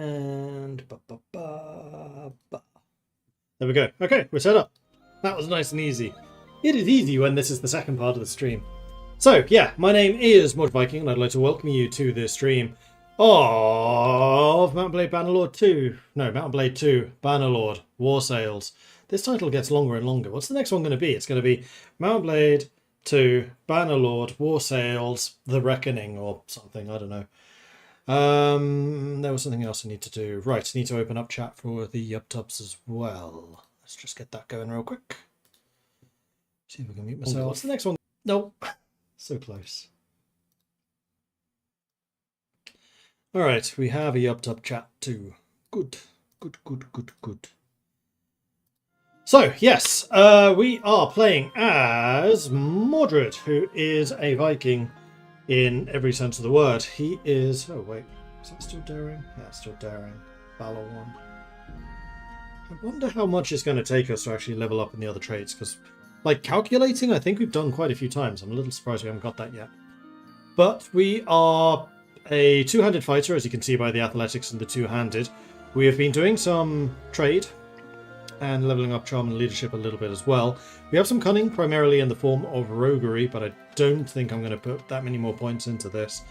And there we go. Okay, we're set up. That was nice and easy. It is easy when this is the second part of the stream. So, yeah, my name is Mod Viking, and I'd like to welcome you to this stream of Mount & Blade Bannerlord 2. No, Mount & Blade 2, Bannerlord, War Sales. This title gets longer and longer. What's the next one going to be? It's going to be Mount & Blade 2, Bannerlord, War Sales, The Reckoning, or something, I don't know. There was something else I need to do. Right, I need to open up chat for the UpTubs as well. Let's just get that going real quick. See if I can mute myself. What's the next one? Nope. So close. Alright, we have a UpTub chat too. Good. Good. So, yes, we are playing as Mordred, who is a Viking in every sense of the word. He is... Oh, wait. Is that still daring? Yeah, it's still daring. Valor 1. I wonder how much it's going to take us to actually level up in the other traits, because, like, calculating, I think we've done quite a few times. I'm a little surprised we haven't got that yet. But we are a two-handed fighter, as you can see by the athletics and the two-handed. We have been doing some trade and leveling up charm and leadership a little bit as well. We have some cunning, primarily in the form of roguery, but I don't think I'm going to put that many more points into this.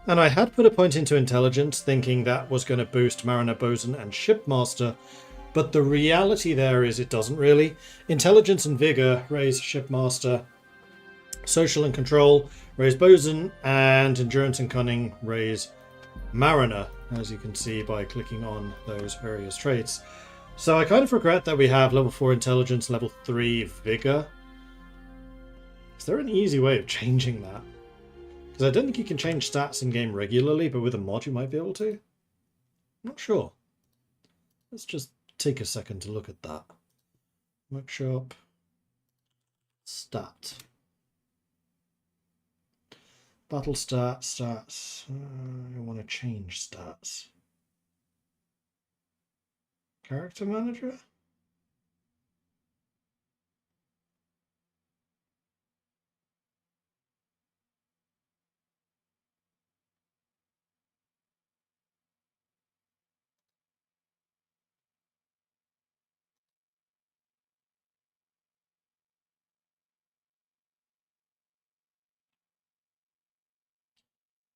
And I had put a point into intelligence, thinking that was going to boost Mariner, Bosun, and Shipmaster, but the reality there is it doesn't really. Intelligence and Vigor raise Shipmaster, Social and Control raise Bosun, and Endurance and Cunning raise Mariner, as you can see by clicking on those various traits. So I kind of regret that we have level 4 intelligence, level 3 vigor. Is there an easy way of changing that? Because I don't think you can change stats in game regularly, but with a mod you might be able to. I'm not sure. Let's just take a second to look at that. Workshop. Stat. Battle stats. I want to change stats. Character manager?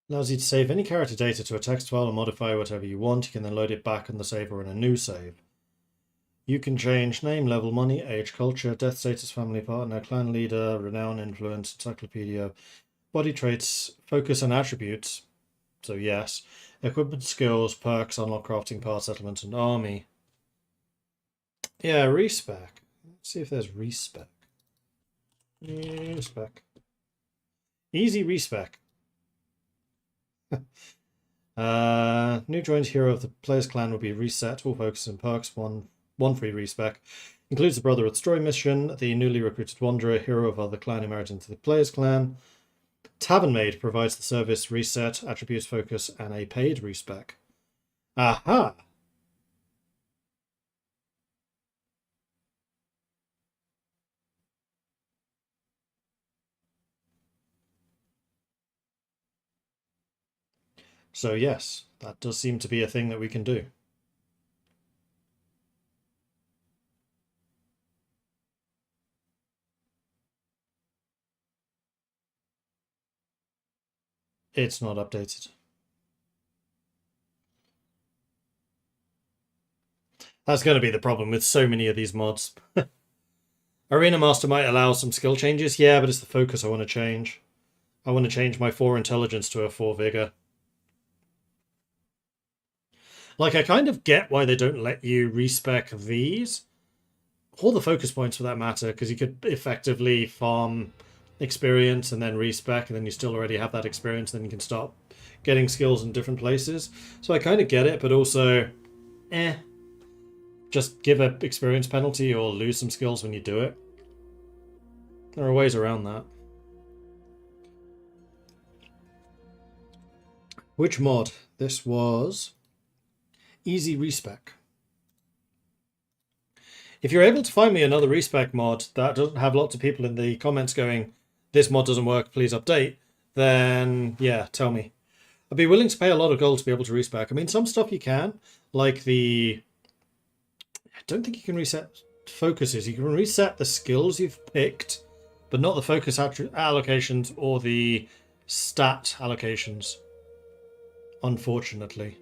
Allows you to save any character data to a text file or modify whatever you want. You can then load it back in the save or in a new save. You can change name, level, money, age, culture, death status, family partner, clan leader, renown, influence, encyclopedia, body traits, focus and attributes. So yes. Equipment, skills, perks, unlock crafting, part settlement, and army. Yeah, respec. Let's see if there's respec. Respec. Easy respec. New joined hero of the player's clan will be reset. All focus and perks. One free respec. Includes the Brother of the Story mission, the newly recruited Wanderer, hero of other clan emerging to the player's clan. Tavern Maid provides the service reset, attributes focus, and a paid respec. Aha! So yes, that does seem to be a thing that we can do. It's not updated. That's going to be the problem with so many of these mods. Arena Master might allow some skill changes, yeah, but it's the focus I want to change. I want to change my 4 intelligence to a 4 vigor. Like, I kind of get why they don't let you respec these. All the focus points for that matter, because you could effectively farm experience and then respec, and then you still already have that experience, and then you can start getting skills in different places. So I kind of get it, but also, just give an experience penalty or lose some skills when you do it. There are ways around that. Which mod? This was Easy Respec. If you're able to find me another respec mod that doesn't have lots of people in the comments going, this mod doesn't work, please update, then yeah, tell me. I'd be willing to pay a lot of gold to be able to respec. I mean, some stuff you can, like the... I don't think you can reset focuses. You can reset the skills you've picked, but not the focus allocations or the stat allocations, unfortunately.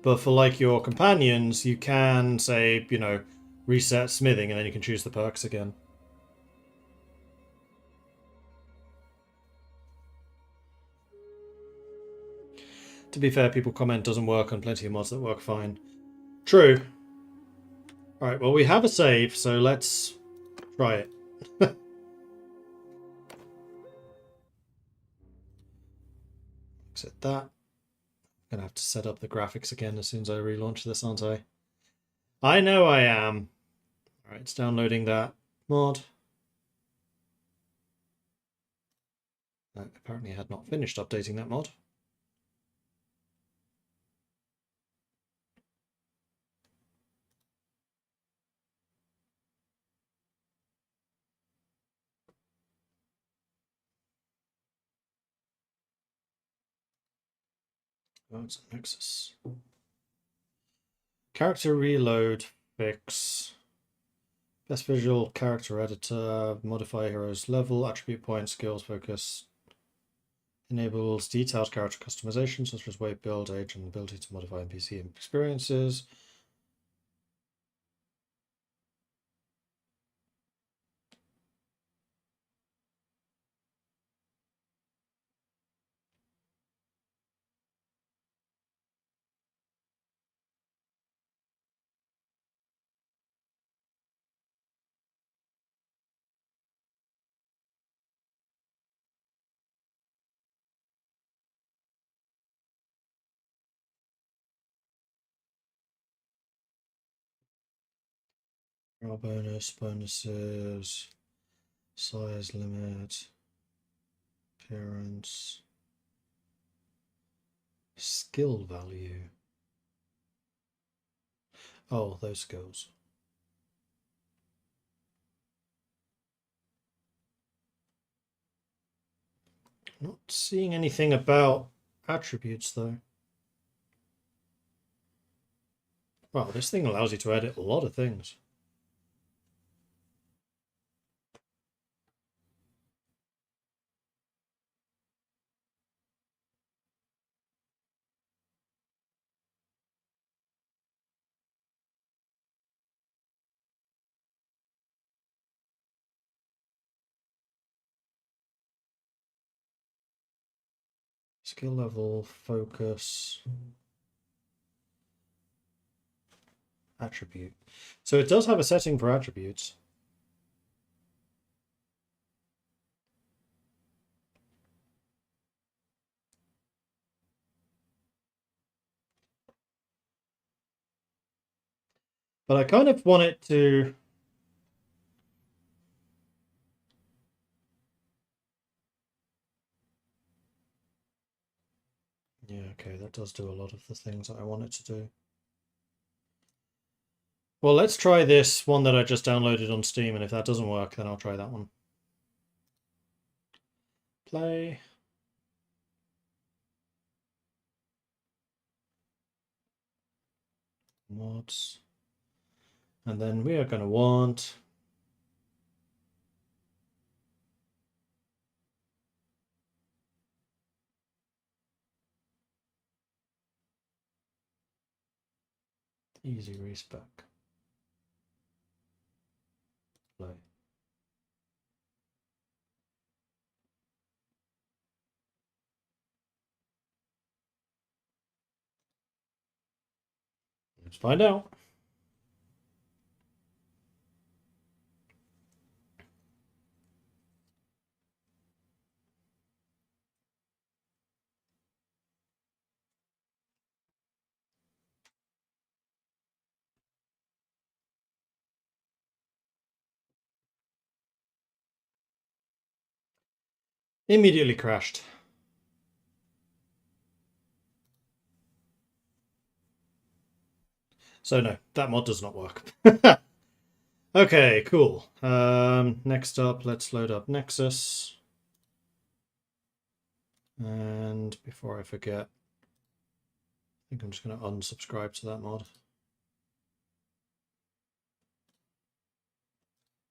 But for like your companions, you can say, you know, reset smithing, and then you can choose the perks again. To be fair, people comment doesn't work on plenty of mods that work fine. True. Alright, well, we have a save, so let's try it. Exit that. I'm gonna have to set up the graphics again as soon as I relaunch this, aren't I? I know I am. Alright, it's downloading that mod. Apparently I had not finished updating that mod. Oh, it's a Nexus. Character reload fix. Best visual character editor. Modify heroes level, attribute points, skills, focus. Enables detailed character customization such as weight, build, age, and ability to modify NPC experiences. Roll bonus, bonuses, size limit, appearance, skill value. Oh, those skills. Not seeing anything about attributes though. Wow, this thing allows you to edit a lot of things. Skill level, focus, attribute. So it does have a setting for attributes. But I kind of want it to... Yeah, okay, that does do a lot of the things that I want it to do. Well, let's try this one that I just downloaded on Steam, and if that doesn't work, then I'll try that one. Play. Mods. And then we are going to want... easy respec. Play. Let's find out. Immediately crashed. So no, that mod does not work. Okay, cool. Next up, let's load up Nexus. And before I forget, I think I'm just going to unsubscribe to that mod,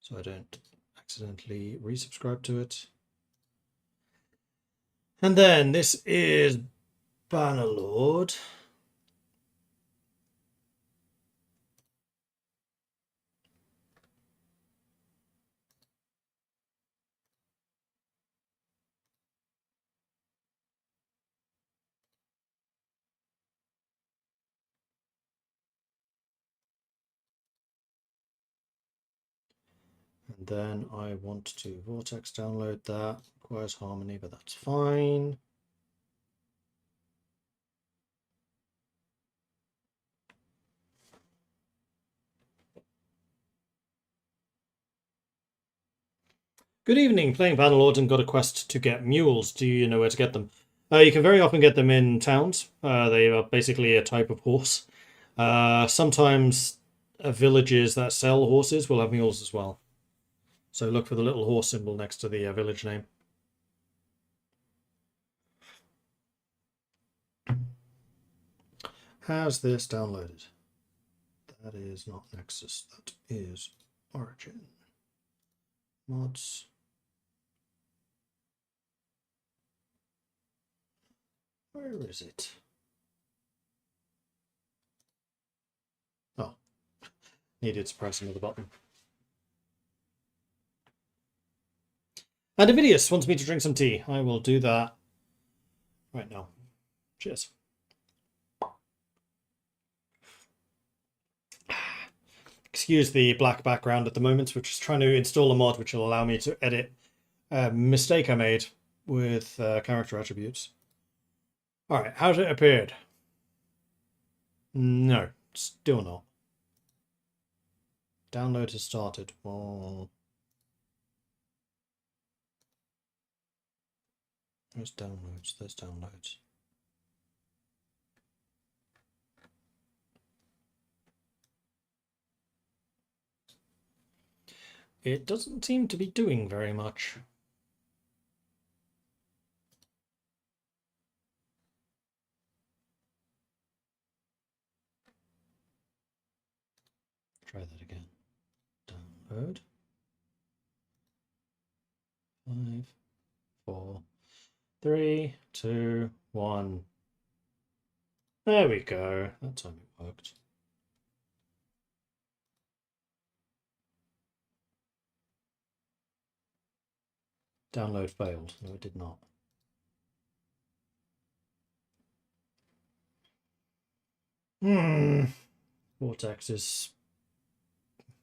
so I don't accidentally resubscribe to it. And then this is Bannerlord. And then I want to Vortex download that. Requires Harmony, but that's fine. Good evening, playing Bannerlord and got a quest to get mules. Do you know where to get them? You can very often get them in towns. They are basically a type of horse. Sometimes villages that sell horses will have mules as well. So look for the little horse symbol next to the village name. Has this downloaded? That is not Nexus, that is Origin. Mods. Where is it? Oh, needed to press another button. And Avidius wants me to drink some tea. I will do that right now. Cheers. Excuse the black background at the moment, which is trying to install a mod which will allow me to edit a mistake I made with character attributes. Alright, how's it appeared? No, still not. Download has started. Oh. There's downloads, there's downloads. It doesn't seem to be doing very much. Try that again. Download. 5, 4, 3, 2, 1. There we go. That time it worked. Download failed. No, it did not. Vortex is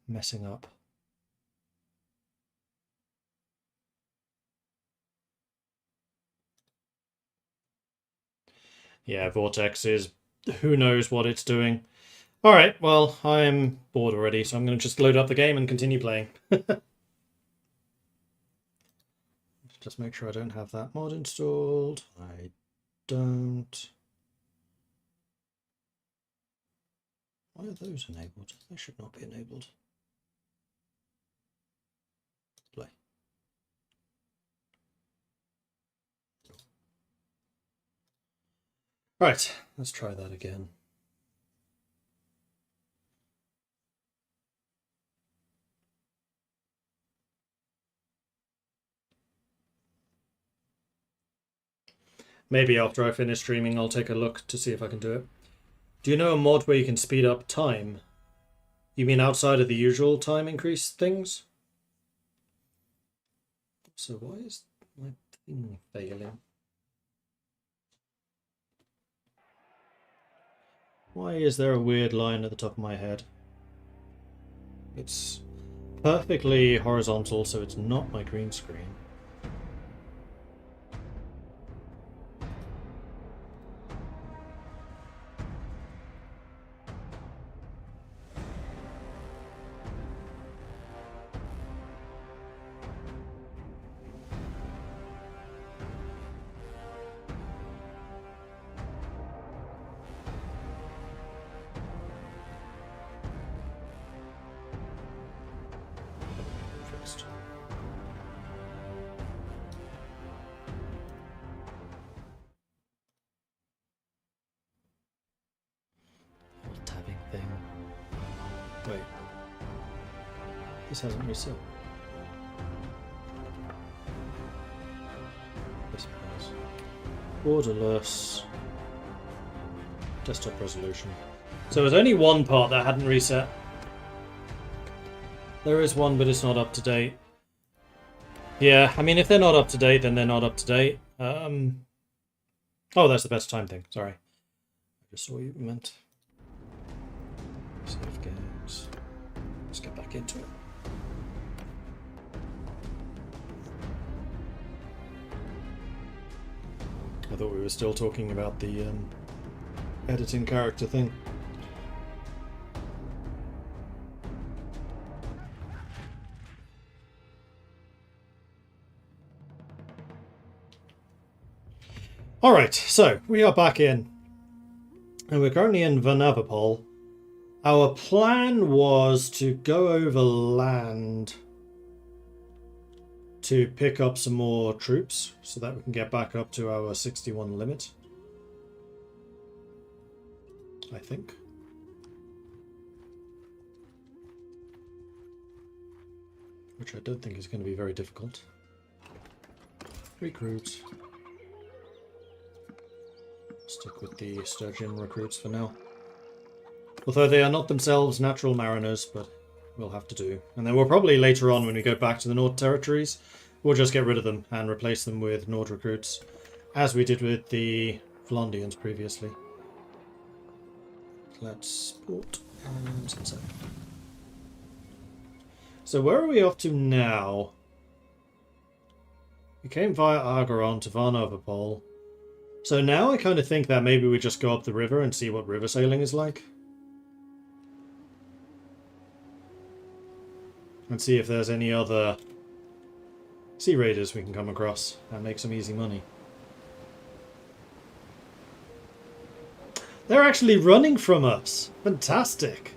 messing up. Yeah, Vortex is... who knows what it's doing. Alright, well, I am bored already, so I'm going to just load up the game and continue playing. Just make sure I don't have that mod installed. I don't. Why are those enabled? They should not be enabled. Play. Right, let's try that again. Maybe after I finish streaming, I'll take a look to see if I can do it. Do you know a mod where you can speed up time? You mean outside of the usual time increase things? So why is my thing failing? Why is there a weird line at the top of my head? It's perfectly horizontal, so it's not my green screen. Fixed. This hasn't reset. This has. Borderless. Desktop resolution. So there's only one part that hadn't reset. There is one, but it's not up to date. Yeah, I mean, if they're not up to date, then they're not up to date. Oh, that's the best time thing. Sorry. I just saw what you meant. Save games. Let's get back into it. I thought we were still talking about the editing character thing. Alright, so we are back in. And we're currently in Vanavapol. Our plan was to go over land to pick up some more troops so that we can get back up to our 61 limit. I think. Which I don't think is going to be very difficult. Recruit. Stick with the Sturgeon recruits for now. Although they are not themselves natural mariners, but we'll have to do. And then we'll probably later on, when we go back to the Nord territories, we'll just get rid of them and replace them with Nord recruits, as we did with the Flandrians previously. Let's port and sunset. So where are we off to now? We came via Argeron to Varnavapol. So now I kind of think that maybe we just go up the river and see what river sailing is like. And see if there's any other sea raiders we can come across and make some easy money. They're actually running from us! Fantastic!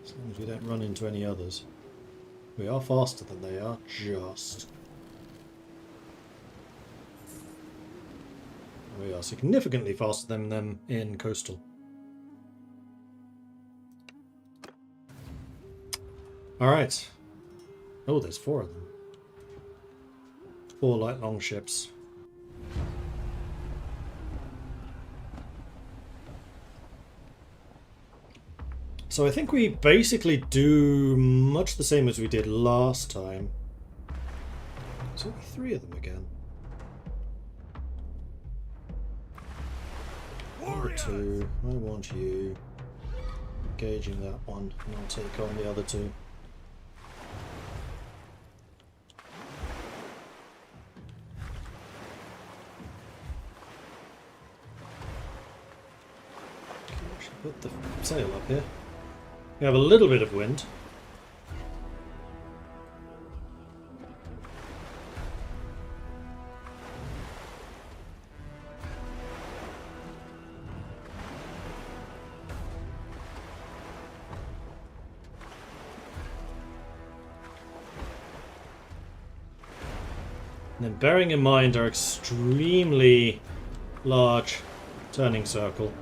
As long as we don't run into any others. We are faster than they are, just. We are significantly faster than them in coastal. Alright. Oh, there's 4 of them. 4 light longships. So I think we basically do much the same as we did last time. There's only 3 of them again. Number 2, I want you. Engaging that one, and I'll take on the other 2. Put the sail up here. We have a little bit of wind. And then bearing in mind our extremely large turning circle.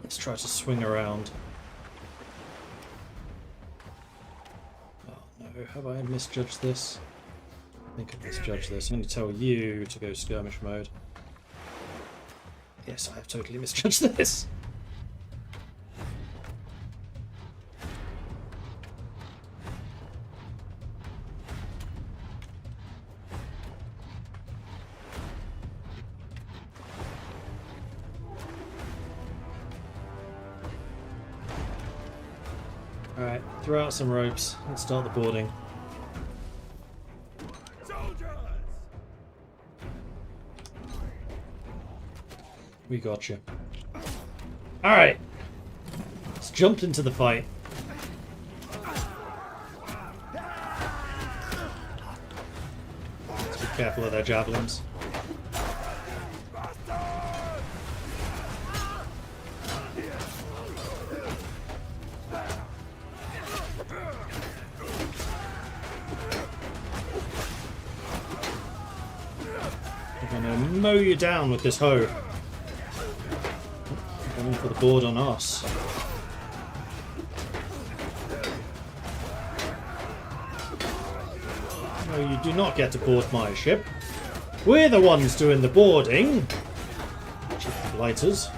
Let's try to swing around. Oh no, have I misjudged this? I think I misjudged this. I'm going to tell you to go skirmish mode. Yes, I have totally misjudged this. Alright, throw out some ropes. Let's start the boarding. Soldiers! We got you. Alright. Let's jump into the fight. Let's be careful of their javelins. Mow you down with this hoe. Coming for the board on us. No, you do not get to board my ship. We're the ones doing the boarding. Cheap blighters.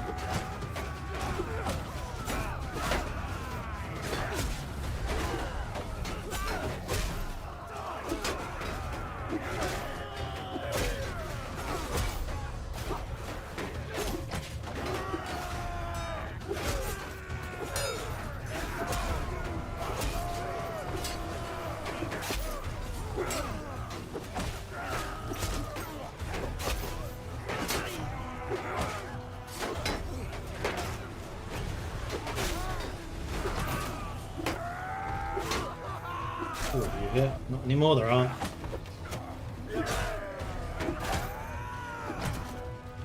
Yeah, not anymore, there aren't.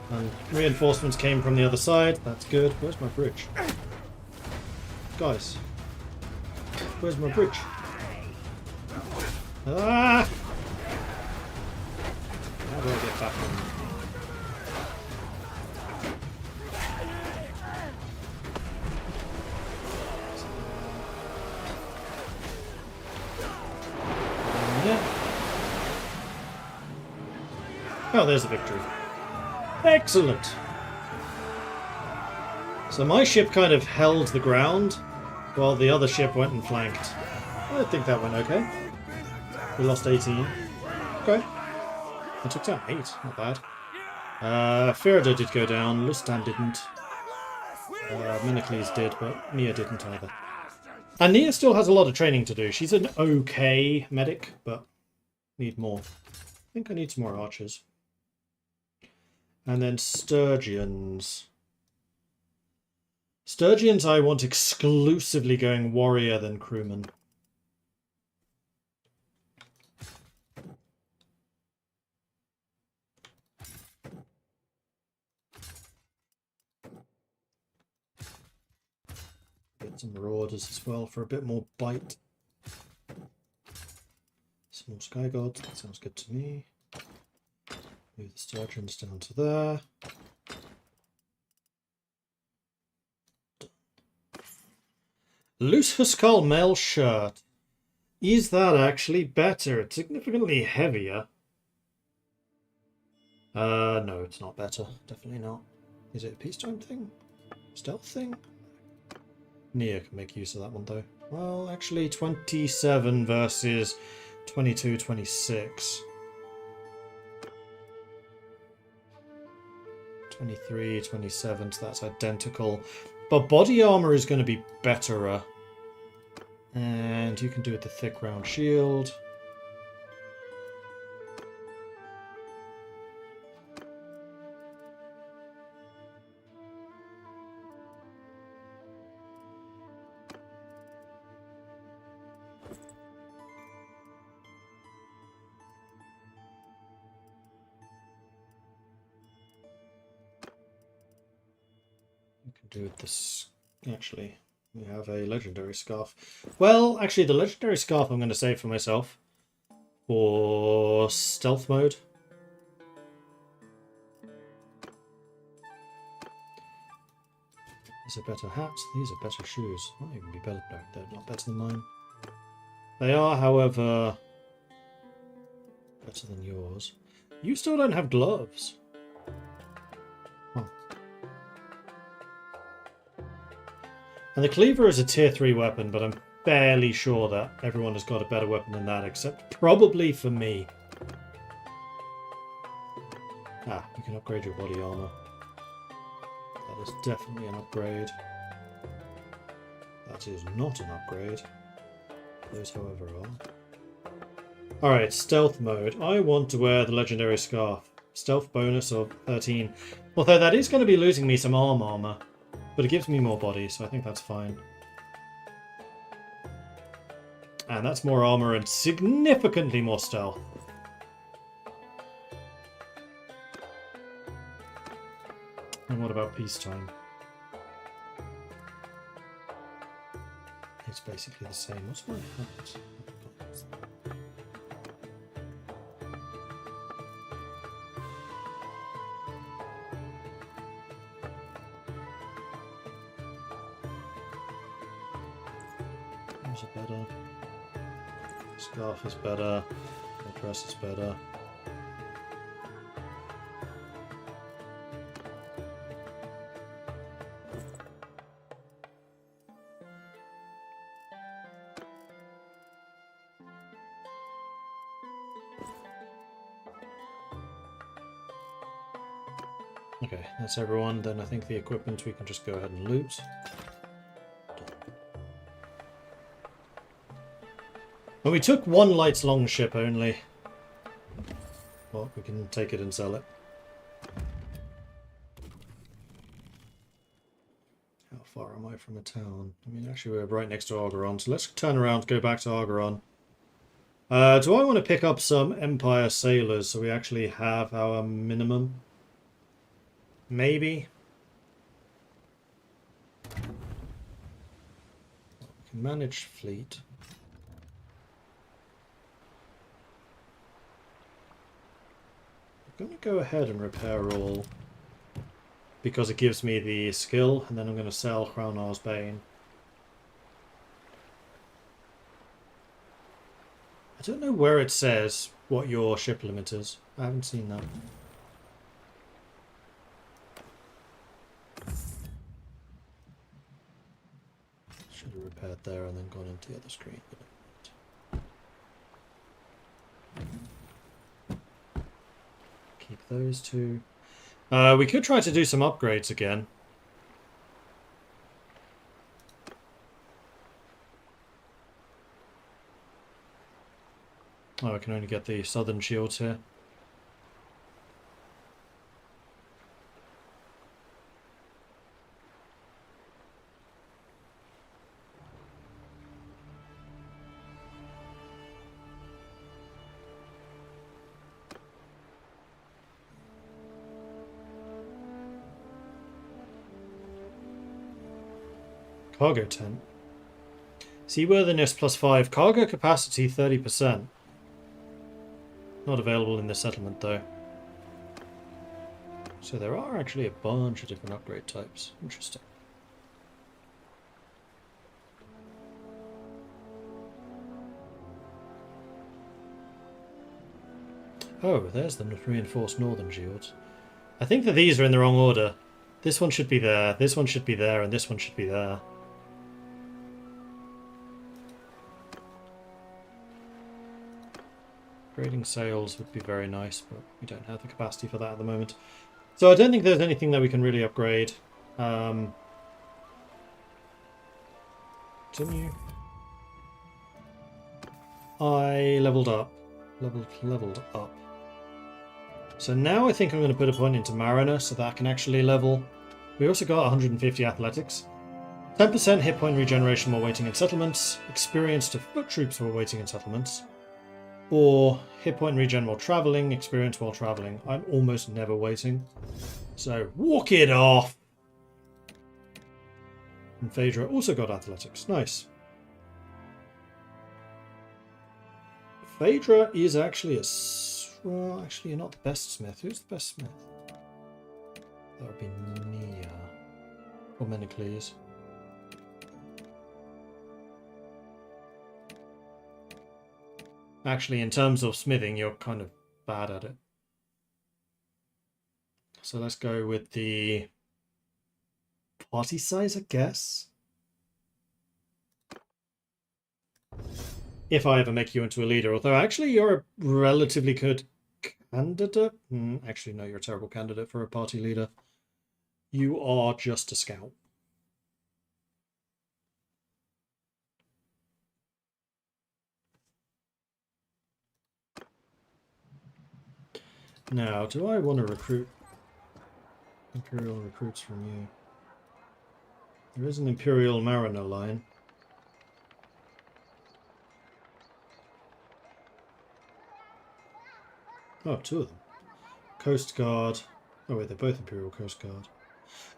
And reinforcements came from the other side. That's good. Where's my bridge? Guys. Where's my bridge? Ah! How do I get back on? Oh, there's the victory. Excellent! So my ship kind of held the ground while the other ship went and flanked. I think that went okay. We lost 18. Okay. I took down 8, not bad. Ferida did go down, Lustan didn't. Menocles did, but Nia didn't either. And Nia still has a lot of training to do. She's an okay medic, but need more. I think I need some more archers. And then Sturgeons. Sturgeons I want exclusively going warrior than crewman. Get some marauders as well for a bit more bite. Small sky gods, that sounds good to me. Move the sturgeons down to there. Loose Huskal mail shirt. Is that actually better? It's significantly heavier. No, it's not better. Definitely not. Is it a peacetime thing? Stealth thing? Nia can make use of that one though. Well, actually 27 versus 22, 26. 23, 27, so that's identical. But body armor is going to be betterer. And you can do it the thick round shield. Do this. Actually, we have a legendary scarf. Well, actually, the legendary scarf I'm going to save for myself for stealth mode. These are better hats. These are better shoes. Might even be better. They're not better than mine. They are, however, better than yours. You still don't have gloves. Huh. And the cleaver is a tier 3 weapon, but I'm fairly sure that everyone has got a better weapon than that, except probably for me. Ah, you can upgrade your body armor. That is definitely an upgrade. That is not an upgrade. Those, however, are. Alright, stealth mode. I want to wear the legendary scarf. Stealth bonus of 13. Although that is going to be losing me some armor. But it gives me more body, so I think that's fine. And that's more armor and significantly more stealth. And what about peacetime? It's basically the same. What's my hat? Shoes are better. Scarf is better. The dress is better. Okay, that's everyone. Then I think the equipment we can just go ahead and loot. And we took one light long ship only. Well, we can take it and sell it. How far am I from a town? I mean, actually we're right next to Argeron, so let's turn around, go back to Argeron. Do I want to pick up some Empire sailors so we actually have our minimum? Maybe. We can manage fleet. I'm going to go ahead and repair all because it gives me the skill, and then I'm going to sell Hraunar's Bane. I don't know where it says what your ship limit is. I haven't seen that. Should have repaired there and then gone into the other screen. Keep those two. We could try to do some upgrades again. Oh, I can only get the southern shields here. Cargo tent. Seaworthiness +5. Cargo capacity 30%. Not available in this settlement though. So there are actually a bunch of different upgrade types. Interesting. Oh, there's the reinforced northern shields. I think that these are in the wrong order. This one should be there, this one should be there, and this one should be there. Upgrading sails would be very nice, but we don't have the capacity for that at the moment. So I don't think there's anything that we can really upgrade. Continue. I leveled up. Leveled up. So now I think I'm going to put a point into Mariner so that I can actually level. We also got 150 athletics. 10% hit point regeneration while waiting in settlements. Experience to foot troops while waiting in settlements. Or hit point regen while travelling, experience while travelling. I'm almost never waiting. So, walk it off! And Phaedra also got athletics. Nice. Phaedra is actually a... Well, actually, you're not the best smith. Who's the best smith? That would be Nia. Or Menocles. Actually, in terms of smithing, you're kind of bad at it. So let's go with the party size, I guess. If I ever make you into a leader. Although, actually, you're a relatively good candidate. Actually, no, you're a terrible candidate for a party leader. You are just a scout. Now, do I want to recruit Imperial recruits from you? There is an Imperial Mariner line. Oh, two of them. Coast Guard. Oh wait, they're both Imperial Coast Guard.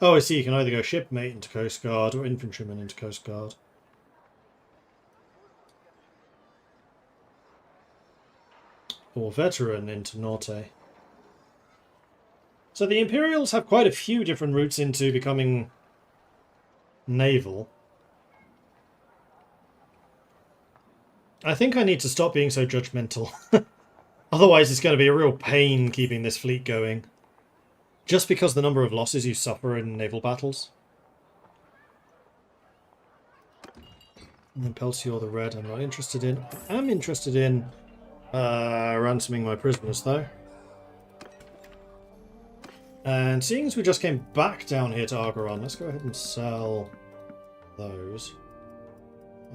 Oh, I see. You can either go shipmate into Coast Guard or infantryman into Coast Guard. Or veteran into Norte. So the Imperials have quite a few different routes into becoming naval. I think I need to stop being so judgmental. Otherwise, it's going to be a real pain keeping this fleet going. Just because the number of losses you suffer in naval battles. And then Peltior the Red I'm not interested in. I am interested in ransoming my prisoners, though. And seeing as we just came back down here to Argoron, let's go ahead and sell those.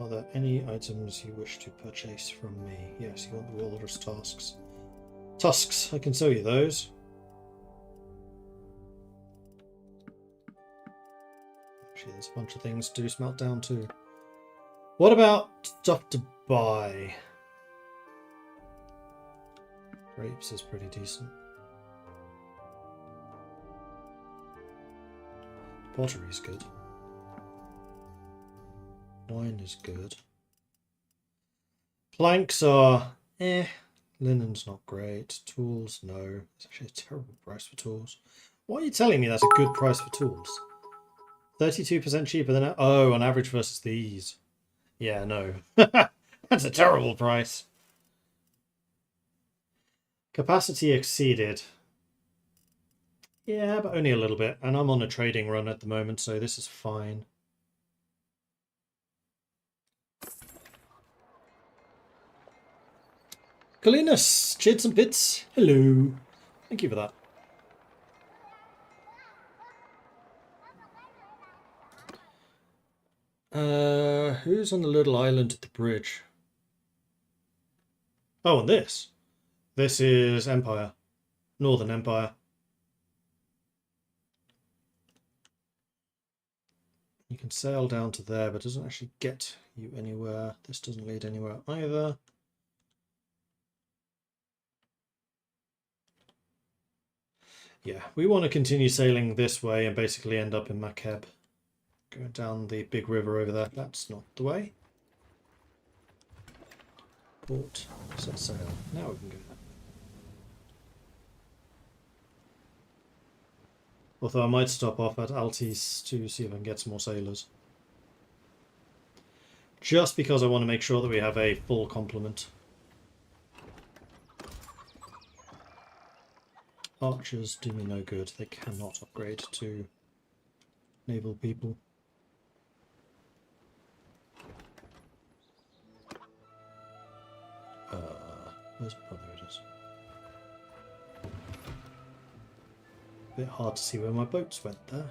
Are there any items you wish to purchase from me? Yes, you want the Walrus Tusks. Tusks, I can sell you those. Actually, there's a bunch of things to smelt down too. What about stuff to buy? Grapes is pretty decent. Pottery's good. Wine is good. Planks are Linen's not great. Tools, no. It's actually a terrible price for tools. Why are you telling me that's a good price for tools? 32% cheaper than... Oh, on average versus these. Yeah, no. That's a terrible price. Capacity exceeded. Yeah, but only a little bit. And I'm on a trading run at the moment, so this is fine. Colinus, Chids and Bits, hello. Thank you for that. Who's on the little island at the bridge? Oh, and this. This is Empire. Northern Empire. You can sail down to there, but it doesn't actually get you anywhere. This doesn't lead anywhere either. Yeah, we want to continue sailing this way and basically end up in Makeb. Going down the big river over there. That's not the way. Port. Set sail. Now we can go. Although I might stop off at Altis to see if I can get some more sailors. Just because I want to make sure that we have a full complement. Archers do me no good. They cannot upgrade to naval people. Where's my brother? It is. A bit hard to see where my boats went there.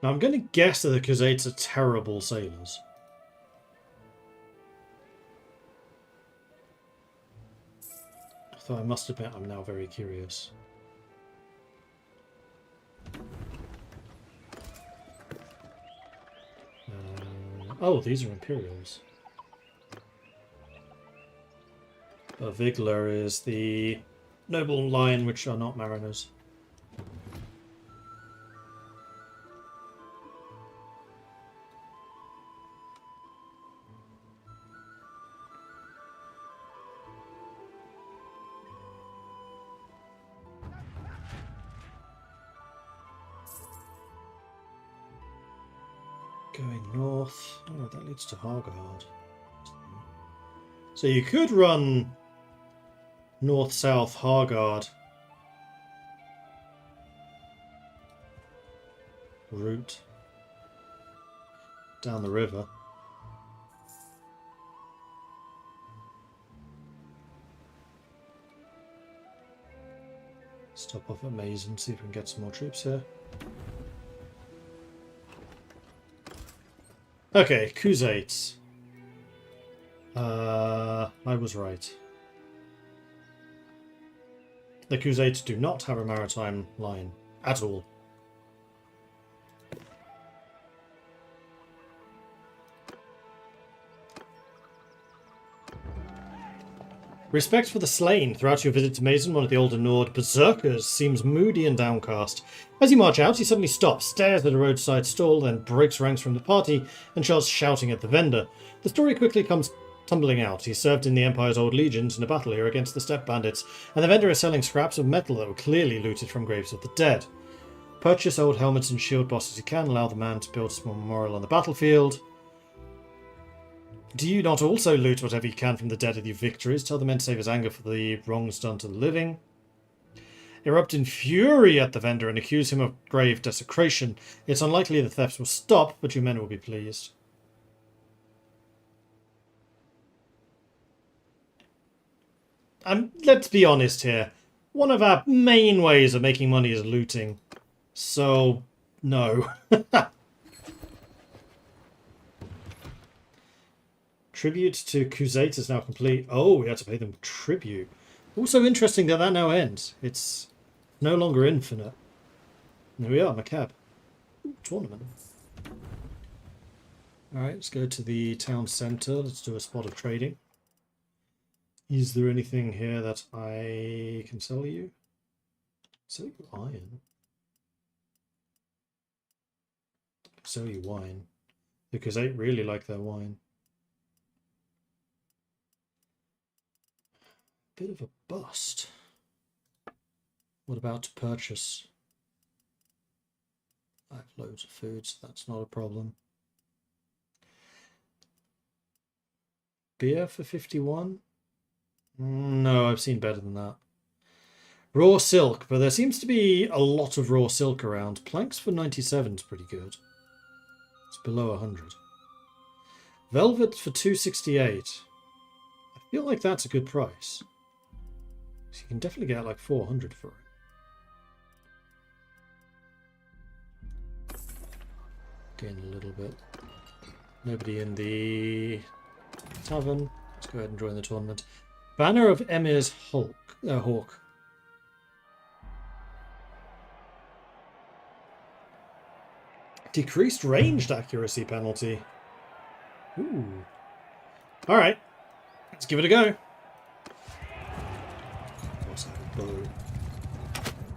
Now I'm going to guess that the Khuzaits are terrible sailors. Though I must admit I'm now very curious. Oh, these are Imperials. Vigler is the noble line which are not mariners. Going north. Oh, that leads to Hargard. So you could run north-south Hargard route down the river. Stop off at Maze and see if we can get some more troops here. Okay, Khuzaits. I was right. The Khuzaits do not have a maritime line at all. Respect for the slain. Throughout your visit to Mason, one of the older Nord berserkers seems moody and downcast. As you march out, he suddenly stops, stares at a roadside stall, then breaks ranks from the party and starts shouting at the vendor. The story quickly comes tumbling out. He served in the Empire's old legions in a battle here against the steppe bandits, and the vendor is selling scraps of metal that were clearly looted from graves of the dead. Purchase old helmets and shield bosses you can, allow the man to build a small memorial on the battlefield. Do you not also loot whatever you can from the dead of your victories? Tell the men to save his anger for the wrongs done to the living. Erupt in fury at the vendor and accuse him of grave desecration. It's unlikely the thefts will stop, but your men will be pleased. Let's be honest here. One of our main ways of making money is looting. So, no. Tribute to Khuzait is now complete. Oh, we had to pay them tribute. Also interesting that now ends. It's no longer infinite. There we are, Macab. Tournament. Alright, let's go to the town centre. Let's do a spot of trading. Is there anything here that I can sell you? Sell you iron. Sell you wine. Because they really like their wine. Bit of a bust. What about to purchase? I have loads of food, so that's not a problem. Beer for 51? No, I've seen better than that. Raw silk, but there seems to be a lot of raw silk around. Planks for 97 is pretty good. It's below 100. Velvet for 268. I feel like that's a good price. So you can definitely get like 400 for it. Gain a little bit. Nobody in the tavern. Let's go ahead and join the tournament. Banner of Emir's Hawk. Decreased ranged accuracy penalty. Ooh. Alright. Let's give it a go. Also have a bow.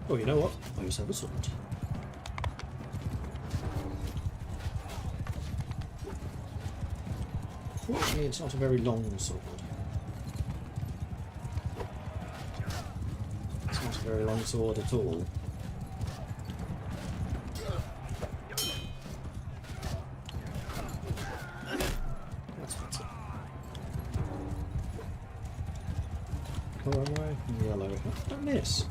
Oh, you know what? I also have a sword. Fortunately, it's not a very long sword. It's not a very long sword at all. That's better. Colour am I? Yellow. Don't miss.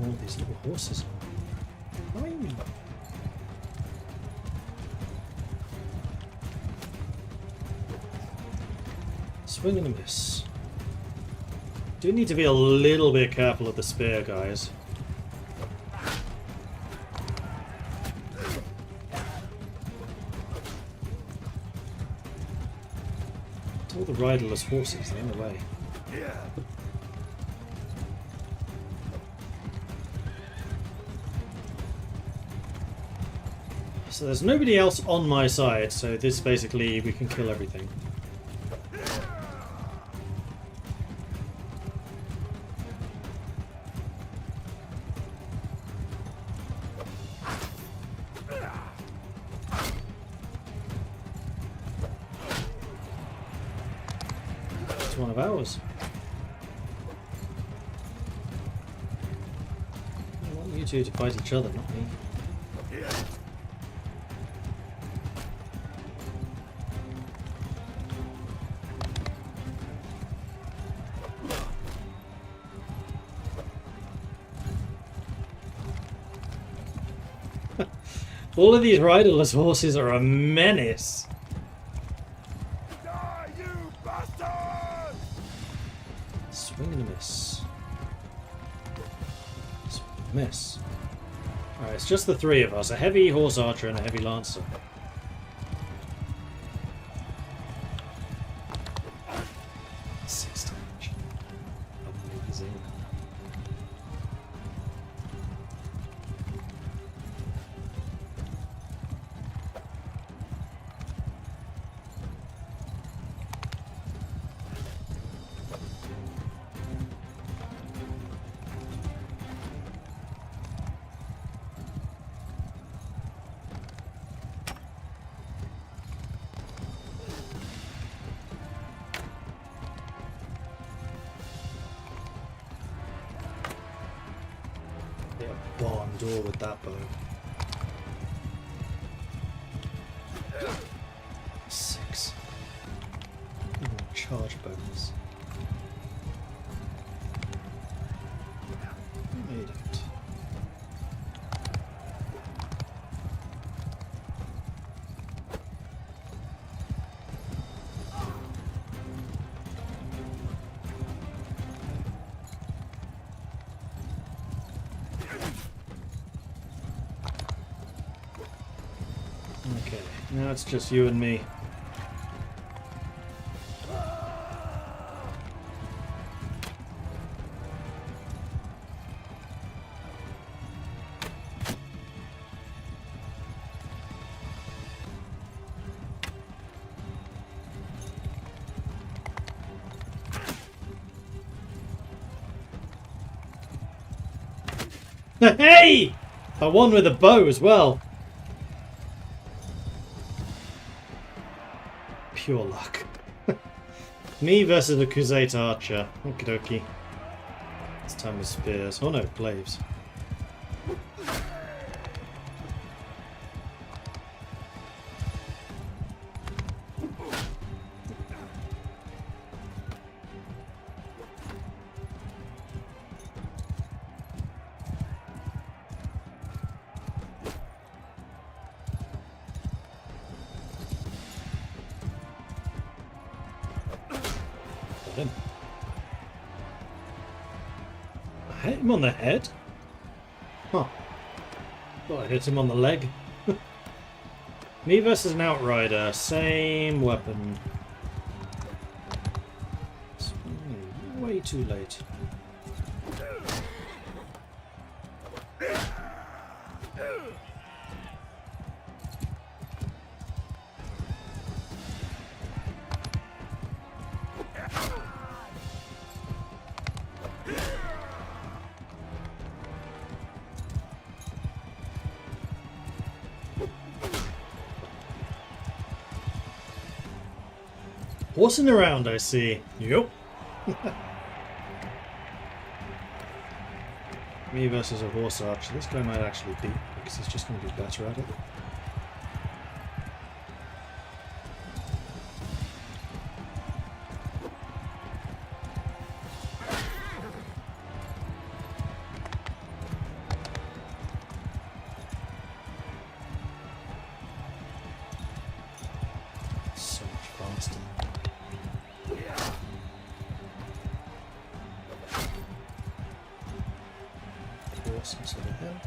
All these little horses are. Fine. Swing and a miss. Do need to be a little bit careful of the spear, guys. It's all the riderless horses, they're in the way. So there's nobody else on my side, so this basically we can kill everything. It's one of ours. I want you two to fight each other, not me. All of these riderless horses are a menace. Die, you bastard! Swing and a miss. Swing and a miss. Alright, it's just the three of us. A heavy horse archer and a heavy lancer. Six damage. Amazing. barn door with that bow. 6. Ooh, charge bonus. Made it. Okay, now it's just you and me. Hey! I won with a bow as well. Pure luck. Me versus a Crusade archer. Okie dokie. This time with spears. Oh no, glaives. Him. I hit him on the head? Huh. Thought I hit him on the leg. Me versus an outrider. Same weapon. It's way too late. Horsing around, I see. Yup. Me versus a horse archer. This guy might actually beat me because he's just going to be better at it. So much faster. Horse instead of him.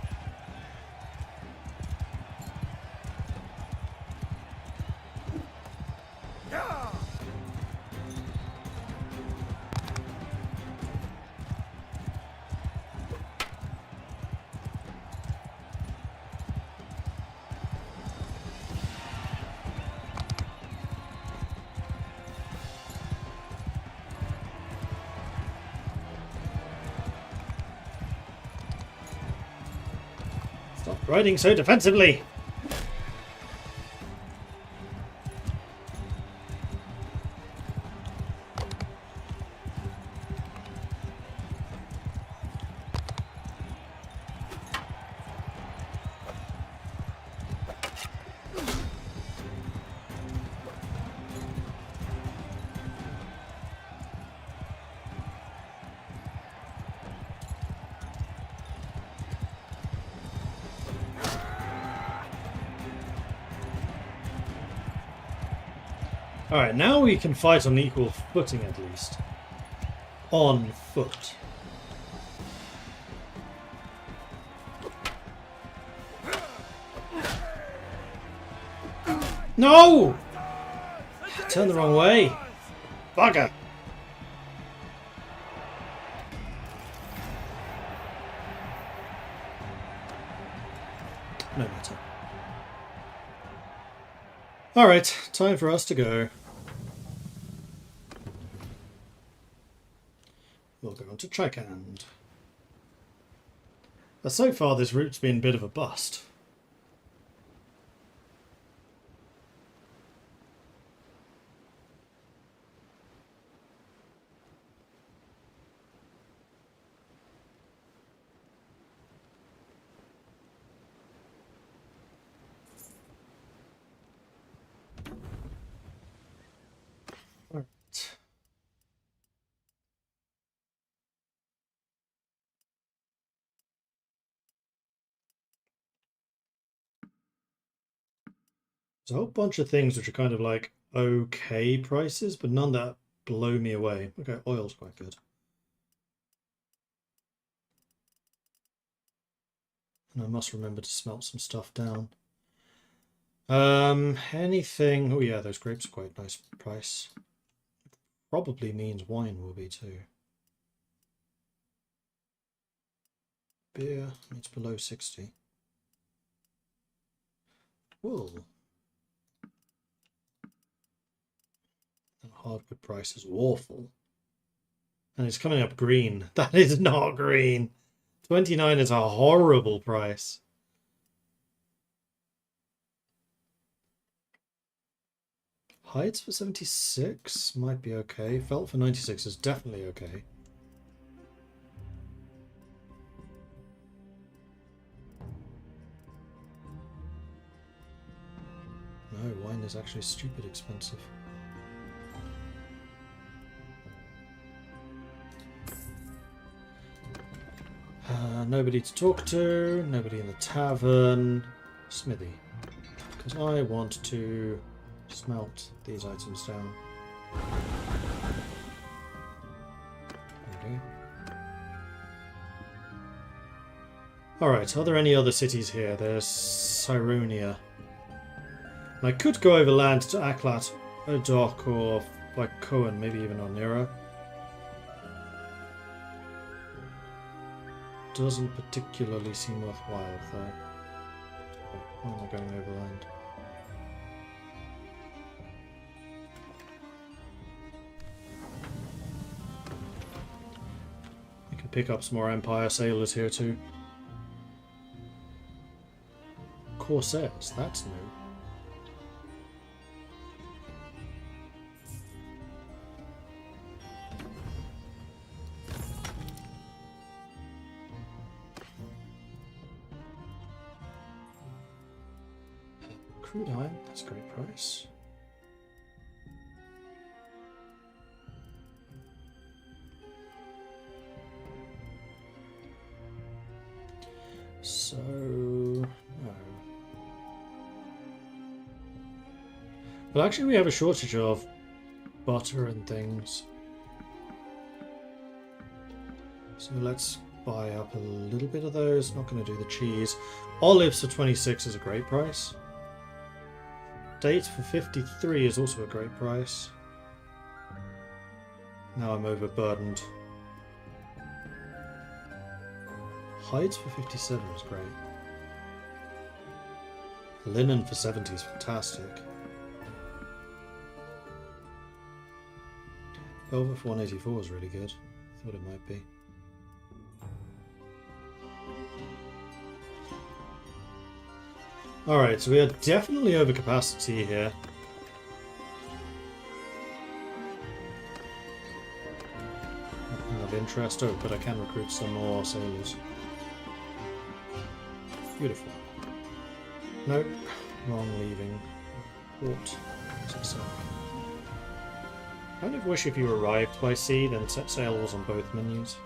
Stop riding so defensively! Alright, now we can fight on equal footing at least. On foot. No! Turn the wrong way. Bugger! No matter. Alright, time for us to go. We'll go on to Tricand. So far this route's been a bit of a bust. There's a whole bunch of things which are kind of like okay prices, but none that blow me away. Okay, oil's quite good. And I must remember to smelt some stuff down. Anything... Oh yeah, those grapes are quite nice price. Probably means wine will be too. Beer needs below 60. Wool. And hardwood price is awful. And it's coming up green. That is not green. 29 is a horrible price. Hides for 76 might be okay. Felt for 96 is definitely okay. No, wine is actually stupid expensive. Nobody to talk to, nobody in the tavern. Smithy. Because I want to smelt these items down. Okay. Alright, are there any other cities here? There's Cyronia. And I could go overland to Aklat, Odok, or like Cohen, maybe even Onira. Doesn't particularly seem worthwhile though. Why am I going overland? I can pick up some more Empire sailors here too. Corsairs, that's new. Crude iron, that's a great price. So, no. But actually we have a shortage of butter and things. So let's buy up a little bit of those. Not going to do the cheese. Olives for 26 is a great price. Dates for 53 is also a great price. Now I'm overburdened. Hides for 57 is great. Linen for 70 is fantastic. Velvet for 184 is really good. Thought it might be. Alright, so we are definitely over capacity here. Nothing of interest. Oh, but I can recruit some more sailors. Beautiful. Nope. Wrong leaving. Port. Kind of wish if you arrived by sea, then set sail was on both menus.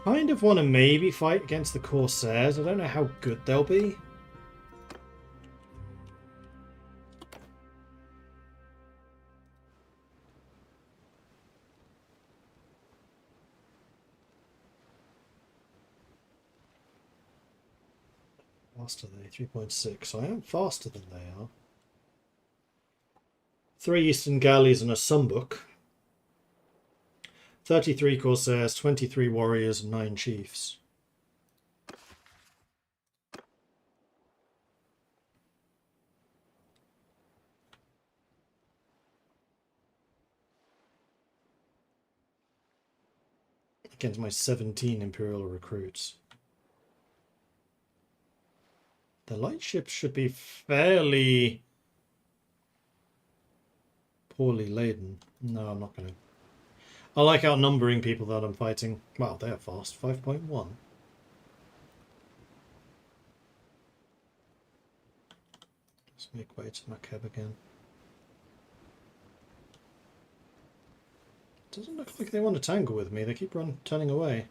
Kind of want to maybe fight against the Corsairs. I don't know how good they'll be. Faster than they, 3.6. So I am faster than they are. 3 Eastern Galleys and a Sumbuk. 33 Corsairs, 23 Warriors, and 9 Chiefs. Against my 17 Imperial recruits. The light ships should be fairly poorly laden. No, I'm not going to. I like outnumbering people that I'm fighting. Wow, they are fast. 5.1. Let's make way to Makeb again. Doesn't look like they want to tangle with me. They keep turning away.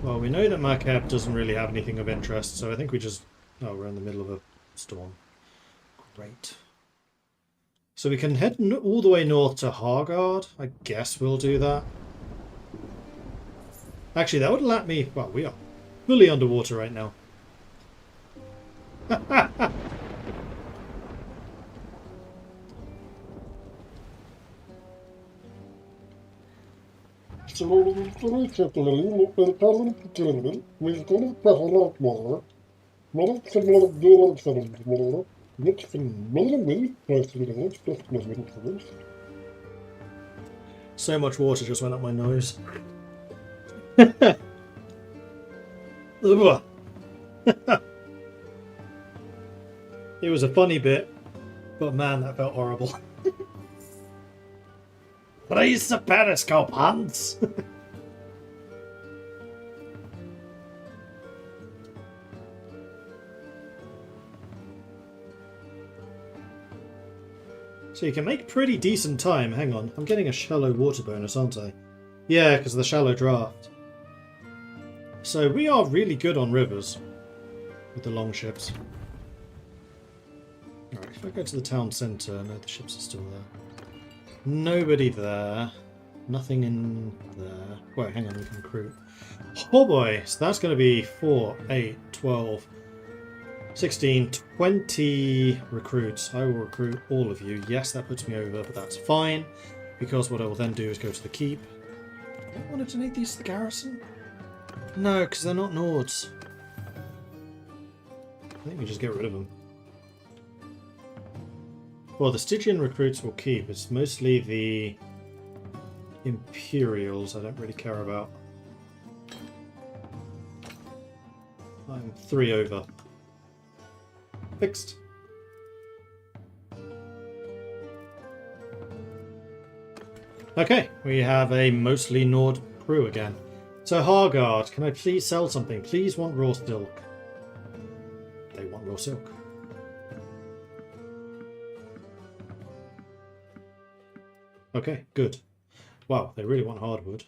Well, we we know that Marquette doesn't really have anything of interest, so I think we just... Oh, we're in the middle of a storm. Great. So we can head all the way north to Hargard. I guess we'll do that. Actually, that would let me... Well, we are fully underwater right now. So much water just went up my nose. It was a funny bit, but man, that felt horrible. Raise the periscope, Hans! So you can make pretty decent time. Hang on, I'm getting a shallow water bonus, aren't I? Yeah, because of the shallow draft. So we are really good on rivers with the long ships. Alright, if I go to the town centre, no, the ships are still there. Nobody there. Nothing in there. Wait, hang on, we can recruit. Oh boy, so that's going to be 4, 8, 12, 16, 20 recruits. I will recruit all of you. Yes, that puts me over, but that's fine. Because what I will then do is go to the keep. Do I want to donate these to the garrison? No, because they're not Nords. I think we just get rid of them. Well, the Stygian recruits will keep. It's mostly the Imperials I don't really care about. I'm 3 over. Fixed. Okay, we have a mostly Nord crew again. So Hargard, can I please sell something? Please want raw silk. They want raw silk. Okay, good. Wow, they really want hardwood.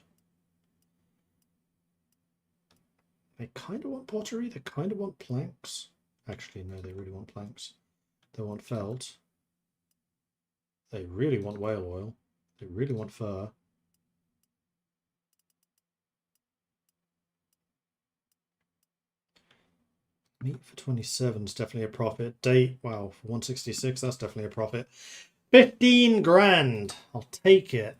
They kind of want pottery, they kind of want planks. Actually, no, they really want planks. They want felt. They really want whale oil. They really want fur. Meat for 27 is definitely a profit. Date, wow, for 166, that's definitely a profit. 15 grand! I'll take it.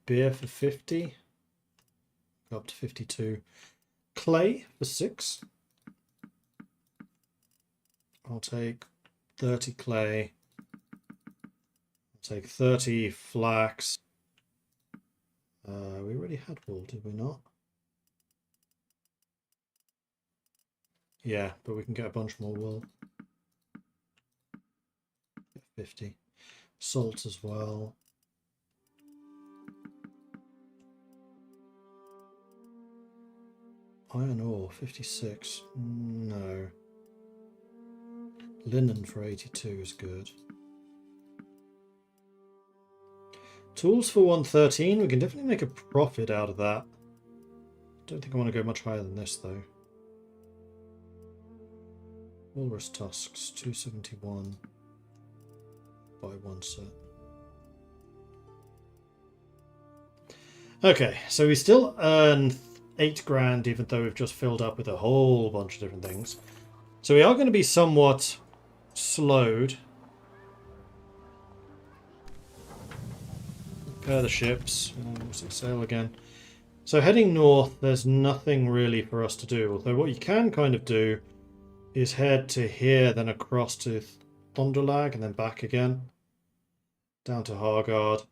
Beer for 50. Go up to 52. Clay for 6. I'll take 30 clay. I'll take 30 flax. We already had wool, did we not? Yeah, but we can get a bunch more wool. 50. Salt as well. Iron ore, 56. No. Linen for 82 is good. Tools for 113. We can definitely make a profit out of that. Don't think I want to go much higher than this, though. Walrus tusks, 271. Buy 1 set. Okay, so we still earn 8 grand, even though we've just filled up with a whole bunch of different things. So we are going to be somewhat slowed. Repair the ships. Set sail again. So heading north, there's nothing really for us to do. Although what you can kind of do is head to here, then across to Thunderlag, and then back again. Down to Hargard.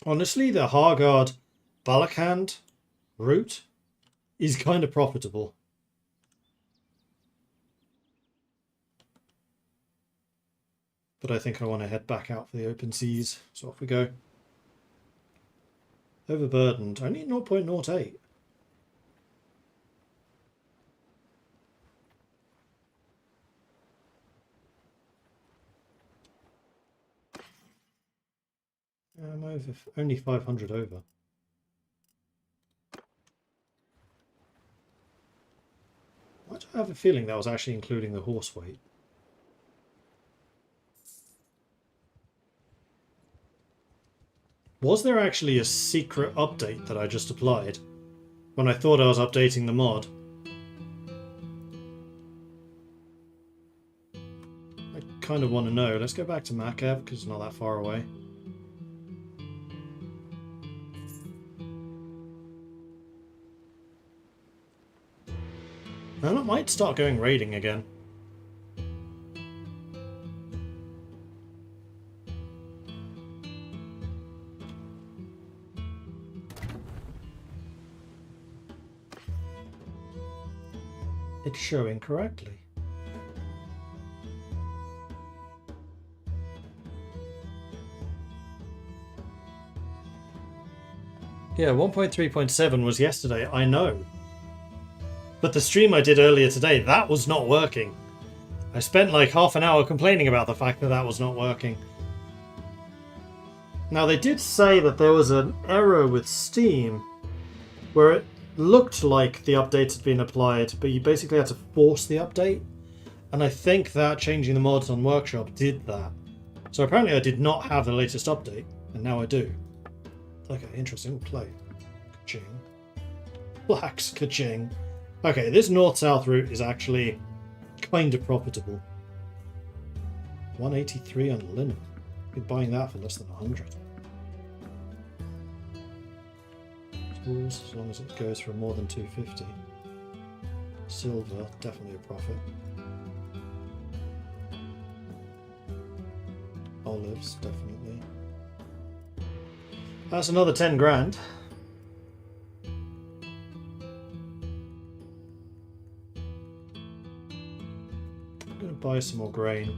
Honestly, the Hargard-Balakand route is kind of profitable. But I think I want to head back out for the open seas. So off we go. Overburdened. Only 0.08. am I over? Only 500 over. Why do I have a feeling that was actually including the horse weight? Was there actually a secret update that I just applied when I thought I was updating the mod? I kind of want to know. Let's go back to Macav because it's not that far away. And I might start going raiding again. It's showing correctly. Yeah, 1.3.7 was yesterday, I know. But the stream I did earlier today, that was not working. I spent like half an hour complaining about the fact that that was not working. Now they did say that there was an error with Steam where it looked like the update had been applied, but you basically had to force the update. And I think that changing the mods on Workshop did that. So apparently I did not have the latest update, and now I do. Okay, interesting. Play. Ka-ching. Blacks, ka-ching. Okay, this north-south route is actually kind of profitable. 183 on linen. You're buying that for less than 100. Tools, as long as it goes for more than 250. Silver, definitely a profit. Olives, definitely. That's another 10 grand. I'm going to buy some more grain.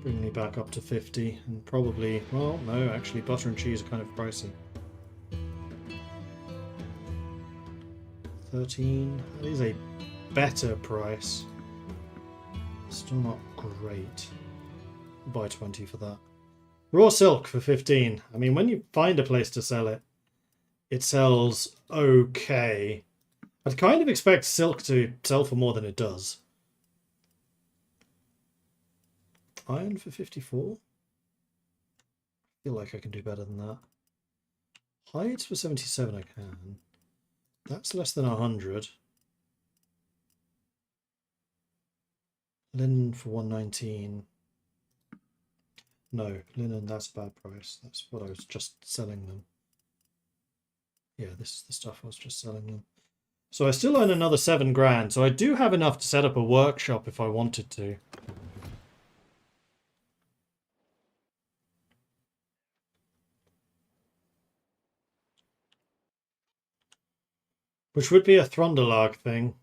Bring me back up to 50 and probably, well, no, actually butter and cheese are kind of pricey. 13, that is a better price. Still not great. I'll buy 20 for that. Raw silk for 15. I mean, when you find a place to sell it, it sells okay. I'd kind of expect silk to sell for more than it does. Iron for 54? I feel like I can do better than that. Hides for 77 I can. That's less than 100. Linen for 119. No, linen, that's a bad price. That's what I was just selling them. Yeah, this is the stuff I was just selling them. So I still earn another 7 grand. So I do have enough to set up a workshop if I wanted to. Which would be a Throndalarg thing.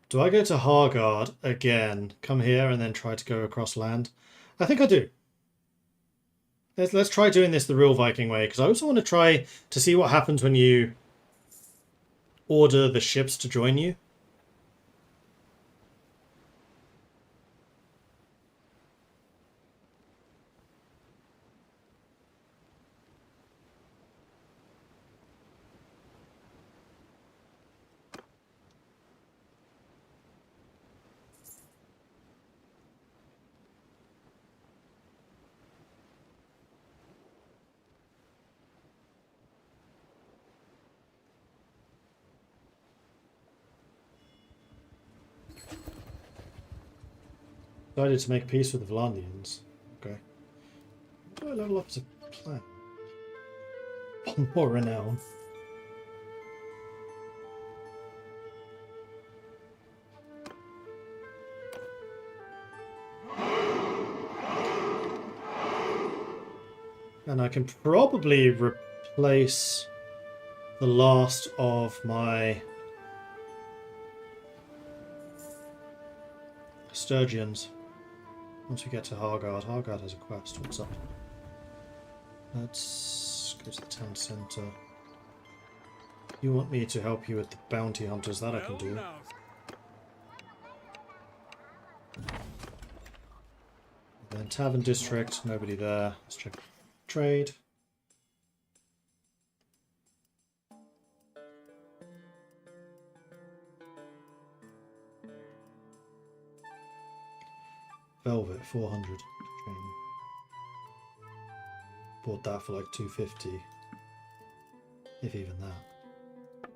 Do I go to Hargard again, come here and then try to go across land? I think I do. Let's try doing this the real Viking way, because I also want to try to see what happens when you order the ships to join you. Decided to make peace with the Vlandians. Okay. Do I level up as a plan? One more renown. And I can probably replace the last of my Sturgeons once we get to Hargard. Hargard has a quest. What's up? Let's go to the town centre. You want me to help you with the bounty hunters, that I can do. Now, Then Tavern District, nobody there. Let's check trade. Velvet, 400. Bought that for like 250. If even that.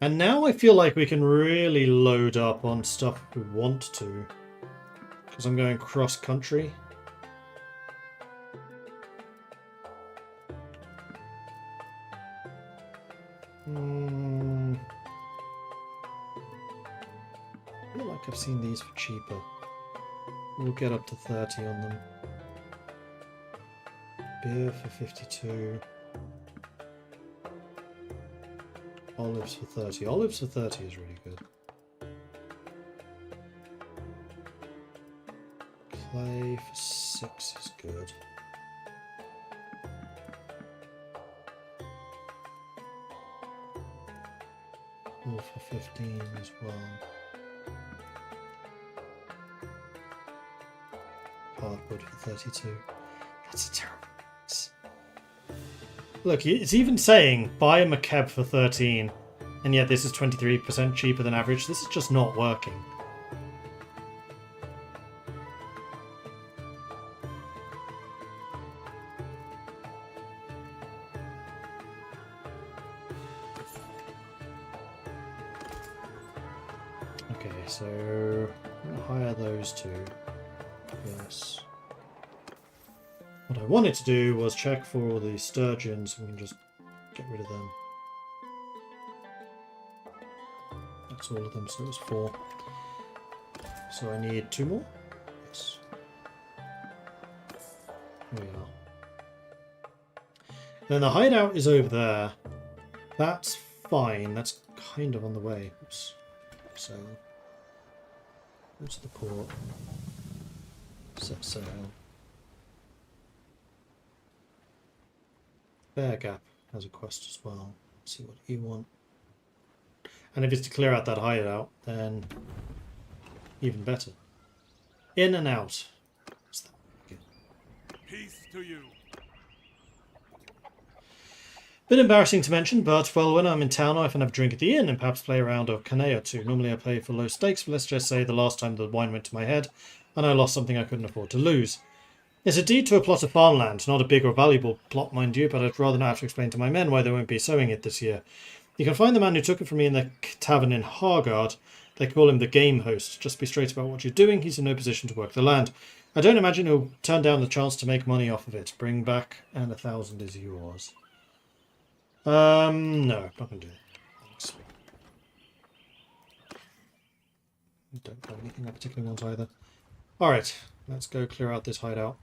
And now I feel like we can really load up on stuff we want to. Because I'm going cross-country. I feel like I've seen these for cheaper. We'll get up to 30 on them. Beer for 52. Olives for 30. Olives for 30 is really good. Clay for 6 is good. Wool for 15 as well. Hardwood for 32. That's a terrible price. Look, it's even saying buy a McKeb for 13, and yet this is 23% cheaper than average. This is just not working. Okay, so I'm going to hire those two. Yes. What I wanted to do was check for all the sturgeons. We can just get rid of them. That's all of them, so it was 4. So I need 2 more? Yes. Here we are. Then the hideout is over there. That's fine. That's kind of on the way. Oops. So, go to the port. Set sail. Bear Gap has a quest as well. Let's see what you want. And if it's to clear out that hideout, then even better. In and out. What's that? Good. peace to you. Bit embarrassing to mention, but well, when I'm in town, I often have a drink at the inn and perhaps play a round of Canay or two. Normally I play for low stakes, but let's just say the last time the wine went to my head and I lost something I couldn't afford to lose. It's a deed to a plot of farmland, not a big or valuable plot, mind you, but I'd rather not have to explain to my men why they won't be sowing it this year. You can find the man who took it from me in the tavern in Hargard. They call him the game host. Just be straight about what you're doing. He's in no position to work the land. I don't imagine he'll turn down the chance to make money off of it. Bring back and 1,000 is yours. No, not going to do that. Thanks. I don't have anything I particularly want either. Alright, let's go clear out this hideout.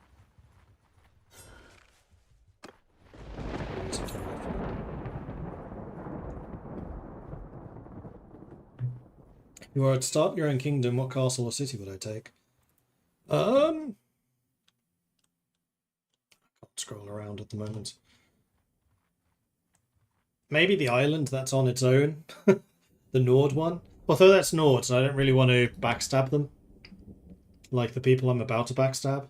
If you were to start your own kingdom, what castle or city would I take? I can't scroll around at the moment. Maybe the island that's on its own. The Nord one. Although that's Nord, so I don't really want to backstab them. Like the people I'm about to backstab.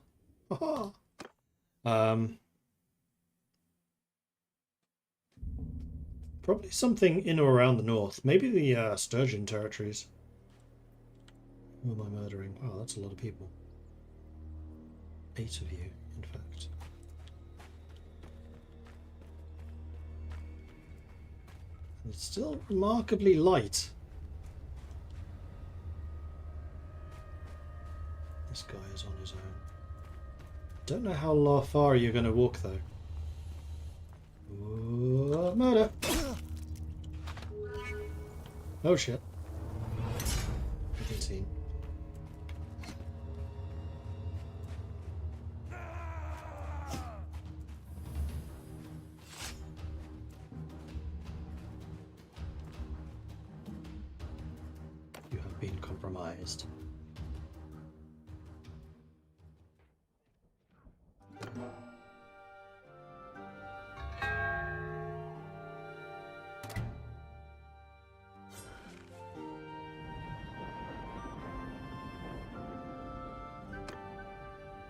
Probably something in or around the north. Maybe the Sturgeon territories. Who am I murdering? Wow, that's a lot of people. 8 of you, in fact. And it's still remarkably light. This guy is on his own. Don't know how far you're going to walk, though. Ooh, murder! Oh shit. 18. You have been compromised.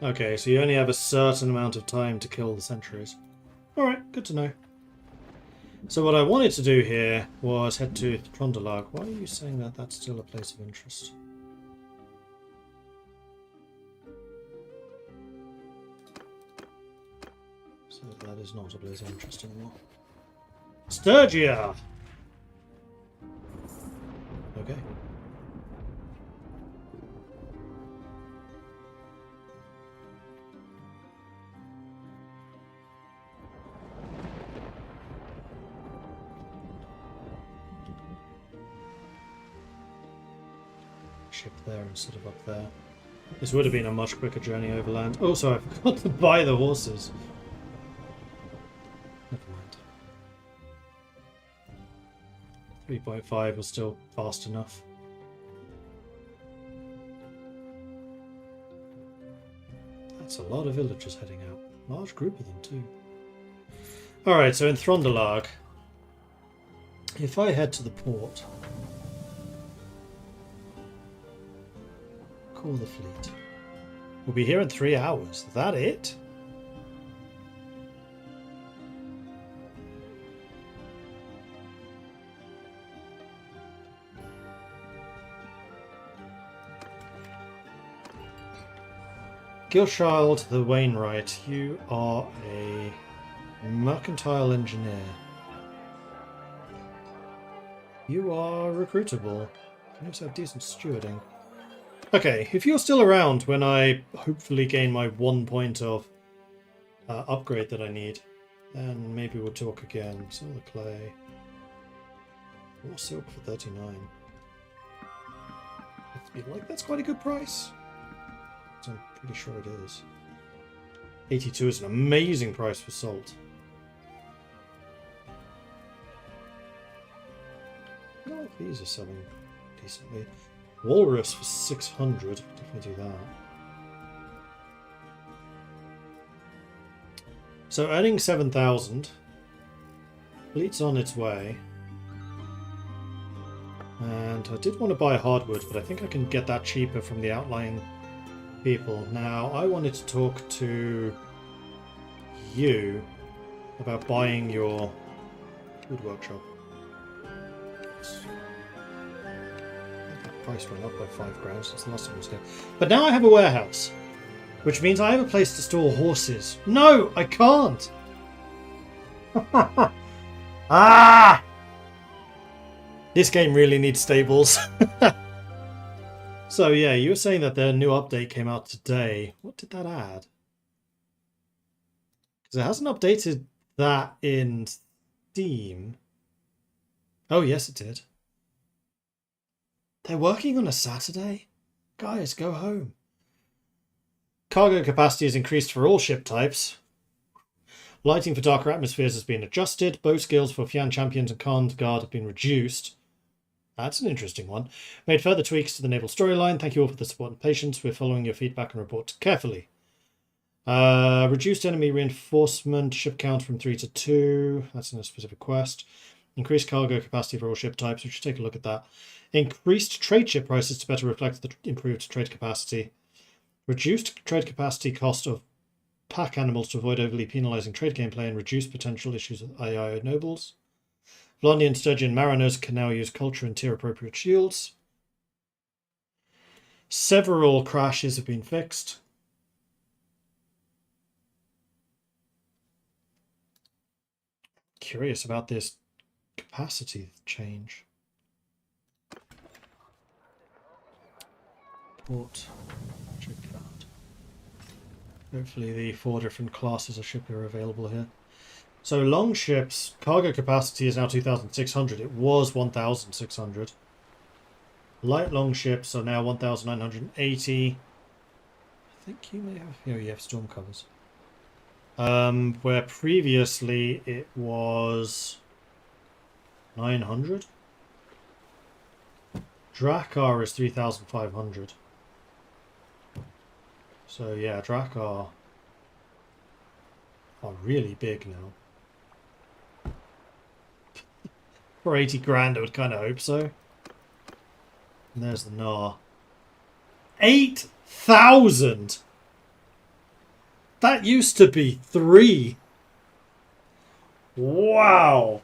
Okay, so you only have a certain amount of time to kill the sentries. Alright, good to know. So what I wanted to do here was head to Trondelag. Why are you saying that that's still a place of interest? So that is not a place of interest anymore. Sturgia! Okay. Ship there instead of up there. This would have been a much quicker journey overland. Also, I forgot to buy the horses. Never mind. 3.5 was still fast enough. That's a lot of villagers heading out. Large group of them too. Alright, so in Trondelag, if I head to the port, call the fleet. We'll be here in 3 hours. Is that it? Gilschild the Wainwright, you are a mercantile engineer. You are recruitable. You also have decent stewarding. Okay, if you're still around when I hopefully gain my 1 point of upgrade that I need, then maybe we'll talk again. Sell the clay. More silk for 39. I feel like that's quite a good price. I'm pretty sure it is. 82 is an amazing price for salt. Well, these are selling decently. Walrus for 600. Definitely do that. So earning 7,000. Fleet's on its way. And I did want to buy hardwood, but I think I can get that cheaper from the outlying people. Now, I wanted to talk to you about buying your wood workshop. That price went up by 5 grand since the last time I was here. But now I have a warehouse, which means I have a place to store horses. No, I can't! Ah! This game really needs stables. So yeah, you were saying that the new update came out today. What did that add? Because it hasn't updated that in Steam. Oh yes, it did. They're working on a Saturday? Guys, go home. Cargo capacity is increased for all ship types. Lighting for darker atmospheres has been adjusted. Bow skills for Fian champions and Khan Guard have been reduced. That's an interesting one. Made further tweaks to the naval storyline. Thank you all for the support and patience. We're following your feedback and report carefully. Reduced enemy reinforcement, ship count from 3 to 2. That's in a specific quest. Increased cargo capacity for all ship types. We should take a look at that. Increased trade ship prices to better reflect the improved trade capacity. Reduced trade capacity cost of pack animals to avoid overly penalising trade gameplay and reduce potential issues with AI nobles. Blondian Sturgeon mariners can now use culture and tier appropriate shields. Several crashes have been fixed. Curious about this capacity change. Port. Shipyard. Hopefully the 4 different classes of ship are available here. So long ships, cargo capacity is now 2,600. It was 1,600. Light long ships are now 1,980. I think you may have... Oh, you have storm covers. Where previously it was 900. Drakkar is 3,500. So yeah, Drakkar are really big now. For 80 grand, I would kind of hope so. And there's the Nar. 8,000! That used to be 3. Wow.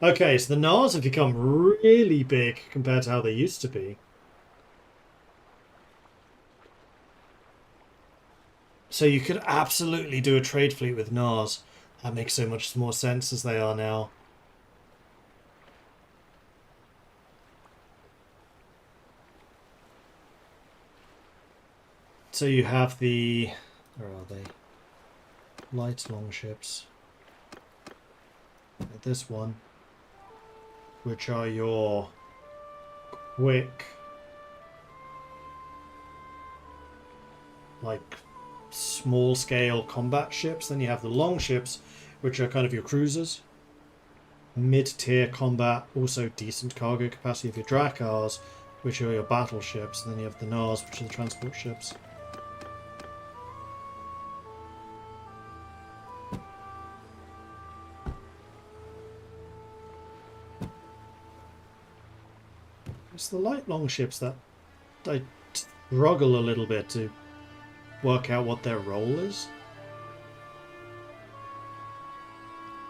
Okay, so the Nars have become really big compared to how they used to be. So you could absolutely do a trade fleet with Nars. That makes so much more sense as they are now. So you have the... where are they? Light longships. This one. Which are your quick... like small scale combat ships. Then you have the long ships, which are kind of your cruisers. Mid-tier combat, also decent cargo capacity of your Drakars, which are your battleships. And then you have the Nars, which are the transport ships. It's the light longships that I struggle a little bit to work out what their role is.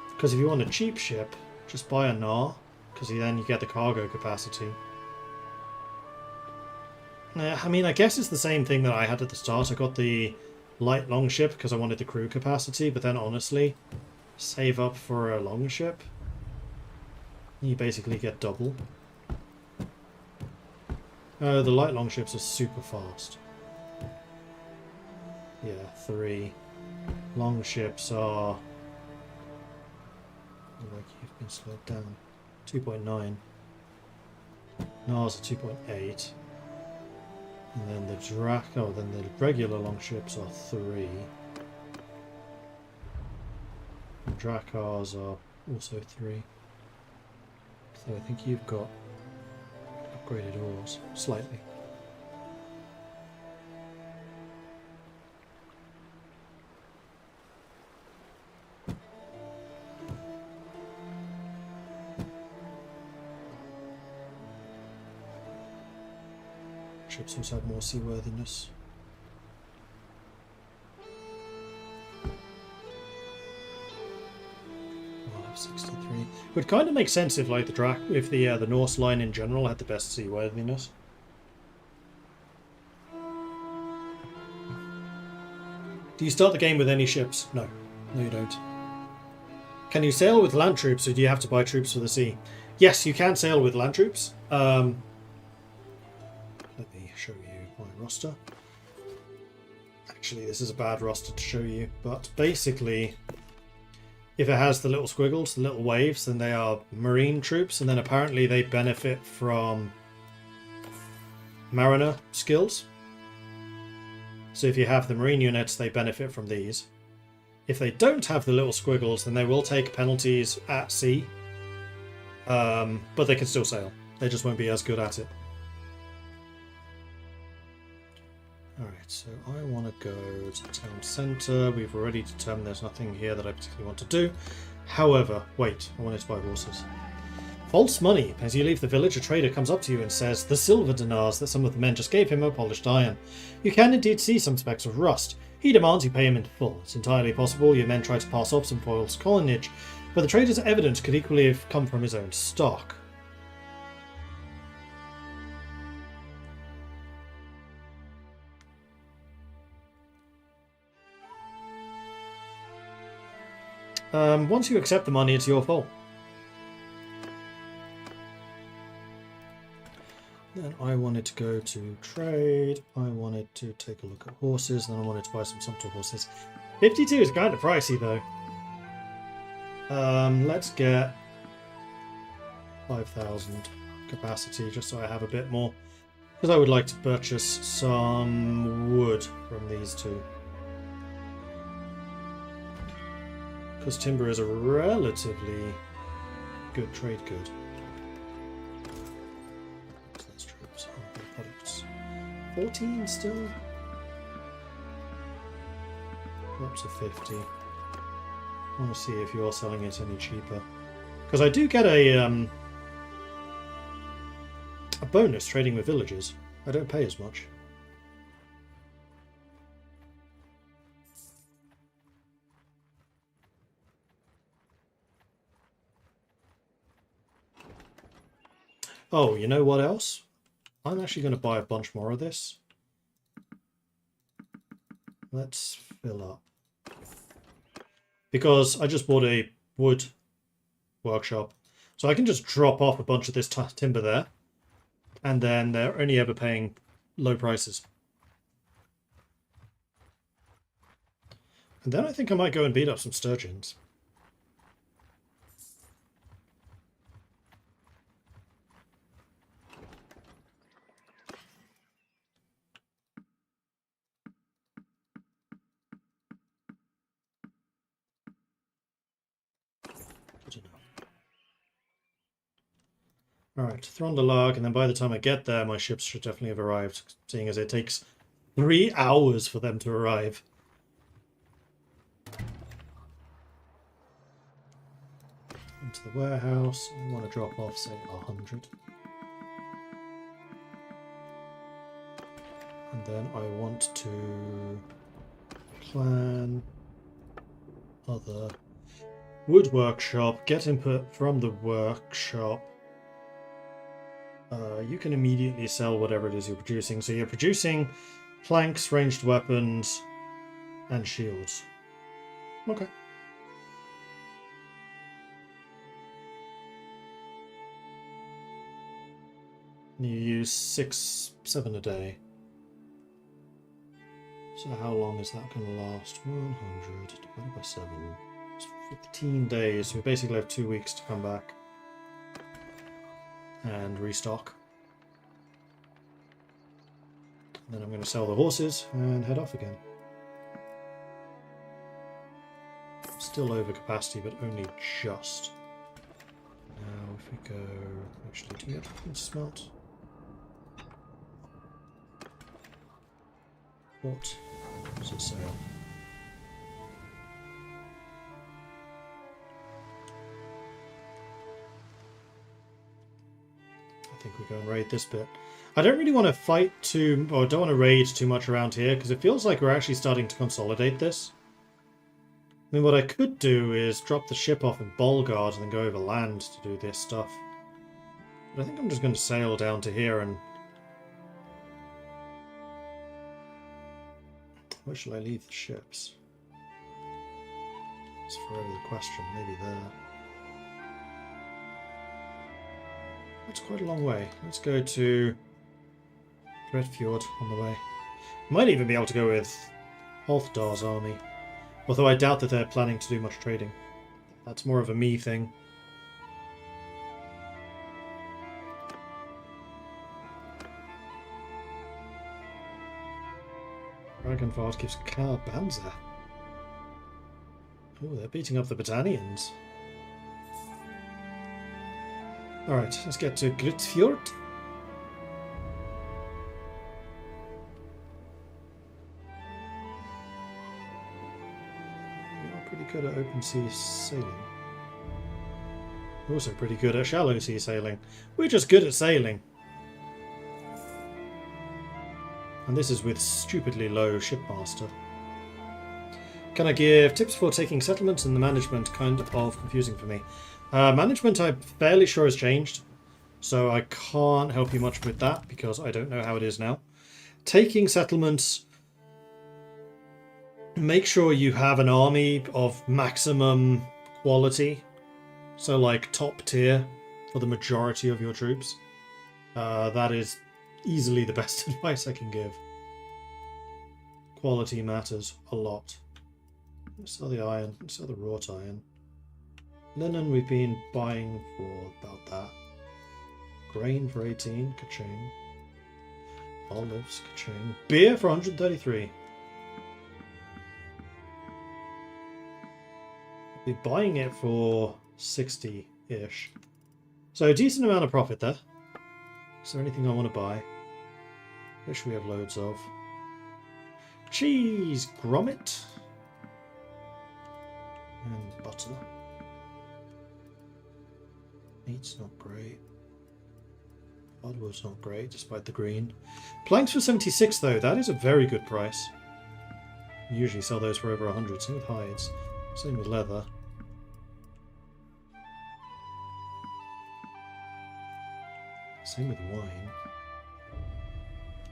Because if you want a cheap ship, just buy a Nar, because then you get the cargo capacity. I mean, I guess it's the same thing that I had at the start. I got the light longship because I wanted the crew capacity, but then honestly, save up for a longship. You basically get double. The light longships are super fast. Yeah, 3. Longships are... like you've been slowed down. 2.9. Nars are 2.8. And then then the regular longships are 3. And Drakars are also 3. So I think you've got upgraded ores, slightly. Ships also have more seaworthiness. Oh, 63. Would kind of make sense if, like, if the Norse line in general had the best seaworthiness. Do you start the game with any ships? No. No, you don't. Can you sail with land troops, or do you have to buy troops for the sea? Yes, you can sail with land troops. Let me show you my roster. Actually, this is a bad roster to show you, but basically, if it has the little squiggles, the little waves, then they are marine troops, and then apparently they benefit from mariner skills. So if you have the marine units, they benefit from these. If they don't have the little squiggles, then they will take penalties at sea, but they can still sail. They just won't be as good at it. Alright, so I want to go to the town centre. We've already determined there's nothing here that I particularly want to do. However, wait, I wanted to buy horses. False money. As you leave the village, a trader comes up to you and says the silver dinars that some of the men just gave him are polished iron. You can indeed see some specks of rust. He demands you pay him in full. It's entirely possible your men try to pass off some false coinage, but the trader's evidence could equally have come from his own stock. Once you accept the money, it's your fault. Then I wanted to go to trade. I wanted to take a look at horses. Then I wanted to buy some sumpter horses. 52 is kind of pricey though. Let's get 5,000 capacity just so I have a bit more. Because I would like to purchase some wood from these two. Because timber is a relatively good trade good. So that's troops. Products. 14 still? Up to 50. I want to see if you're selling it any cheaper. Because I do get a bonus trading with villagers. I don't pay as much. Oh, you know what else? I'm actually going to buy a bunch more of this. Let's fill up. Because I just bought a wood workshop. So I can just drop off a bunch of this timber there. And then they're only ever paying low prices. And then I think I might go and beat up some sturgeons. Good enough. Alright, Throndalarg, and then by the time I get there, my ships should definitely have arrived, seeing as it takes 3 hours for them to arrive. Into the warehouse. I want to drop off, say, 100. And then I want to plan other wood workshop, get input from the workshop. You can immediately sell whatever it is you're producing. So you're producing planks, ranged weapons, and shields. Okay. And you use 6, 7 a day. So how long is that going to last? 100 divided by 7. It's 15 days. So we basically have 2 weeks to come back and restock. And then I'm going to sell the horses and head off again. Still over capacity, but only just. Now if we go... Actually, do we have anything to smelt? What does it say? I think we go and raid this bit. I don't really want to fight too, or don't want to raid too much around here, because it feels like we're actually starting to consolidate this. I mean, what I could do is drop the ship off in Bolgard and then go over land to do this stuff. But I think I'm just going to sail down to here and... Where shall I leave the ships? It's forever the question. Maybe there. That's quite a long way. Let's go to Threadfjord on the way. Might even be able to go with Halfdar's army. Although I doubt that they're planning to do much trading. That's more of a me thing. Dragonfart gives Banzer. Oh, they're beating up the Britannians. Alright, let's get to Gritfjord. We are pretty good at open sea sailing. We're also pretty good at shallow sea sailing. We're just good at sailing. And this is with stupidly low shipmaster. Can I give tips for taking settlements and the management? Kind of confusing for me. Management I'm fairly sure has changed. So I can't help you much with that because I don't know how it is now. Taking settlements, make sure you have an army of maximum quality. So like top tier for the majority of your troops. That is easily the best advice I can give. Quality matters a lot. Let's sell the iron. Let's sell the wrought iron. Linen we've been buying for about that. Grain for 18. Ka-ching. Olives. Ka-ching. Beer for 133. I'll be buying it for 60-ish. So a decent amount of profit there. Is there anything I want to buy? Fish we have loads of. Cheese, grommet. And butter. Meat's not great. Hardwood's not great, despite the green. Planks for 76 though, that is a very good price. I usually sell those for over 100, same with hides. Same with leather. Same with wine.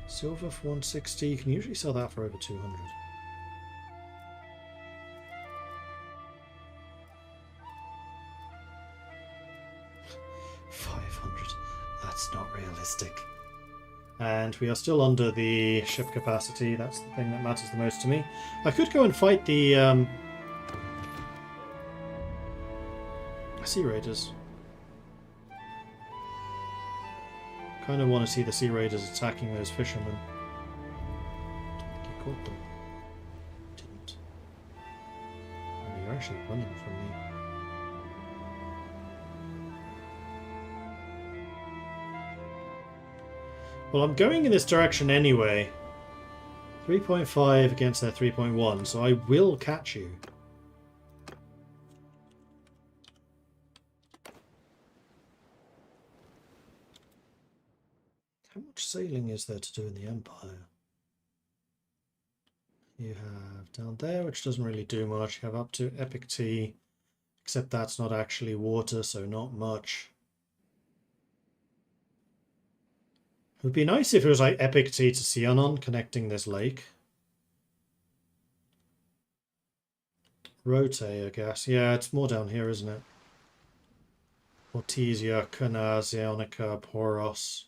Silver for 160. You can usually sell that for over 200. That's not realistic. And we are still under the ship capacity. That's the thing that matters the most to me. I could go and fight the Sea Raiders. Kind of want to see the Sea Raiders attacking those fishermen. Don't think you caught them. Didn't. Oh, you're actually running from me. Well, I'm going in this direction anyway. 3.5 against their 3.1, so I will catch you. How much sailing is there to do in the Empire? You have down there, which doesn't really do much. You have up to Epic Tea, except that's not actually water, so not much. It would be nice if it was like Epic Tea to Cianon connecting this lake. Rote, I guess. Yeah, it's more down here, isn't it? Ortesia, Cana, Zionica, Poros.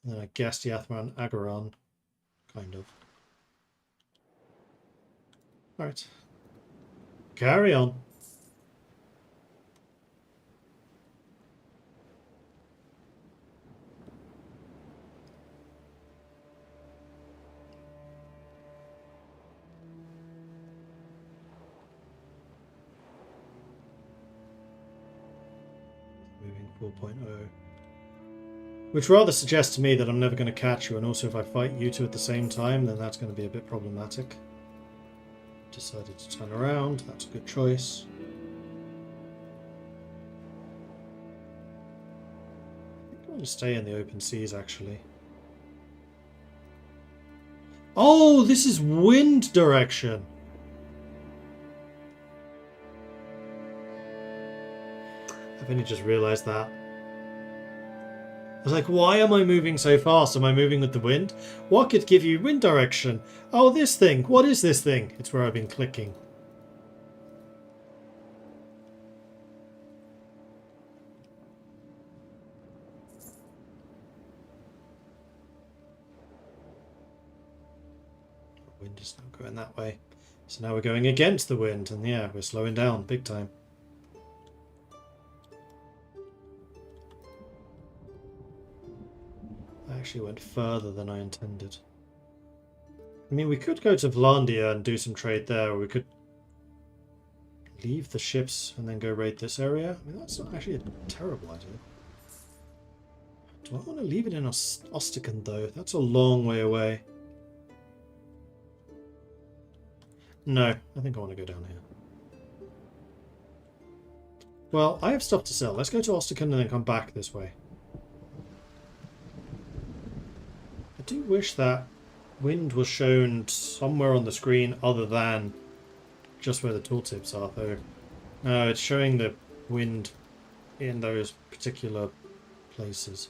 And then I guess Yathman, Agaron. Kind of. Alright. Carry on. Moving 4.0. Which rather suggests to me that I'm never going to catch you, and also if I fight you two at the same time, then that's going to be a bit problematic. Decided to turn around, that's a good choice. I think I want to stay in the open seas, actually. Oh, this is wind direction! I've only just realised that. I was like, why am I moving so fast? Am I moving with the wind? What could give you wind direction? Oh, this thing. What is this thing? It's where I've been clicking. The wind is not going that way. So now we're going against the wind. And yeah, we're slowing down big time. I actually went further than I intended. I mean, we could go to Vlandia and do some trade there, or we could leave the ships and then go raid this area. I mean, that's not actually a terrible idea. Do I want to leave it in Ostican, though? That's a long way away. No, I think I want to go down here. Well, I have stuff to sell. Let's go to Ostican and then come back this way. I do wish that wind was shown somewhere on the screen other than just where the tooltips are, though. No, it's showing the wind in those particular places.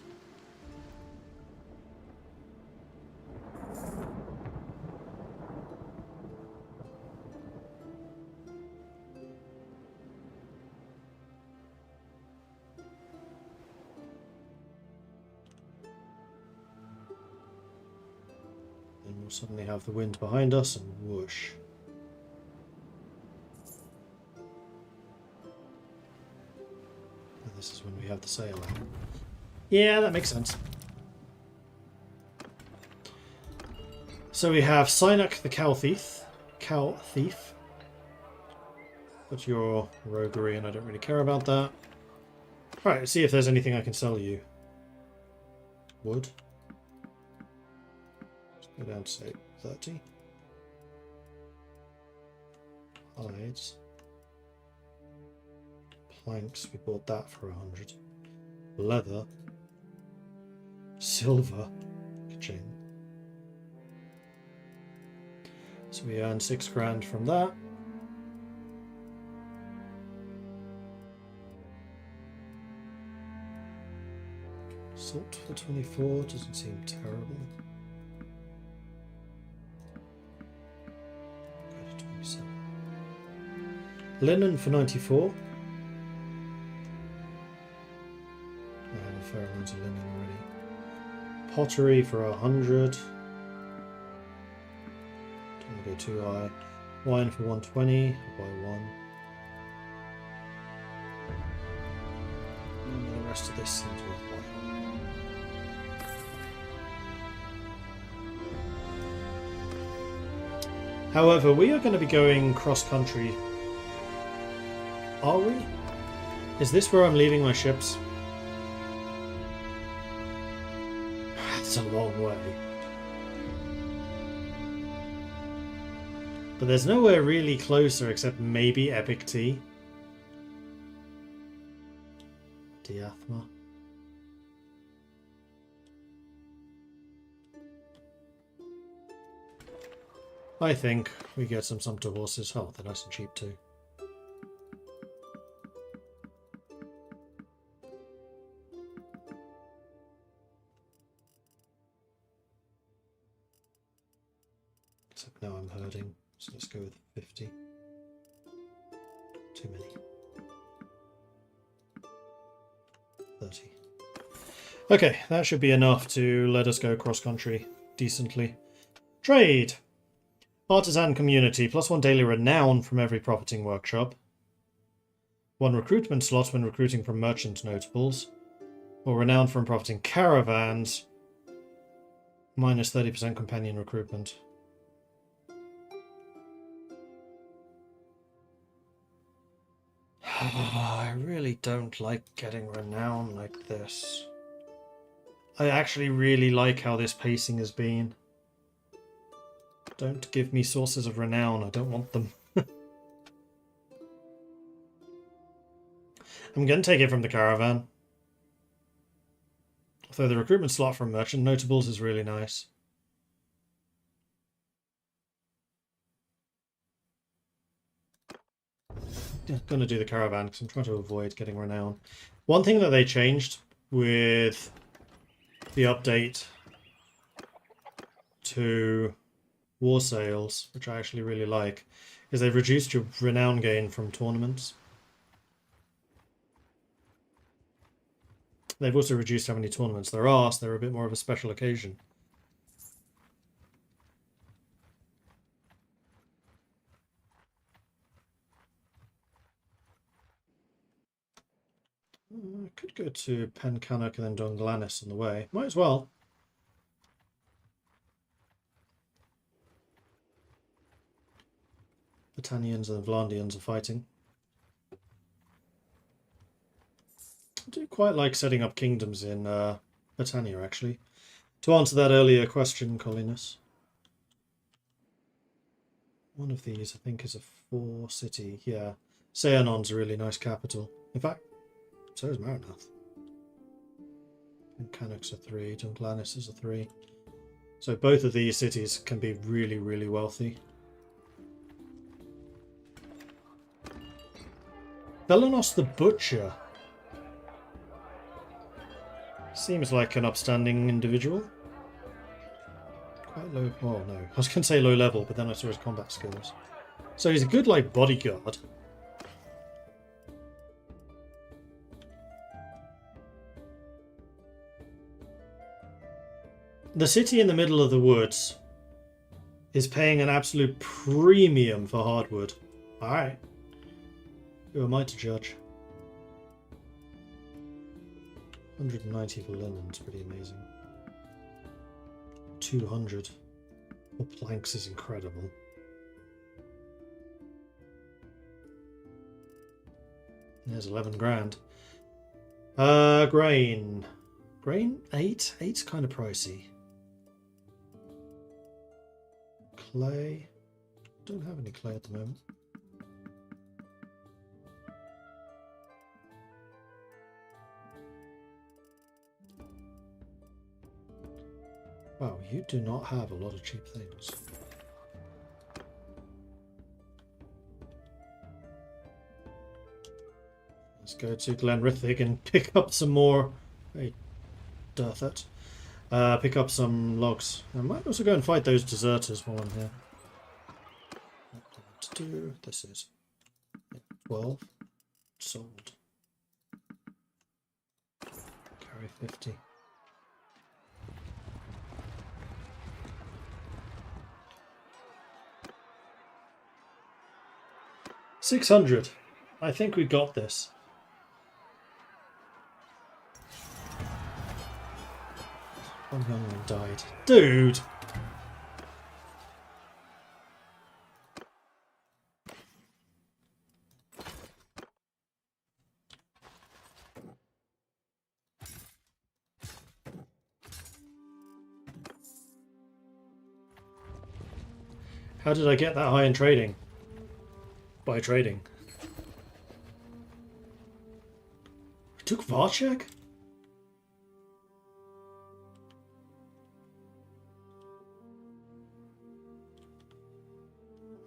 We'll suddenly have the wind behind us and whoosh. And this is when we have the sail out. Yeah, that makes sense. So we have Synak the Cow Thief. But you're roguery and I don't really care about that. Alright, let's see if there's anything I can sell you. Wood. Go down to say 30. Hides. Planks, we bought that for 100. Leather. Silver. Ka-ching. So we earned 6 grand from that. Salt for 24 doesn't seem terrible. Go to 27. Linen for 94. I have a fair amount of linen already. Pottery for 100. Don't want to go too high. Wine for 120. I'll buy one. And the rest of this seems worthwhile. However, we are going to be going cross-country. Are we? Is this where I'm leaving my ships? That's a long way. But there's nowhere really closer except maybe Epic Tea. Diathma. I think we get some sumpter horses. Oh, they're nice and cheap too. Except now I'm herding, so let's go with 50. Too many. 30. Okay, that should be enough to let us go cross-country decently. Trade! Artisan community, +1 daily renown from every profiting workshop. 1 recruitment slot when recruiting from merchant notables. Or renown from profiting caravans. Minus 30% companion recruitment. I really don't like getting renown like this. I actually really like how this pacing has been. Don't give me sources of renown, I don't want them. I'm going to take it from the caravan. Although the recruitment slot from merchant notables is really nice. Yeah, going to do the caravan because I'm trying to avoid getting renown. One thing that they changed with the update to war sales, which I actually really like, is they've reduced your renown gain from tournaments. They've also reduced how many tournaments there are, so they're a bit more of a special occasion. I could go to Pencannock and then Dunglanis on the way. Might as well. The Tanians and the Vlandians are fighting. I do quite like setting up kingdoms in Britannia, actually. To answer that earlier question, Collinus. One of these, I think, is a 4-city. Yeah. Seanon's a really nice capital. In fact, so is Maranath. And Cannock's a 3, Dunglanis is a 3. So both of these cities can be really, really wealthy. Belanos the Butcher. Seems like an upstanding individual. Quite low. Oh no, I was going to say low level, but then I saw his combat skills. So he's a good, like, bodyguard. The city in the middle of the woods is paying an absolute premium for hardwood. Alright. Who am I to judge? 190 for linen's pretty amazing. 200 for planks is incredible. There's 11 grand. Grain. Grain? 8? 8's kind of pricey. Clay. Don't have any clay at the moment. Wow, you do not have a lot of cheap things. Let's go to Glenrithig and pick up some more. Wait, Dirthet. Pick up some logs. I might also go and fight those deserters while I'm here. What do I want to do? This is 12. Sold. Carry 50. $600. I think we got this. One young one died. Dude! How did I get that high in trading? By trading. I took Varchek?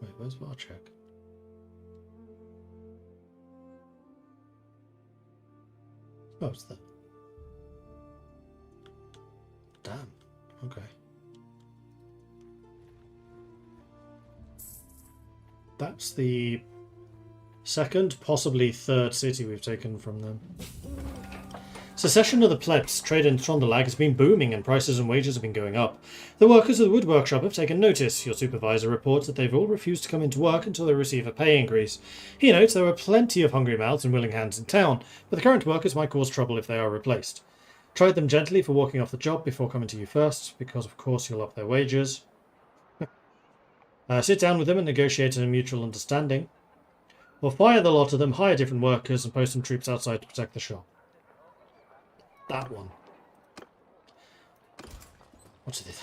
Wait, where's Varchek? Oh, it's there. Damn. Okay. That's the second, possibly third city we've taken from them. Secession of the plebs. Trade in Trondelag has been booming and prices and wages have been going up. The workers of the wood workshop have taken notice. Your supervisor reports that they've all refused to come into work until they receive a pay increase. He notes there are plenty of hungry mouths and willing hands in town, but the current workers might cause trouble if they are replaced. Chide them gently for walking off the job before coming to you first, because of course you'll up their wages. Sit down with them and negotiate a mutual understanding. Or fire the lot of them, hire different workers, and post some troops outside to protect the shop. That one. What's this?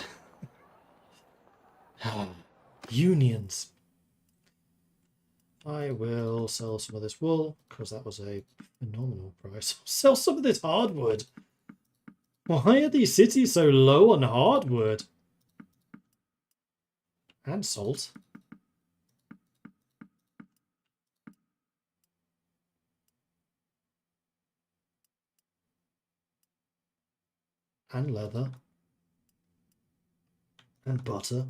Unions. I will sell some of this wool, because that was a phenomenal price. Sell some of this hardwood. Why are these cities so low on hardwood? And salt. And leather. And butter.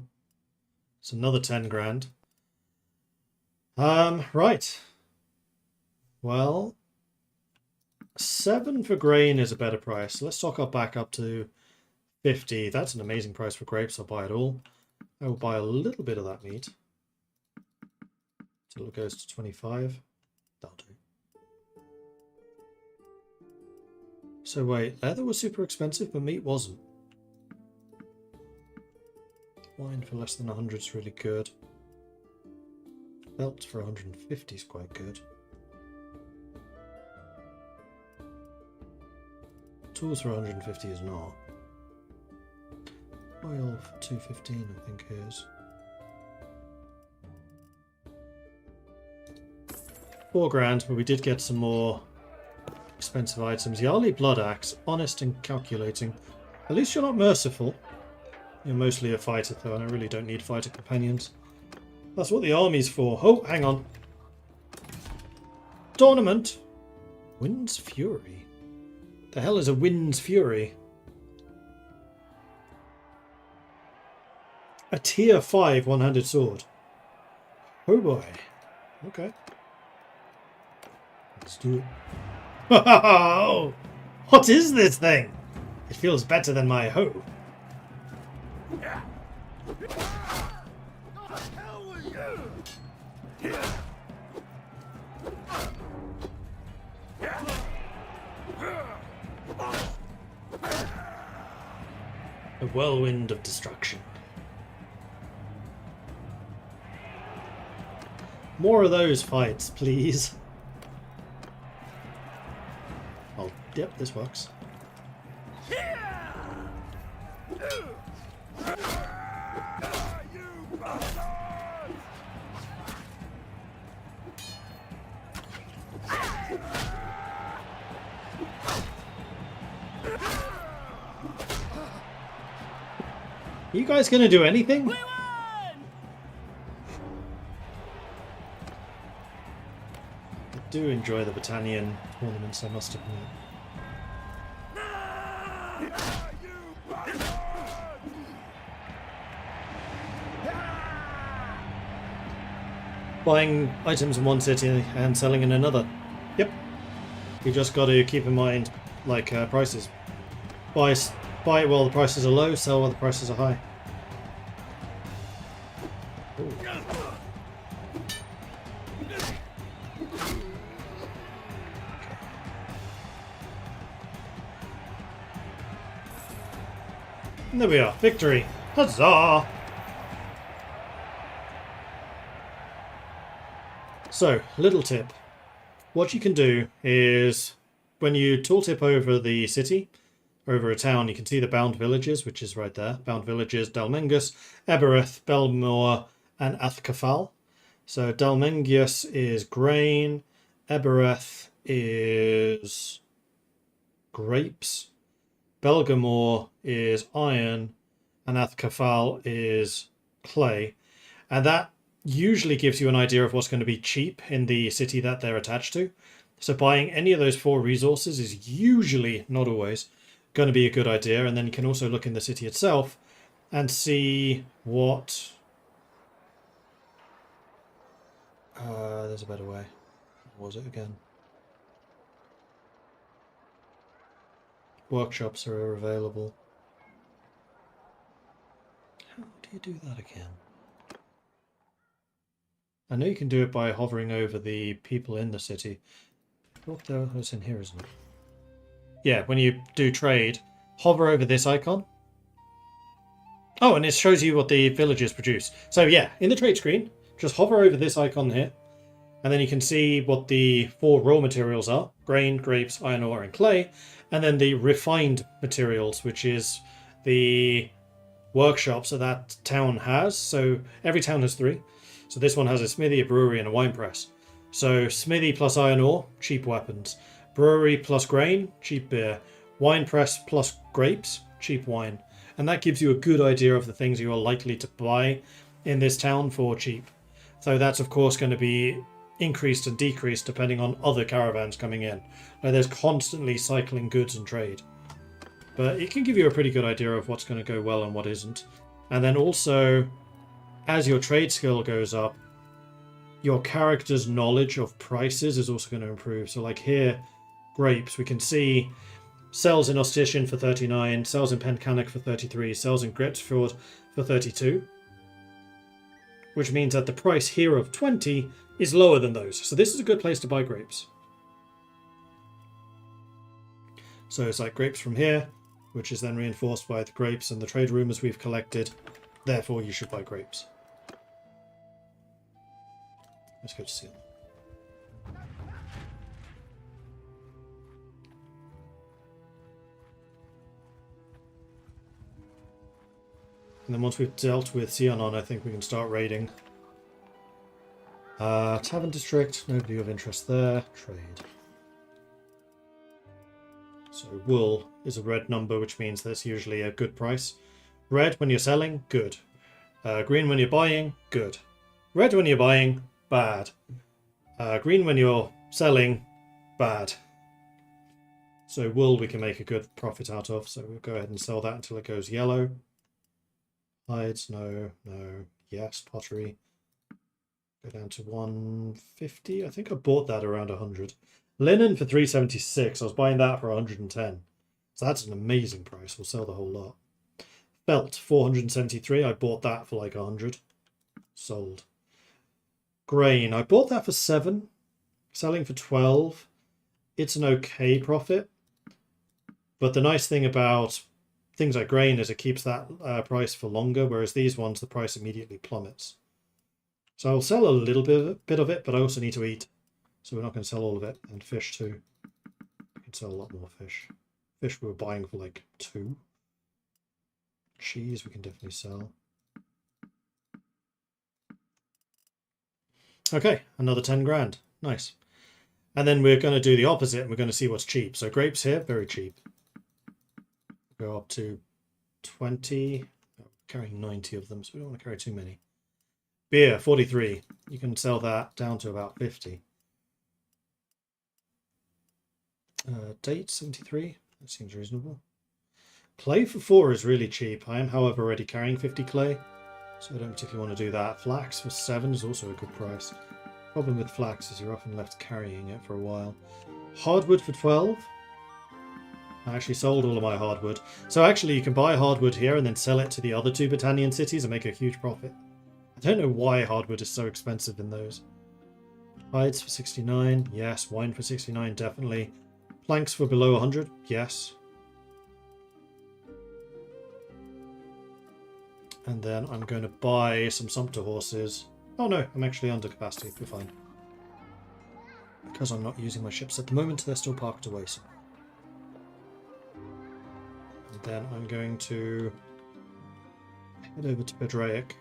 It's another 10 grand. Right. Well, 7 for grain is a better price. Let's stock up back up to 50. That's an amazing price for grapes. I'll buy it all. I will buy a little bit of that meat. Till it goes to 25. That'll do. So wait, leather was super expensive, but meat wasn't. Wine for less than 100 is really good. Belt for 150 is quite good. Tools for 150 is not. Oil for 215 I think is. 4 grand, but we did get some more expensive items. Yarly Blood Axe, honest and calculating. At least you're not merciful. You're mostly a fighter though, and I really don't need fighter companions. That's what the army's for. Oh, hang on. Tournament. Wind's Fury. The hell is a Wind's Fury? A tier 5 one-handed sword. Oh boy. Okay. Let's do it. Oh, what is this thing? It feels better than my hoe. A whirlwind of destruction. More of those fights, please. Oh, yep, this works. Are you guys gonna do anything? I do enjoy the Battanian tournaments, I must admit. Buying items in one city and selling in another. Yep. You just got to keep in mind, like, prices. Buy while the prices are low, sell while the prices are high. Ooh. And there we are. Victory. Huzzah! So, little tip. What you can do is, when you tooltip over the city, over a town, you can see the bound villages, which is right there. Bound villages, Dalmengus, Ebereth, Belmore, and Athkafal. So Dalmengus is grain, Ebereth is grapes, Belgamore is iron, and Athkafal is clay. And that usually gives you an idea of what's going to be cheap in the city that they're attached to. So buying any of those 4 resources is usually, not always, going to be a good idea. And then you can also look in the city itself and see what... there's a better way. What was it again? Workshops are available. How do you do that again? I know you can do it by hovering over the people in the city. Oh, that's in here, isn't it? Yeah, when you do trade, hover over this icon. Oh, and it shows you what the villagers produce. So yeah, in the trade screen, just hover over this icon here, and then you can see what the 4 raw materials are: grain, grapes, iron ore, and clay. And then the refined materials, which is the workshops that town has. So every town has 3. So this one has a smithy, a brewery, and a wine press. So smithy plus iron ore, cheap weapons. Brewery plus grain, cheap beer. Wine press plus grapes, cheap wine. And that gives you a good idea of the things you are likely to buy in this town for cheap. So that's of course going to be increased and decreased depending on other caravans coming in. There's constantly cycling goods and trade. But it can give you a pretty good idea of what's going to go well and what isn't. And then also, as your trade skill goes up, your character's knowledge of prices is also going to improve. So like here, grapes, we can see sells in Ostitian for 39, sells in Pencanic for 33, sells in Gretsfjord for 32. Which means that the price here of 20 is lower than those. So this is a good place to buy grapes. So it's like grapes from here, which is then reinforced by the grapes and the trade rumors we've collected. Therefore, you should buy grapes. Let's go to Seal. And then once we've dealt with Sionon, I think we can start raiding. Tavern District, nobody of interest there. Trade. So wool is a red number, which means that's usually a good price. Red when you're selling, good. Green when you're buying, good. Red when you're buying, bad. Green when you're selling, bad. So wool we can make a good profit out of, so we'll go ahead and sell that until it goes yellow. Hides, no, no, yes. Pottery, go down to 150. I think I bought that around 100. Linen for 376. I was buying that for 110. So that's an amazing price. We'll sell the whole lot. Felt 473. I bought that for like 100. Sold. Grain, I bought that for 7. Selling for 12. It's an okay profit. But the nice thing about things like grain is it keeps that price for longer, whereas these ones, the price immediately plummets. So I'll sell a little bit of it, but I also need to eat. So we're not going to sell all of it. And fish too. We can sell a lot more fish. Fish we were buying for like 2. Cheese we can definitely sell. Okay, another 10 grand. Nice. And then we're going to do the opposite and we're going to see what's cheap. So grapes here, very cheap. Go up to 20. Oh, carrying 90 of them, so we don't want to carry too many. Beer, 43. You can sell that down to about 50. Date, 73. That seems reasonable. Clay for 4 is really cheap. I am, however, already carrying 50 clay, so I don't particularly want to do that. Flax for 7 is also a good price. Problem with flax is you're often left carrying it for a while. Hardwood for 12. I actually sold all of my hardwood. So actually you can buy hardwood here and then sell it to the other 2 Britannian cities and make a huge profit. I don't know why hardwood is so expensive in those. Hides for 69, yes. Wine for 69, definitely. Planks for below 100, yes. And then I'm going to buy some sumpter horses. Oh no, I'm actually under capacity, we're fine. Because I'm not using my ships at the moment, they're still parked away somewhere. And then I'm going to head over to Pedraic.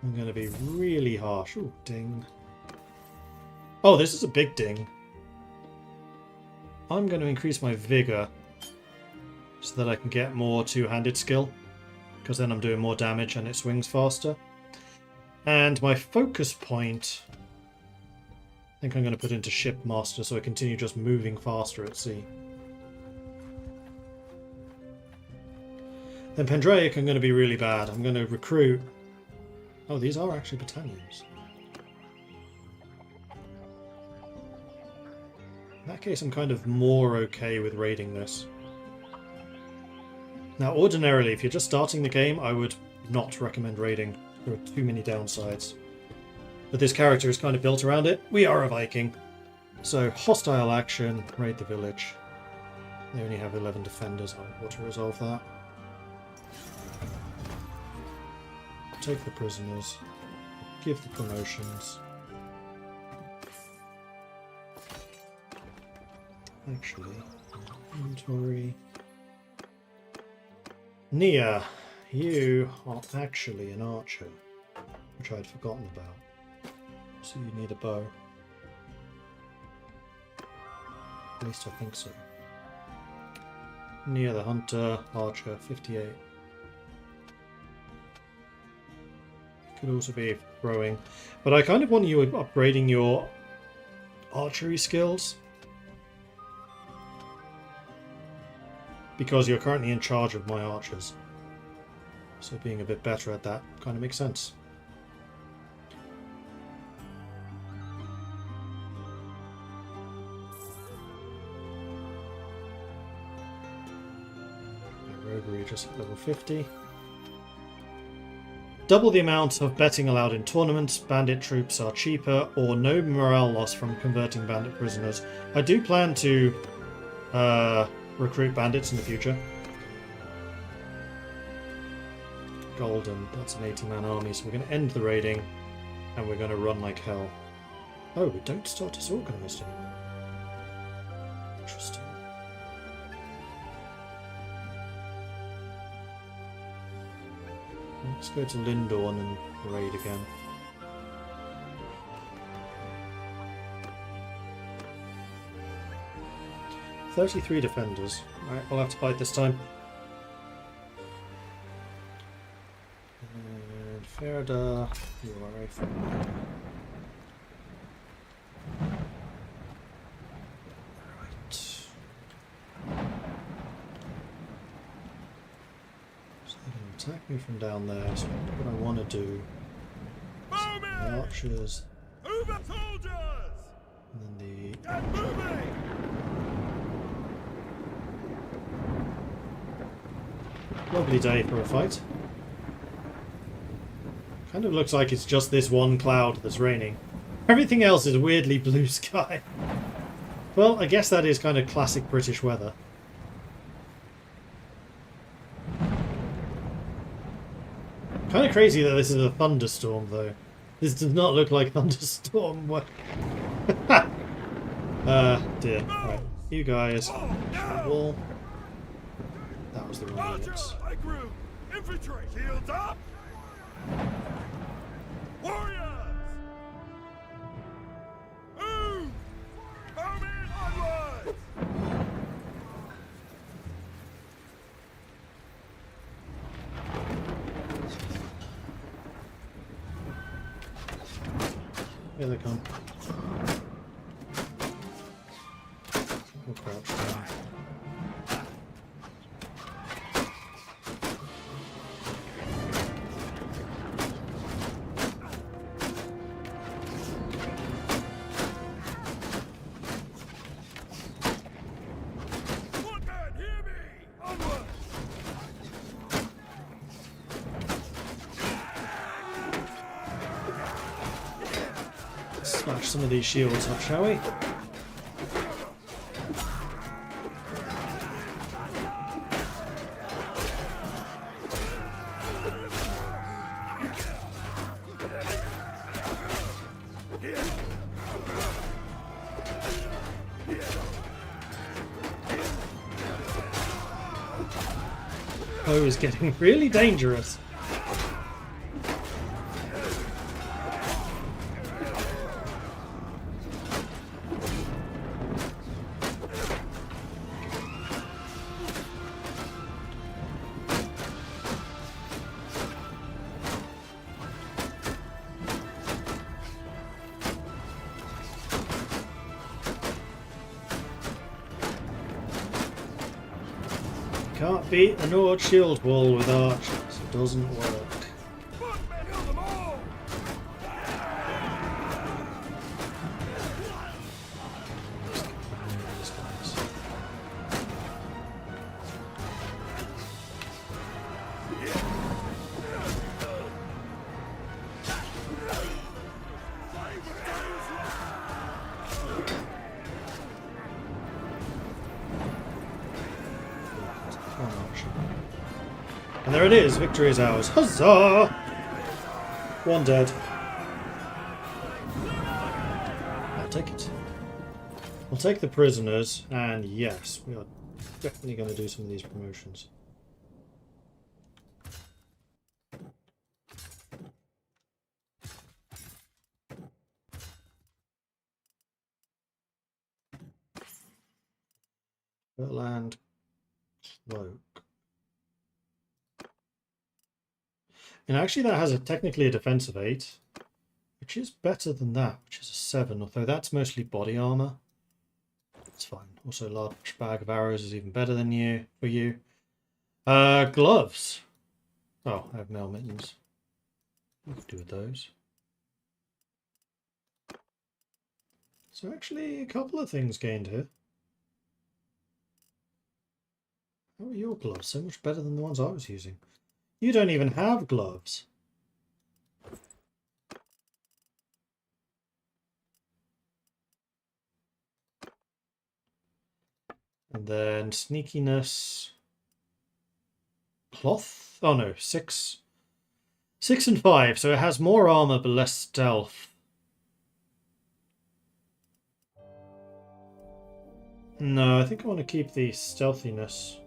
I'm going to be really harsh. Ooh, ding. Oh, this is a big ding. I'm going to increase my vigor so that I can get more two-handed skill, because then I'm doing more damage and it swings faster. And my focus point, I think I'm going to put into Shipmaster so I continue just moving faster at sea. Then Pendraic, I'm going to be really bad. I'm going to recruit... Oh, these are actually Britannians. In that case, I'm kind of more okay with raiding this. Now, ordinarily, if you're just starting the game, I would not recommend raiding. There are too many downsides. But this character is kind of built around it. We are a Viking. So, hostile action, raid the village. They only have 11 defenders. I want to resolve that. Take the prisoners. Give the promotions. Actually, inventory. Nia, you are actually an archer, which I'd forgotten about. So you need a bow. At least I think so. Nia the hunter, archer, 58. Could also be throwing. But I kind of want you upgrading your archery skills, because you're currently in charge of my archers. So being a bit better at that kind of makes sense. My roguery just at level 50. Double the amount of betting allowed in tournaments, bandit troops are cheaper, or no morale loss from converting bandit prisoners. I do plan to recruit bandits in the future. Golden, that's an 80-man army, so we're going to end the raiding, and we're going to run like hell. Oh, we don't start disorganized anymore. Interesting. Let's go to Lindorn and raid again. $33 defenders. Alright, we'll have to fight this time. And Ferda, you are a friend. Right. So they're going to attack me from down there, so what I want to do is the archers, and then the... Lovely day for a fight. Kind of looks like it's just this one cloud that's raining. Everything else is weirdly blue sky. Well, I guess that is kind of classic British weather. Kind of crazy that this is a thunderstorm, though. This does not look like thunderstorm. What? Dear. Right, you guys. Wall. That was the wrong units. Infantry, shields up! Warriors! Move! Come in onwards! Here they come. We'll crouch down. Smash some of these shields up, shall we? Poe is getting really dangerous. Can't beat the Nord shield wall with archers. It doesn't work. Kill them all! And there it is, victory is ours. Huzzah! One dead. I'll take it. We'll take the prisoners, and yes, we are definitely going to do some of these promotions. Land cloak. And actually that has technically a defensive 8, which is better than that, which is a 7, although that's mostly body armor. It's fine. Also large bag of arrows is even better than for you. Gloves. Oh, I have mail mittens. What can do with those? So actually a couple of things gained here. How are your gloves? So much better than the ones I was using. You don't even have gloves. And then sneakiness. Cloth? Oh no, 6. 6 and 5, so it has more armor but less stealth. No, I think I want to keep the stealthiness.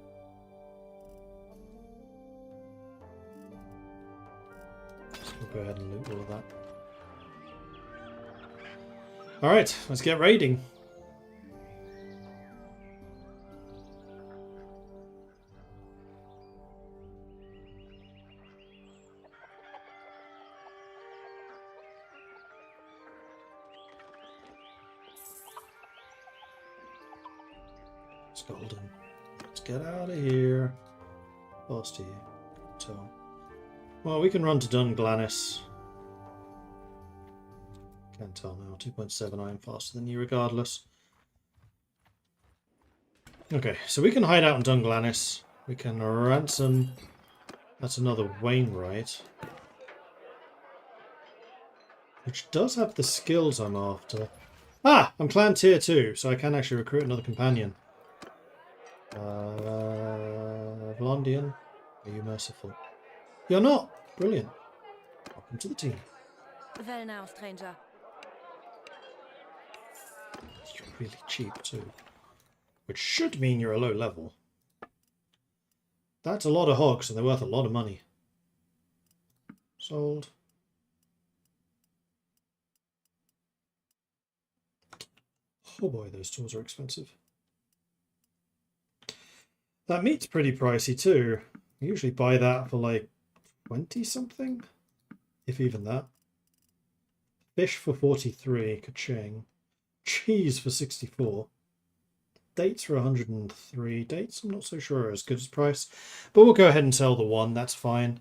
We'll go ahead and loot all of that. Alright, let's get raiding. It's golden. Let's get out of here. Fast to you. So. Well, we can run to Dunglanis. Can't tell now. 2.7, I am faster than you regardless. Okay, so we can hide out in Dunglanis. We can ransom. That's another Wainwright. Which does have the skills I'm after. Ah! I'm clan tier 2, so I can actually recruit another companion. Vlondian, are you merciful? You're not! Brilliant. Welcome to the team. Well now, stranger. You're really cheap too. Which should mean you're a low level. That's a lot of hogs and they're worth a lot of money. Sold. Oh boy, those tools are expensive. That meat's pretty pricey too. I usually buy that for like 20 something, if even that. Fish for 43, ka-ching. Cheese for 64. Dates for 103. Dates, I'm not so sure are as good as price, but we'll go ahead and sell the one, that's fine.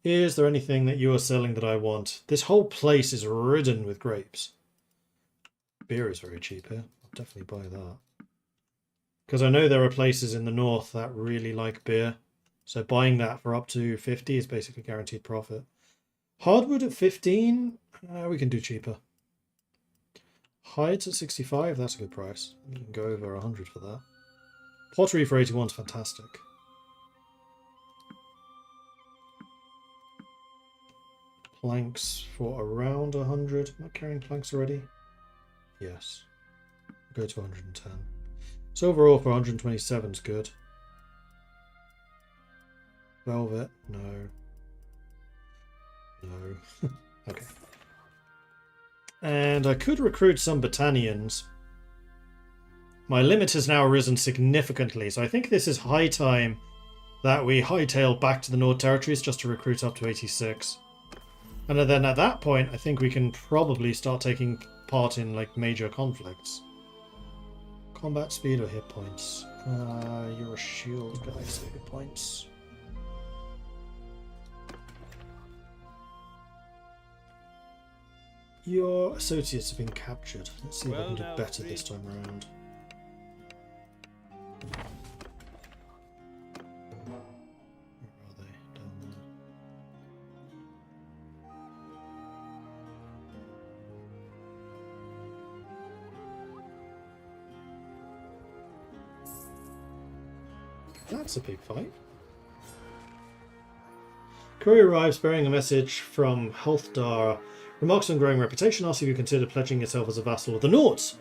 Is there anything that you are selling that I want? This whole place is ridden with grapes. Beer is very cheap here. I'll definitely buy that. Because I know there are places in the north that really like beer. So buying that for up to 50 is basically guaranteed profit. Hardwood at 15, we can do cheaper. Hides at 65, that's a good price. You can go over 100 for that. Pottery for 81 is fantastic. Planks for around 100. Am I carrying planks already? Yes. Go to 110. So overall for 127 is good. Velvet? No. No. Okay. And I could recruit some Battanians. My limit has now risen significantly, so I think this is high time that we hightail back to the Nord Territories just to recruit up to 86. And then at that point, I think we can probably start taking part in like major conflicts. Combat speed or hit points? You're a shield guy, so hit points. Your associates have been captured. Let's see if I can do better this time around. Where are they? Down there. That's a big fight. Courier arrives bearing a message from Halfdar. Remarks on growing reputation. Asks if you consider pledging yourself as a vassal of the Nords.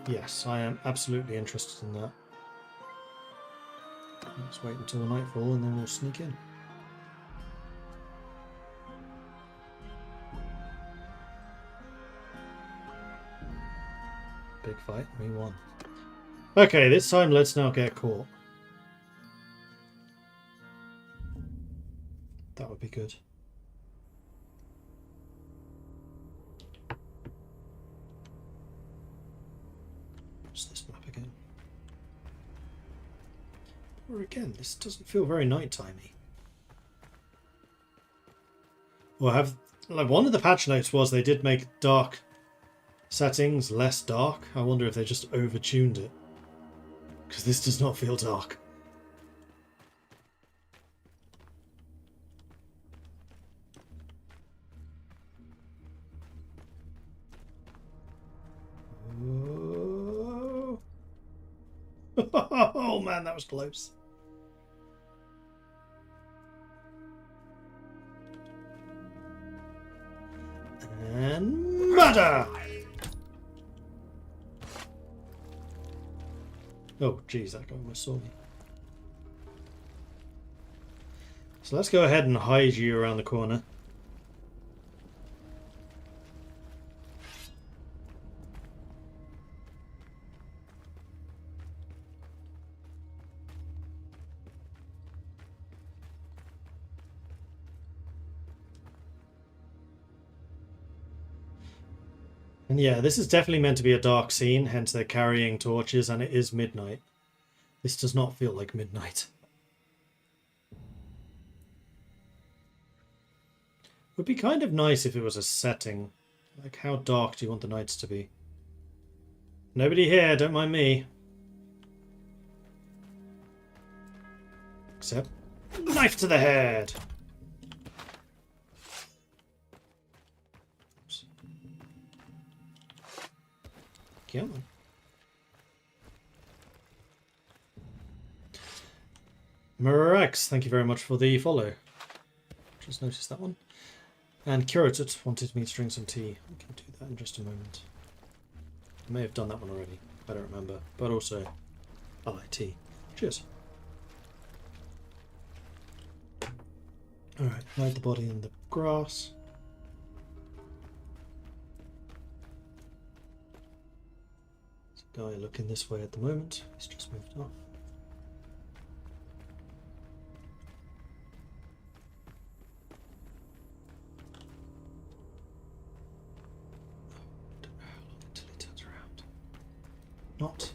Yes, I am absolutely interested in that. Let's wait until nightfall and then we'll sneak in. Big fight, we won. Okay, this time let's now get caught. That would be good. What's this map again? Or again, this doesn't feel very nighttime-y. Well, like one of the patch notes was they did make dark settings less dark. I wonder if they just overtuned it. Because this does not feel dark. Oh man, that was close. And murder! Oh geez, that guy almost saw me. So let's go ahead and hide you around the corner. And yeah, this is definitely meant to be a dark scene, hence they're carrying torches, and it is midnight. This does not feel like midnight. Would be kind of nice if it was a setting. Like, how dark do you want the nights to be? Nobody here, don't mind me. Except, knife to the head! Come on. Mirax, thank you very much for the follow. Just noticed that one. And Curatot wanted me to drink some tea. I can do that in just a moment. I may have done that one already. I don't remember. But also, I like tea. Cheers. Alright, hide the body in the grass. Guy looking this way at the moment. He's just moved off. Don't know how long until he turns around. Not.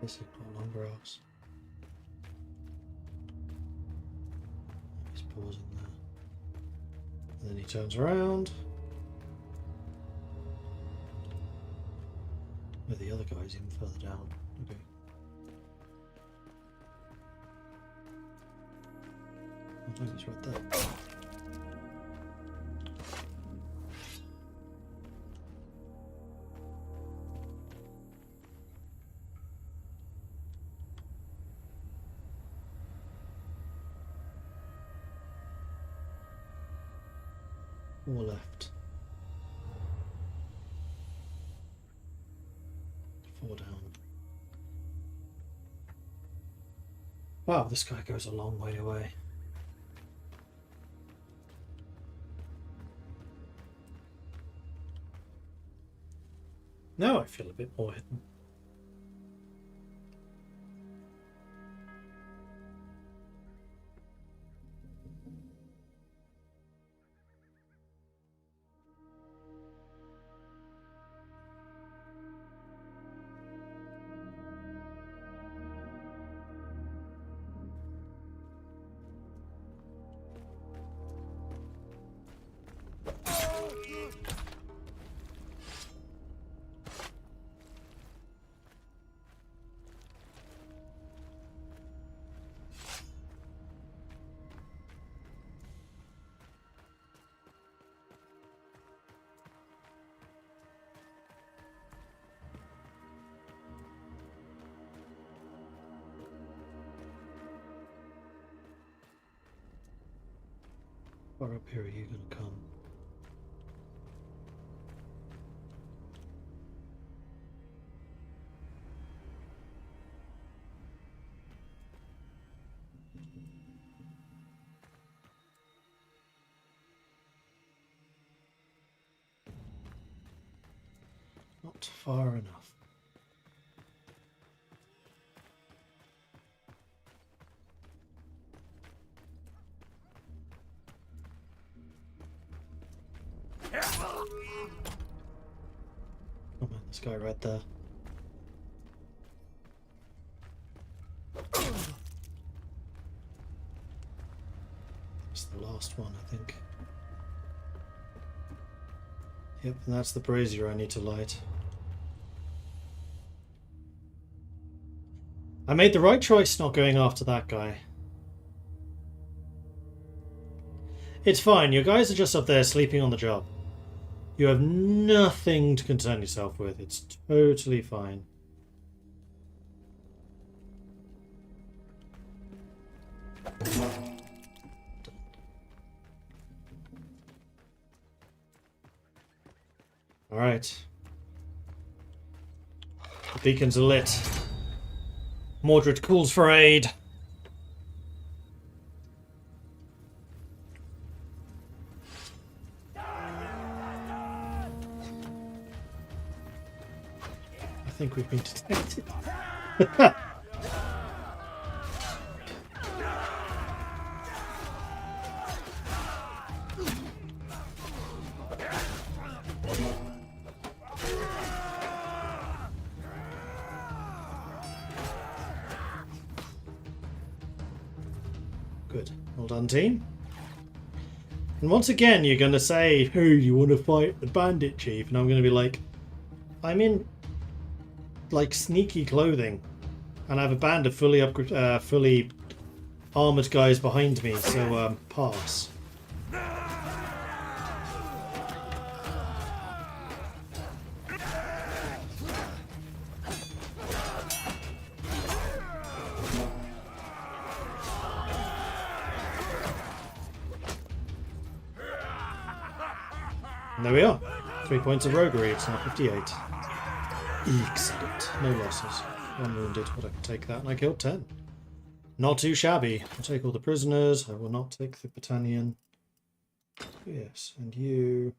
This is not long grass. He's pausing there. And then he turns around. Oh, the other guy's even further down. Okay. Oh no, he's right there. Four left. 4 down. Wow, this guy goes a long way away. Now I feel a bit more hidden. Far up here are you gonna come? Not far enough. Oh man, this guy right there. It's the last one, I think. Yep, and that's the brazier I need to light. I made the right choice not going after that guy. It's fine, you guys are just up there sleeping on the job. You have nothing to concern yourself with. It's totally fine. Alright. The beacons are lit. Mordred calls for aid. I think we've been detected. Good. Well done, team. And once again, you're going to say, "Hey, you want to fight the bandit chief?" And I'm going to be like, "I'm in like sneaky clothing, and I have a band of fully armored guys behind me, so pass." And there we are. 3 points of roguery. It's now 58. Excellent. No losses. 1 wounded, but I can take that. And I killed 10. Not too shabby. I'll take all the prisoners. I will not take the battalion. Yes, and you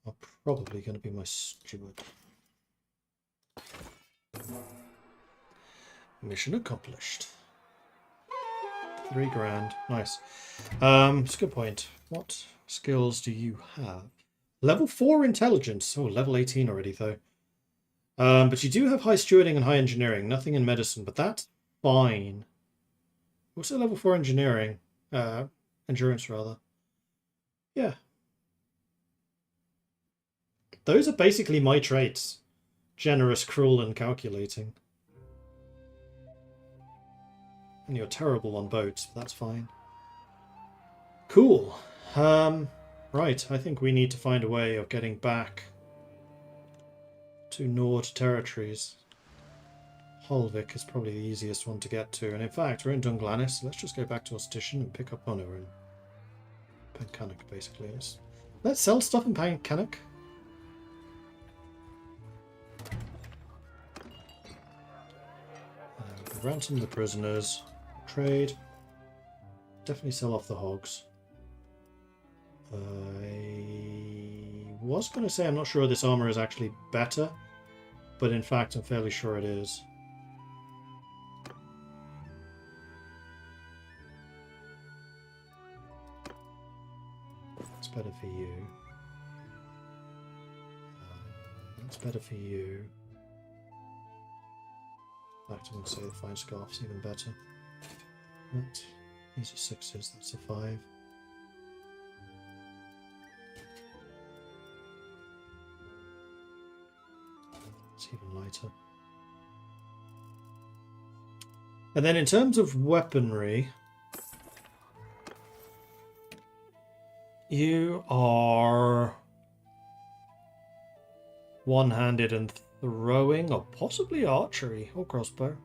are probably going to be my steward. Mission accomplished. 3 grand. Nice. It's a good point. What skills do you have? Level 4 intelligence. Oh, level 18 already, though. But you do have high stewarding and high engineering. Nothing in medicine, but that's fine. Also level 4 engineering. Endurance, rather. Yeah. Those are basically my traits. Generous, cruel, and calculating. And you're terrible on boats, but that's fine. Cool. Right, I think we need to find a way of getting back to Nord territories. Holvik is probably the easiest one to get to, and in fact, we're in Dunglanis, so let's just go back to Ostitian and pick up... Oh no, we're in Pencannock, basically. Let's sell stuff in Pencannock. Ransom the prisoners. Trade. Definitely sell off the hogs. I was going to say I'm not sure this armor is actually better, but in fact I'm fairly sure it is. It's better for you. It's better for you. In fact, I'm going to say the fine scarf's even better. But these are 6s, that's a 5. It's even lighter. And then in terms of weaponry, you are one-handed and throwing, or possibly archery, or crossbow.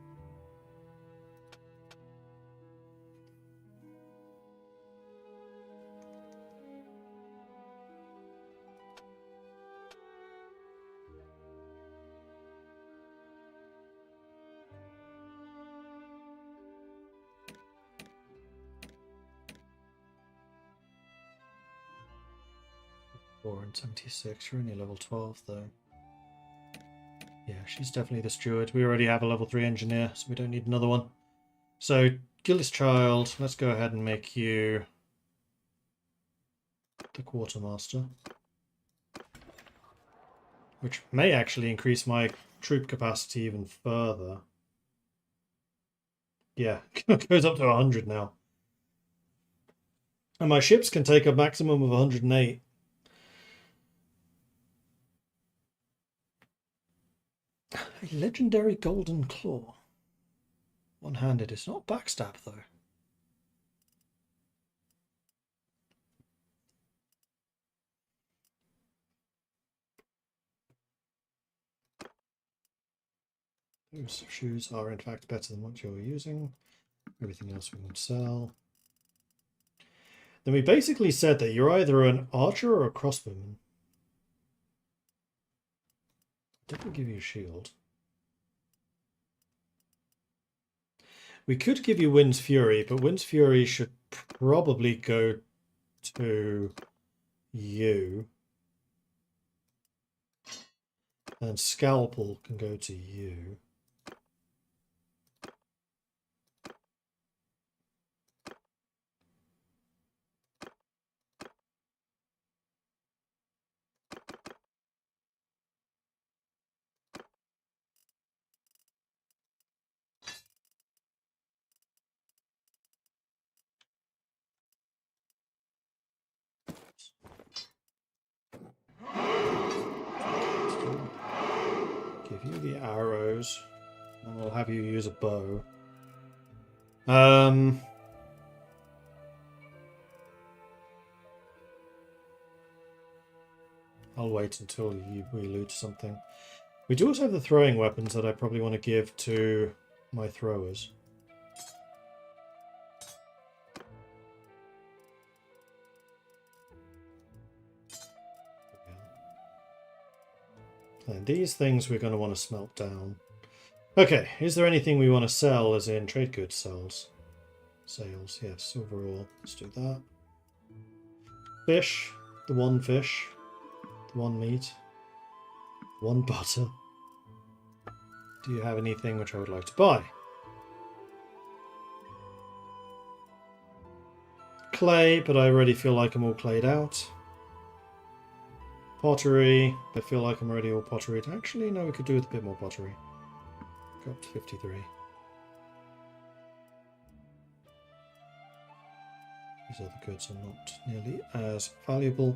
And 76. You're only level 12 though. Yeah, she's definitely the steward. We already have a level 3 engineer, so we don't need another one. So, Gillis Child, let's go ahead and make you the quartermaster. Which may actually increase my troop capacity even further. Yeah, it goes up to 100 now. And my ships can take a maximum of 108. A legendary golden claw. One-handed. It's not backstab, though. Those shoes are, in fact, better than what you're using. Everything else we can sell. Then we basically said that you're either an archer or a crossbowman. Definitely give you a shield. We could give you Wind's Fury, but Wind's Fury should probably go to you. And Scalpel can go to you. Give you the arrows, and we'll have you use a bow. I'll wait until we loot something. We do also have the throwing weapons that I probably want to give to my throwers. And these things we're going to want to smelt down. Okay, is there anything we want to sell, as in trade goods sales? Sales, yes, overall. Let's do that. Fish, the one fish, the one meat, one butter. Do you have anything which I would like to buy? Clay, but I already feel like I'm all clayed out. Pottery. I feel like I'm already all pottery. Actually, no, we could do with a bit more pottery. Go up to 53. These other goods are not nearly as valuable.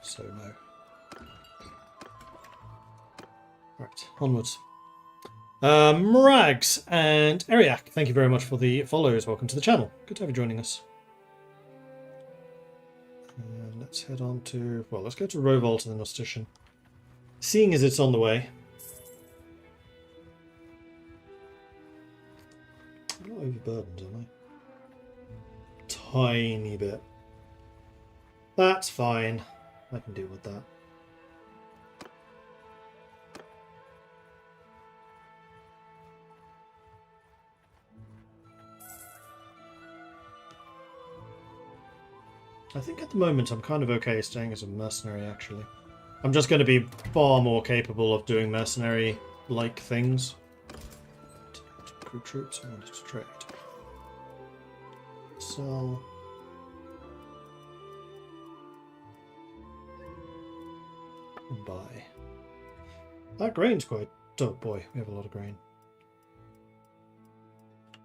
So no. Right, onwards. Mrags and Eriak, thank you very much for the follows. Welcome to the channel. Good to have you joining us. Let's head on to... Well, let's go to Rovolt and the Nostician. Seeing as it's on the way. I'm not overburdened, am I? Tiny bit. That's fine. I can deal with that. I think at the moment I'm kind of okay staying as a mercenary, actually. I'm just going to be far more capable of doing mercenary-like things. Recruit troops, I wanted to trade. Sell. And buy. That grain's quite... Oh boy, we have a lot of grain.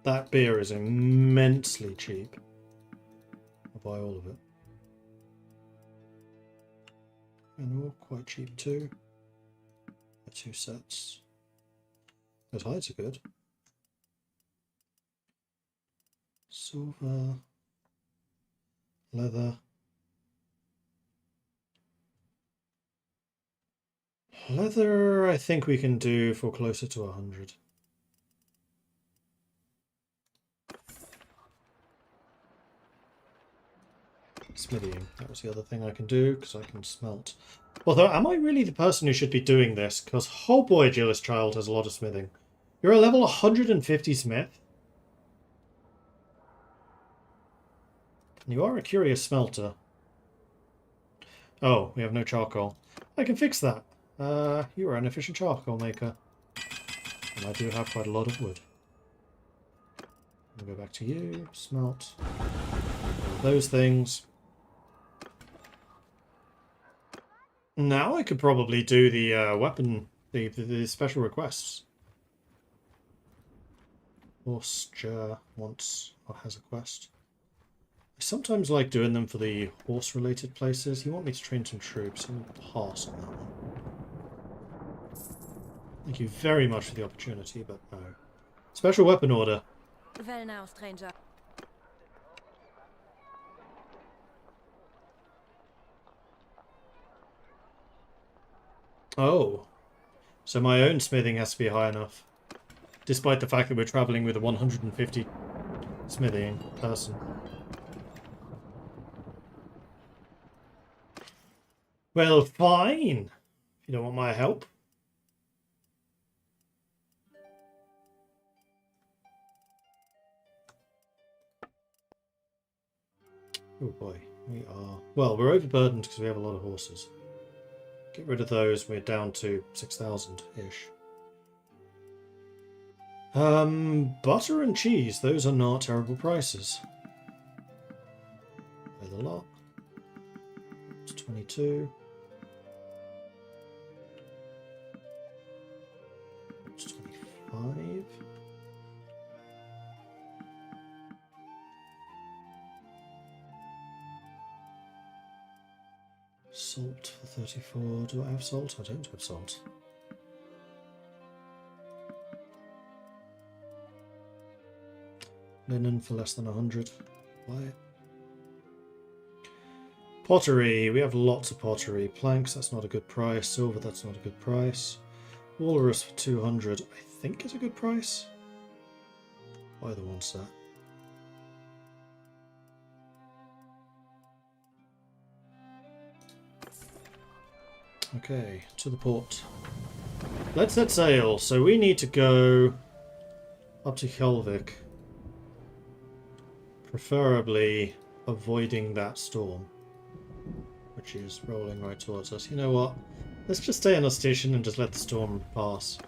That beer is immensely cheap. I'll buy all of it. And all quite cheap too. The 2 sets. Those hides are good. Silver. Leather. Leather, I think we can do for closer to 100. Smithying. That was the other thing I can do, because I can smelt. Although, am I really the person who should be doing this? Because, oh boy, Jealous Child has a lot of smithing. You're a level 150 smith. And you are a curious smelter. Oh, we have no charcoal. I can fix that. You are an efficient charcoal maker. And I do have quite a lot of wood. We'll go back to you. Smelt. Those things. Now I could probably do the weapon, the special requests. Horse wants or has a quest. I sometimes like doing them for the horse-related places. You want me to train some troops? I'm going to pass on that one. Thank you very much for the opportunity, but no. Special weapon order. Well now, stranger. Oh. So my own smithing has to be high enough. Despite the fact that we're travelling with a 150 smithing person. Well, fine. If you don't want my help. Oh boy, we are... Well, we're overburdened because we have a lot of horses. Get rid of those, we're down to 6,000-ish. Butter and cheese, those are not terrible prices. Buy the lot. It's 22. It's 25. Salt for 34. Do I have salt? I don't have salt. Linen for less than 100. Buy it. Pottery. We have lots of pottery. Planks, that's not a good price. Silver, that's not a good price. Walrus for 200, I think is a good price. Buy the one set. Okay, to the port. Let's set sail. So we need to go up to Kjelvik. Preferably avoiding that storm, which is rolling right towards us. You know what? Let's just stay on our station and just let the storm pass.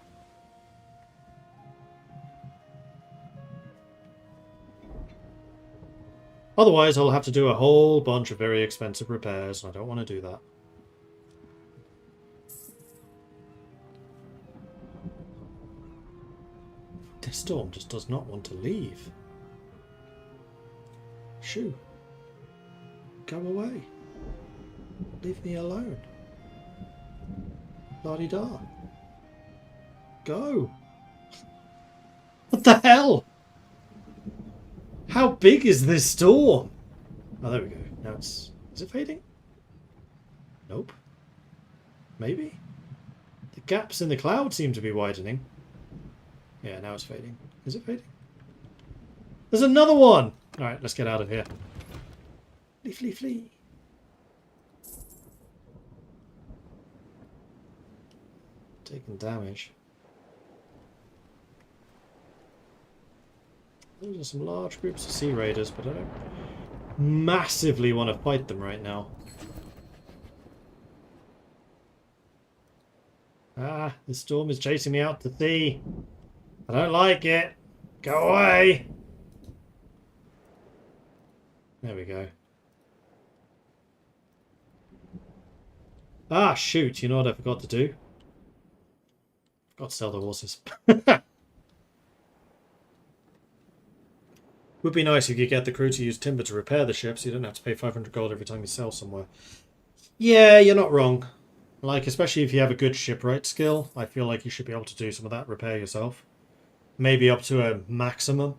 Otherwise, I'll have to do a whole bunch of very expensive repairs, and I don't want to do that. storm just does not want to leave. Shoo. Go away. Leave me alone. La-di-da. Go. What the hell? How big is this storm? Oh, there we go. Now it's... Is it fading? Nope. Maybe? The gaps in the cloud seem to be widening. Yeah, now it's fading. Is it fading? There's another one! Alright, let's get out of here. Flee, flee, flee. Taking damage. Those are some large groups of sea raiders, but I don't massively want to fight them right now. Ah, the storm is chasing me out to sea. I don't like it. Go away. There we go. Ah, shoot. You know what I forgot to do? Forgot to sell the horses. Would be nice if you get the crew to use timber to repair the ship so you don't have to pay 500 gold every time you sell somewhere. Yeah, you're not wrong. Like, especially if you have a good shipwright skill, I feel like you should be able to do some of that repair yourself. Maybe up to a maximum.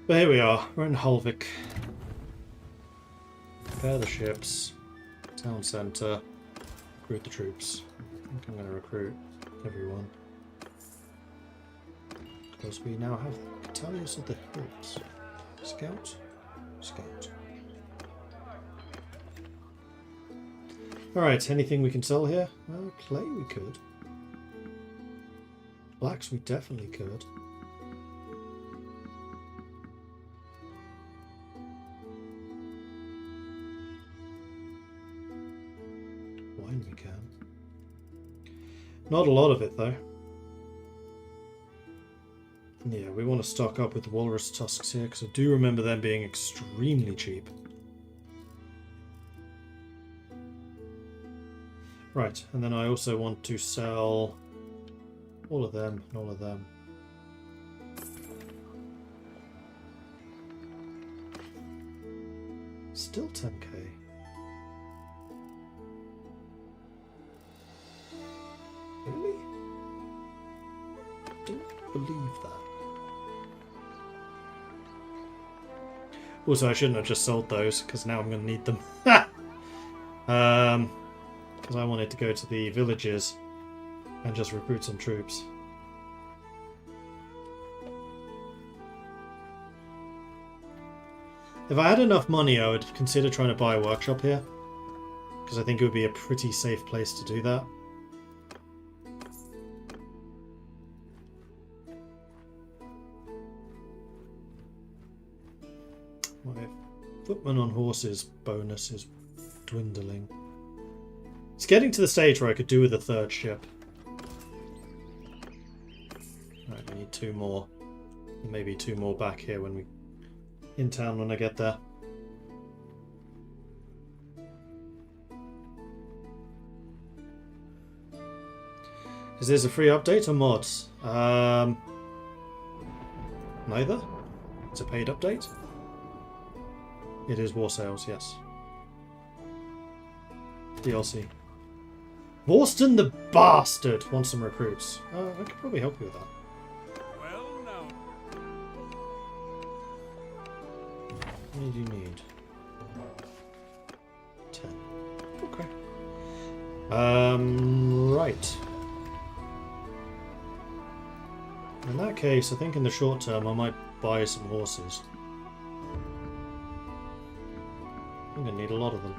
But here we are, we're in Hulvik. Repair the ships. Town centre. Recruit the troops. I think I'm going to recruit everyone. Because we now have battalions of the hills. Scout? Scout. Alright, anything we can sell here? Well, clay we could. Blacks we definitely could. Wine we can. Not a lot of it though. Yeah, we want to stock up with the walrus tusks here because I do remember them being extremely cheap. Right, and then I also want to sell all of them and all of them. Still 10k. Really? I don't believe that. Also, I shouldn't have just sold those, because now I'm going to need them. Because I wanted to go to the villages and just recruit some troops. If I had enough money, I would consider trying to buy a workshop here, because I think it would be a pretty safe place to do that. My footman on horses bonus is dwindling. It's getting to the stage where I could do with a third ship. Right, we need 2 more. Maybe 2 more back here when we... in town when I get there. Is this a free update or mods? Neither. It's a paid update. It is War Sales, yes. DLC. Vorston the Bastard wants some recruits. I could probably help you with that. Well, now. How many do you need? 10. Okay. Right. In that case, I think in the short term I might buy some horses. I'm going to need a lot of them.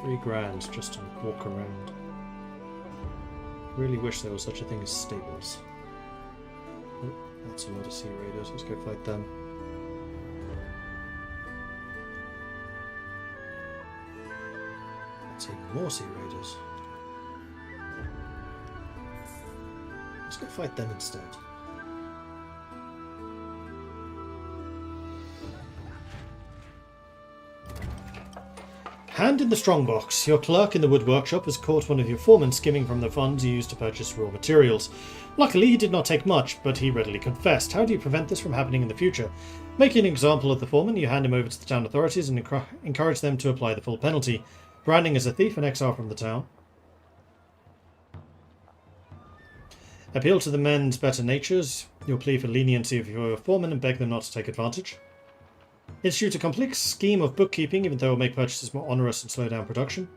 $3,000 just to walk around. Really wish there was such a thing as stables. Oh, that's a lot of sea raiders. Let's go fight them. It's even more sea raiders. Let's go fight them instead. Hand in the strongbox. Your clerk in the wood workshop has caught one of your foremen skimming from the funds used to purchase raw materials. Luckily, he did not take much, but he readily confessed. How do you prevent this from happening in the future? Making an example of the foreman, you hand him over to the town authorities and encourage them to apply the full penalty. Branding as a thief and exile from the town. Appeal to the men's better natures. You'll plea for leniency of your foreman and beg them not to take advantage. Institute a complex scheme of bookkeeping, even though it will make purchases more onerous and slow down production.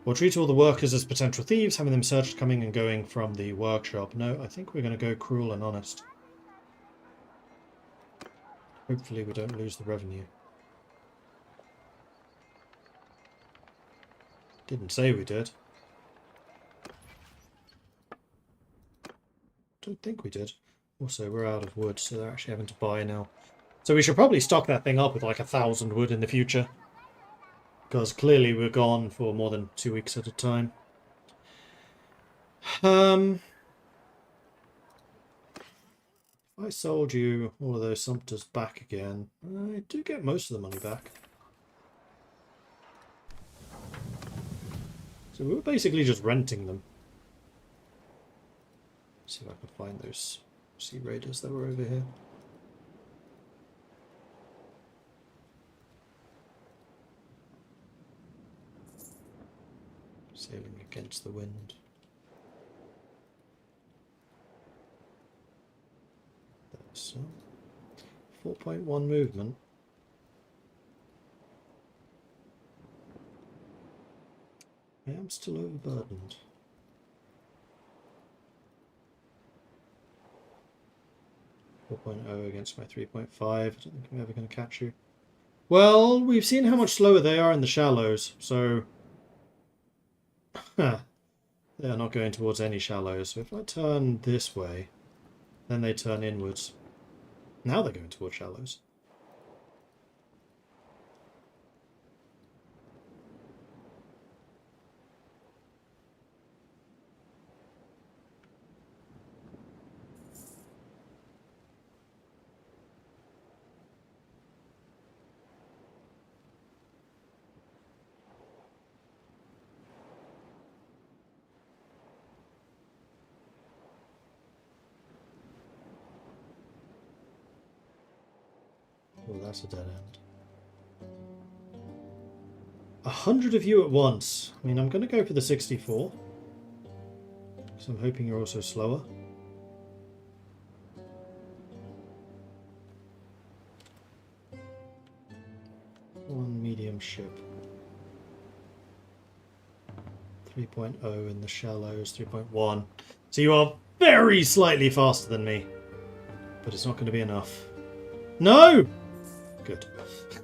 Or treat all the workers as potential thieves, having them searched coming and going from the workshop. No, I think we're going to go cruel and honest. Hopefully we don't lose the revenue. Didn't say we did. Don't think we did. Also, we're out of wood, so they're actually having to buy now. So we should probably stock that thing up with like 1,000 wood in the future. Because clearly we're gone for more than 2 weeks at a time. If I sold you all of those sumpters back again, I do get most of the money back. So we were basically just renting them. See if I can find those sea raiders that were over here. Sailing against the wind. There's some. 4.1 movement. I am still overburdened. 4.0 against my 3.5. I don't think I'm ever going to catch you. Well, we've seen how much slower they are in the shallows, so... they are not going towards any shallows. So if I turn this way, then they turn inwards. Now they're going towards shallows. Oh, that's a dead end. 100 of you at once. I mean, I'm going to go for the 64. Because I'm hoping you're also slower. One medium ship. 3.0 in the shallows, 3.1. So you are very slightly faster than me. But it's not going to be enough. No! Good.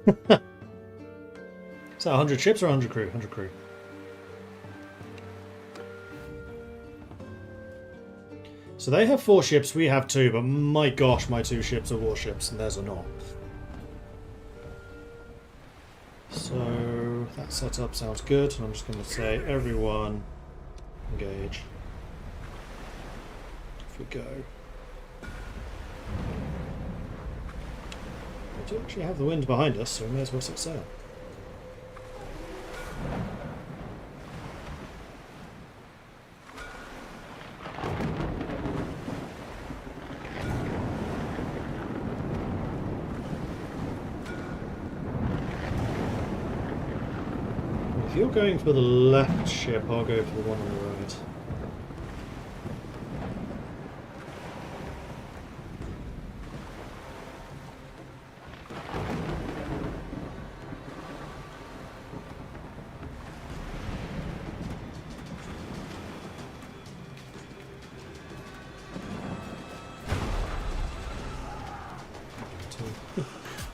Is that 100 ships or 100 crew? 100 crew. So they have 4 ships, we have 2, but my gosh, my 2 ships are warships, and theirs are not. So that setup sounds good. I'm just going to say, everyone, engage. Off we go. We do actually have the wind behind us, so we may as well set sail. If you're going for the left ship, I'll go for the one on the right.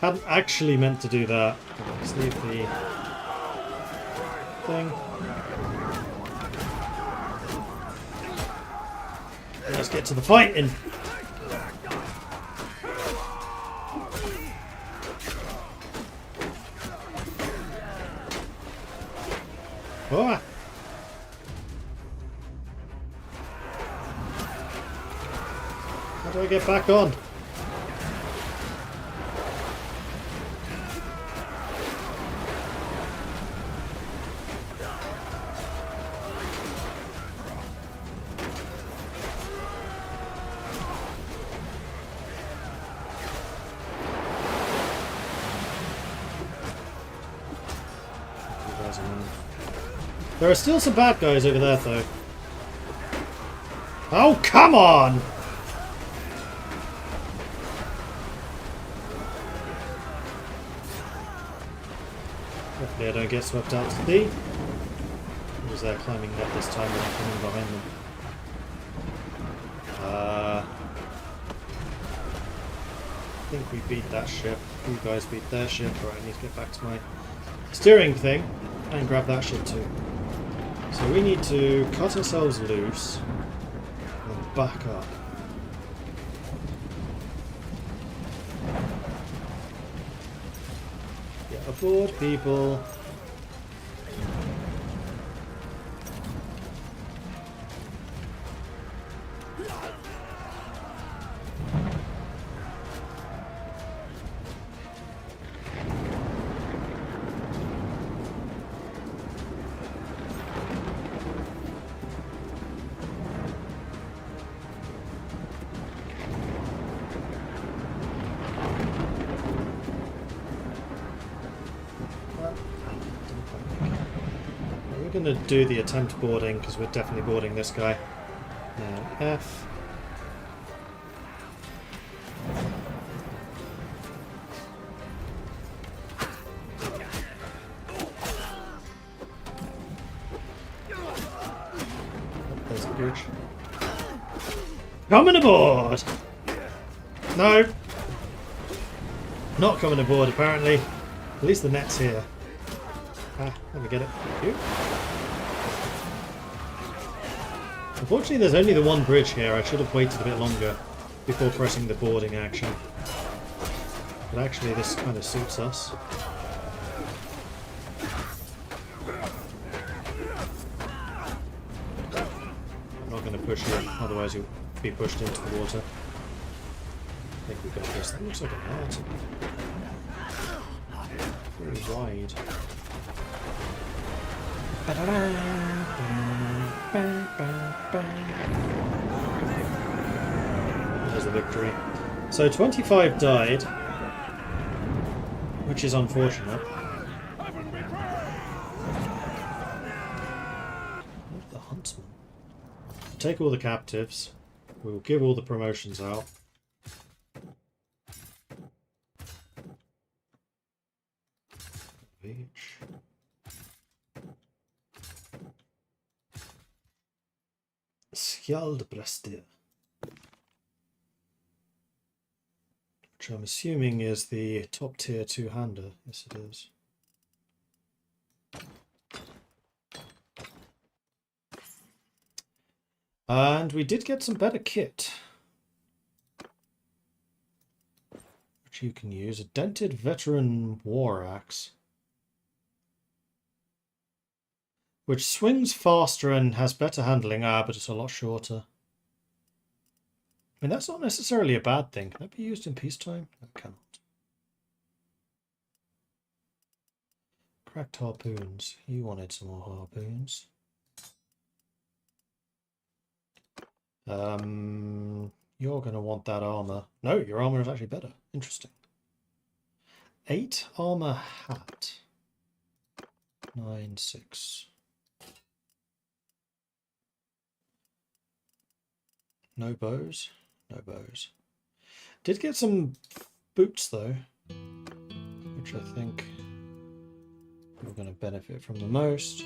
Hadn't actually meant to do that. Let's leave the thing. Let's get to the fighting. Oh! How do I get back on? There are still some bad guys over there, though. Oh, come on! Hopefully I don't get swept out to sea. Because they're climbing up this time and I'm coming behind them. I think we beat that ship. You guys beat their ship. Right, I need to get back to my steering thing and grab that ship too. So we need to cut ourselves loose and back up. Get aboard, people. We're going to do the attempt boarding because we're definitely boarding this guy. Now F. There's a bridge. Coming aboard! No! Not coming aboard apparently. At least the net's here. Ah, let me get it. Thank you. Unfortunately, there's only the one bridge here. I should have waited a bit longer before pressing the boarding action. But actually, this kind of suits us. I'm not going to push you, otherwise you'll be pushed into the water. I think we got this. That looks like an art. Very wide. There's the victory. So 25 died, which is unfortunate. The huntsman. Take all the captives. We will give all the promotions out. Beach. Skjaldbrestir, which I'm assuming is the top tier two-hander. Yes, it is. And we did get some better kit, which you can use. A dented veteran war axe, which swings faster and has better handling, but it's a lot shorter. I mean, that's not necessarily a bad thing. Can that be used in peacetime? No, it cannot. Cracked harpoons. You wanted some more harpoons. You're going to want that armor. No, your armor is actually better. Interesting. 8 armor hat. 9, 6. No bows? No bows. Did get some boots though, which I think we're going to benefit from the most.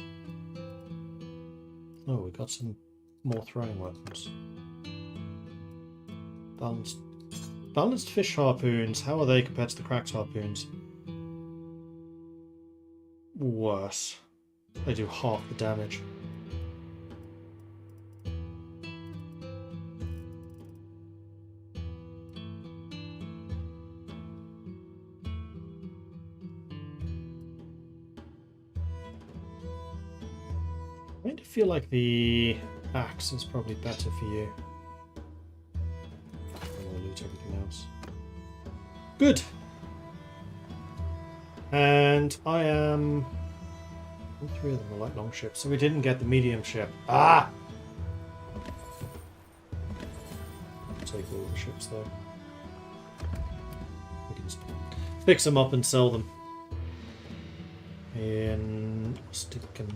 Oh, we got some more throwing weapons. Balanced fish harpoons. How are they compared to the cracked harpoons? Worse. They do half the damage. I kind of feel like the axe is probably better for you. I'll loot everything else. Good. And I am... All three of them are light long ships, so we didn't get the medium ship. Ah! I'll take all the ships though. We can fix them up and sell them. In stick and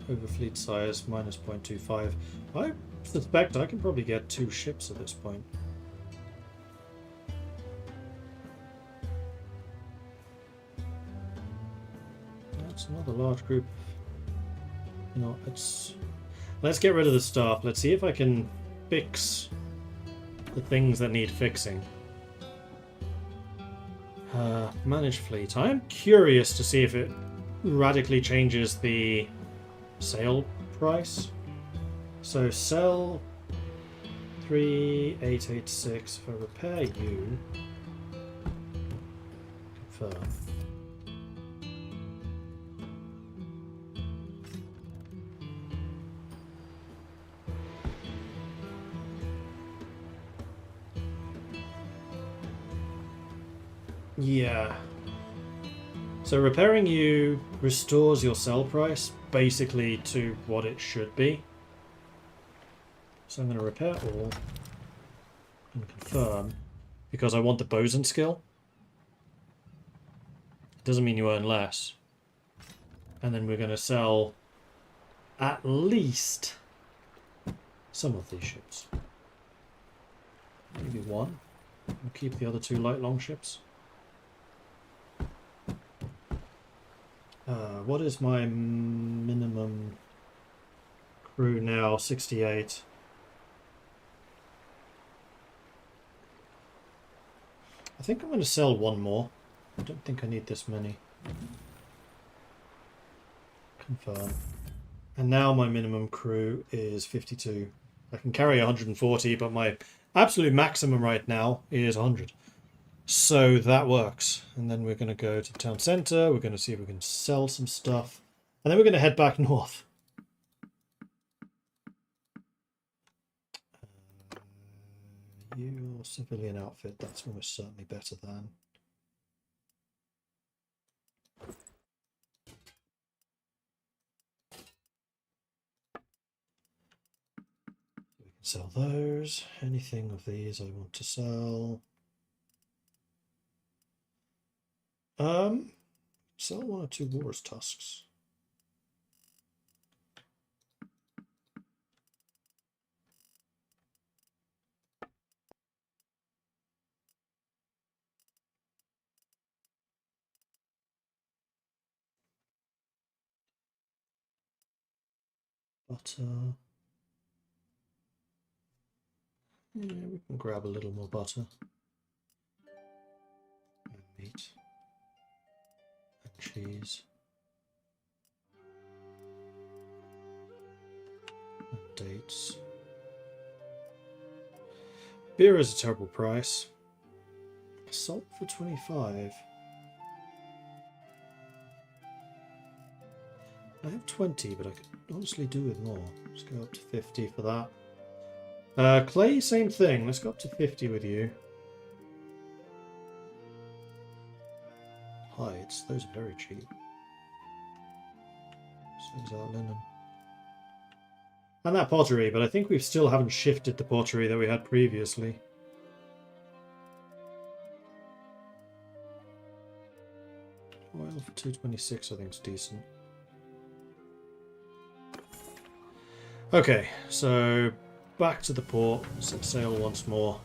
overfleet size minus 0.25. I suspect I can probably get 2 ships at this point. That's another large group. You know, let's get rid of the staff. Let's see if I can fix the things that need fixing. Manage fleet. I am curious to see if it radically changes the sale price. So sell 3886 for repair you. Confirm. Yeah. So repairing you restores your sell price basically to what it should be. So I'm going to repair all and confirm because I want the bosun skill. It doesn't mean you earn less. And then we're going to sell at least some of these ships. Maybe one. We'll keep the other 2 light long ships. What is my minimum crew now? 68. I think I'm going to sell one more. I don't think I need this many. Confirm. And now my minimum crew is 52. I can carry 140, but my absolute maximum right now is 100. So that works. And then we're going to go to the town centre. We're going to see if we can sell some stuff. And then we're going to head back north. Your civilian outfit, that's almost certainly better than. We can sell those. Anything of these I want to sell. Sell 1 or 2 walrus tusks. Butter. Yeah, we can grab a little more butter. And meat. And cheese. And dates. Beer is a terrible price. Salt for 25. I have 20, but I could honestly do with more. Let's go up to 50 for that. Clay, same thing. Let's go up to 50 with you. Hides, those are very cheap. So is that linen. And that pottery, but I think we still haven't shifted the pottery that we had previously. Oil for 226 I think is decent. Okay, so back to the port, set sail once more.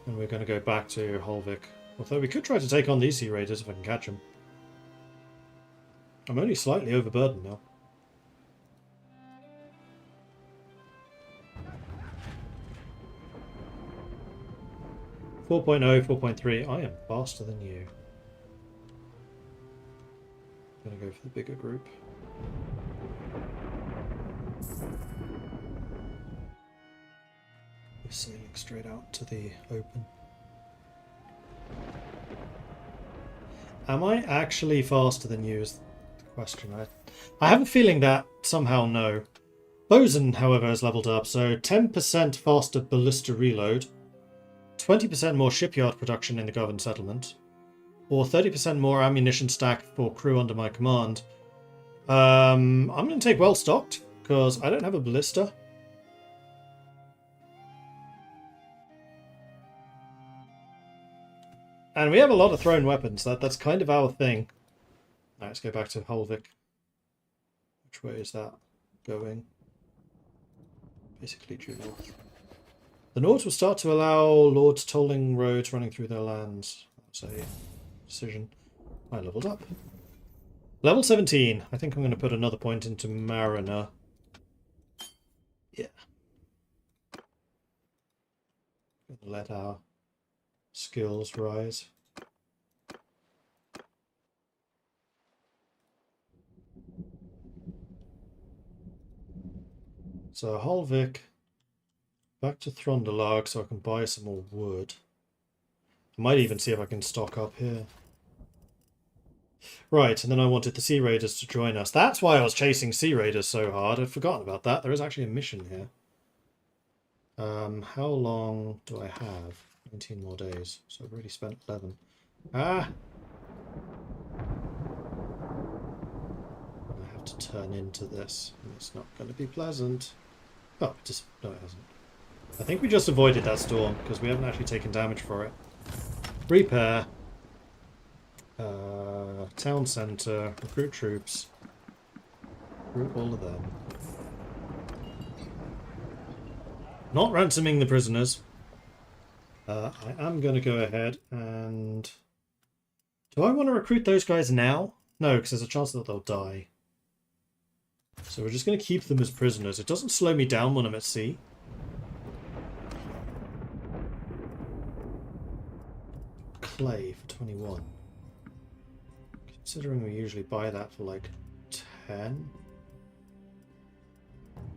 And we're going to go back to Holvik. Although we could try to take on these Sea Raiders if I can catch them. I'm only slightly overburdened now. .0, 4.3. I am faster than you. I'm going to go for the bigger group. We're sailing straight out to the open. Am I actually faster than you is the question. I have a feeling that somehow no. Bosun, however, has leveled up, so 10% faster ballista reload, 20% more shipyard production in the Govan settlement, or 30% more ammunition stack for crew under my command. I'm going to take well stocked, because I don't have a ballista. And we have a lot of thrown weapons. That's kind of our thing. Right, let's go back to Holvik. Which way is that going? Basically due north. The Nords will start to allow lords tolling roads running through their lands. That's a decision. I leveled up. Level 17. I think I'm going to put another point into Mariner. Yeah. Let our skills rise. So Holvik, back to Throndalag so I can buy some more wood. I might even see if I can stock up here. Right, and then I wanted the Sea Raiders to join us. That's why I was chasing Sea Raiders so hard. I'd forgotten about that. There is actually a mission here. How long do I have? 19 more days. So I've already spent 11. Ah! I have to turn into this. And it's not going to be pleasant. Oh, no it hasn't. I think we just avoided that storm because we haven't actually taken damage for it. Repair. Town centre. Recruit troops. Recruit all of them. Not ransoming the prisoners. I am going to go ahead and... Do I want to recruit those guys now? No, because there's a chance that they'll die. So we're just going to keep them as prisoners. It doesn't slow me down when I'm at sea. Clay for 21. Considering we usually buy that for like 10.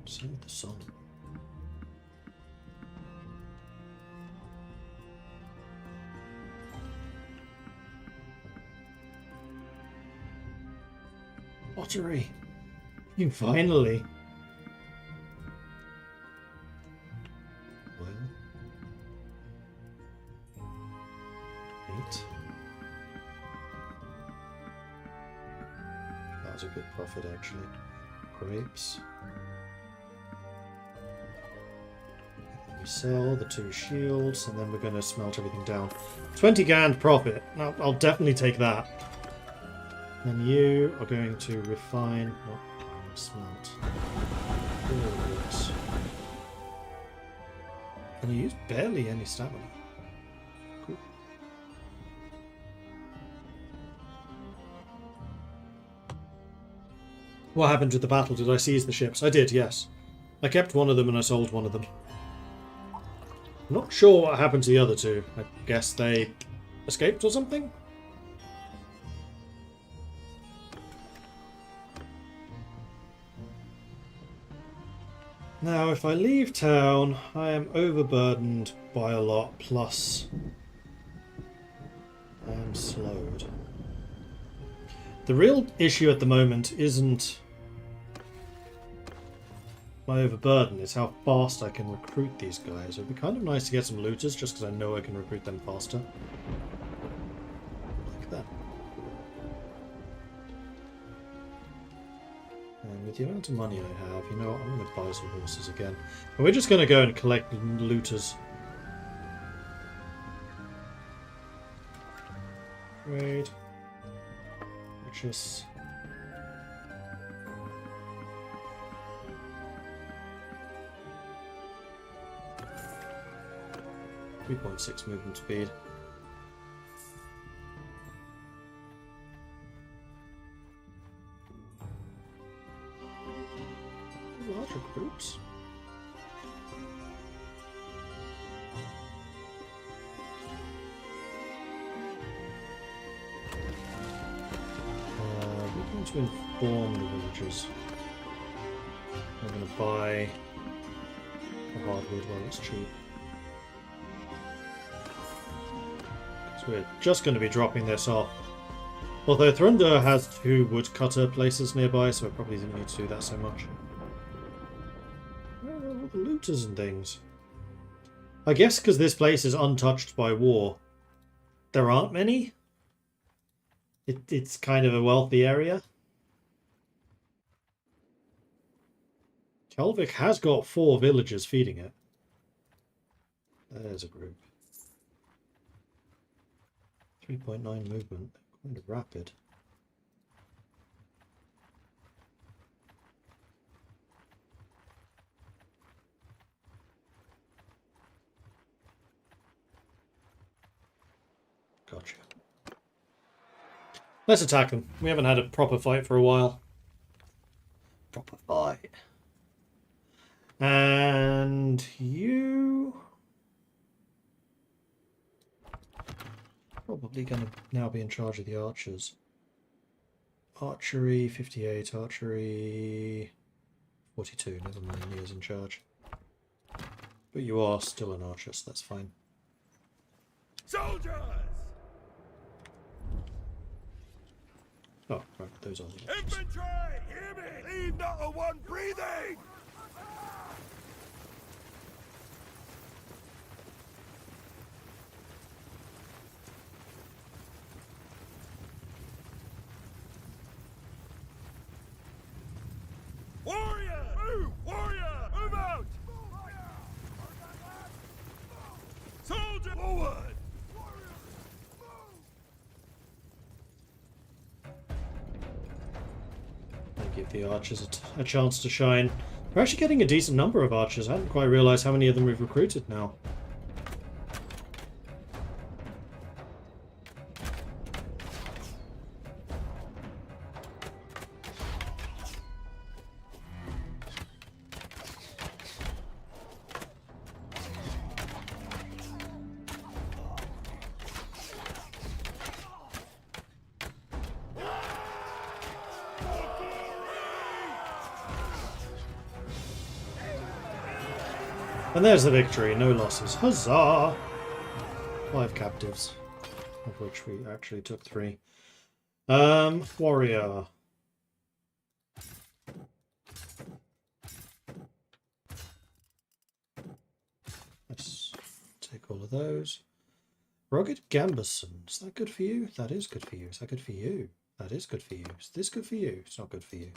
Same with the sun. Pottery. You finally. Well. 8. That was a good profit actually. Grapes. We sell the 2 shields and then we're going to smelt everything down. 20 grand profit. Now I'll definitely take that. And you are going to refine, not smelt. Good. And you use barely any stamina. Cool. What happened with the battle? Did I seize the ships? I did, yes. I kept one of them and I sold one of them. I'm not sure what happened to the other 2. I guess they escaped or something? Now, if I leave town, I am overburdened by a lot, plus I am slowed. The real issue at the moment isn't my overburden, it's how fast I can recruit these guys. It would be kind of nice to get some looters, just because I know I can recruit them faster. Like that. And with the amount of money I have, you know what, I'm going to buy some horses again. And we're just going to go and collect looters. Trade. Purchase. .6 movement speed. Large recruits. We're going to inform the villagers. We're going to buy the hardwood while it's cheap. So we're just going to be dropping this off Although Thrunda has 2 woodcutter places nearby, so it probably didn't need to do that so much. Where are all the looters and things? I guess because this place is untouched by war, there aren't many. It's kind of a wealthy area. Kelvik has got 4 villagers feeding it. There's a group. 3.9 movement. Kind of rapid. Gotcha. Let's attack them. We haven't had a proper fight for a while. Proper fight. And you... probably going to now be in charge of the archers. Archery 58, archery 42. Never mind, Nia's in charge. But you are still an archer, so that's fine. Soldiers! Oh, right, those are the archers. Infantry! Hear me! Leave not a one breathing! Warrior! Move! Warrior! Move out! Soldier! Forward! Give the archers a chance to shine. We're actually getting a decent number of archers. I hadn't quite realised how many of them we've recruited now. And there's the victory, no losses. Huzzah! 5 captives, of which we actually took 3. Warrior. Let's take all of those. Rugged Gambison. Is that good for you? That is good for you. Is that good for you? That is good for you. Is this good for you? It's not good for you.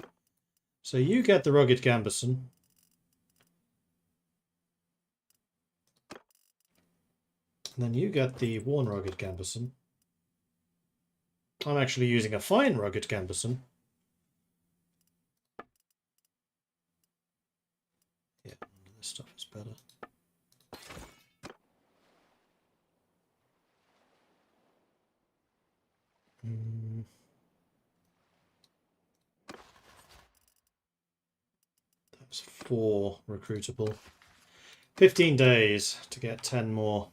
So you get the Rugged Gambison. And then you get the Worn Rugged Gambison. I'm actually using a Fine Rugged Gambison. Yeah, this stuff is better. That's 4 recruitable. 15 days to get 10 more.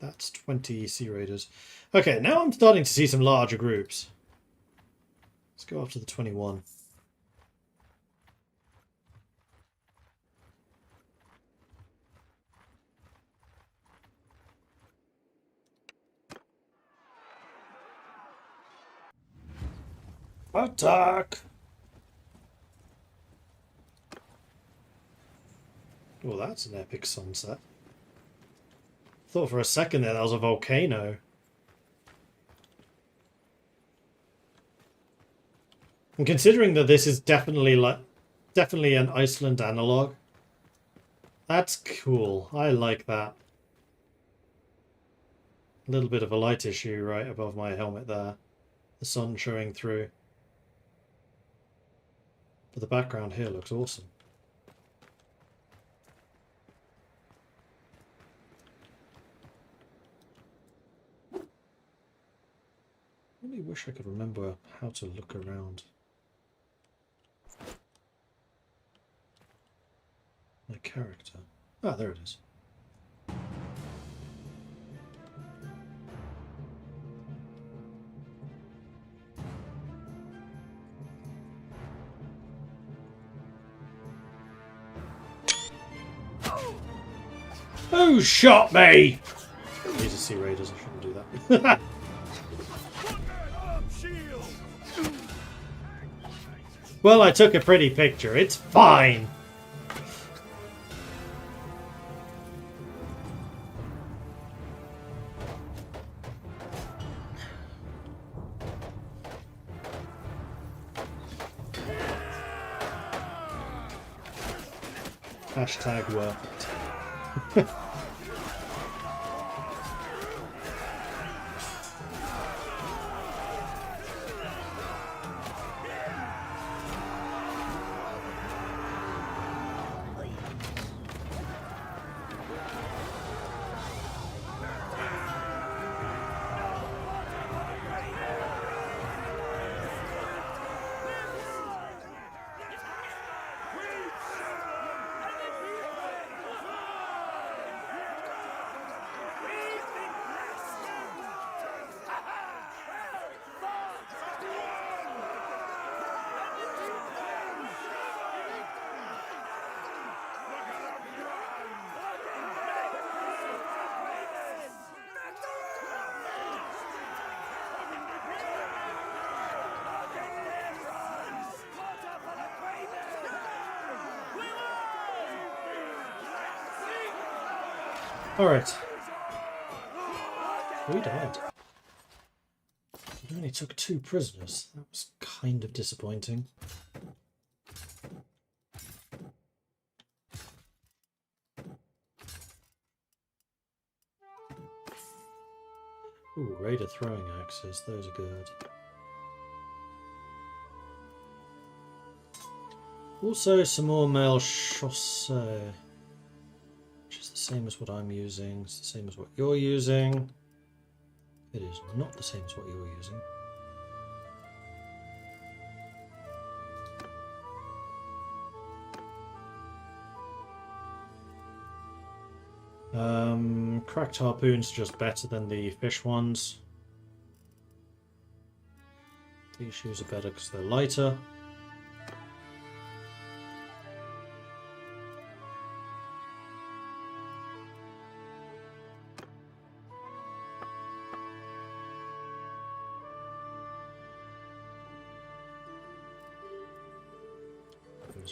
That's 20 Sea Raiders. Okay, now I'm starting to see some larger groups. Let's go after the 21. Attack! Well, that's an epic sunset. Thought for a second there that was a volcano. And considering that this is definitely an Iceland analog, that's cool. I like that. A little bit of a light issue right above my helmet there. The sun showing through. But the background here looks awesome. I really wish I could remember how to look around my character. Ah, there it is. Who shot me? These are Sea Raiders, I shouldn't do that. Arm shield! Well, I took a pretty picture. It's fine. Hashtag worth it. Alright. We died. We only took 2 prisoners. That was kind of disappointing. Ooh, raider throwing axes. Those are good. Also, some more mail chaussee. Same as what I'm using, it's the same as what you're using. It is not the same as what you're using. Cracked harpoons are just better than the fish ones. These shoes are better because they're lighter.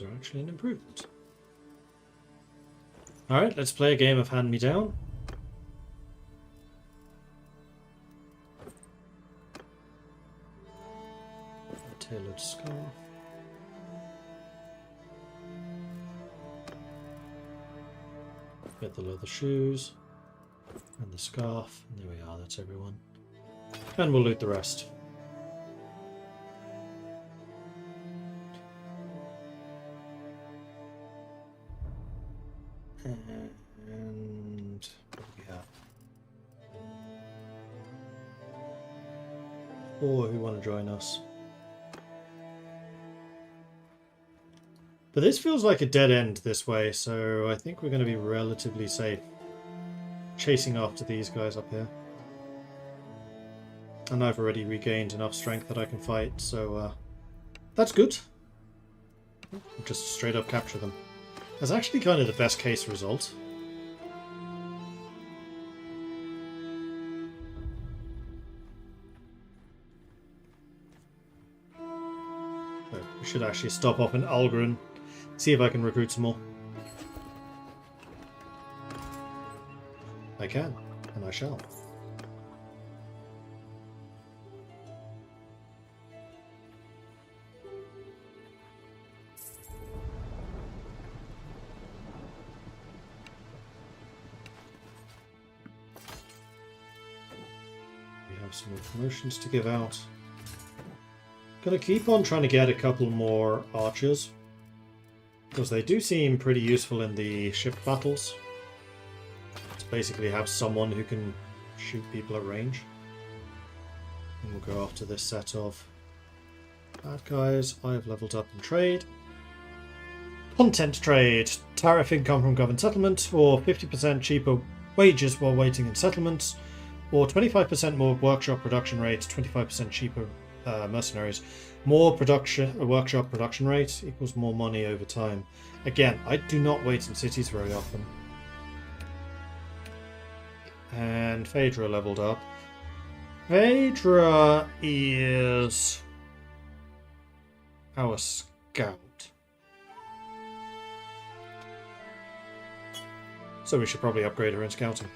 Are actually an improvement. Alright, let's play a game of Hand Me Down. A tailored scarf. Get the leather shoes and the scarf. And there we are, that's everyone. And we'll loot the rest. And what do we have? 4 who want to join us. But this feels like a dead end this way, so I think we're going to be relatively safe chasing after these guys up here. And I've already regained enough strength that I can fight, so that's good. Just straight up capture them. That's actually kind of the best case result. So we should actually stop off in Algren, see if I can recruit some more. I can, and I shall. Some more promotions to give out. Gonna keep on trying to get a couple more archers, because they do seem pretty useful in the ship battles. To basically have someone who can shoot people at range. And we'll go after this set of bad guys. I've leveled up in trade. Content trade. Tariff income from government settlement, or 50% cheaper wages while waiting in settlements. Or 25% more workshop production rate, 25% cheaper mercenaries. More workshop production rate equals more money over time. Again, I do not wait in cities very often. And Phaedra leveled up. Phaedra is our scout. So we should probably upgrade her in scouting.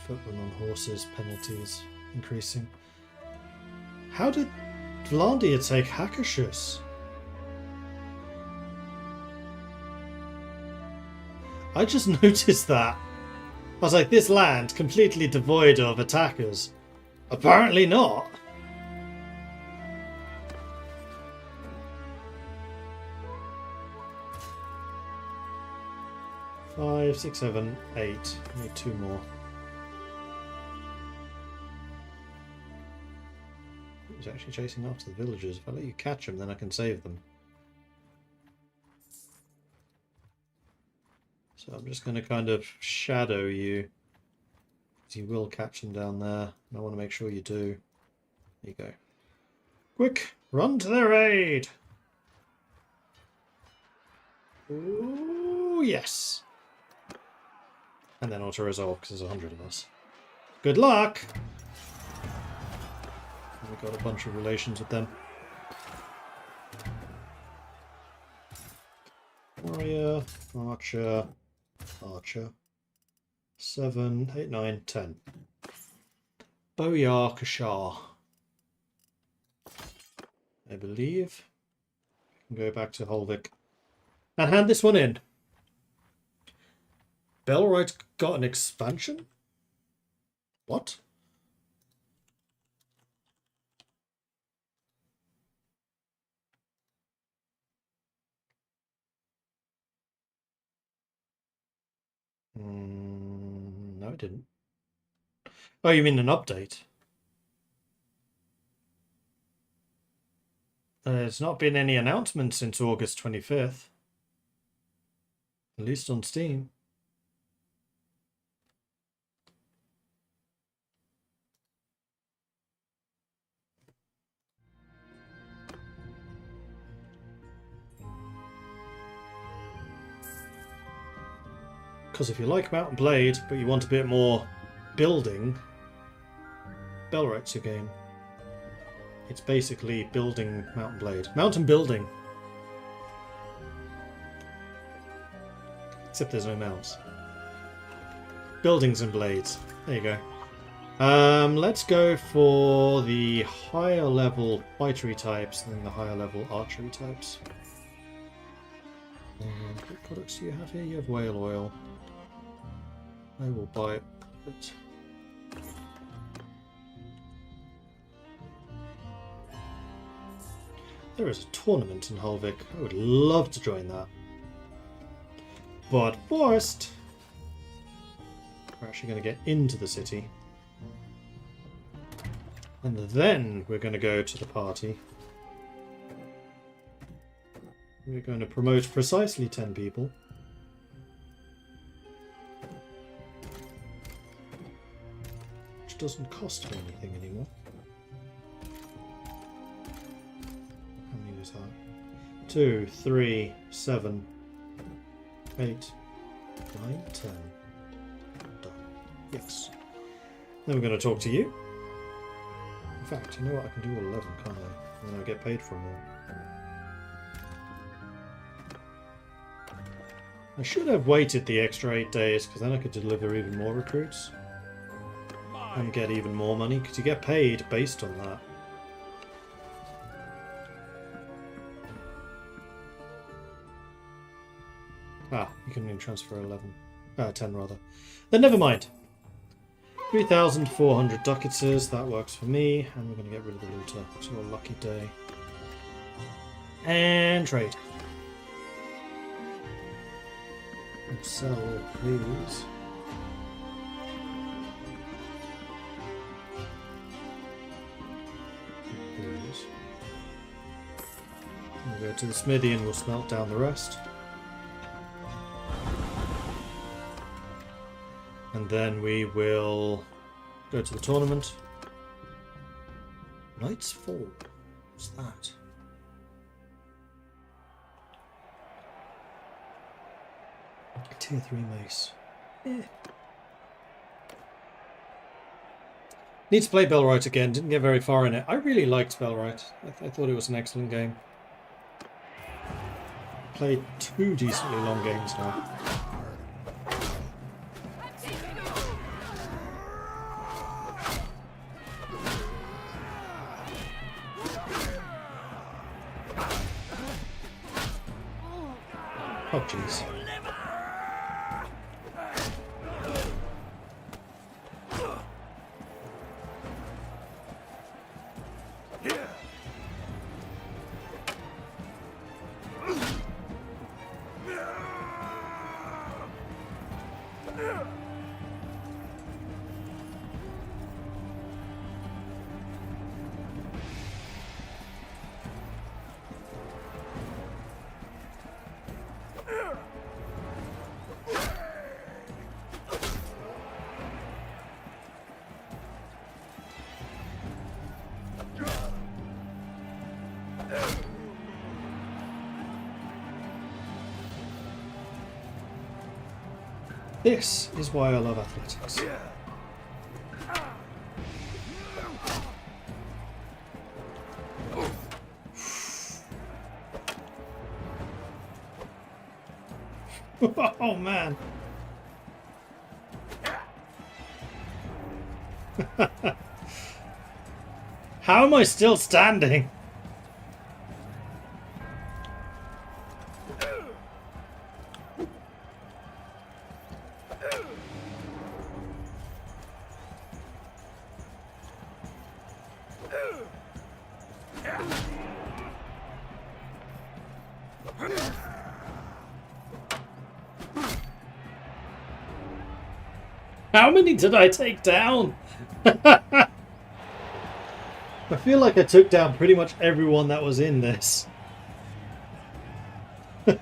Footmen on horses, penalties increasing. How did Vlandia take Hackashus? I just noticed that. I was like, this land completely devoid of attackers. Apparently not. Five, 6, 7, 8. Need 2 more. He's actually chasing after the villagers. If I let you catch them, then I can save them. So I'm just going to kind of shadow you. Because you will catch them down there. And I want to make sure you do. There you go. Quick! Run to their aid! Ooh, yes! And then auto-resolve, because there's 100 of us. Good luck! We've got a bunch of relations with them. Warrior, archer, archer. 7, 8, 9, 10. Boyar Kashar. I believe. I can go back to Holvik and hand this one in. Belright's got an expansion? What? No, it didn't. Oh, you mean an update? There's not been any announcements since August 25th. At least on Steam. Because if you like Mount and Blade, but you want a bit more building, Belright's your game. It's basically building Mount and Blade. Mountain building. Except there's no mounts. Buildings and blades. There you go. Let's go for the higher level fightery types and then the higher level archery types. What products do you have here? You have whale oil. I will buy it. There is a tournament in Holvik. I would love to join that. But first, we're actually going to get into the city. And then we're going to go to the party. We're going to promote precisely 10 people. Which doesn't cost me anything anymore. How many was that? 2, 3, 7, 8, 9, 10. Done. Yes. Then we're going to talk to you. In fact, you know what? I can do all 11, can't I? And then I'll get paid for them all. I should have waited the extra 8 days, because then I could deliver even more recruits. And get even more money, because you get paid based on that. Ah, you can even transfer 10 rather. Then never mind. 3,400 ducatses, that works for me, and we're going to get rid of the looter. It's your lucky day. And trade. And sell these. We'll go to the smithy and we'll smelt down the rest. And then we will go to the tournament. Knight's Fall. What's that? Tier 3 mace. Need to play Bellwright again. Didn't get very far in it. I really liked Bellwright. I thought it was an excellent game. Played 2 decently long games now. Oh jeez. This is why I love athletics. Oh man. How am I still standing? How many did I take down? I feel like I took down pretty much everyone that was in this. I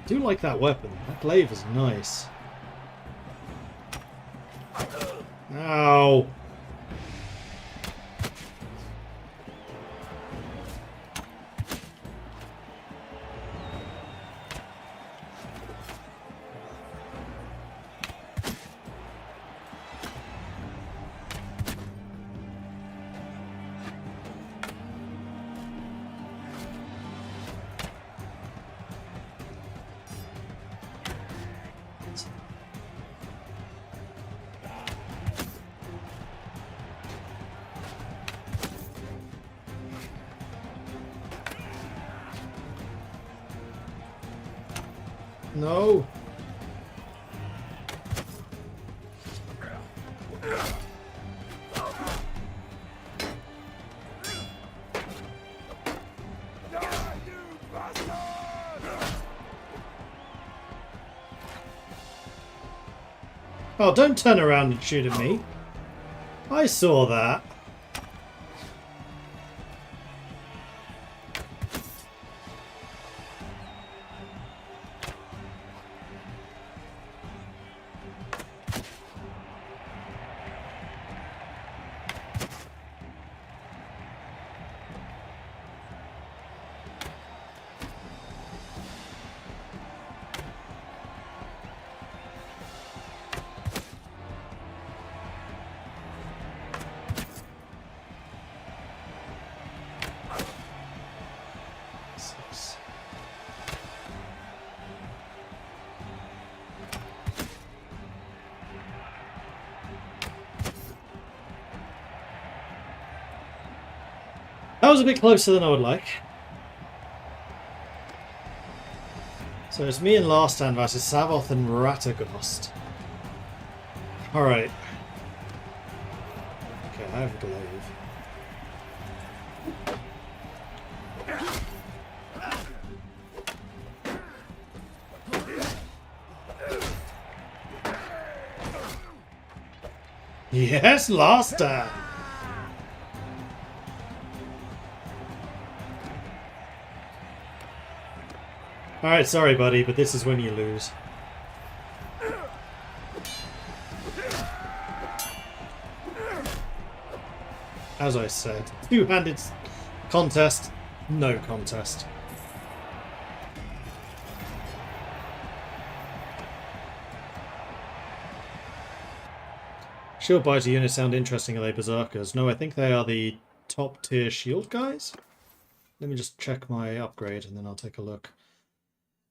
do like that weapon. That glaive is nice. Ow. No. Oh, don't turn around and shoot at me. I saw that. That was a bit closer than I would like. So it's me and Larstan versus Savoth and Ratagost. Alright. Okay, I have a glaive. Yes, Larstan! Alright, sorry buddy, but this is when you lose. As I said, two-handed contest, no contest. Shield biter units sound interesting. Are they berserkers? No, I think they are the top tier shield guys. Let me just check my upgrade and then I'll take a look.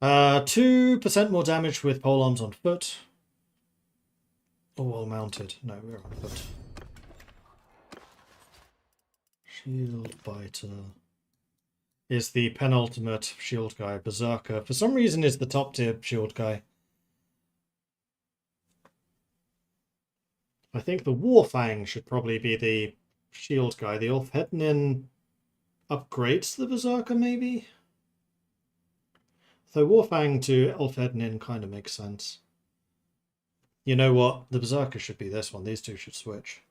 2% more damage with polearms on foot. Or well mounted. No, we're on foot. Shield biter is the penultimate shield guy. Berserker, for some reason, is the top tier shield guy. I think the Warfang should probably be the shield guy. The Ulfhednin upgrades the Berserker, maybe? So Warfang to Ulfhednin kind of makes sense. You know what? The Berserker should be this one. These two should switch.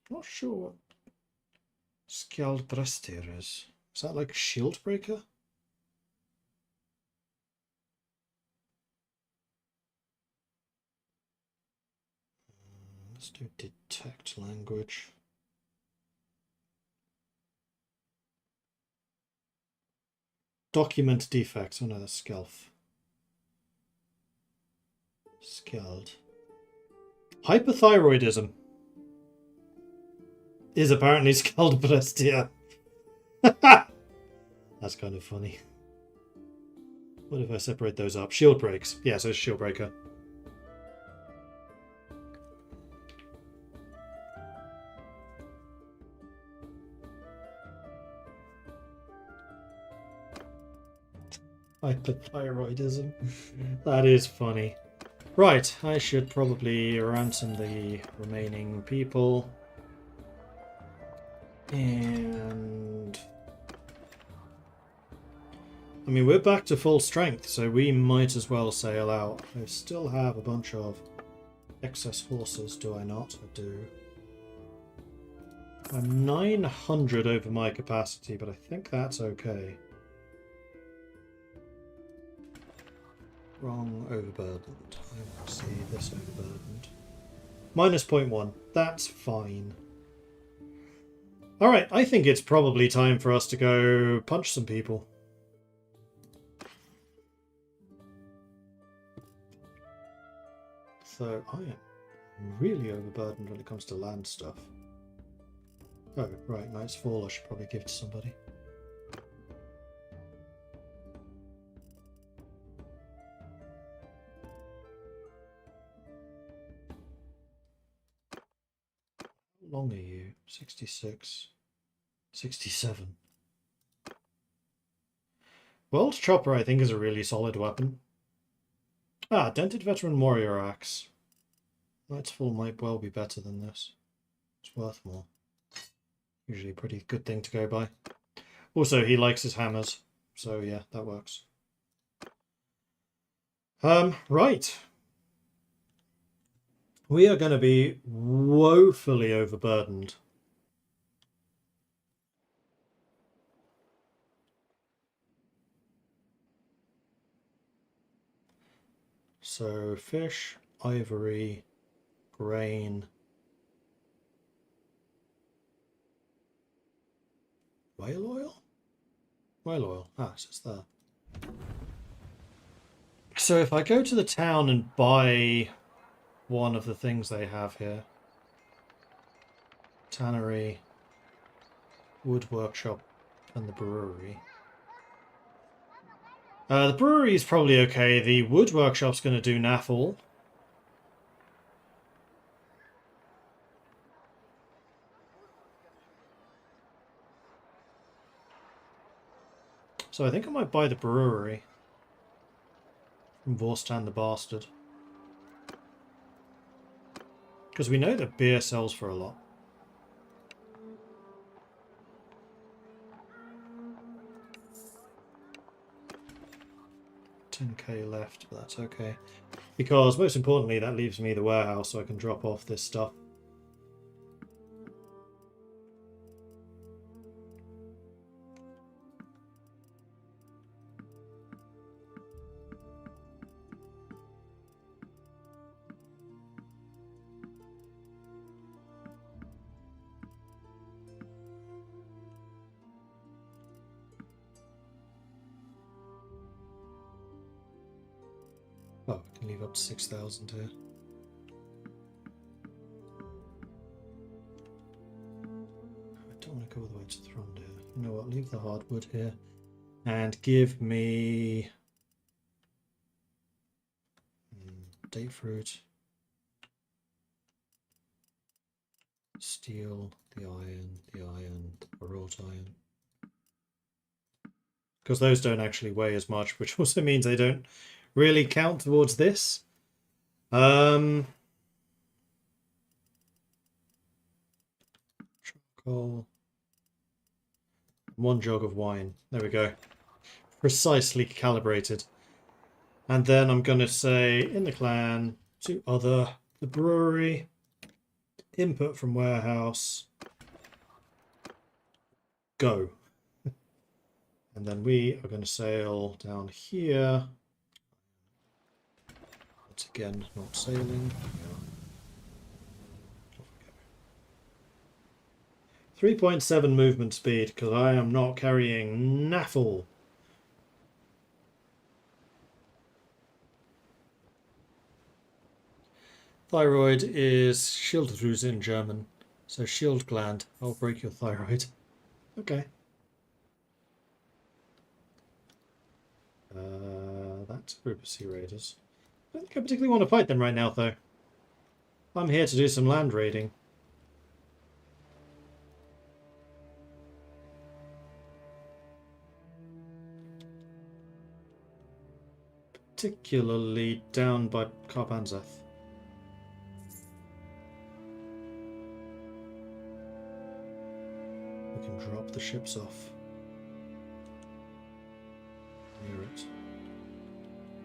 Not sure what Skjaldbrestir is. Is that like Shield Breaker? Let's do detect language. Document defects. Oh no, that's Skelf. Skeld. Hyperthyroidism is apparently Skjaldbrestir. That's kind of funny. What if I separate those up? Shield breaks. Yeah, so it's shield breaker. Hyperthyroidism. That is funny. Right, I should probably ransom the remaining people. And I mean, we're back to full strength, so we might as well sail out. I still have a bunch of excess horses, do I not? I do. I'm 900 over my capacity, but I think that's okay. Wrong, overburdened. I want to see this overburdened. Minus 0.1. That's fine. Alright, I think it's probably time for us to go punch some people. So, I am really overburdened when it comes to land stuff. Oh, right, Knight's Fall I should probably give to somebody. How long are you? 66. 67. World Chopper, I think, is a really solid weapon. Ah, Dented Veteran Warrior Axe. Knight's Fall might well be better than this. It's worth more. Usually a pretty good thing to go by. Also, he likes his hammers. So, yeah, that works. Right. We are going to be woefully overburdened. So, fish, ivory, grain, whale oil? Whale oil. Ah, it's just there. So if I go to the town and buy one of the things they have here. Tannery, wood workshop, and the brewery. The brewery is probably okay. The wood workshop's going to do naff all. So I think I might buy the brewery from Vorstan the Bastard. Because we know that beer sells for a lot. $10k left, but that's okay. Because, most importantly, that leaves me the warehouse so I can drop off this stuff. Oh, I can leave up to 6,000 here. I don't want to go all the way to Thrond here. You know what? Leave the hardwood here. And give me... date fruit. Steel, the iron, the wrought iron. Because those don't actually weigh as much, which also means they don't really count towards this. Charcoal. 1 jug of wine. There we go. Precisely calibrated. And then I'm going to say in the clan to other, the brewery, input from warehouse, go. And then we are going to sail down here. Once again, not sailing. 3.7 movement speed, because I am not carrying naffle. Thyroid is Schilddrüse in German. So shield gland. I'll break your thyroid. Okay. That's a group of sea raiders. I don't think I particularly want to fight them right now, though. I'm here to do some land raiding. Particularly down by Karbanzeth. We can drop the ships off. Near it.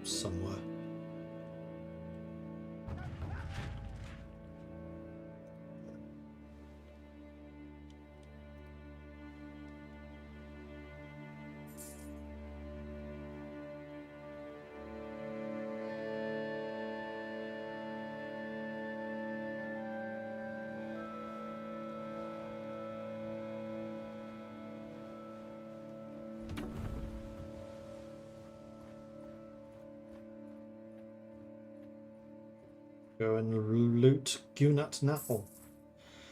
Somewhere. Go and loot Gunat Nathel.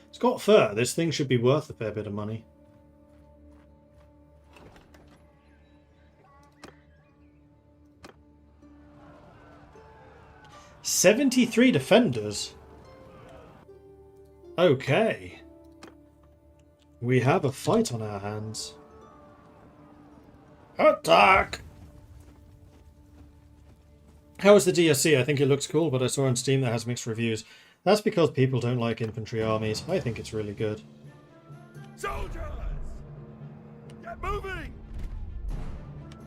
It's got fur. This thing should be worth a fair bit of money. "73 defenders. Okay. We have a fight on our hands. Attack! How is the DSC? I think it looks cool, but I saw on Steam that has mixed reviews. That's because people don't like infantry armies. I think it's really good. Soldiers! Get moving!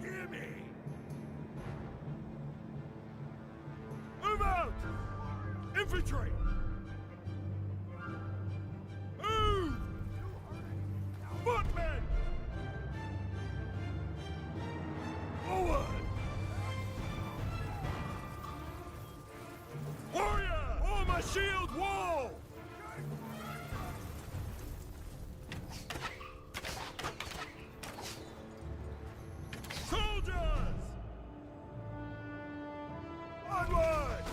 Hear me! Move out! Infantry! Move! Footmen! Forward! Warrior! Form a shield wall! Soldiers! Onward!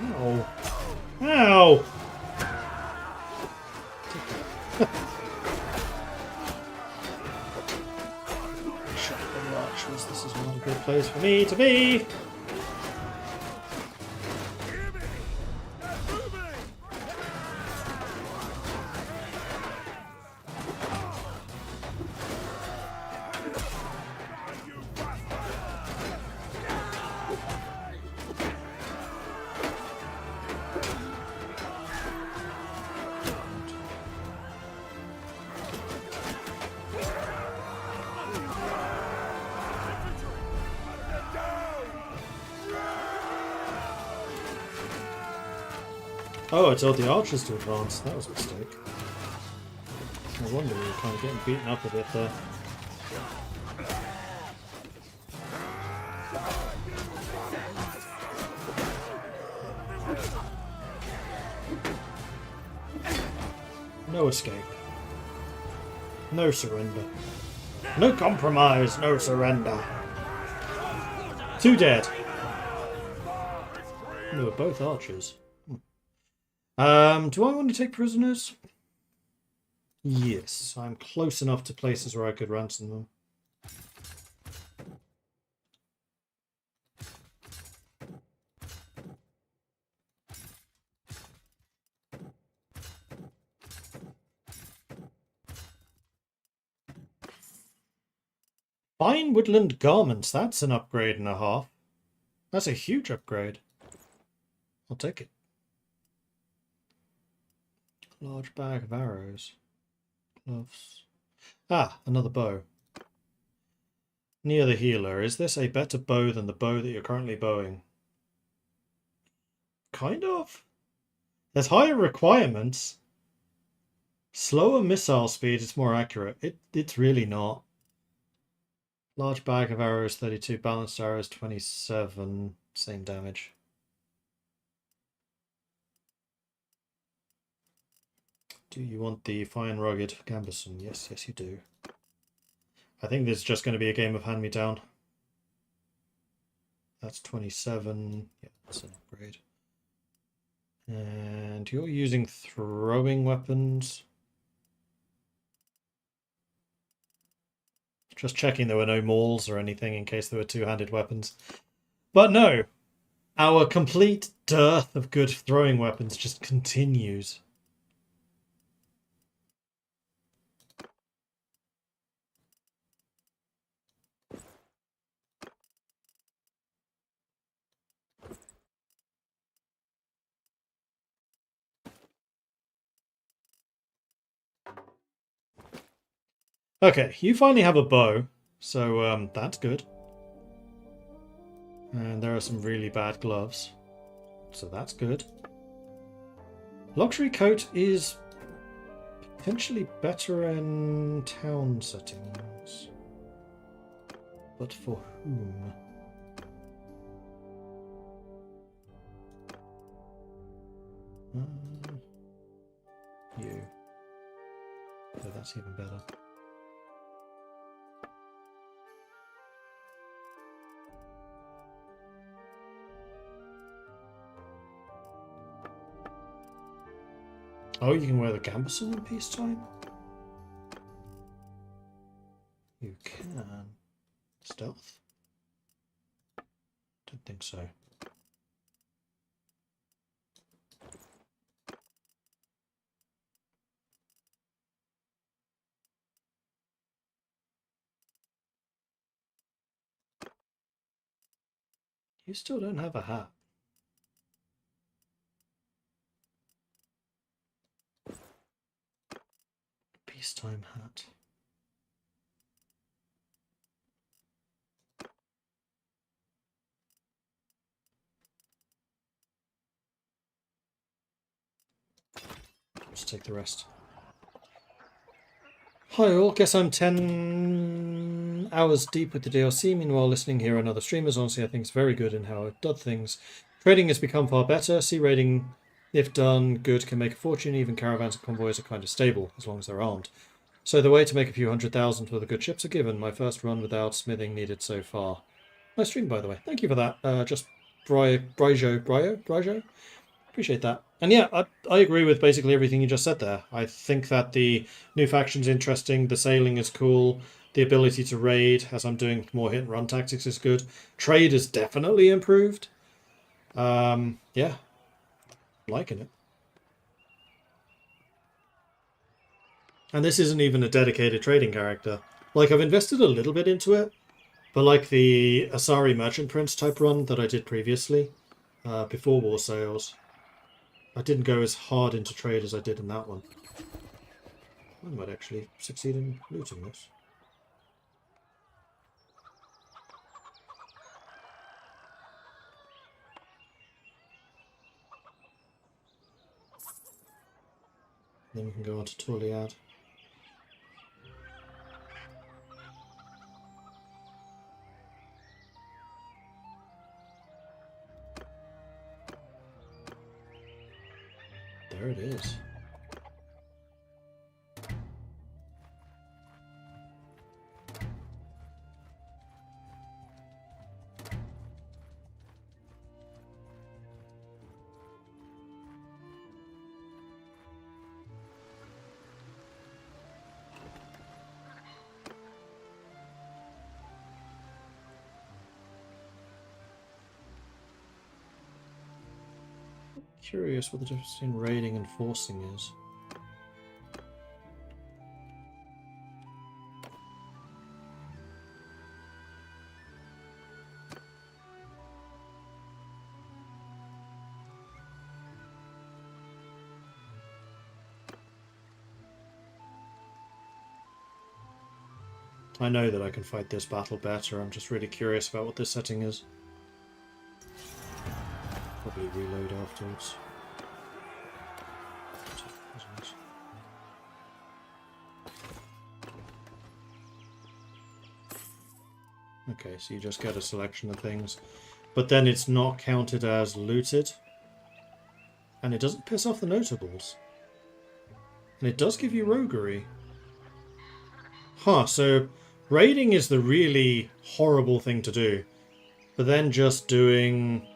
Ow. Ow! Shotgun archers, this is not a good place for me to be! Oh, I told the archers to advance. That was a mistake. No wonder we were kind of getting beaten up a bit there. No escape. No surrender. No compromise, no surrender. 2 dead. They were both archers. Do I want to take prisoners? Yes, I'm close enough to places where I could ransom them. Fine woodland garments, that's an upgrade and a half. That's a huge upgrade. I'll take it. Large bag of arrows. Gloves. Ah, another bow. Near the healer. Is this a better bow than the bow that you're currently bowing? Kind of. There's higher requirements. Slower missile speed is more accurate. It's really not. Large bag of arrows 32, balanced arrows 27. Same damage. Do you want the fine rugged gambeson? Yes, yes you do. I think this is just going to be a game of hand-me-down. That's 27. Yeah, that's an upgrade. And you're using throwing weapons. Just checking there were no mauls or anything in case there were two-handed weapons. But no! Our complete dearth of good throwing weapons just continues. Okay, you finally have a bow, so that's good. And there are some really bad gloves, so that's good. Luxury coat is potentially better in town settings. But for whom? You. Oh, that's even better. Oh, you can wear the gambeson in peacetime? You can. Stealth? Don't think so. You still don't have a hat. Peacetime hat. Let's take the rest. Hi all, guess I'm 10 hours deep with the DLC, meanwhile listening here on other streamers. Honestly, I think it's very good in how it does things. Trading has become far better. C rating, if done good, can make a fortune. Even caravans and convoys are kind of stable, as long as they're armed. So the way to make a few 100,000 with the good ships are given. My first run without smithing needed so far. Nice stream, by the way. Thank you for that. Just Brio? Appreciate that. And yeah, I agree with basically everything you just said there. I think that the new faction's interesting, the sailing is cool, the ability to raid, as I'm doing more hit and run tactics, is good. Trade is definitely improved. Yeah, liking it. And this isn't even a dedicated trading character. Like, I've invested a little bit into it, but like the Asari Merchant Prince type run that I did previously, before War Sales, I didn't go as hard into trade as I did in that one. I might actually succeed in looting this. Then we can go on to Torliad. There it is. Curious what the difference between raiding and forcing is. I know that I can fight this battle better, I'm just really curious about what this setting is. Probably reload afterwards. Okay, so you just get a selection of things, but then it's not counted as looted, and it doesn't piss off the notables, and it does give you roguery. Huh, so raiding is the really horrible thing to do, but then just doing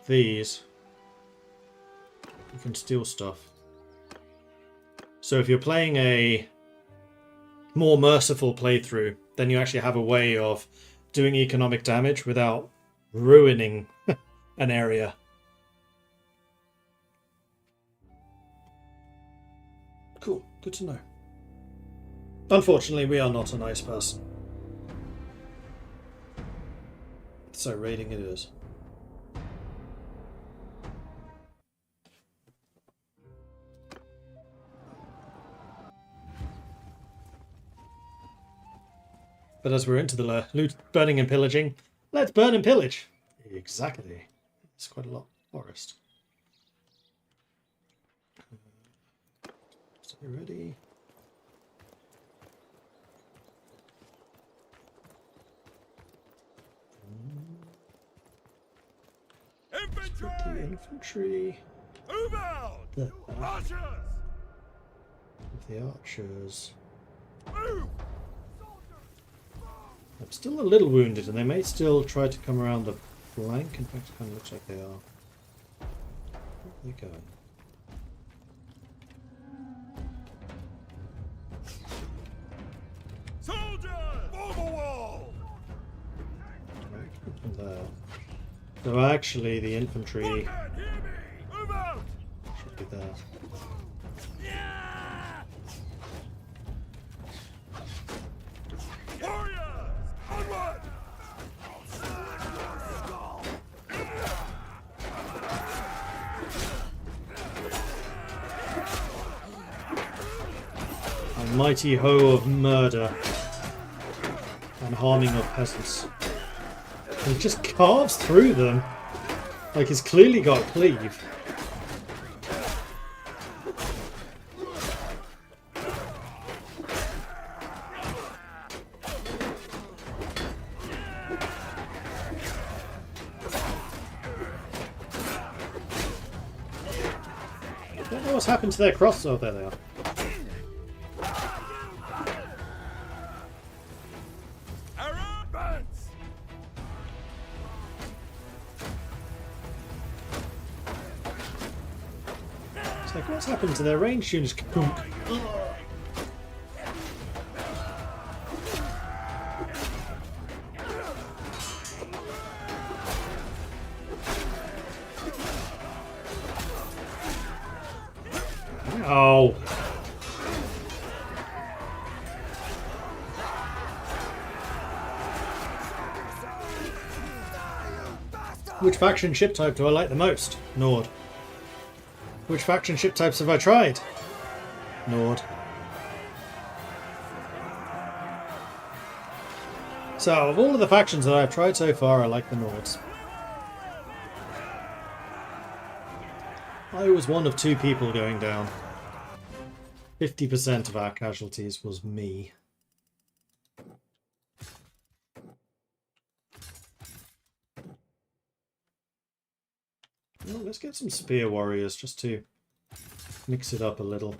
these, you can steal stuff. So if you're playing a more merciful playthrough, then you actually have a way of doing economic damage without ruining an area. Cool, good to know. Unfortunately, we are not a nice person. So raiding it is. But as we're into the loot, burning and pillaging, let's burn and pillage. Exactly. It's quite a lot of forest. So we're ready. Infantry! The infantry. Move out! Archers! The archers. Move! I'm still a little wounded, and they may still try to come around the flank. In fact, it kind of looks like they are. Where are they going? Soldiers! Form a wall! Right, from there. So actually, the infantry Hear me! Move out! should be there. Warriors! Onward! A mighty hoe of murder and harming of peasants. He just carves through them. Like he's clearly got cleave. I don't know what's happened to their cross. Oh, there they are. Advance! It's like, what's happened to their range units? Kunk. Oh. Which faction ship type do I like the most? Nord. Which faction ship types have I tried? Nord. So, of all of the factions that I've tried so far, I like the Nords. I was one of two people going down. 50% of our casualties was me. Well, let's get some spear warriors just to mix it up a little.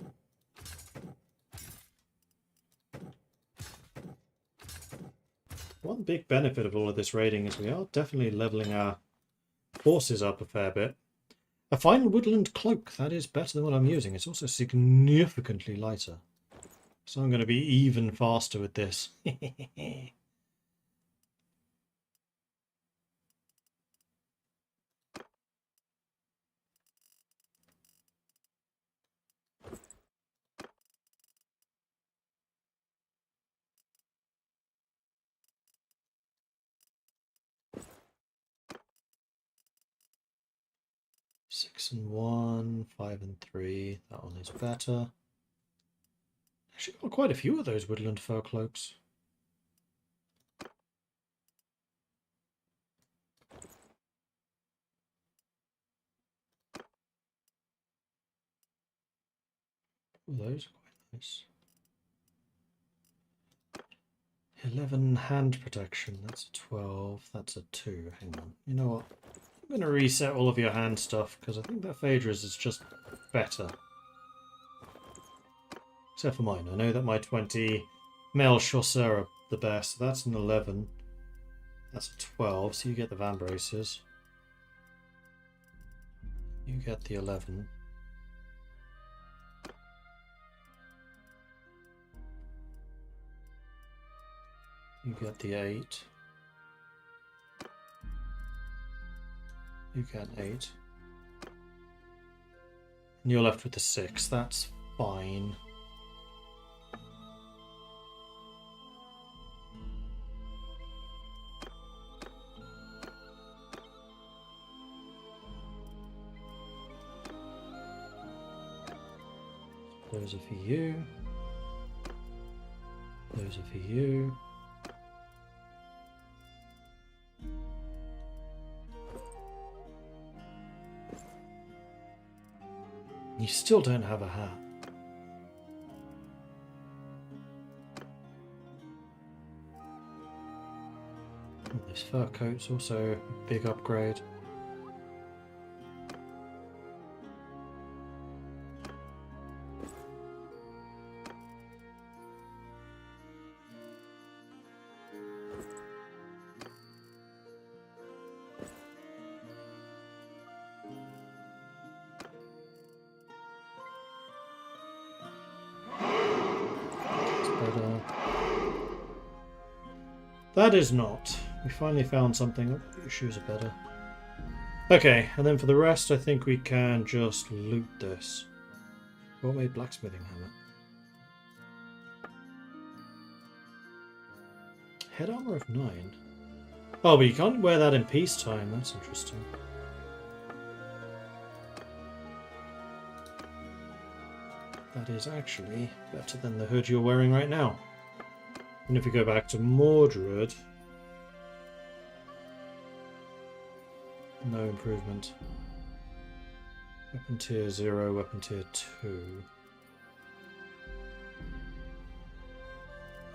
One big benefit of all of this raiding is we are definitely leveling our forces up a fair bit. A fine woodland cloak, that is better than what I'm using. It's also significantly lighter. So I'm going to be even faster with this. 6 and 1, 5 and 3. That one is better. Actually got quite a few of those woodland fur cloaks. Oh, those are quite nice. 11 hand protection. That's a 12. That's a 2. Hang on. You know what? I'm going to reset all of your hand stuff because I think that Phaedra's is just better. Except for mine. I know that my 20 male chasseurs are the best. So that's an 11. That's a 12. So you get the van braces. You get the 11. You get the 8. You get 8. And you're left with the 6. That's fine. Those are for you. Those are for you. You still don't have a hat. This fur coat's also a big upgrade. That is not. We finally found something. Oh, your shoes are better. Okay, and then for the rest, I think we can just loot this. What made blacksmithing hammer? Head armor of 9. Oh, but you can't wear that in peacetime. That's interesting. That is actually better than the hood you're wearing right now. And if we go back to Mordred, no improvement. Weapon tier 0, weapon tier 2.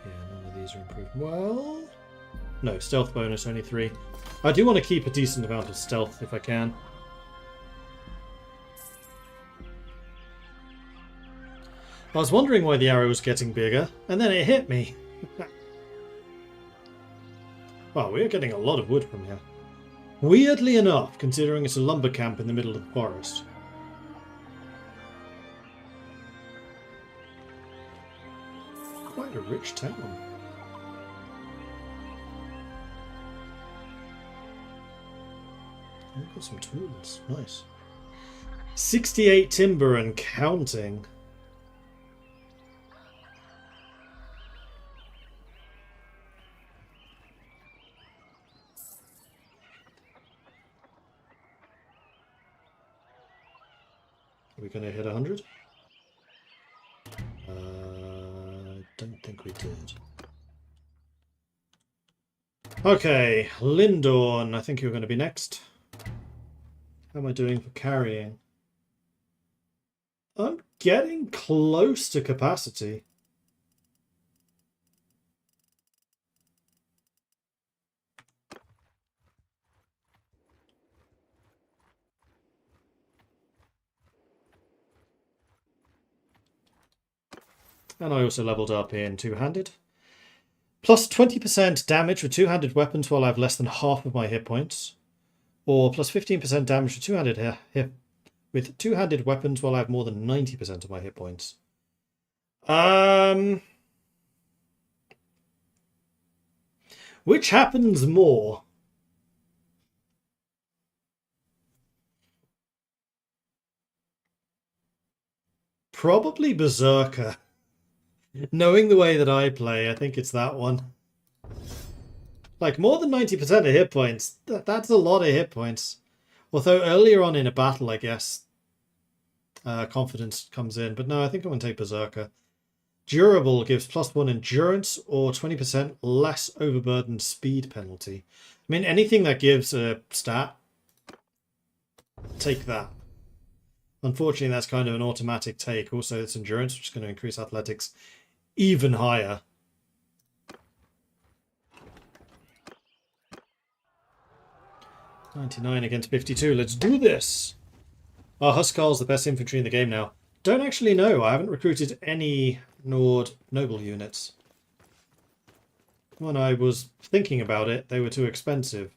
Yeah, none of these are improved. Well, no, stealth bonus, only 3. I do want to keep a decent amount of stealth if I can. I was wondering why the arrow was getting bigger, and then it hit me. Wow, we are getting a lot of wood from here. Weirdly enough, considering it's a lumber camp in the middle of the forest. Quite a rich town. We've got some tools. Nice. 68 timber and counting. Are we going to hit 100? Don't think we did. Okay, Lindorn, I think you're going to be next. How am I doing for carrying? I'm getting close to capacity. And I also leveled up in two-handed. Plus 20% damage with two-handed weapons while I have less than half of my hit points. Or plus 15% damage with two-handed weapons while I have more than 90% of my hit points. Which happens more? Probably Berserker. Knowing the way that I play, I think it's that one. Like, more than 90% of hit points. That's a lot of hit points. Although earlier on in a battle, I guess, confidence comes in. But no, I think I'm going to take Berserker. Durable gives +1 endurance or 20% less overburdened speed penalty. I mean, anything that gives a stat, take that. Unfortunately, that's kind of an automatic take. Also, it's endurance, which is going to increase athletics even higher. $99 against 52. Let's do this. Are Huskarls the best infantry in the game now? Don't actually know. I haven't recruited any Nord noble units. When I was thinking about it, they were too expensive.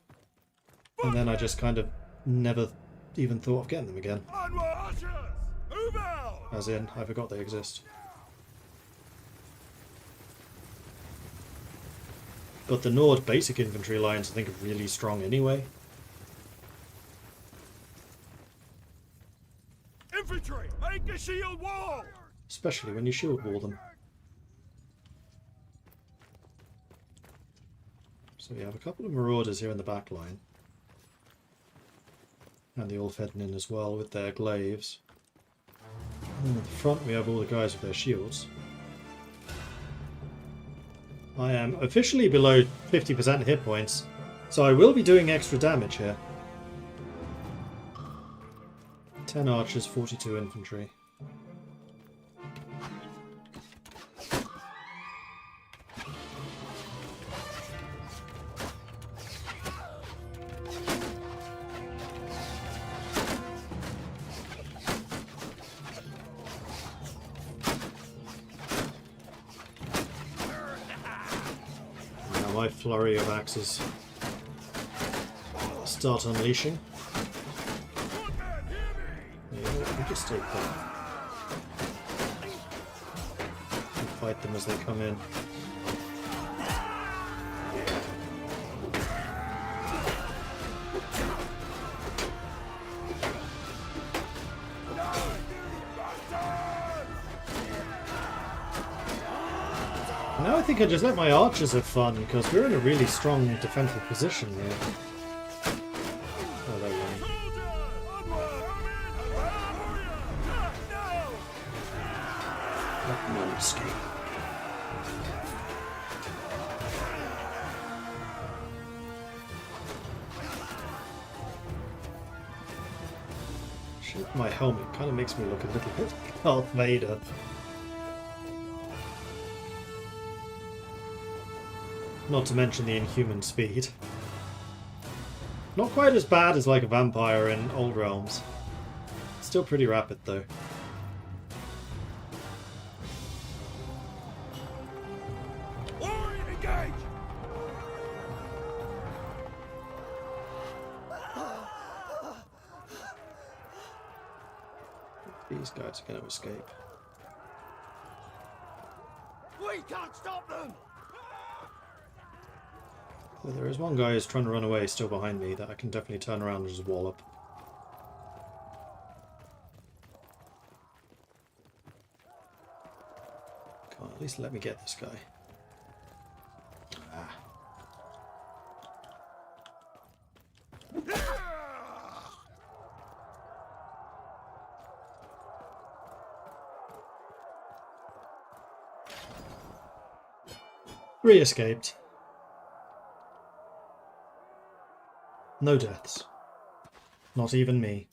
And then I just kind of never even thought of getting them again. As in, I forgot they exist. But the Nord basic infantry lines I think are really strong anyway. Infantry, make a shield wall! Especially when you shield wall them. So we have a couple of marauders here in the back line. And the Ulf heading in as well with their glaives. And at the front we have all the guys with their shields. I am officially below 50% hit points, so I will be doing extra damage here. 10 archers, 42 infantry. Now my flurry of axes start unleashing. Just take that. And fight them as they come in. Now I think I just let my archers have fun because we're in a really strong defensive position here. Oh, they're running. Let none escape. Shape of my helmet kind of makes me look a little bit like Darth Vader. Not to mention the inhuman speed. Not quite as bad as like a vampire in Old Realms. Still pretty rapid though. These guys are going to escape. We can't stop them! Well, there is one guy who's trying to run away still behind me that I can definitely turn around and just wallop. Come on, at least let me get this guy. Ah. Three escaped. No deaths. Not even me.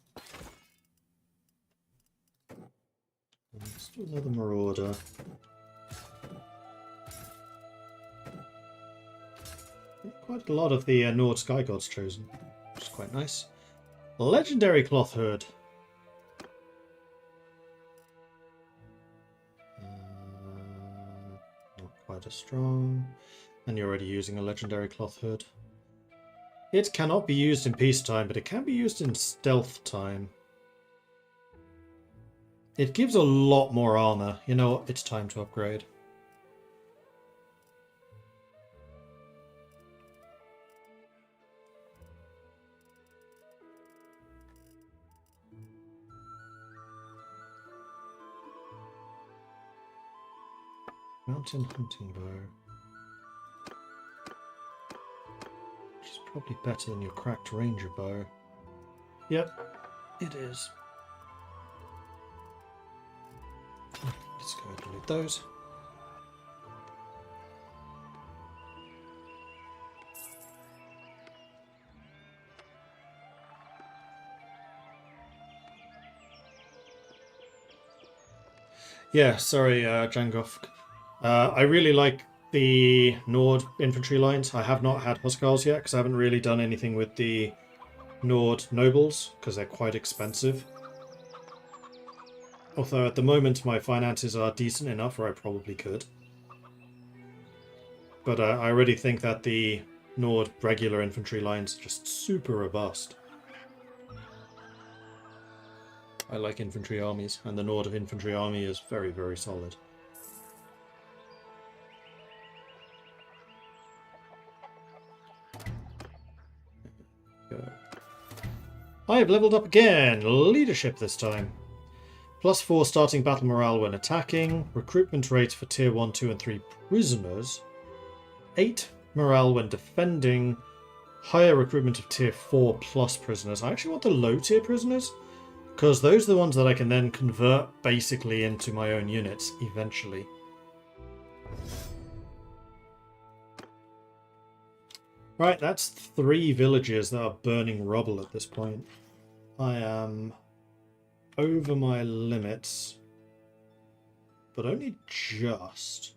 Another Marauder. Quite a lot of the Nord Sky Gods chosen, which is quite nice. Legendary Cloth Hood. Not quite as strong. And you're already using a Legendary Cloth Hood. It cannot be used in peacetime, but it can be used in stealth time. It gives a lot more armor. You know what? It's time to upgrade. Mountain Hunting Bow. Which is probably better than your Cracked Ranger Bow. Yep, it is. Let's go ahead and loot those. Yeah, sorry, Jangoff. I really like the Nord infantry lines. I have not had Huskarls yet because I haven't really done anything with the Nord nobles because they're quite expensive. Although at the moment my finances are decent enough where I probably could. But I already think that the Nord regular infantry lines are just super robust. I like infantry armies, and the Nord of infantry army is very, very solid. Go. I have leveled up again! Leadership this time. +4 starting battle morale when attacking. Recruitment rate for tier 1, 2 and 3 prisoners. 8 morale when defending. Higher recruitment of tier 4 plus prisoners. I actually want the low tier prisoners, because those are the ones that I can then convert basically into my own units eventually. Right, that's 3 villages that are burning rubble at this point. I am over my limits, but only just.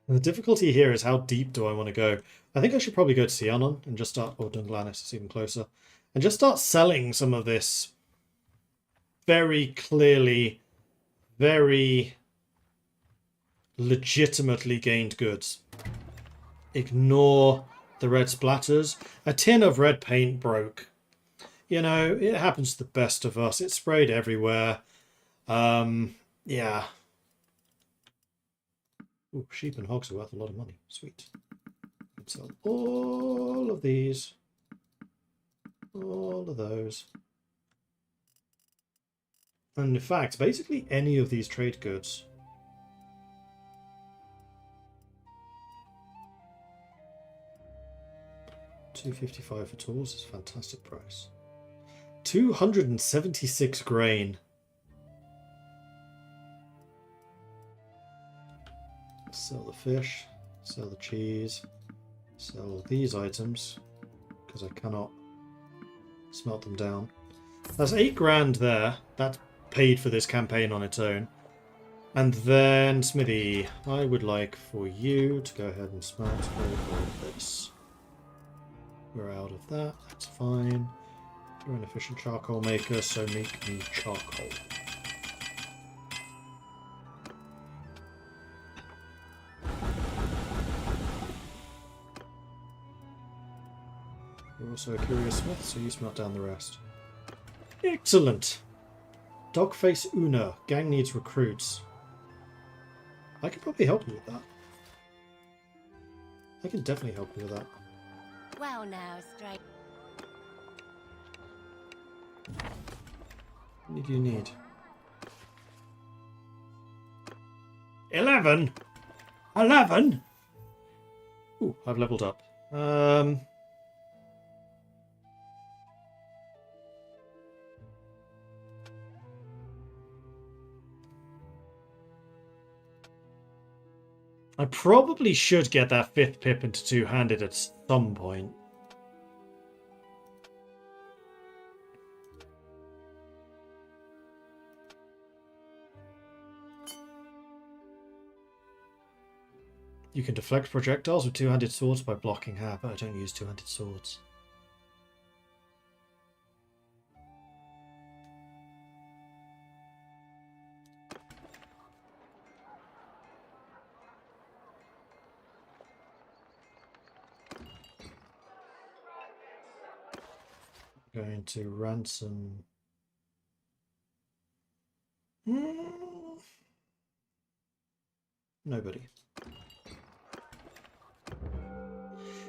The difficulty here is how deep do I want to go? I think I should probably go to Sianon and just start... Oh, Dunglanis is even closer. And just start selling some of this very clearly, very legitimately gained goods. Ignore the red splatters. A tin of red paint broke. You know, it happens to the best of us. It sprayed everywhere. Yeah. Ooh, sheep and hogs are worth a lot of money. Sweet. Let's sell all of these. All of those. And in fact, basically any of these trade goods. $255 for tools is a fantastic price. 276 grain. Sell the fish, sell the cheese, sell these items, because I cannot smelt them down. That's 8 grand there. That's paid for this campaign on its own. And then, Smithy, I would like for you to go ahead and smelt all of this. We're out of that, that's fine. You're an efficient charcoal maker, so make me charcoal. You're also a curious smith, so you smelt down the rest. Excellent! Dogface Una. Gang needs recruits. I could probably help you with that. I can definitely help you with that. Well now, straight. What do you need? 11? 11? Ooh, I've leveled up. I probably should get that 5th pip into two-handed at some point. You can deflect projectiles with two-handed swords by blocking her, but I don't use two-handed swords. Going to ransom. Nobody.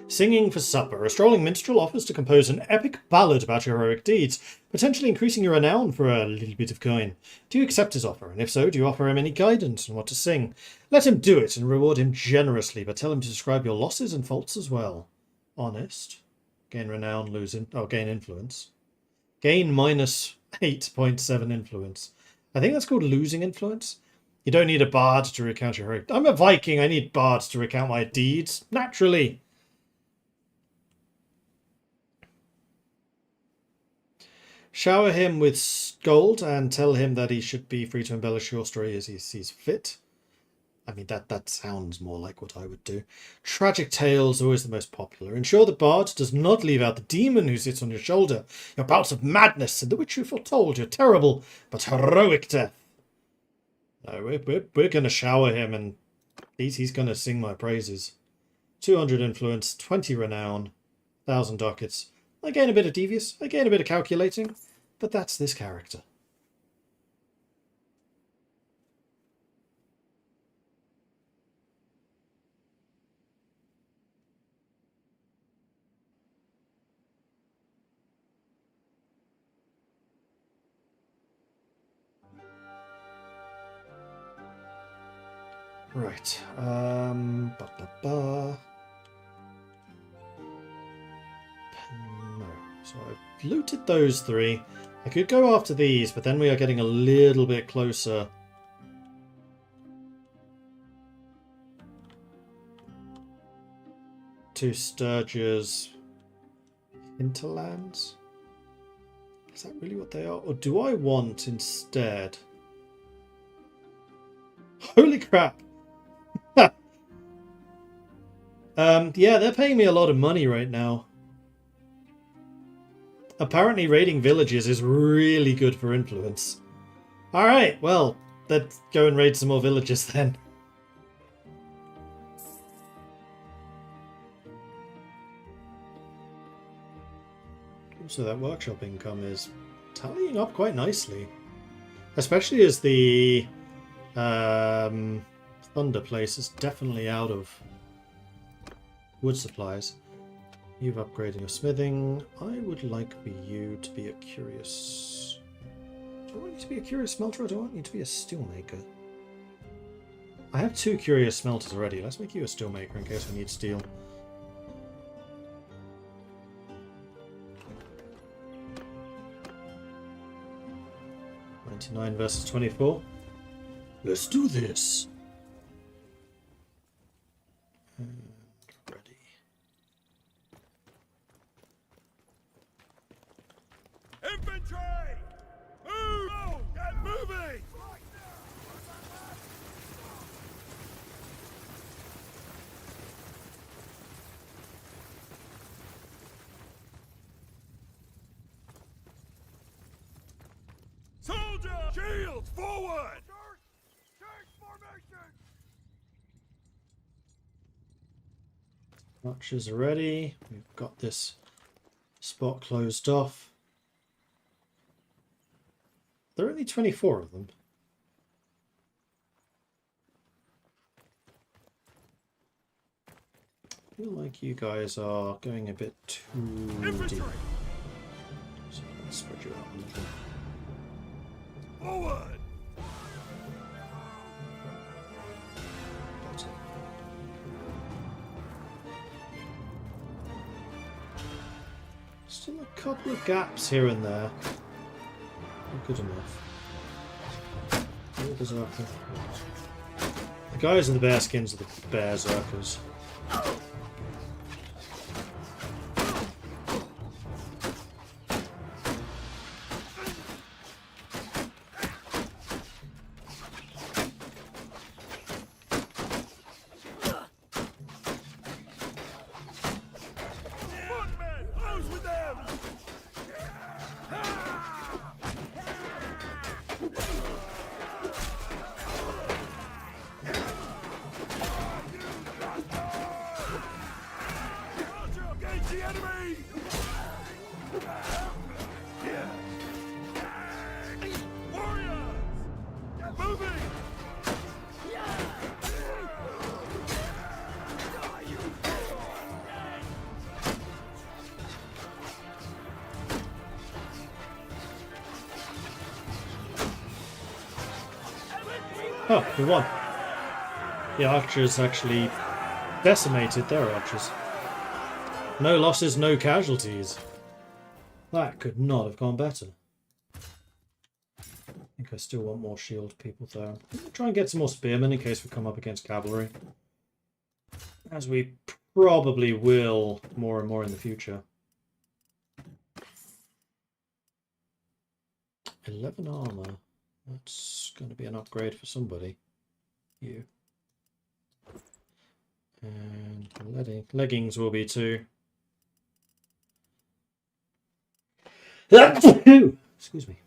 Singing for supper. A strolling minstrel offers to compose an epic ballad about your heroic deeds, potentially increasing your renown for a little bit of coin. Do you accept his offer? And if so, do you offer him any guidance on what to sing? Let him do it and reward him generously, but tell him to describe your losses and faults as well. Honest. Gain renown, gain influence. Gain minus 8.7 influence. I think that's called losing influence. You don't need a bard to recount your heroic... I'm a Viking, I need bards to recount my deeds. Naturally. Shower him with gold and tell him that he should be free to embellish your story as he sees fit. I mean, that sounds more like what I would do. Tragic tales are always the most popular. Ensure the bard does not leave out the demon who sits on your shoulder, your bouts of madness, and the which you foretold your terrible but heroic death. No, we're going to shower him, and he's going to sing my praises. 200 influence, 20 renown, 1,000 ducats. I gain a bit of devious, I gain a bit of calculating, but that's this character. Right. No. So I've looted those three. I could go after these, but then we are getting a little bit closer. To Sturge's hinterlands? Is that really what they are? Or do I want instead... Holy crap! Yeah, they're paying me a lot of money right now. Apparently raiding villages is really good for influence. Alright, well, let's go and raid some more villages then. Also, that workshop income is tallying up quite nicely. Especially as the Thunder place is definitely out of wood supplies. You've upgraded your smithing. I would like for you to be a curious... Do I want you to be a curious smelter or do I want you to be a steelmaker? I have 2 curious smelters already. Let's make you a steelmaker in case I need steel. $99 versus 24. Let's do this! And ready. Infantry! Move! Oh, get moving! Soldier! Shields forward! Church formation! Archers are ready. We've got this spot closed off. There are only 24 of them. I feel like you guys are going a bit too Infantry! deep. So let's spread you out a little. Forward! That's it. Still a couple of gaps here and there. Not good enough. Oh, there's a... The guys in the bear skins are the berserkers. Oh, we won. The archers actually decimated their archers. No losses, no casualties. That could not have gone better. I think I still want more shield people though. I'm going to try and get some more spearmen in case we come up against cavalry. As we probably will more and more in the future. 11 armor. That's going to be an upgrade for somebody. You. And leggings will be too. Excuse me.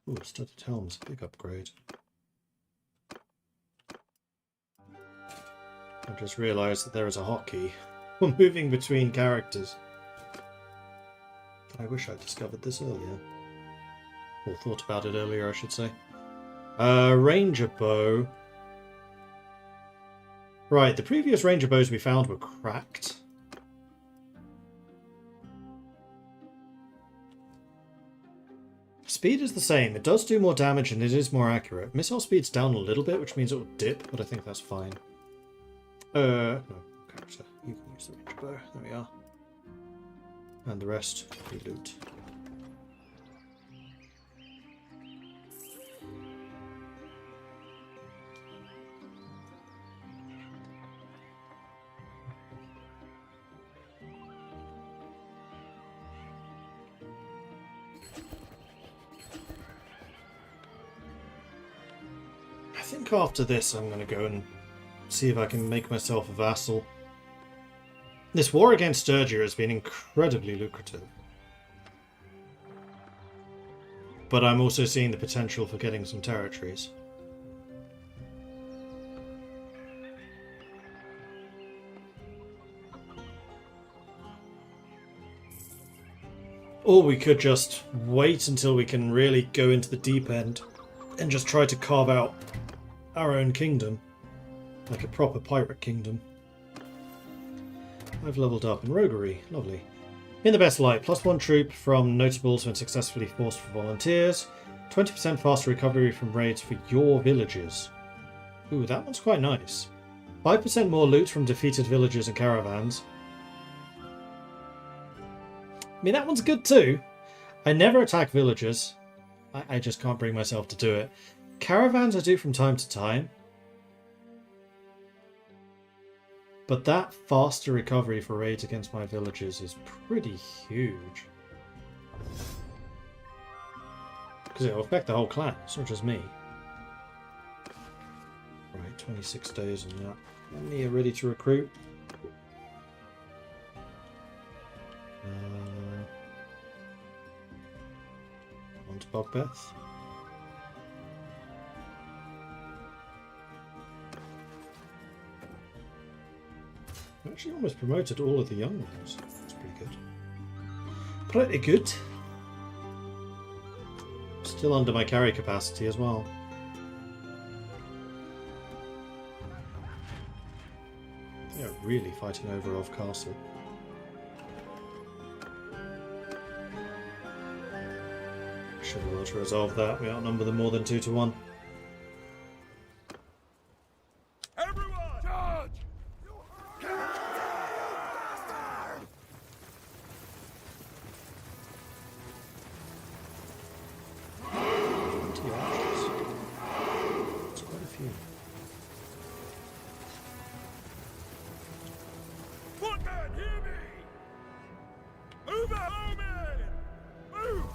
Ooh, studded helm's a big upgrade. I've just realised that there is a hotkey for moving between characters. I wish I'd discovered this earlier. Or thought about it earlier, I should say. Ranger bow. Right, the previous ranger bows we found were cracked. Speed is the same. It does do more damage and it is more accurate. Missile speed's down a little bit, which means it will dip, but I think that's fine. No, character. You can use the ranger bow. There we are. And the rest, we loot. I think after this I'm going to go and see if I can make myself a vassal. This war against Sturgia has been incredibly lucrative. But I'm also seeing the potential for getting some territories. Or we could just wait until we can really go into the deep end and just try to carve out our own kingdom. Like a proper pirate kingdom. I've leveled up in roguery. Lovely. In the best light, +1 troop from notables when successfully forced for volunteers. 20% faster recovery from raids for your villages. Ooh, that one's quite nice. 5% more loot from defeated villages and caravans. I mean, that one's good too. I never attack villages. I just can't bring myself to do it. Caravans I do from time to time. But that faster recovery for raids against my villages is pretty huge. Because it will affect the whole clan, it's not just me. Right, 26 days on that. And me are ready to recruit. On to Bogbeth. I actually almost promoted all of the young ones. That's pretty good. Pretty good. Still under my carry capacity as well. They are really fighting over Off Castle. Should be able to resolve that. We outnumber them more than 2 to 1. Everyone, charge! It's quite a few. Footman, hear me! Move out, man! Move!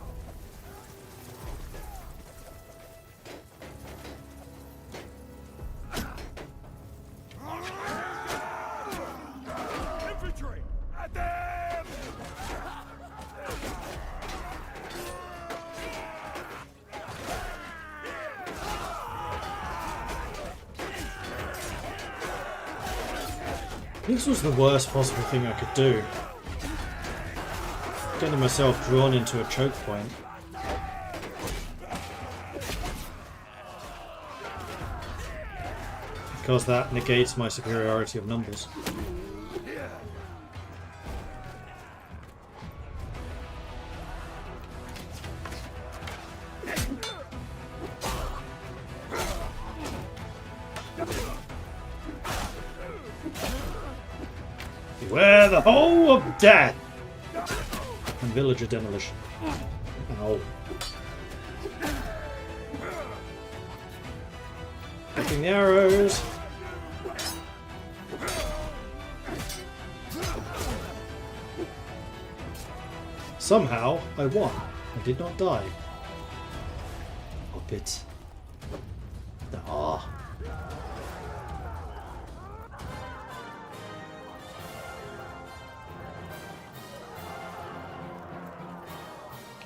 Infantry! At them! This was the worst possible thing I could do. Getting myself drawn into a choke point. Because that negates my superiority of numbers. Beware the hole of death! And villager demolition. Ow. Taking the arrows. Somehow, I won. I did not die. Hop it. Ah.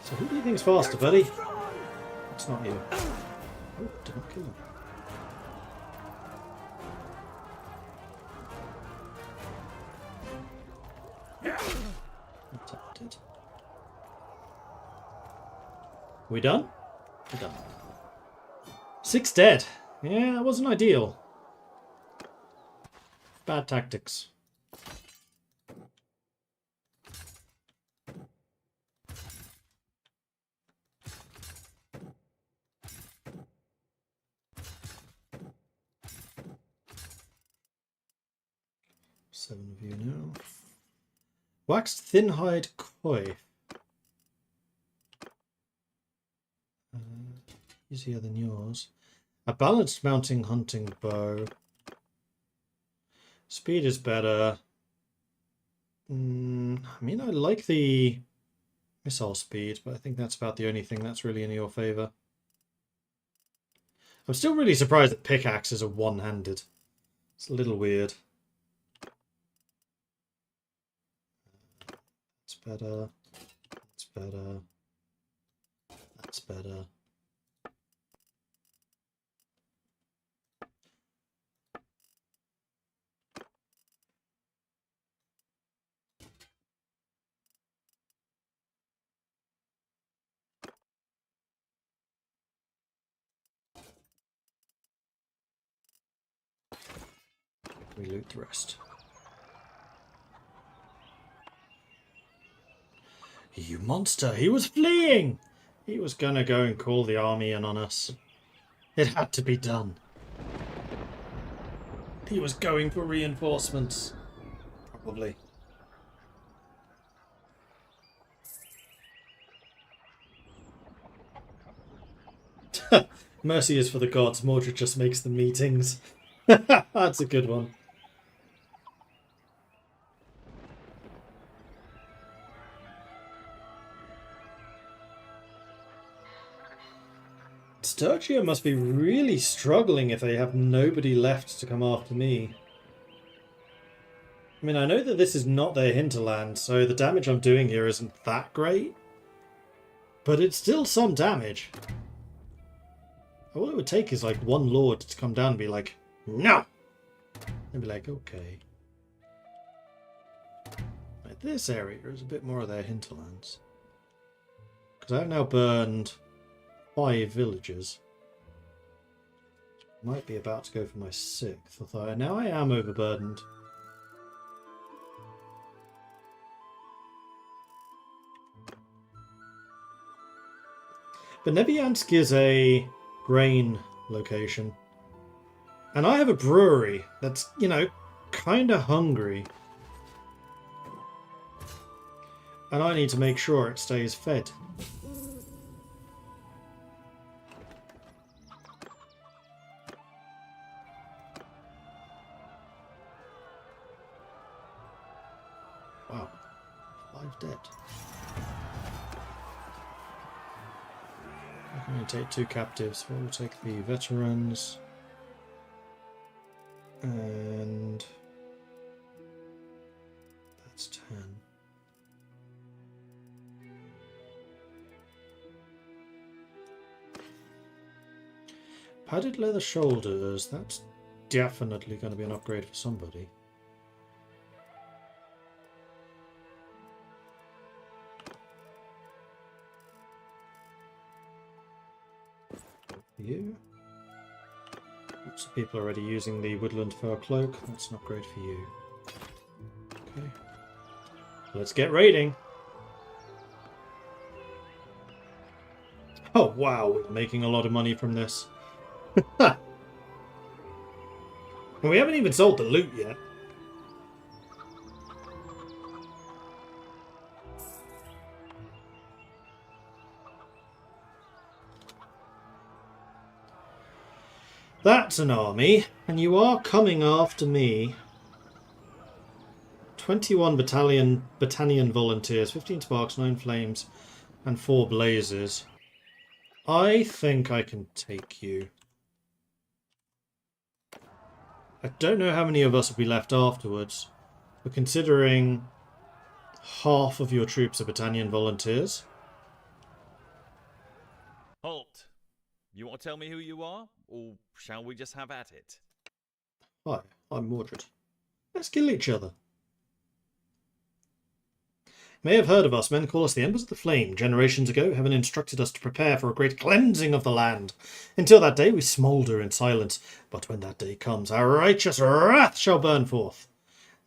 So who do you think's faster, buddy? It's not you. Oh, did not kill him. Attempted. We done? We're done. 6 dead. Yeah, that wasn't ideal. Bad tactics. Seven of you now. Waxed thin-hide koi. Easier than yours. A balanced mounting hunting bow. Speed is better. I mean, I like the missile speed, but I think that's about the only thing that's really in your favour. I'm still really surprised that pickaxes are one-handed. It's a little weird. That's better. That's better. That's better. We loot the rest. You monster! He was fleeing! He was gonna go and call the army in on us. It had to be done. He was going for reinforcements. Probably. Mercy is for the gods. Mordred just makes the meetings. That's a good one. Sturgia must be really struggling if they have nobody left to come after me. I mean, I know that this is not their hinterland, so the damage I'm doing here isn't that great. But it's still some damage. All it would take is like one lord to come down and be like, no! And be like, okay. Like this area is a bit more of their hinterlands. Because I've now burned 5 villages. Might be about to go for my 6th, although now I am overburdened. But Neviansk is a grain location. And I have a brewery that's, you know, kind of hungry. And I need to make sure it stays fed. Wow. 5 dead. I can only take 2 captives, but we'll take the veterans. And that's 10. Padded leather shoulders, that's definitely going to be an upgrade for somebody. You. Lots of people are already using the woodland fur cloak. That's an upgrade for you. Okay. Let's get raiding. Oh wow, we're making a lot of money from this. And we haven't even sold the loot yet. That's an army, and you are coming after me. 21 battalion volunteers, 15 sparks, 9 flames, and 4 blazes. I think I can take you. I don't know how many of us will be left afterwards, but considering half of your troops are battalion volunteers. Halt! You want to tell me who you are, or shall we just have at it? Hi, I'm Mordred. Let's kill each other. You may have heard of us. Men call us the Embers of the Flame. Generations ago, heaven instructed us to prepare for a great cleansing of the land. Until that day, we smoulder in silence. But when that day comes, our righteous wrath shall burn forth.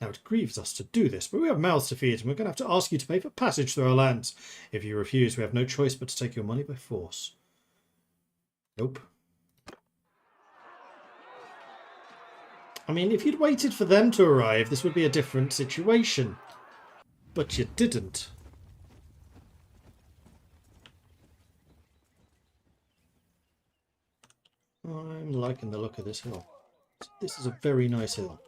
Now, it grieves us to do this, but we have mouths to feed, and we're going to have to ask you to pay for passage through our lands. If you refuse, we have no choice but to take your money by force. Nope. I mean, if you'd waited for them to arrive, this would be a different situation. But you didn't. I'm liking the look of this hill. This is a very nice hill.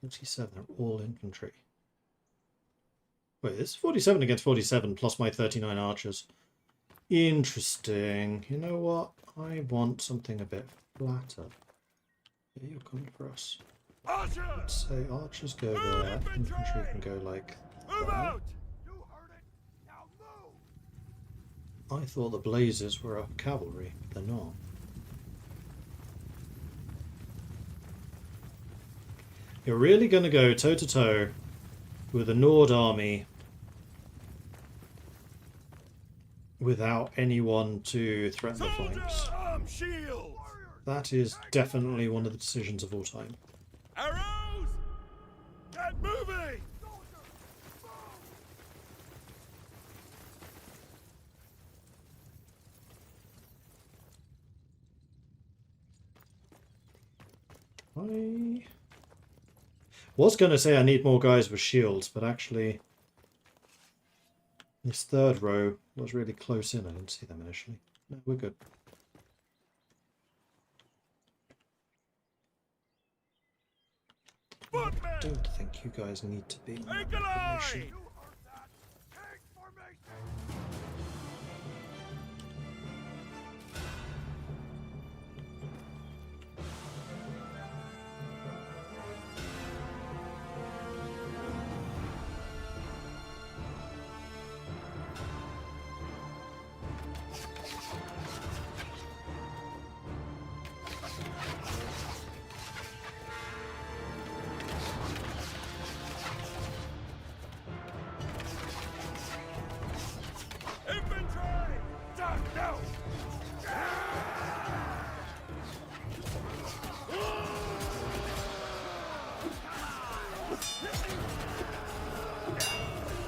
47 are all infantry. Wait, this is 47 against 47 plus my 39 archers. Interesting. You know what? I want something a bit flatter. Yeah, you're coming for us. Let's say archers go there, infantry can go like that. I thought the blazers were cavalry, but they're not. You're really going to go toe-to-toe with the Nord army without anyone to threaten the flanks. That is definitely one of the decisions of all time. Arrows! Get moving! I was going to say I need more guys with shields, but actually this third row was really close in. I didn't see them initially. No, we're good. I don't think you guys need to be in that formation.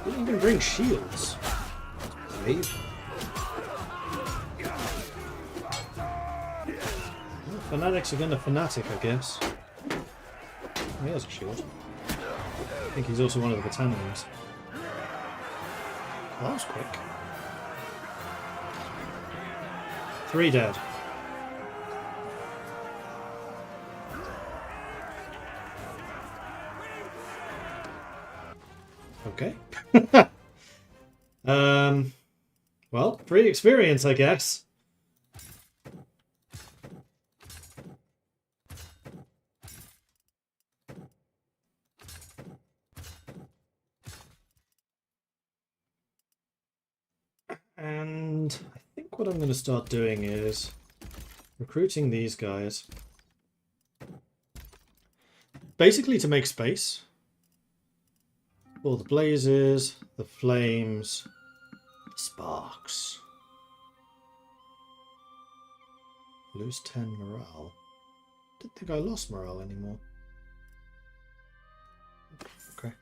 Didn't even bring shields. Brave. Well, fanatics are gonna fanatic, I guess. He has a shield. I think he's also one of the battalions. Oh, that was quick. 3 dead. Okay. Well, free experience, I guess. And I think what I'm going to start doing is recruiting these guys. Basically to make space. All the blazes, the flames, the sparks. Lose 10 morale. Didn't think I lost morale anymore. Okay.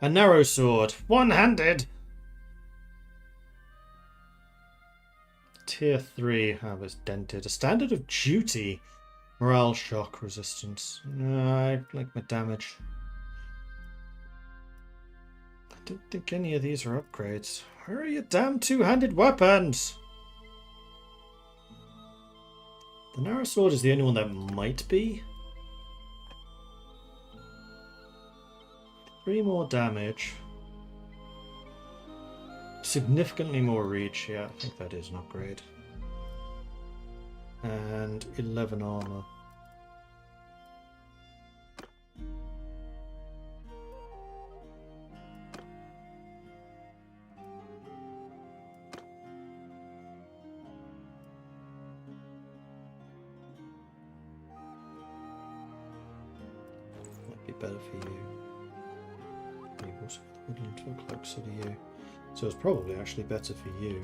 A narrow sword. One-handed! Tier 3 harvest dented. A standard of duty. Morale shock resistance. I like my damage. don't think any of these are upgrades. Where are your damn two-handed weapons? The narrow sword is the only one that might be. 3 more damage. Significantly more reach. Yeah, I think that is an upgrade. And 11 armor. Might be better for you. You've also got the woodland fur cloak, so do you. So it's probably actually better for you.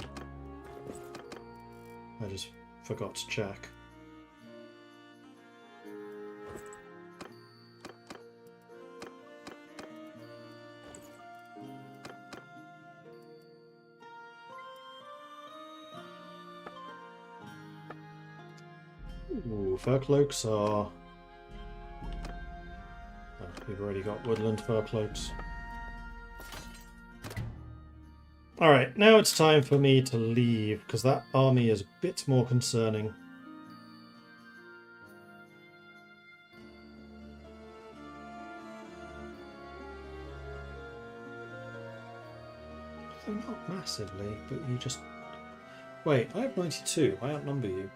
I just forgot to check. Ooh, fur cloaks are... Oh, we've already got woodland fur cloaks. Alright, now it's time for me to leave, because that army is a bit more concerning. Though not massively, but you just... Wait, I have 92. I outnumber you.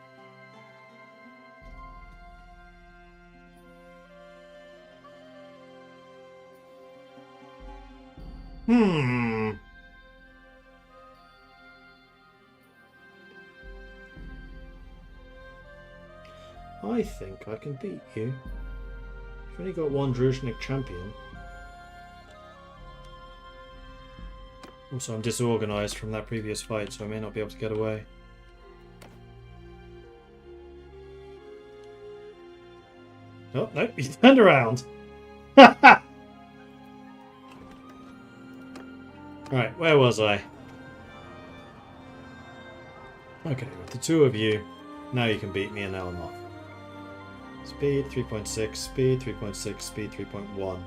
I think I can beat you. You've only got one Druzhnik champion. Also, I'm disorganized from that previous fight, so I may not be able to get away. Oh, no, he turned around! Right, where was I? Okay, with the two of you, now you can beat me and now I'm off. Speed 3.6, speed 3.6, speed 3.1.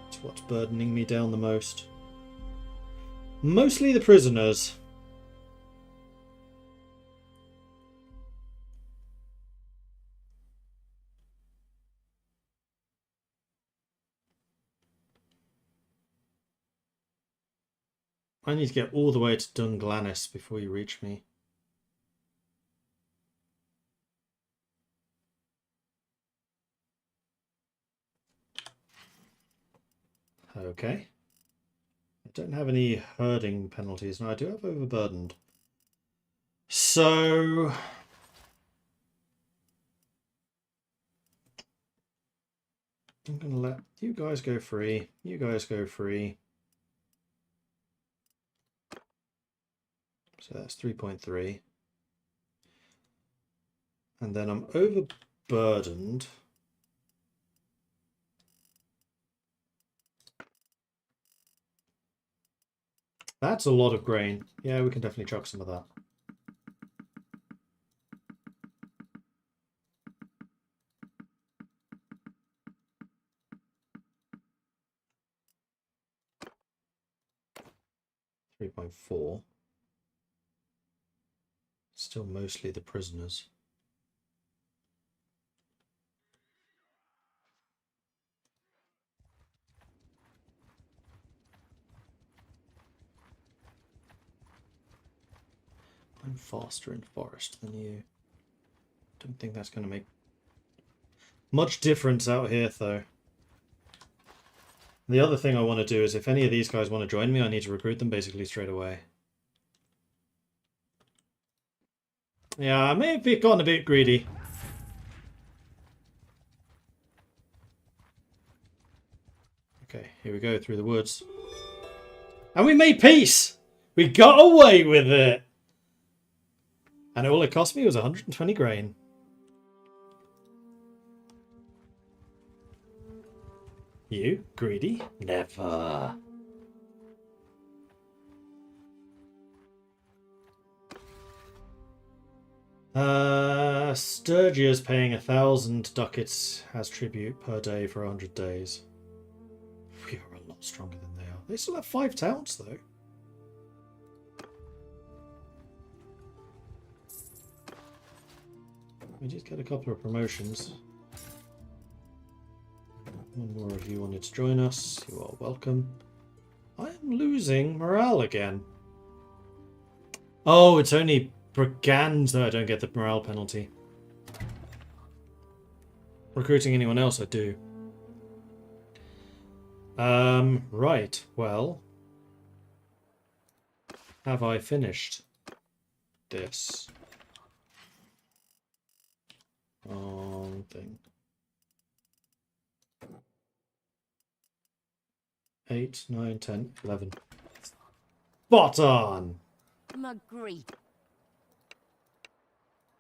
That's what's burdening me down the most. Mostly the prisoners. I need to get all the way to Dunglanis before you reach me. Okay. I don't have any herding penalties, and I do have overburdened. So... I'm going to let you guys go free. You guys go free. So that's 3.3. And then I'm overburdened. That's a lot of grain. Yeah, we can definitely chuck some of that. .4. Still mostly the prisoners. I'm faster in forest than you. Don't think that's going to make much difference out here, though. The other thing I want to do is if any of these guys want to join me, I need to recruit them basically straight away. Yeah, I may have gotten a bit greedy. Okay, here we go through the woods. And we made peace! We got away with it! And all it cost me was 120 grain. You? Greedy? Never. Sturgia's paying 1,000 ducats as tribute per day for 100 days. We are a lot stronger than they are. They still have 5 towns, though. We did get a couple of promotions. One more of you wanted to join us. You are welcome. I am losing morale again. Oh, it's only brigands that I don't get the morale penalty. Recruiting anyone else, I do. Right, well. Have I finished this? Thing. 8, 9, 10, 11. Spot on! Magritte.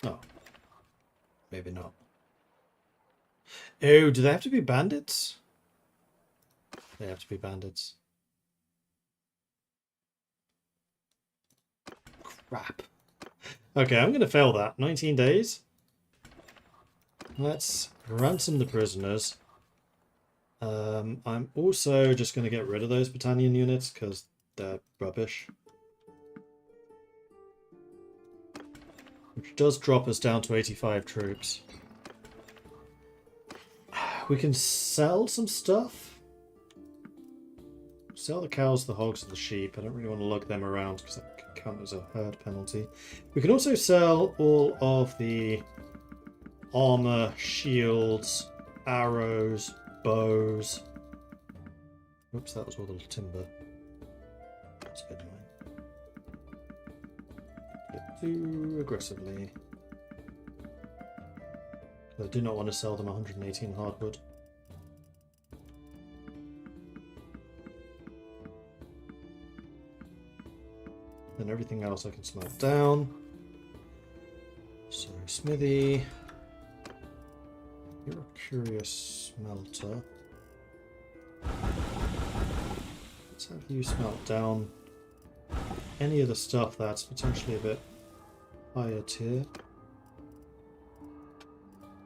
Oh. Maybe not. Oh, do they have to be bandits? They have to be bandits. Crap. Okay, I'm going to fail that. 19 days. Let's ransom the prisoners. I'm also just going to get rid of those battalion units because they're rubbish. Which does drop us down to 85 troops. We can sell some stuff. Sell the cows, the hogs, and the sheep. I don't really want to lug them around because that can count as a herd penalty. We can also sell all of the armor, shields, arrows, bows. Oops, that was all the timber. That's a bit annoying. Bit too aggressively. I do not want to sell them 118 hardwood. And everything else I can smelt down. So, smithy. You're a curious smelter. Let's have you smelt down any of the stuff that's potentially a bit higher tier.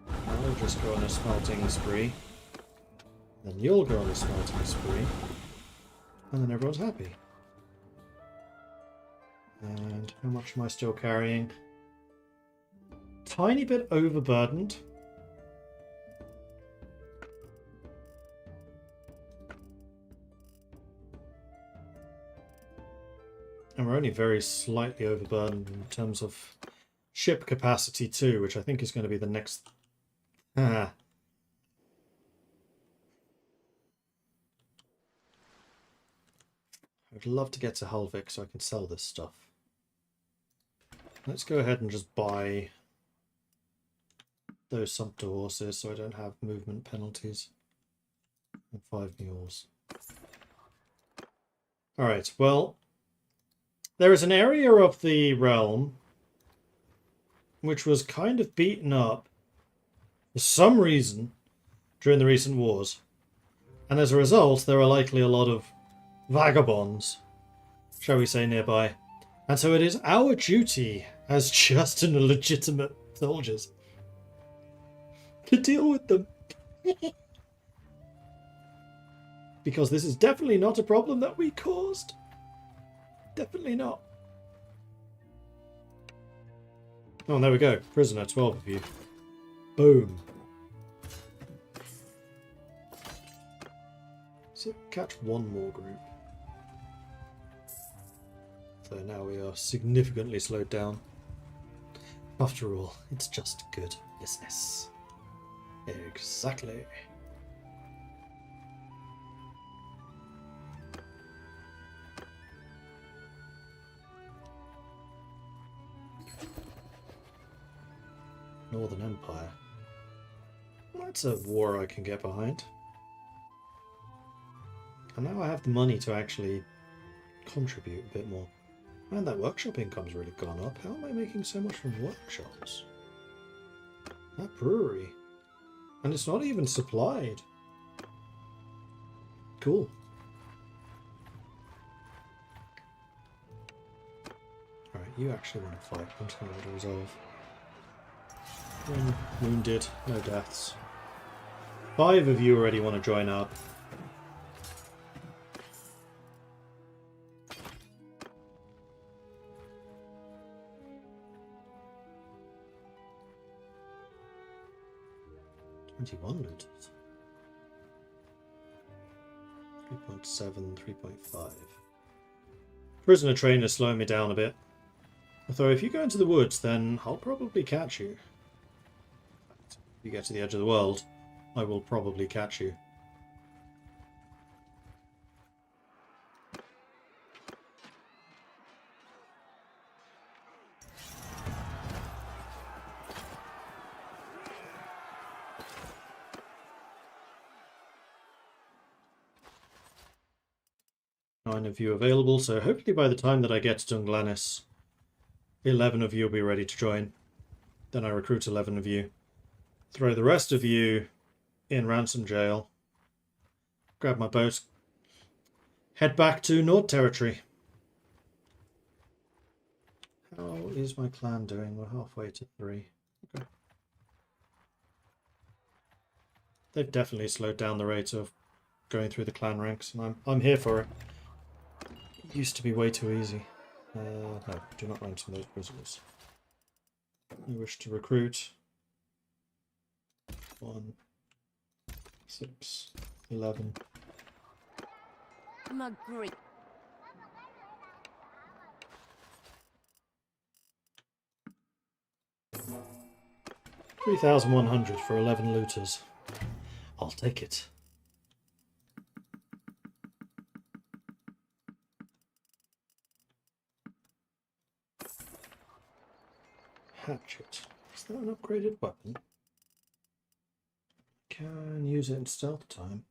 I'll just go on a smelting spree. Then you'll go on a smelting spree. And then everyone's happy. And how much am I still carrying? Tiny bit overburdened. And we're only very slightly overburdened in terms of ship capacity too, which I think is going to be the next... I'd love to get to Helvik so I can sell this stuff. Let's go ahead and just buy those sumpter horses so I don't have movement penalties. And 5 mules. Alright, well, there is an area of the realm which was kind of beaten up for some reason during the recent wars. And as a result, there are likely a lot of vagabonds, shall we say, nearby. And so it is our duty as just and legitimate soldiers to deal with them. Because this is definitely not a problem that we caused. Definitely not. Oh, and there we go. Prisoner, 12 of you. Boom. So catch one more group. So now we are significantly slowed down. After all, it's just good business. Exactly. Northern Empire. That's a war I can get behind. And now I have the money to actually contribute a bit more. And that workshop income's really gone up. How am I making so much from workshops? That brewery. And it's not even supplied. Cool. Alright, you actually want to fight. I'm just going to resolve. Wounded, no deaths. 5 of you already want to join up. 21 looters. 3.7, 3.5. Prisoner trainer slowing me down a bit. Although if you go into the woods, then I'll probably catch you. If you get to the edge of the world, I will probably catch you. Nine of you available, so hopefully by the time that I get to Dunglanis, 11 of you will be ready to join. Then I recruit 11 of you. Throw the rest of you in ransom jail. Grab my boat. Head back to Nord Territory. How is my clan doing? We're halfway to 3. Okay. They've definitely slowed down the rate of going through the clan ranks, and I'm here for it. It used to be way too easy. No, do not ransom those prisoners. I wish to recruit 1, 6, 11. Magritte. 3,100 for 11 looters. I'll take it. Hatchet. Is that an upgraded weapon? Can use it in stealth time.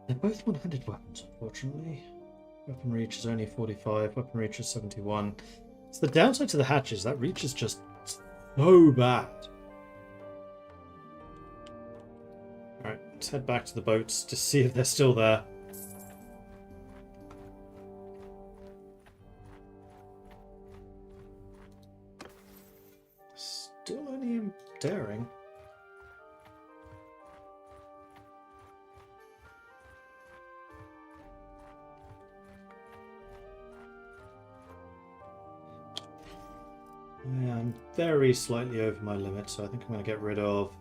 They're both one-handed weapons, unfortunately. Weapon reach is only 45, weapon reach is 71. It's the downside to the hatches, that reach is just so bad. Alright, let's head back to the boats to see if they're still there. Still only in daring. Yeah, I'm very slightly over my limit, so I think I'm going to get rid of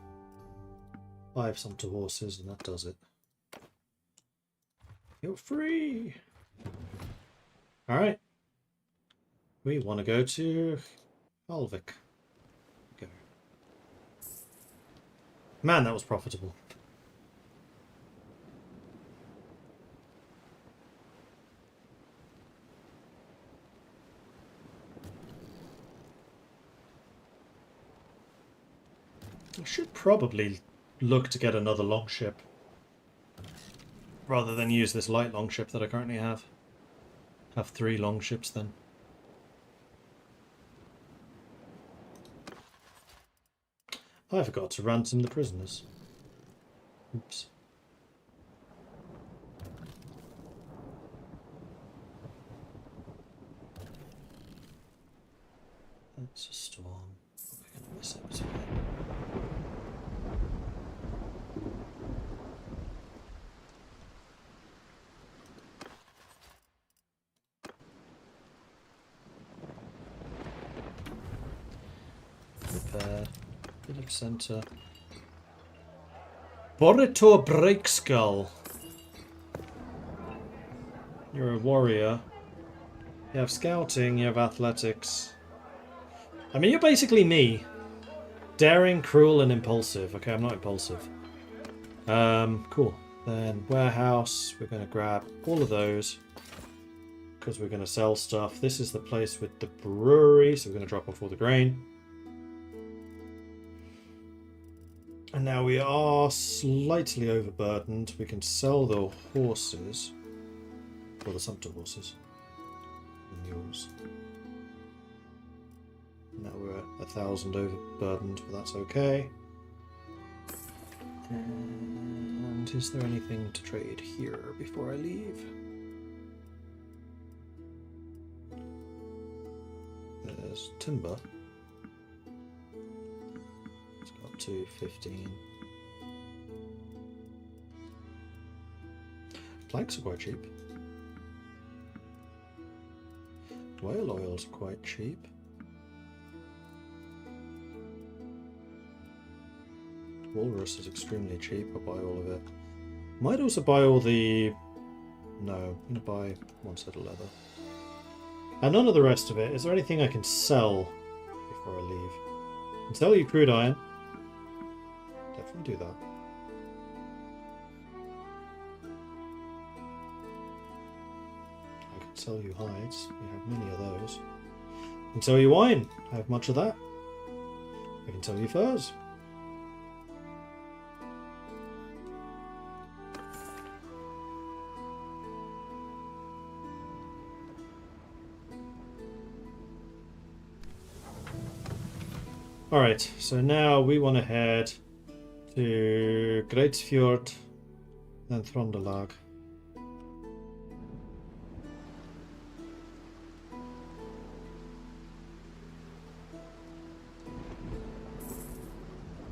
5 sumpter horses, and that does it. You're free! Alright. We want to go to Alvik. Go. Man, that was profitable. I should probably look to get another longship rather than use this light longship that I currently have. Have 3 longships then. I forgot to ransom the prisoners. Oops. That's a storm. We're gonna miss it. Repair. Village centre. Boritor Breakskull. You're a warrior. You have scouting, you have athletics. I mean, you're basically me. Daring, cruel, and impulsive. Okay, I'm not impulsive. Cool. Then warehouse. We're going to grab all of those because we're going to sell stuff. This is the place with the brewery, so we're going to drop off all the grain. And now we are slightly overburdened. We can sell the horses. Or the sumpter horses. The mules. Now we're 1,000 overburdened, but that's okay. And is there anything to trade here before I leave? There's timber. It's got 215. Planks are quite cheap. Whale oils are quite cheap. Walrus is extremely cheap. I'll buy all of it. Might also buy all the... No, I'm going to buy one set of leather. And none of the rest of it. Is there anything I can sell before I leave? I can sell you crude iron. Definitely do that. I can sell you hides. We have many of those. I can sell you wine. I have much of that. I can sell you furs. Alright, so now we want to head to Greitsfjord, then Throndalag.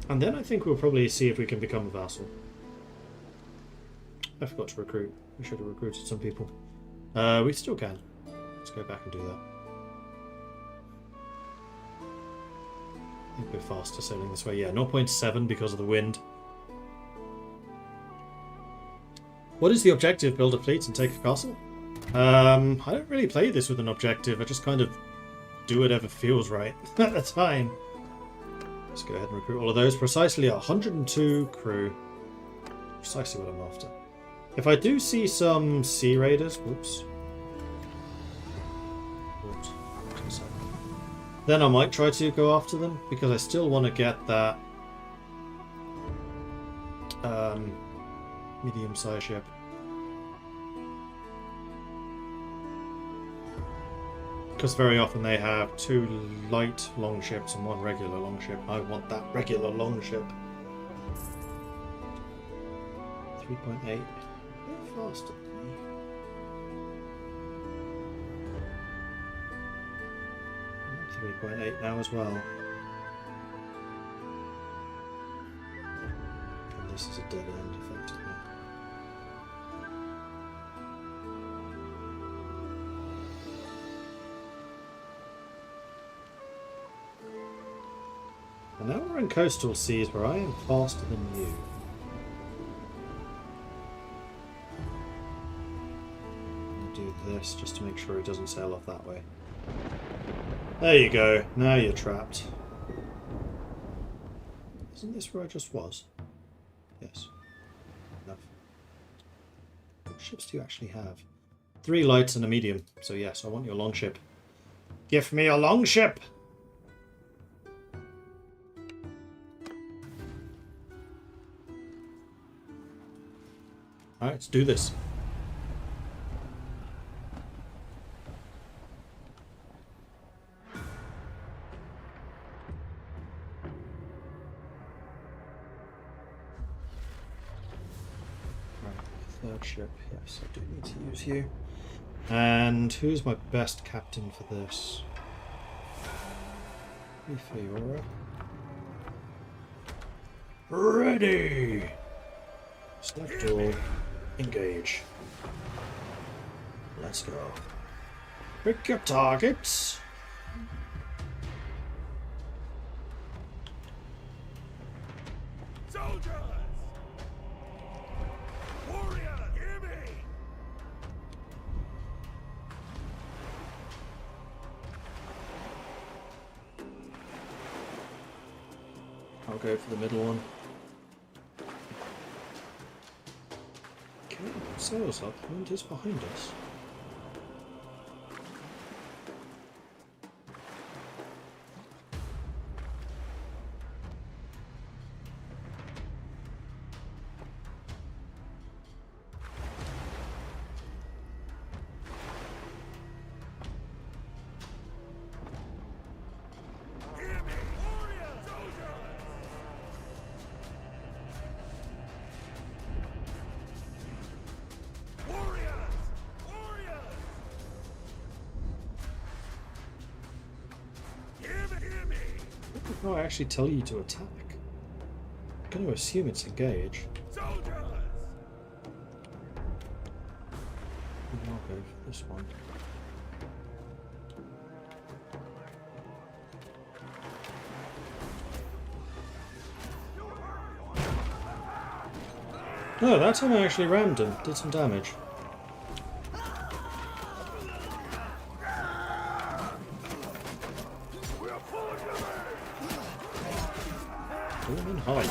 And then I think we'll probably see if we can become a vassal. I forgot to recruit. We should have recruited some people. We still can. Let's go back and do that. I think we're faster sailing this way. Yeah, 0.7 because of the wind. What is the objective? Build a fleet and take a castle? I don't really play this with an objective. I just kind of do whatever feels right at the time. Let's go ahead and recruit all of those. Precisely 102 crew. Precisely what I'm after. If I do see some sea raiders... Whoops. Whoops. Then I might try to go after them, because I still want to get that medium-sized ship. Because very often they have 2 light longships and 1 regular longship. I want that regular longship. 3.8. Faster than me. I'm at 3.8 now as well. And this is a dead end, effectively. And now we're in coastal seas where I am faster than you. Do this just to make sure it doesn't sail off that way. There you go. Now you're trapped. Isn't this where I just was? Yes. Enough. What ships do you actually have? 3 lights and a medium. So yes, I want your longship. Give me a longship! Alright, let's do this. Ship. Yes, I do need to use you. And who's my best captain for this? Fiora. Ready! Select all. Engage. Let's go. Pick your targets. Soldiers! Warrior, hear me! I'll go for the middle one. Okay, sails up. Wind is behind us. Oh, I actually tell you to attack. I'm going to assume it's engage. Soldiers! I'll go for this one. No, that time I actually rammed him. Did some damage. Boom and high.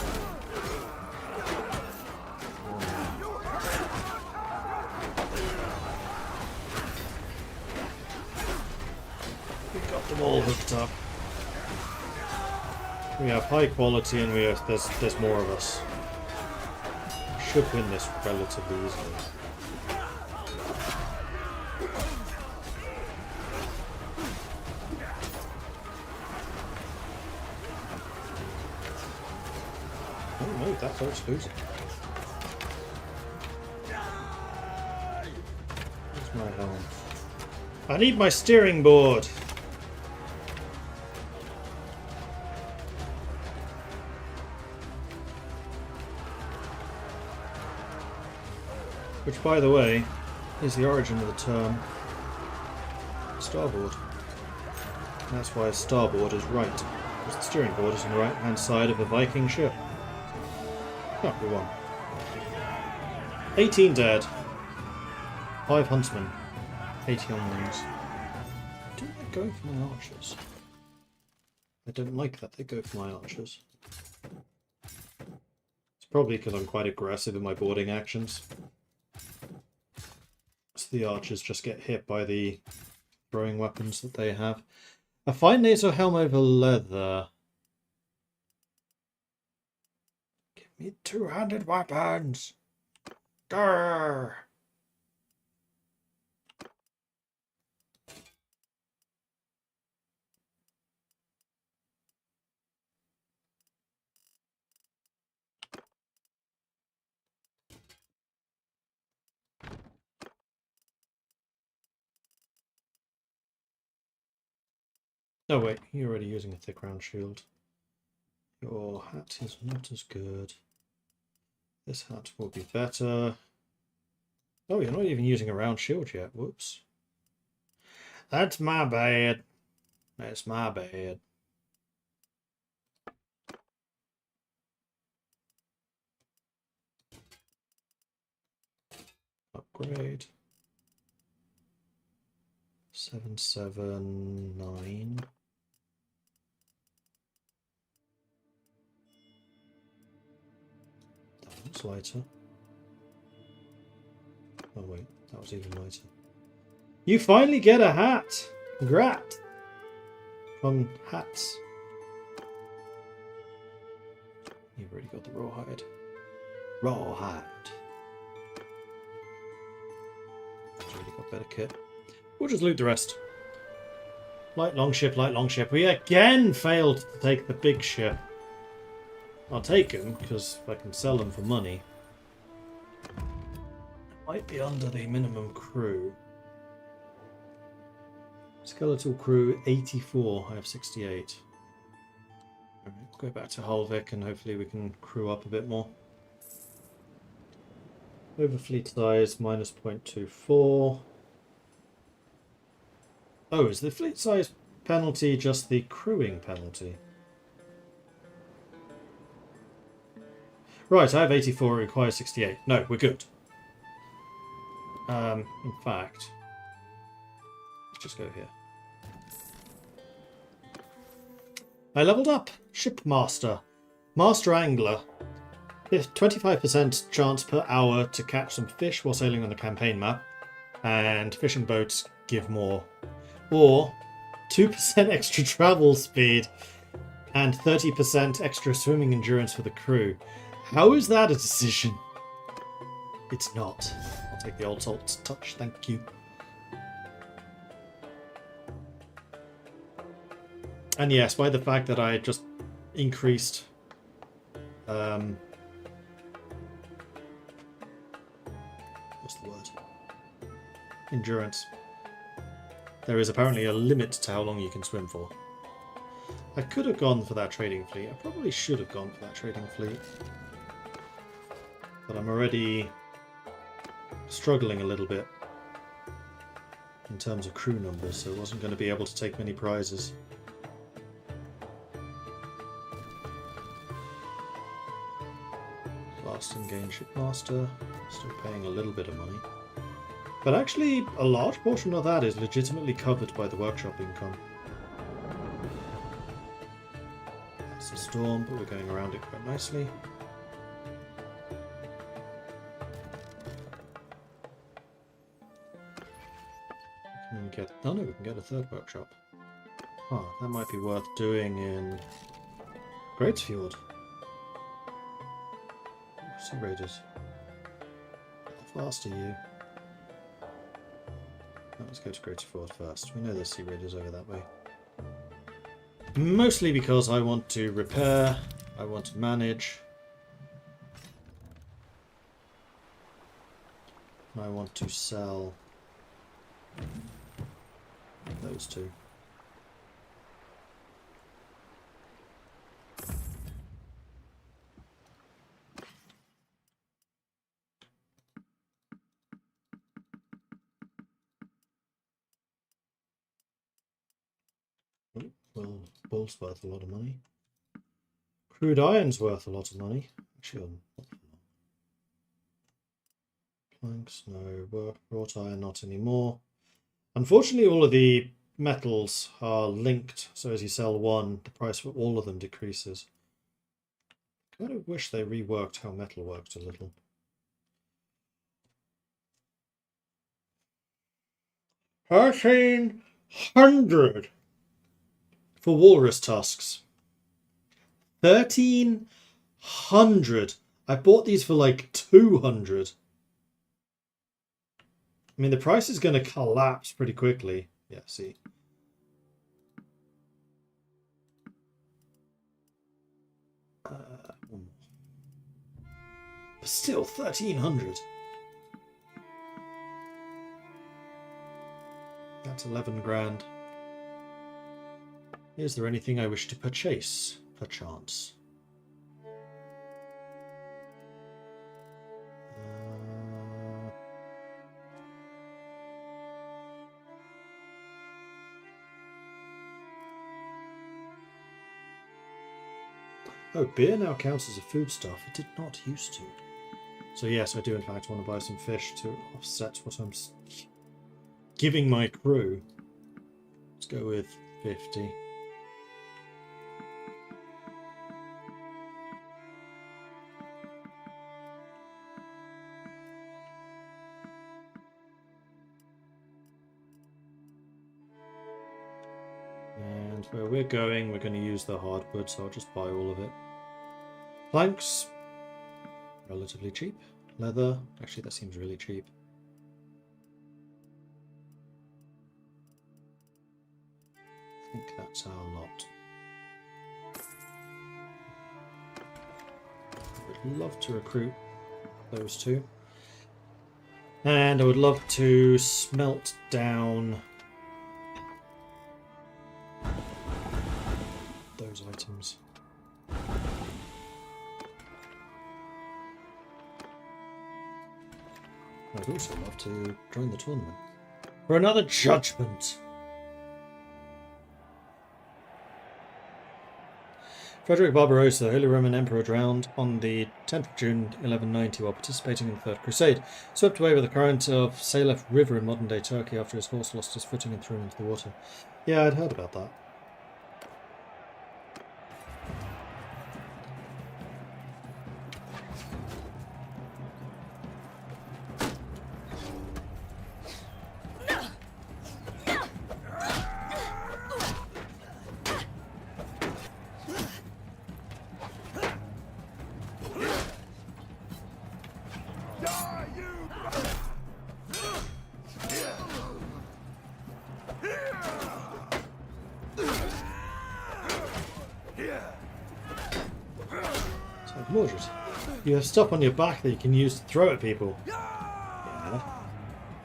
We got them all hooked up. We have high quality and there's more of us. Should win this relatively easily. Oh no, that boat's losing. Where's my helm? I need my steering board! Which, by the way, is the origin of the term starboard. And that's why starboard is right, because the steering board is on the right-hand side of a Viking ship. Oh, we won. 18 dead. 5 huntsmen. 80 on wings. I don't like going for my archers. I don't like that they go for my archers. It's probably because I'm quite aggressive in my boarding actions. So the archers just get hit by the throwing weapons that they have. A fine NATO helm over leather. Give me two-handed weapons. Grr. Oh wait, you're already using a thick round shield. Your hat is not as good. This hat will be better. Oh, you're not even using a round shield yet. Whoops. That's my bad. That's my bad. Upgrade. 779. That looks lighter. Oh wait, that was even lighter. You finally get a hat! Congrats! From hats. You've already got the rawhide. Rawhide. You've already got better kit. We'll just loot the rest. Light longship, light longship. We again failed to take the big ship. I'll take them, because I can sell them for money. Might be under the minimum crew. Skeletal crew 84, I have 68. Alright, go back to Hulvik and hopefully we can crew up a bit more. Over fleet size, minus 0.24. Oh, is the fleet size penalty just the crewing penalty? Right, I have 84, it requires 68. No, we're good. In fact, let's just go here. I leveled up. Shipmaster. Master Angler. 25% chance per hour to catch some fish while sailing on the campaign map. And fishing boats give more. Or 2% extra travel speed and 30% extra swimming endurance for the crew. How is that a decision? It's not. I'll take the old salt touch, thank you. And yes, by the fact that I just increased what's the word? Endurance. There is apparently a limit to how long you can swim for. I could have gone for that trading fleet. I probably should have gone for that trading fleet. But I'm already struggling a little bit in terms of crew numbers, so I wasn't going to be able to take many prizes. Last in-game shipmaster, still paying a little bit of money. But actually, a large portion of that is legitimately covered by the workshop income. That's a storm, but we're going around it quite nicely. Can we get... Oh no, we can get a third workshop. Huh, that might be worth doing in Greatsfjord. Sea Raiders. How fast are you? Let's go to Greatsfjord first. We know there's Sea Raiders over that way. Mostly because I want to repair, I want to manage, I want to sell those two. Well, bull's worth a lot of money. Crude iron's worth a lot of money. Actually, not for long. Planks, no. Wrought iron, not anymore. Unfortunately, all of the metals are linked, so as you sell one, the price for all of them decreases. I kind of wish they reworked how metal worked a little. $1,300 for walrus tusks. 1,300. I bought these for like 200. I mean, the price is going to collapse pretty quickly. Yeah, see. But still, 1,300. That's 11 grand. Is there anything I wish to purchase, perchance? Oh, beer now counts as a foodstuff. It did not used to. So yes, I do in fact want to buy some fish to offset what I'm giving my crew. Let's go with 50. And where we're going to use the hardwood, so I'll just buy all of it. Planks, relatively cheap. Leather, actually that seems really cheap. I think that's our lot. I would love to recruit those two. And I would love to smelt down those items. I'd also love to join the tournament for another judgment. Frederick Barbarossa, the Holy Roman Emperor, drowned on the 10th of June 1190 while participating in the Third Crusade. Swept away with the current of Salef River in modern-day Turkey after his horse lost his footing and threw him into the water. Yeah, I'd heard about that. Mordred, you have stuff on your back that you can use to throw at people. Yeah.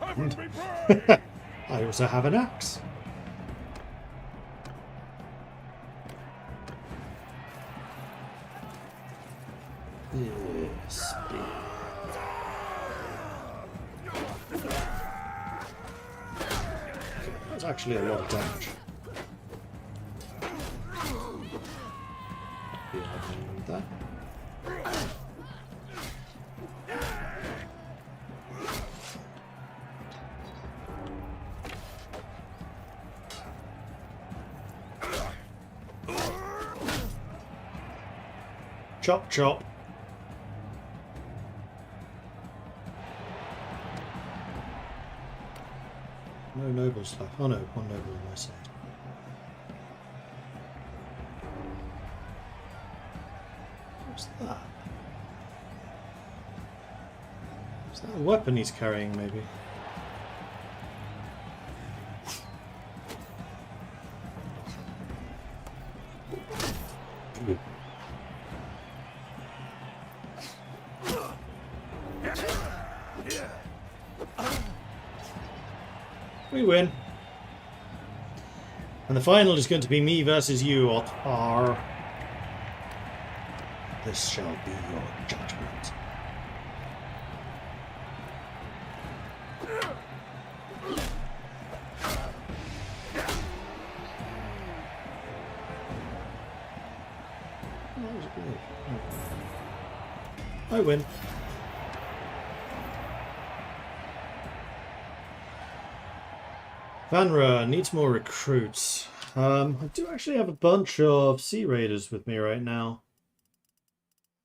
And I also have an axe. Yes. That's actually a lot of damage. That. Chop, chop. No nobles left. Oh no, one noble on my side. What's that? Is that a weapon he's carrying, maybe? We win. And the final is going to be me versus you, Ottar. This shall be your judgment. I win. Vanra needs more recruits. I do actually have a bunch of Sea Raiders with me right now.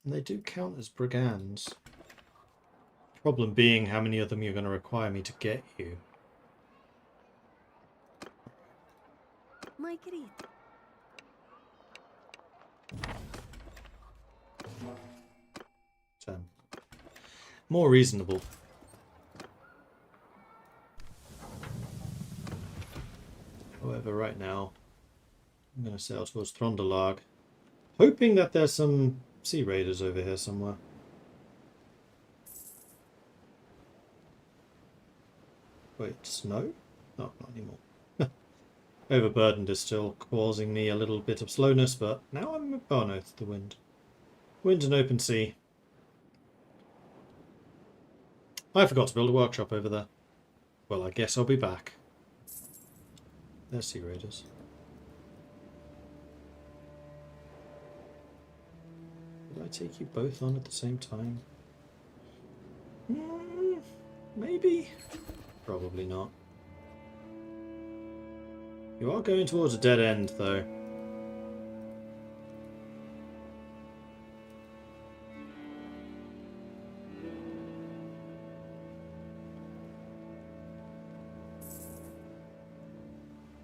And they do count as brigands. Problem being how many of them you're going to require me to get you. My querido. 10. More reasonable. However, right now, I'm going to sail towards Throndalag, hoping that there's some Sea Raiders over here somewhere. Wait, snow? No, not anymore. Overburdened is still causing me a little bit of slowness, but now I'm... Oh no, it's the wind. Wind and open sea. I forgot to build a workshop over there. Well, I guess I'll be back. There's Sea Raiders. Did I take you both on at the same time? Maybe? Probably not. You are going towards a dead end, though.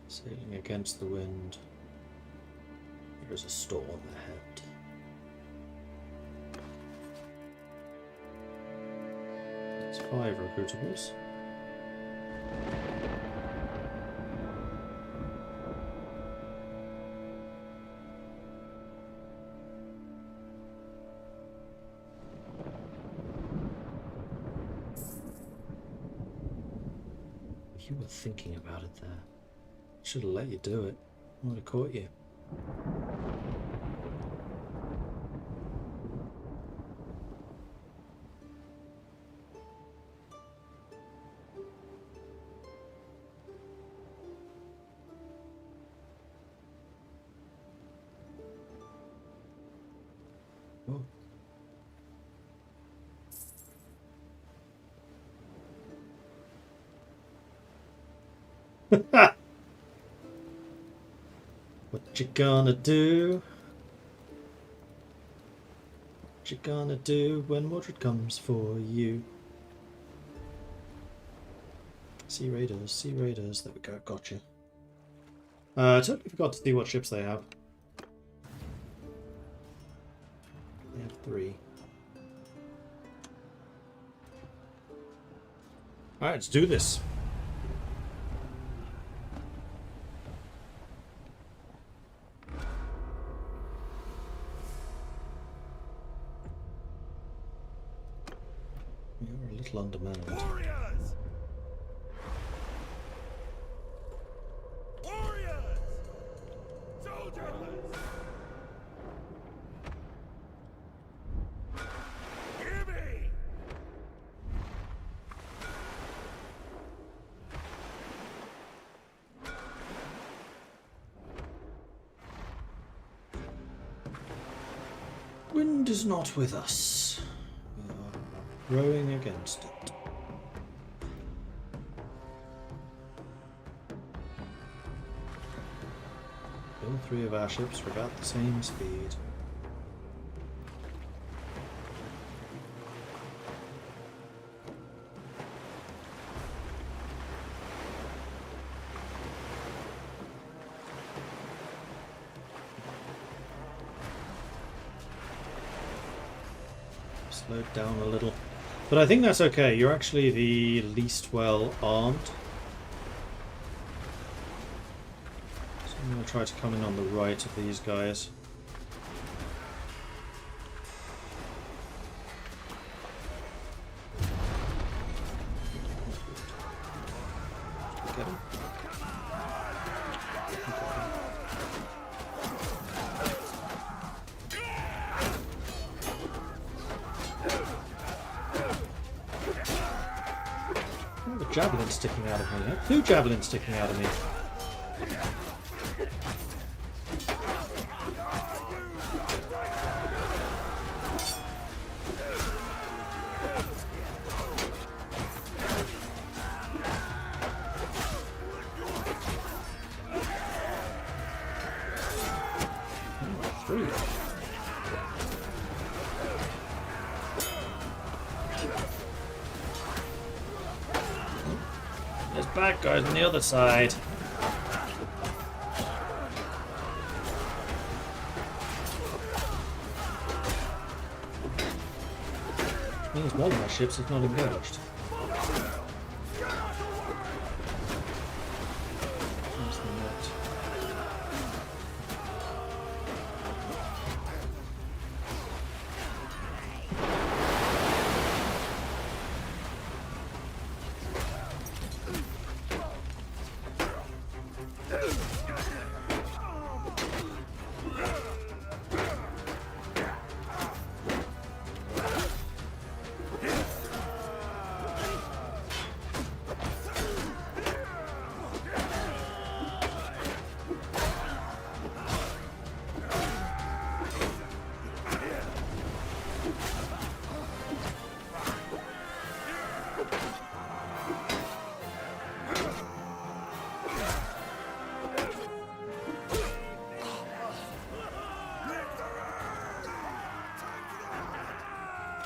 Sailing against the wind. There is a storm ahead. That's 5 recruitables. You were thinking about it there. Should have let you do it. I would have caught you. Oh. What you gonna do? What you gonna do when Mordred comes for you? Sea Raiders, there we go, gotcha. I totally forgot to see what ships they have. They have 3. Alright, let's do this. You're a little undermanned. Warriors! Warriors! Soldiers! Hear me! Wind is not with us. We are rowing against it. All 3 of our ships are about the same speed. slowed down a little. But I think that's okay. You're actually the least well armed. So I'm going to try to come in on the right of these guys. Get him. Javelin sticking out of me. I have 2 javelins sticking out of me. Oh, 3. There's bad guys on the other side. Which means one of my ships is not engaged. Where's the net?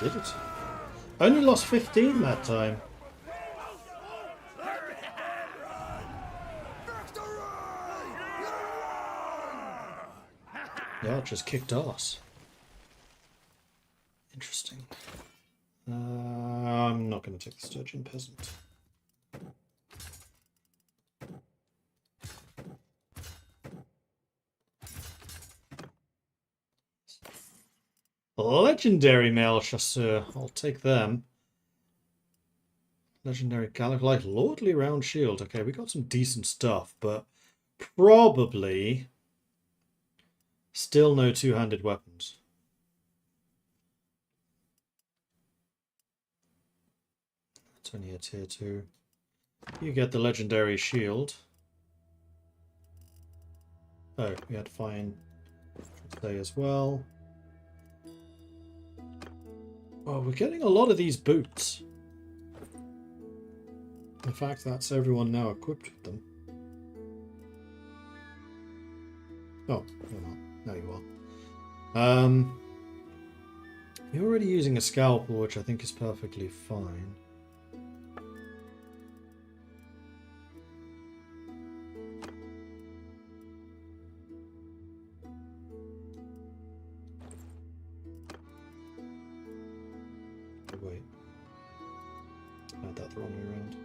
Did it? I only lost 15 that time. The archers kicked ass. Interesting. I'm not going to take the Sturgeon Peasant. Legendary Male Chasseur. I'll take them. Legendary Gallic Lordly Round Shield. Okay, we got some decent stuff, but probably still no two-handed weapons. That's only a tier 2. You get the Legendary Shield. Oh, we had Fine Day as well. Oh, we're getting a lot of these boots. In fact, that's everyone now equipped with them. Oh, you're not. No, you are. You're already using a scalpel, which I think is perfectly fine. Wait. I had that the wrong way around.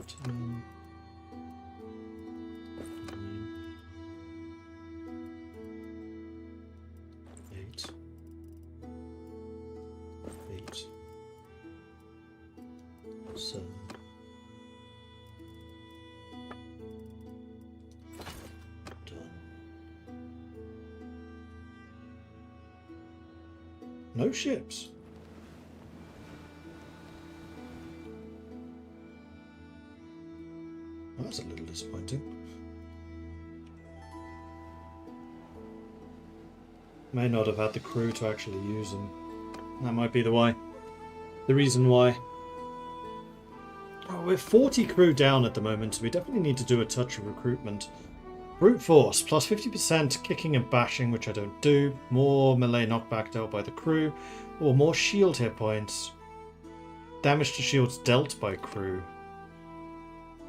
Ten, 9, 8, 8, 7. Done. No ships. That's a little disappointing. May not have had the crew to actually use them. That might be the reason why. Oh, we're 40 crew down at the moment, so we definitely need to do a touch of recruitment. Brute force, plus 50% kicking and bashing, which I don't do. More melee knockback dealt by the crew. Or more shield hit points. Damage to shields dealt by crew.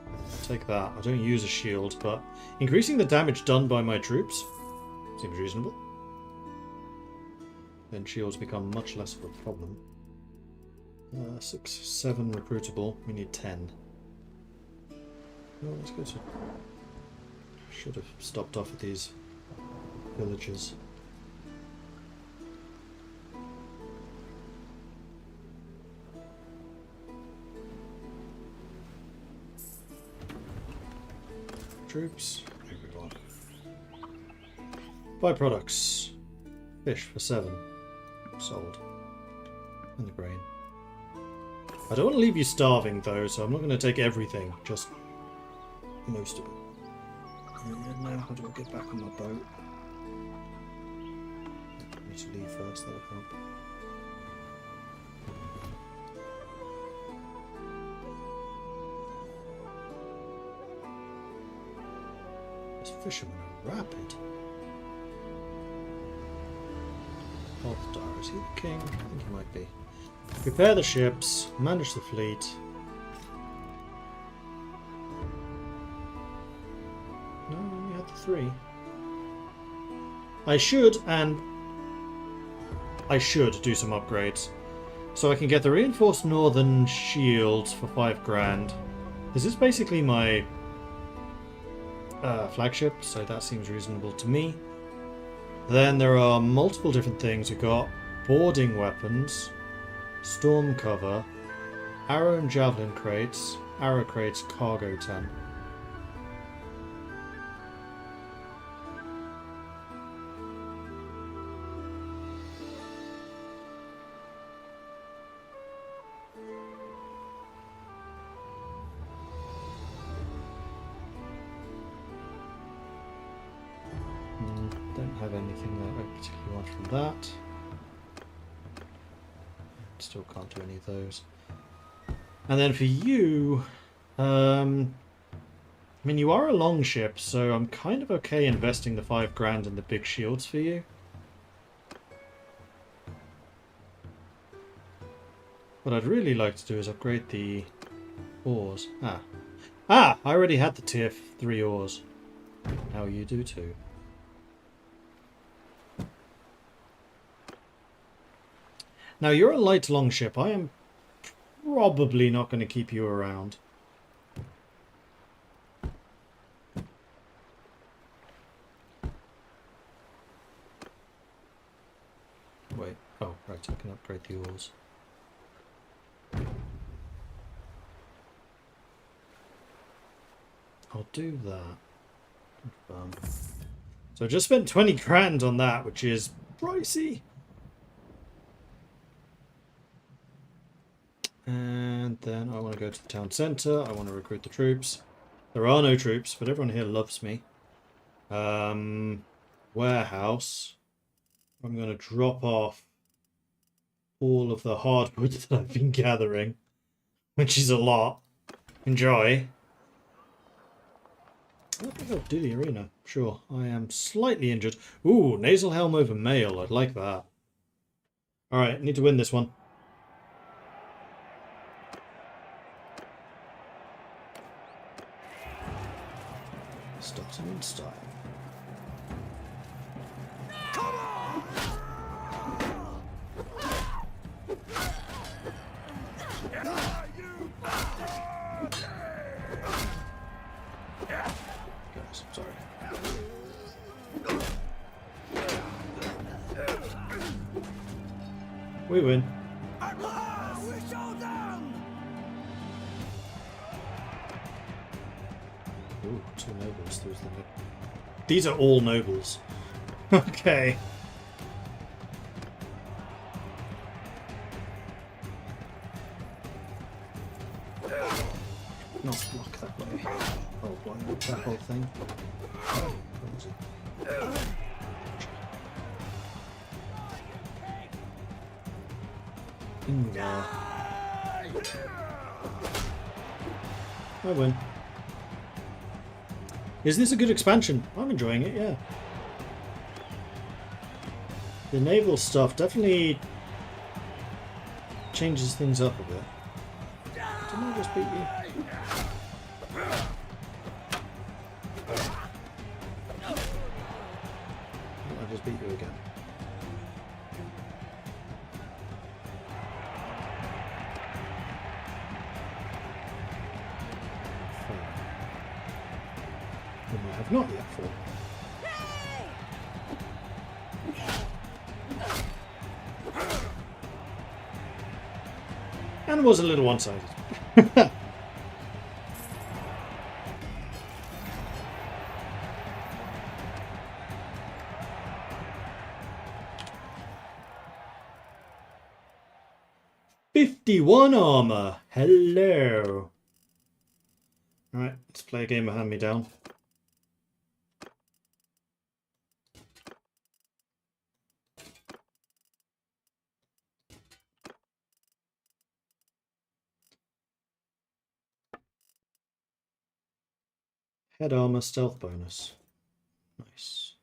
I'll take that. I don't use a shield, but increasing the damage done by my troops. Seems reasonable. Then shields become much less of a problem. 6, 7 recruitable. We need 10. Oh, let's go to... Should have stopped off at these villages. Troops. Everyone. Byproducts. Fish for 7. Sold. And the grain. I don't want to leave you starving though, so I'm not going to take everything, just most of it. And now how do I get back on my boat? I need to leave first, that'll help. This fisherman are rapid. Halfdar, is he the king? I think he might be. Prepare the ships, manage the fleet. No, I only had the 3. I should do some upgrades. So I can get the reinforced northern shields for 5 grand. This is basically my flagship, so that seems reasonable to me. Then there are multiple different things. We've got boarding weapons, storm cover, arrow and javelin crates, arrow crates, cargo tent. Don't have anything that I particularly want from that. Still can't do any of those. And then for you, I mean, you are a longship, so I'm kind of okay investing the 5 grand in the big shields for you. What I'd really like to do is upgrade the oars. I already had the tier 3 oars. Now you do too. Now, you're a light longship. I am probably not going to keep you around. Wait. Oh, right. I can upgrade the oars. I'll do that. So I just spent 20 grand on that, which is pricey. And then I want to go to the town centre. I want to recruit the troops. There are no troops, but everyone here loves me. Warehouse. I'm going to drop off all of the hardwood that I've been gathering, which is a lot. Enjoy. I think I'll do the arena. Sure. I am slightly injured. Ooh, nasal helm over mail. I'd like that. Alright, need to win this one. Stops him in style. Come on! Guys, sorry. We win. At last, we show them! Ooh, 2 nobles. These are all nobles. Okay. Not block that way. Oh, block that whole thing. I win. Is this a good expansion? I'm enjoying it, yeah. The naval stuff definitely changes things up a bit. Didn't I just beat you? just beat you again. Whom I have not yet fought. And was a little one-sided. 51 armor. Hello. Alright, let's play a game of hand-me-down. Head armor, stealth bonus. Nice.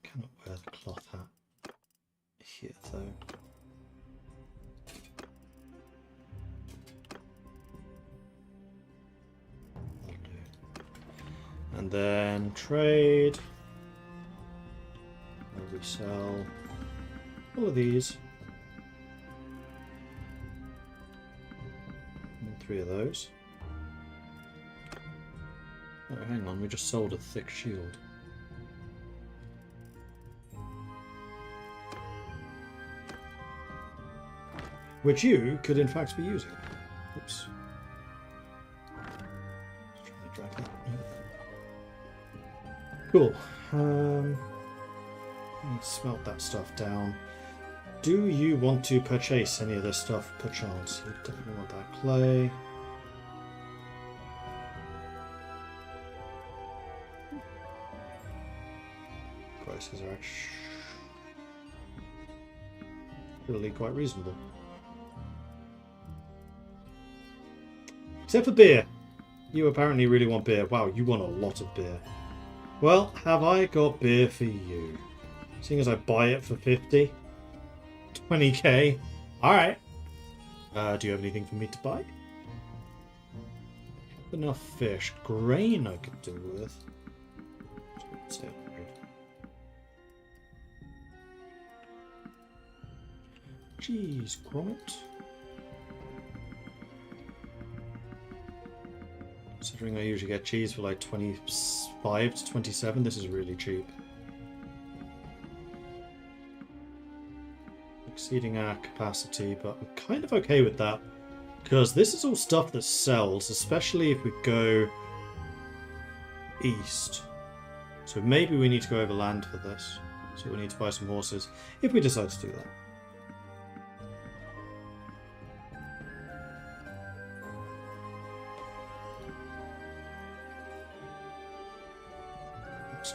Cannot wear the cloth hat here though. That'll do. And then trade. Where we sell all of these. And 3 of those. Oh, hang on, we just sold a thick shield. Which you could in fact be using. Oops. Just trying to drag that. Cool. Need to smelt that stuff down. Do you want to purchase any of this stuff perchance? You definitely want that clay. Prices are actually quite reasonable. Except for beer. You apparently really want beer. Wow, you want a lot of beer. Well, have I got beer for you? Seeing as I buy it for 50? 20k? Alright. Do you have anything for me to buy? Enough fish. Grain I could do with. That's it. Cheese, grommet. Considering I usually get cheese for like 25 to 27, this is really cheap. Exceeding our capacity, but I'm kind of okay with that. Because this is all stuff that sells, especially if we go east. So maybe we need to go overland for this. So we need to buy some horses, if we decide to do that.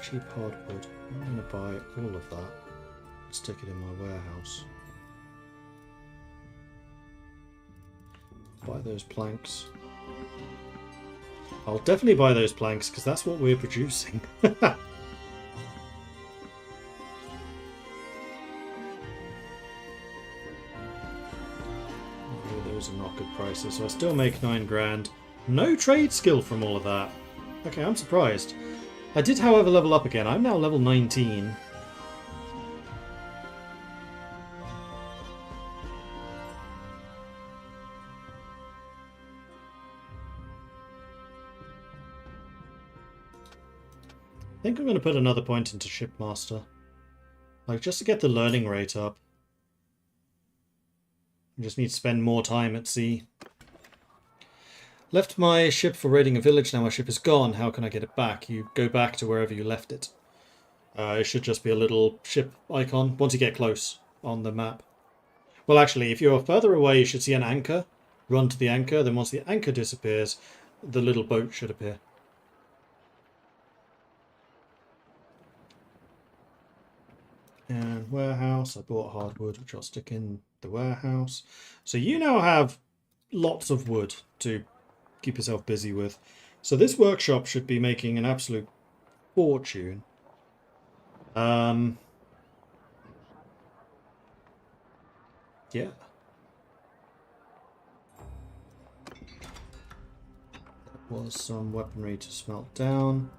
Cheap hardwood. I'm going to buy all of that. Stick it in my warehouse. Buy those planks. I'll definitely buy those planks because that's what we're producing. Those are not good prices, so I still make 9 grand. No trade skill from all of that. Okay, I'm surprised. I did, however, level up again. I'm now level 19. I think I'm going to put another point into Shipmaster. Like, just to get the learning rate up. I just need to spend more time at sea. Left my ship for raiding a village, now my ship is gone. How can I get it back? You go back to wherever you left it. It should just be a little ship icon once you get close on the map. Well, actually, if you're further away, you should see an anchor. Run to the anchor, then once the anchor disappears, the little boat should appear. And warehouse, I bought hardwood, which I'll stick in the warehouse. So you now have lots of wood to keep yourself busy with. So this workshop should be making an absolute fortune. Yeah. There was some weaponry to smelt down.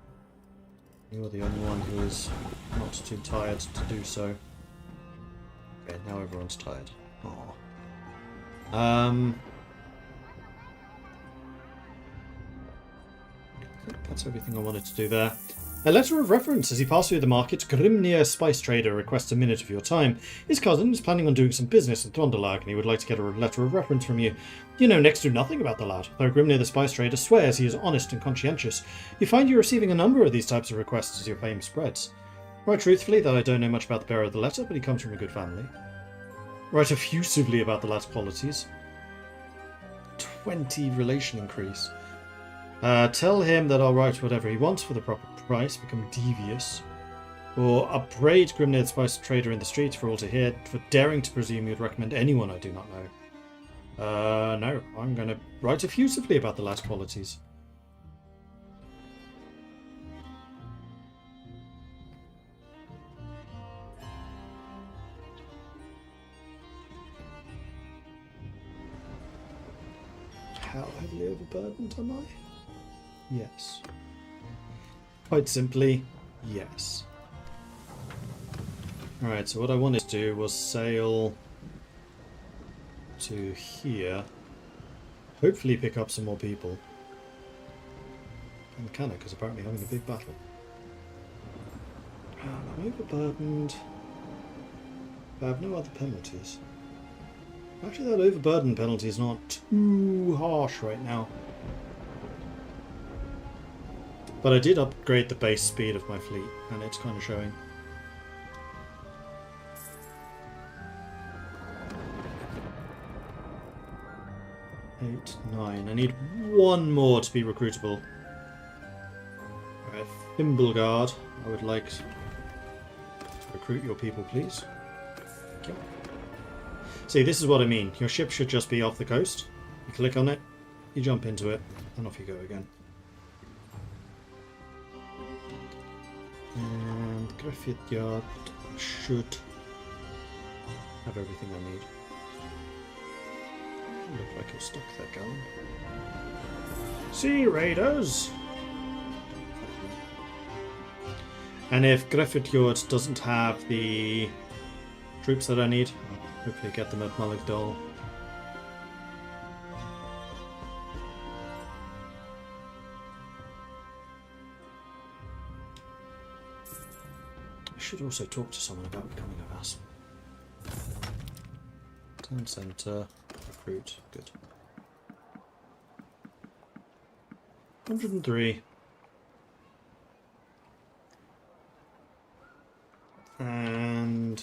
You're the only one who is not too tired to do so. Okay, now everyone's tired. Aw. That's everything I wanted to do there. A letter of reference. As he passed through the market, Grimnir Spice Trader requests a minute of your time. His cousin is planning on doing some business in Throndalag, and he would like to get a letter of reference from you. You know next to nothing about the lad, though Grimnir the Spice Trader swears he is honest and conscientious. You find you're receiving a number of these types of requests as your fame spreads. Write truthfully that I don't know much about the bearer of the letter, but he comes from a good family. Write effusively about the lad's policies. 20 relation increase. Tell him that I'll write whatever he wants for the proper price, become devious. Or upbraid Grimnir the Spice Trader in the streets for all to hear for daring to presume you'd recommend anyone I do not know. No, I'm going to write effusively about the lad's qualities. How heavily overburdened am I? Yes. Quite simply, yes. Alright, so what I wanted to do was sail to here. Hopefully pick up some more people. And can I? Because apparently having a big battle. I'm overburdened. I have no other penalties. Actually, that overburden penalty is not too harsh right now. But I did upgrade the base speed of my fleet, and it's kind of showing. Eight, 9. I need one more to be recruitable. Alright, Fimbulgard, I would like to recruit your people, please. Thank you. See, this is what I mean. Your ship should just be off the coast. You click on it, you jump into it, and off you go again. And Griffith Yard should have everything I need. Look like you're stuck there, Galen. Sea Raiders! And if Griffith Yard doesn't have the troops that I need, I'll hopefully get them at Malikdal. I should also talk to someone about becoming a vassal. Town centre, recruit, good. 103. And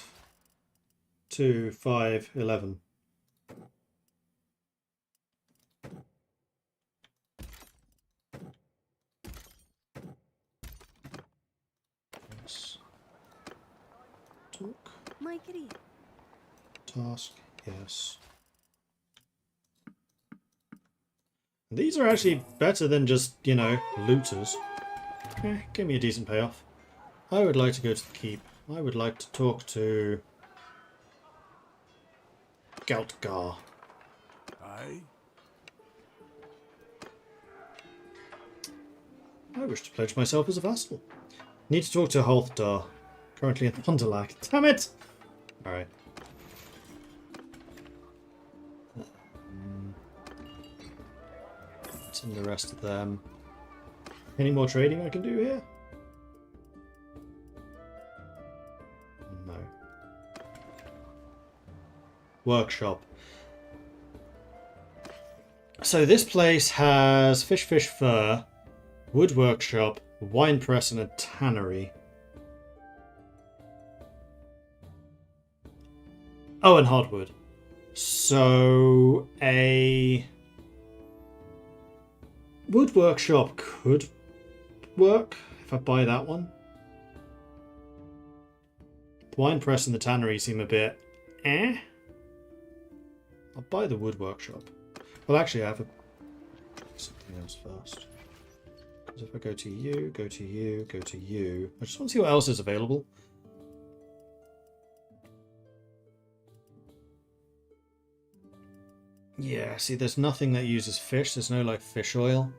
2, 5, 11. Yes. Talk. My querido. Task, yes. These are actually better than just, you know, looters. Give me a decent payoff. I would like to go to the keep. I would like to talk to Gautgar. Aye. I wish to pledge myself as a vassal. Need to talk to Halfdar. Currently in Thunderlag. Damn it! Alright. And the rest of them. Any more trading I can do here? No. Workshop. So this place has fish, fur, wood workshop, wine press, and a tannery. Oh, and hardwood. So a wood workshop could work if I buy that one. The wine press and the tannery seem a bit I'll buy the wood workshop. Well, actually, I have something else first. Because if I go to you, go to you, go to you, I just want to see what else is available. Yeah, see, there's nothing that uses fish. There's no, like, fish oil.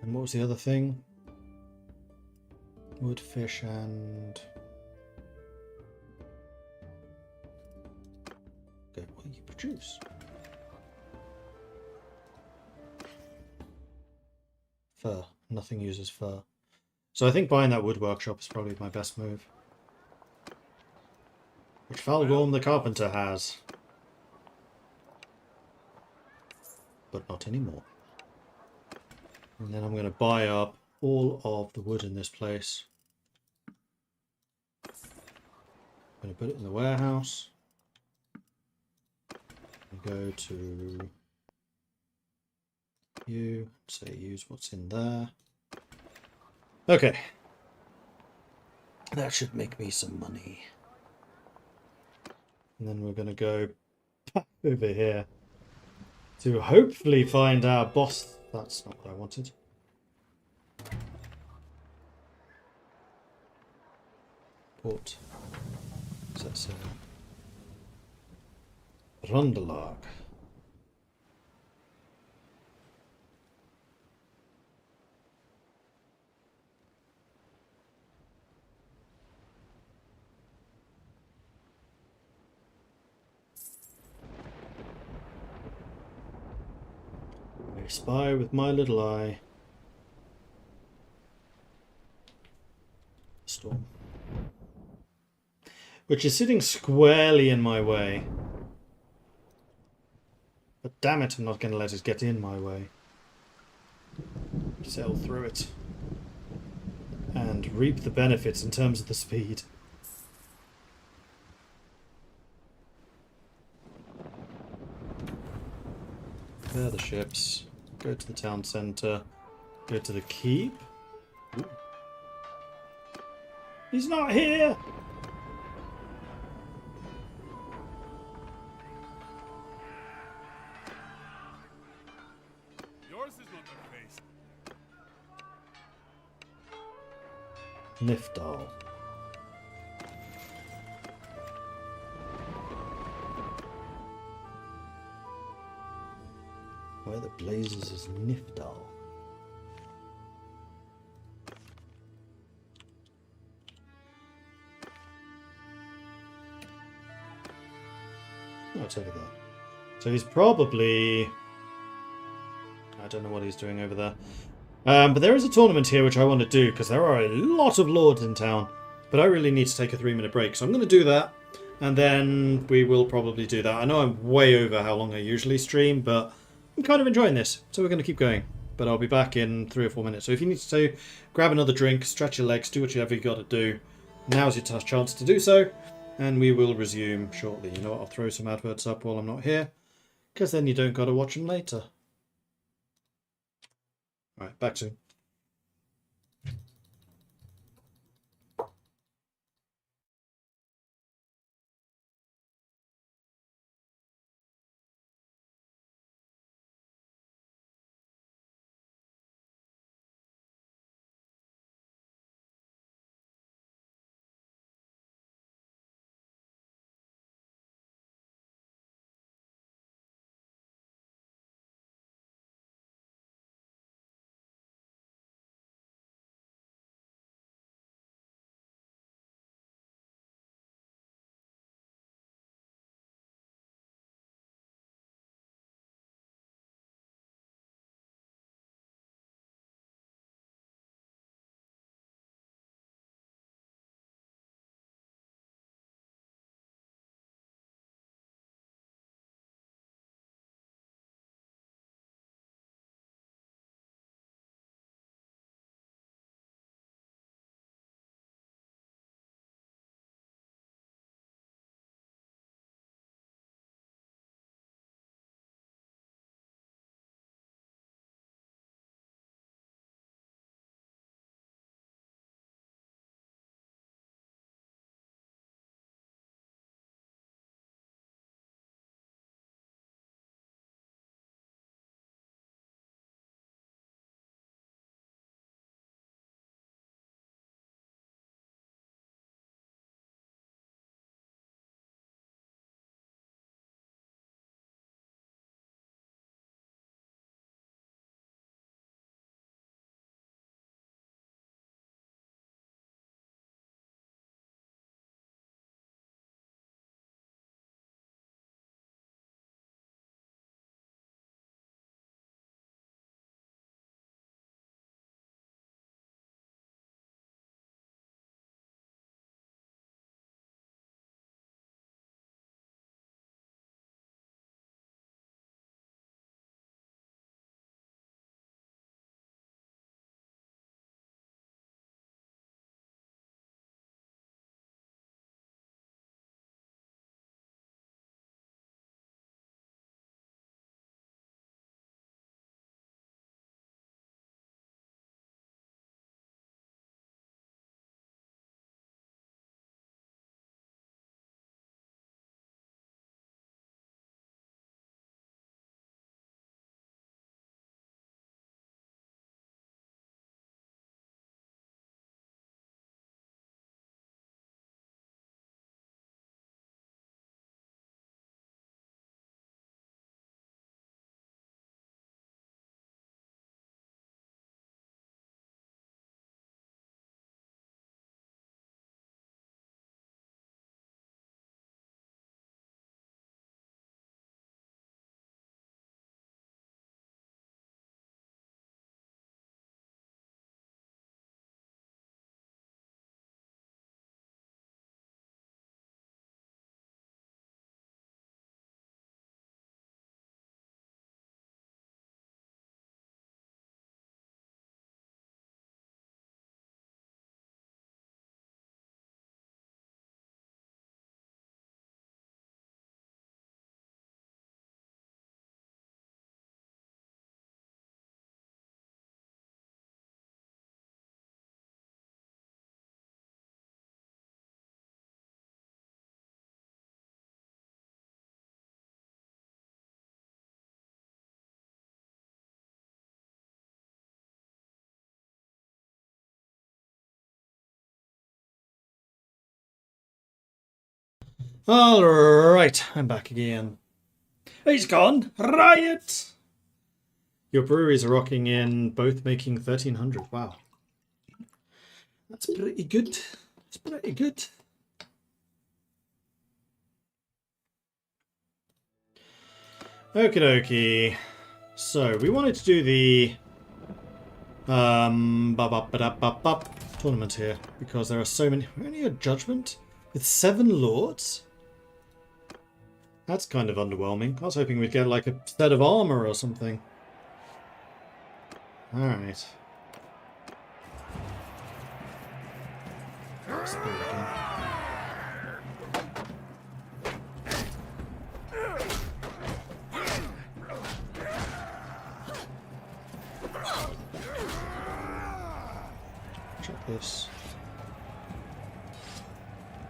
And what was the other thing? Wood, fish, and... Okay, what do you produce? Fur. Nothing uses fur. So I think buying that wood workshop is probably my best move. Which Falgorn the Carpenter has. But not anymore. And then I'm going to buy up all of the wood in this place. I'm going to put it in the warehouse. And go to you, say use what's in there. Okay. That should make me some money. And then we're going to go back over here to hopefully find our boss. That's not what I wanted. Port. So that's Bannerlord. I spy with my little eye. Storm. Which is sitting squarely in my way. But damn it, I'm not going to let it get in my way. Sail through it. And reap the benefits in terms of the speed. There are the ships. Go to the town centre. Go to the keep. Ooh. He's not here! Yours is not the face. Nifdal. Where the blazes is Nifdal? Oh, take it there. So he's probably... I don't know what he's doing over there. But there is a tournament here which I want to do because there are a lot of lords in town. But I really need to take a 3-minute break. So I'm going to do that. And then we will probably do that. I know I'm way over how long I usually stream, but I'm kind of enjoying this. So we're going to keep going. But I'll be back in 3 or 4 minutes. So if you need to grab another drink, stretch your legs, do whatever you got to do. Now's your chance to do so. And we will resume shortly. You know what? I'll throw some adverts up while I'm not here. Because then you don't got to watch them later. Alright, back soon. Alright, I'm back again. He's gone! Riot! Your breweries are rocking in, both making 1300. Wow. That's pretty good. That's pretty good. Okie dokie. So, we wanted to do the tournament here because there are so many. Only a judgment with 7 lords? That's kind of underwhelming. I was hoping we'd get like a set of armor or something. Alright. Check this.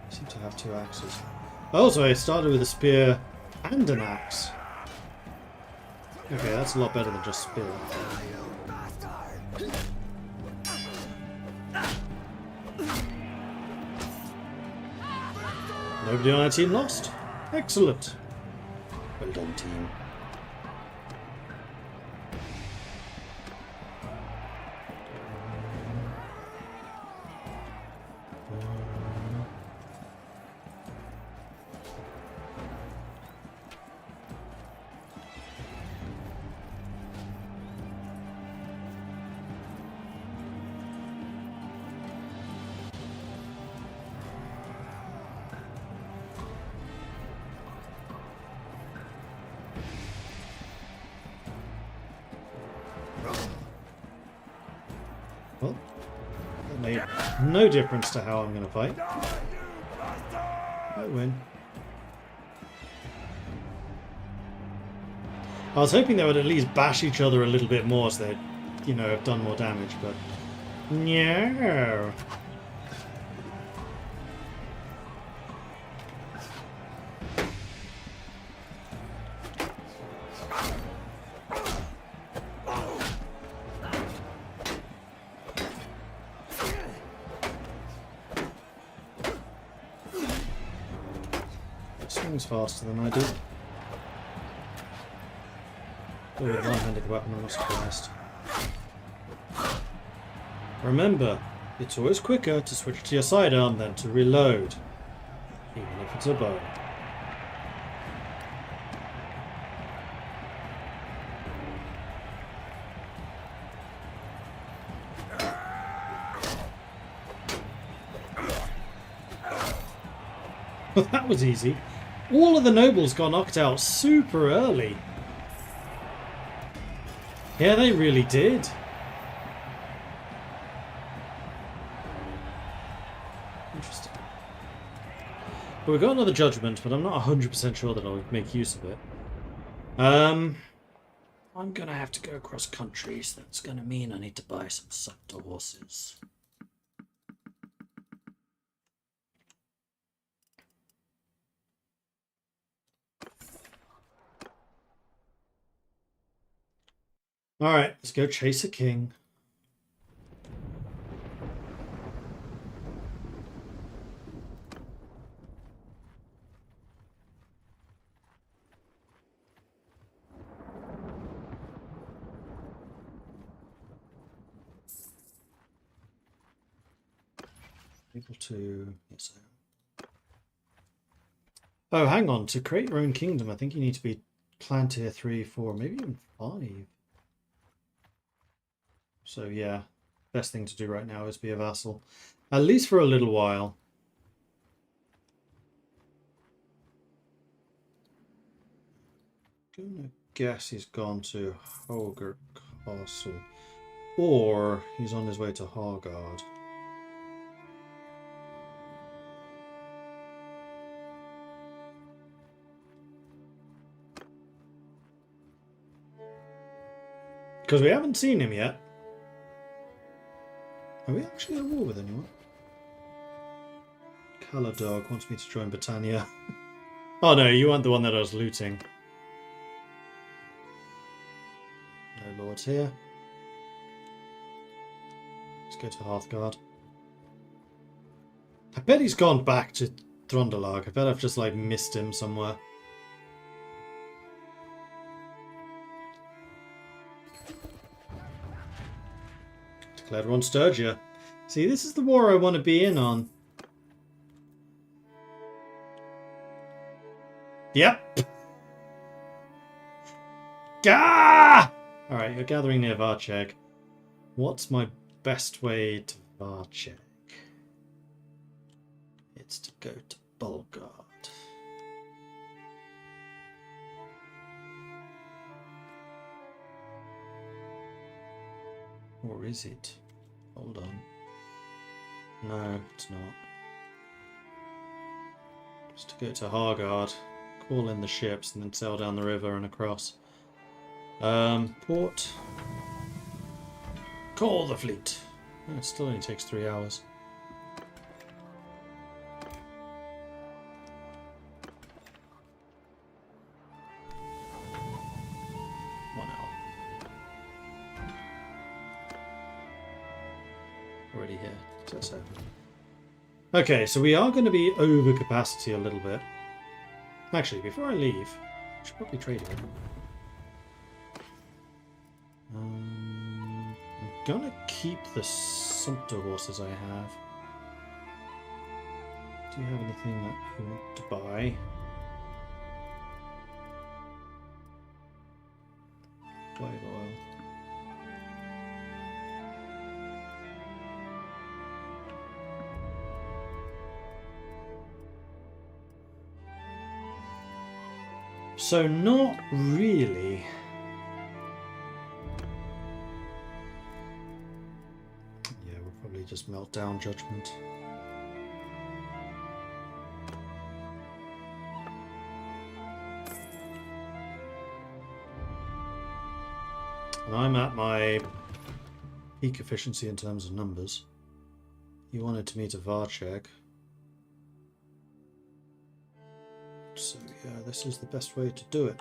I seem to have 2 axes. Oh, so I started with a spear and an axe. Okay, that's a lot better than just spear. Nobody on our team lost. Excellent. Well done, team. Well, that made no difference to how I'm going to fight. I win. I was hoping they would at least bash each other a little bit more so they'd, you know, have done more damage, but no. Swings faster than I do. Oh, with one-handed weapon, I'm not surprised. Remember, it's always quicker to switch to your sidearm than to reload, even if it's a bow. Well, that was easy. All of the nobles got knocked out super early. Yeah, they really did. Interesting. But we've got another judgment, but I'm not 100% sure that I'll make use of it. I'm gonna have to go across countries. That's gonna mean I need to buy some sucked horses. Alright, let's go chase a king. Able to... Yes, I am. Oh, hang on. To create your own kingdom, I think you need to be clan tier 3, 4, maybe even 5. So yeah, best thing to do right now is be a vassal. At least for a little while. Gonna guess he's gone to Holger Castle. Or he's on his way to Hargard. Because we haven't seen him yet. Are we actually at war with anyone? Caladog wants me to join Britannia. Oh no, you weren't the one that I was looting. No lords here. Let's go to Hearthguard. I bet he's gone back to Throndalag. I bet I've just like missed him somewhere. Declared one Sturgia. See, this is the war I want to be in on. Yep. Gah! Alright, you're gathering near Varcheg. What's my best way to Varcheg? It's to go to Bulgard. Or is it? Hold on. No, it's not. Just to go to Hargard, call in the ships, and then sail down the river and across. Port. Call the fleet. Oh, it still only takes 3 hours. Already here. So. Okay, so we are going to be over capacity a little bit. Actually, before I leave, I should probably trade it. I'm gonna keep the sumpter horses I have. Do you have anything that you want to buy? Wave oil. So not really. Yeah, we'll probably just melt down judgment. And I'm at my peak efficiency in terms of numbers. You wanted me to Varcheg. So yeah, this is the best way to do it.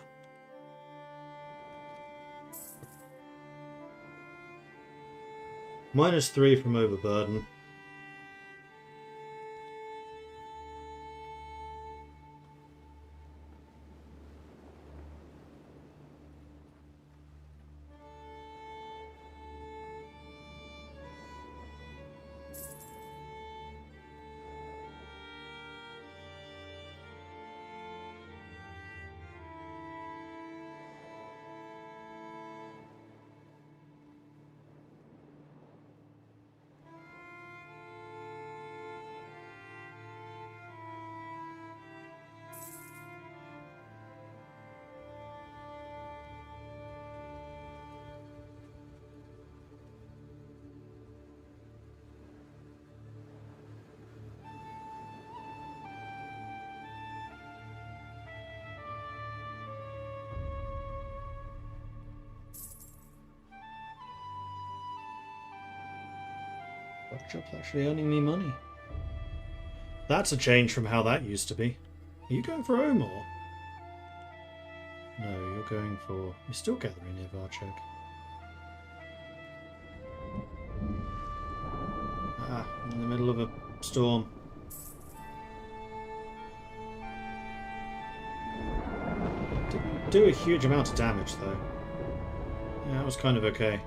-3 from overburden. Workshop's actually earning me money. That's a change from how that used to be. Are you going for Omor? No, you're going for... You're still gathering near Varcheg. Ah, I'm in the middle of a storm. Didn't do a huge amount of damage though. Yeah, that was kind of okay.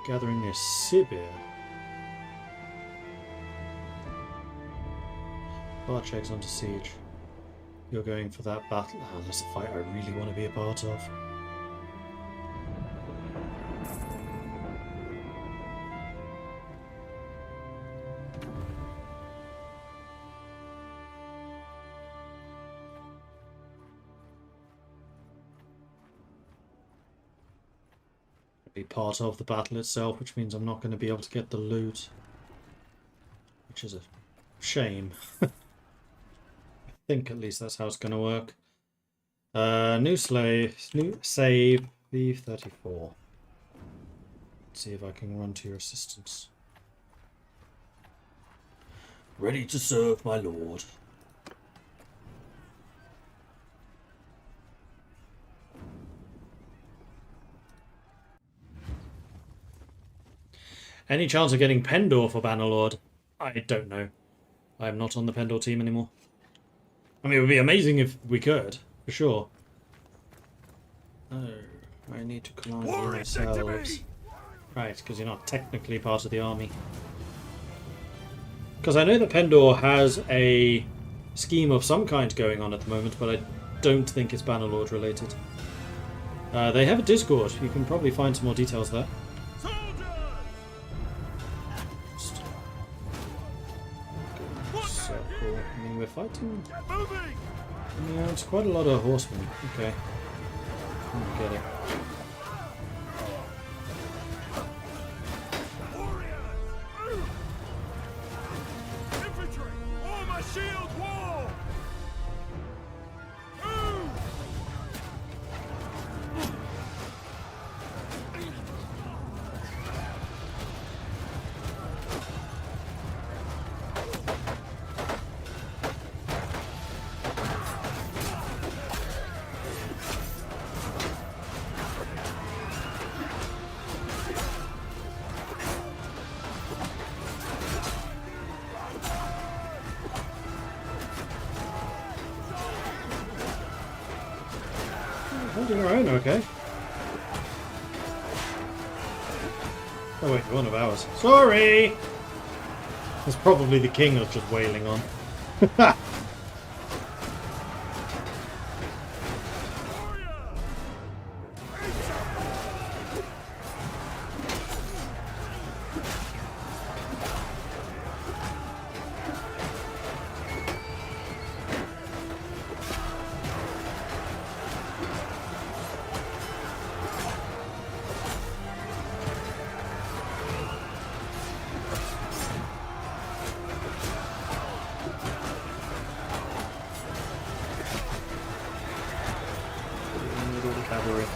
Gathering near Sibir. Varcheg's under siege. You're going for that battle. Oh, that's a fight I really want to be a part of. Be part of the battle itself, which means I'm not going to be able to get the loot, which is a shame. I think at least that's how it's going to work. New save, V34. Let's see if I can run to your assistance. Ready to serve, my lord. Any chance of getting Pendor for Bannerlord? I don't know. I'm not on the Pendor team anymore. I mean, it would be amazing if we could, for sure. Oh, I need to command you Warriors, stick to myself. me! Right, because you're not technically part of the army. Because I know that Pendor has a scheme of some kind going on at the moment, but I don't think it's Bannerlord related. They have a Discord. You can probably find some more details there. So cool. I mean, we're fighting. Moving! Yeah, it's quite a lot of horsemen. Okay. I get it. Warriors! Infantry! Form a shield wall! Move! Holding our own, okay. Oh wait, one of ours. Sorry! That's probably the king I was just wailing on. Cavalry.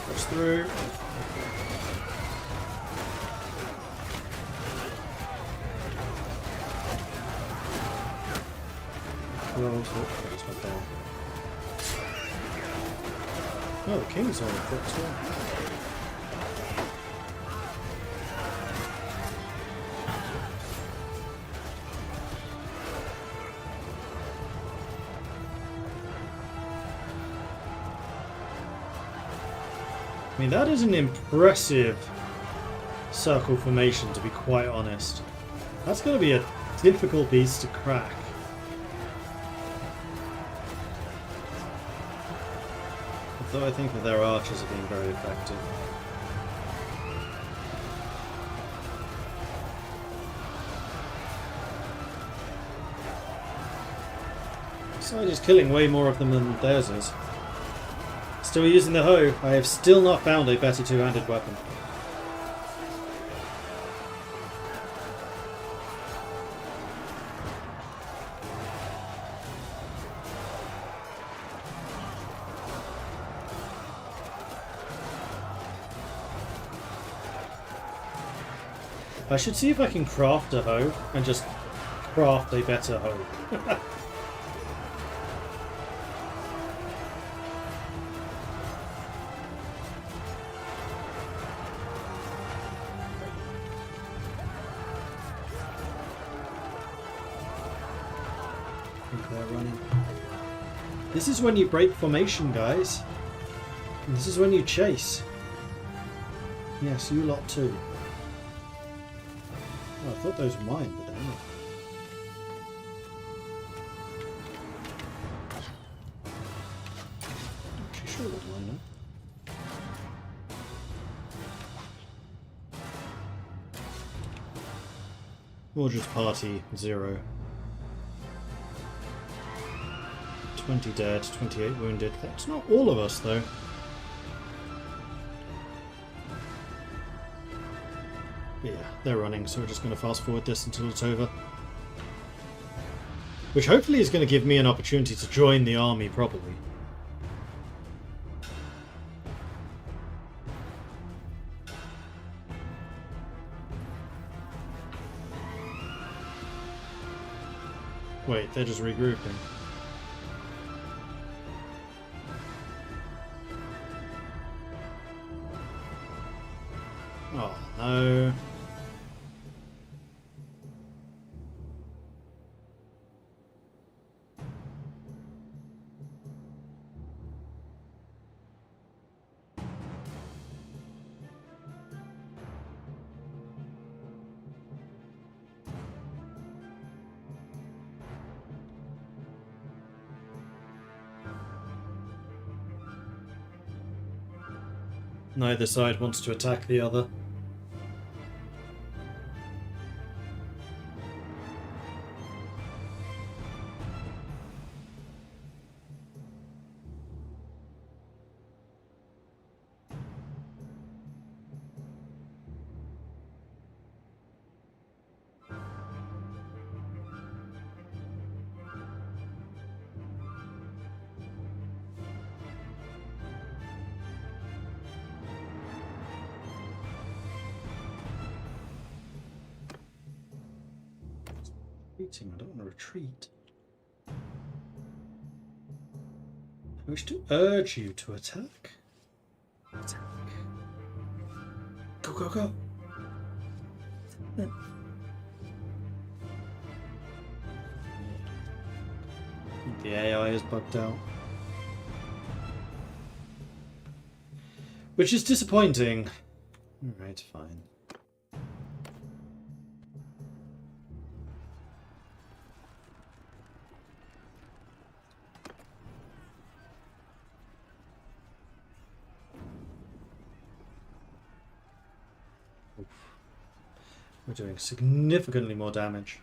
Push through. Oh, the king's on foot as well. I mean, that is an impressive circle formation, to be quite honest. That's going to be a difficult beast to crack. Although I think that their archers are being very effective. Side is killing way more of them than theirs is. Still using the hoe. I have still not found a better two-handed weapon. I should see if I can craft a hoe and just craft a better hoe. They're running. This is when you break formation, guys. And this is when you chase. Yes, you lot too. Oh, I thought those were mine, but they're not. Actually, sure they're mine, huh? Mordred's party, 0. 20 dead, 28 wounded. That's not all of us, though. But yeah, they're running, so we're just going to fast forward this until it's over. Which hopefully is going to give me an opportunity to join the army properly. Wait, they're just regrouping. Oh no. Neither side wants to attack the other. Retreating, I don't want to retreat. I wish to urge you to attack. Attack. Go, go, go. Yeah. The AI is bugged out. Which is disappointing. Alright, fine. We're doing significantly more damage.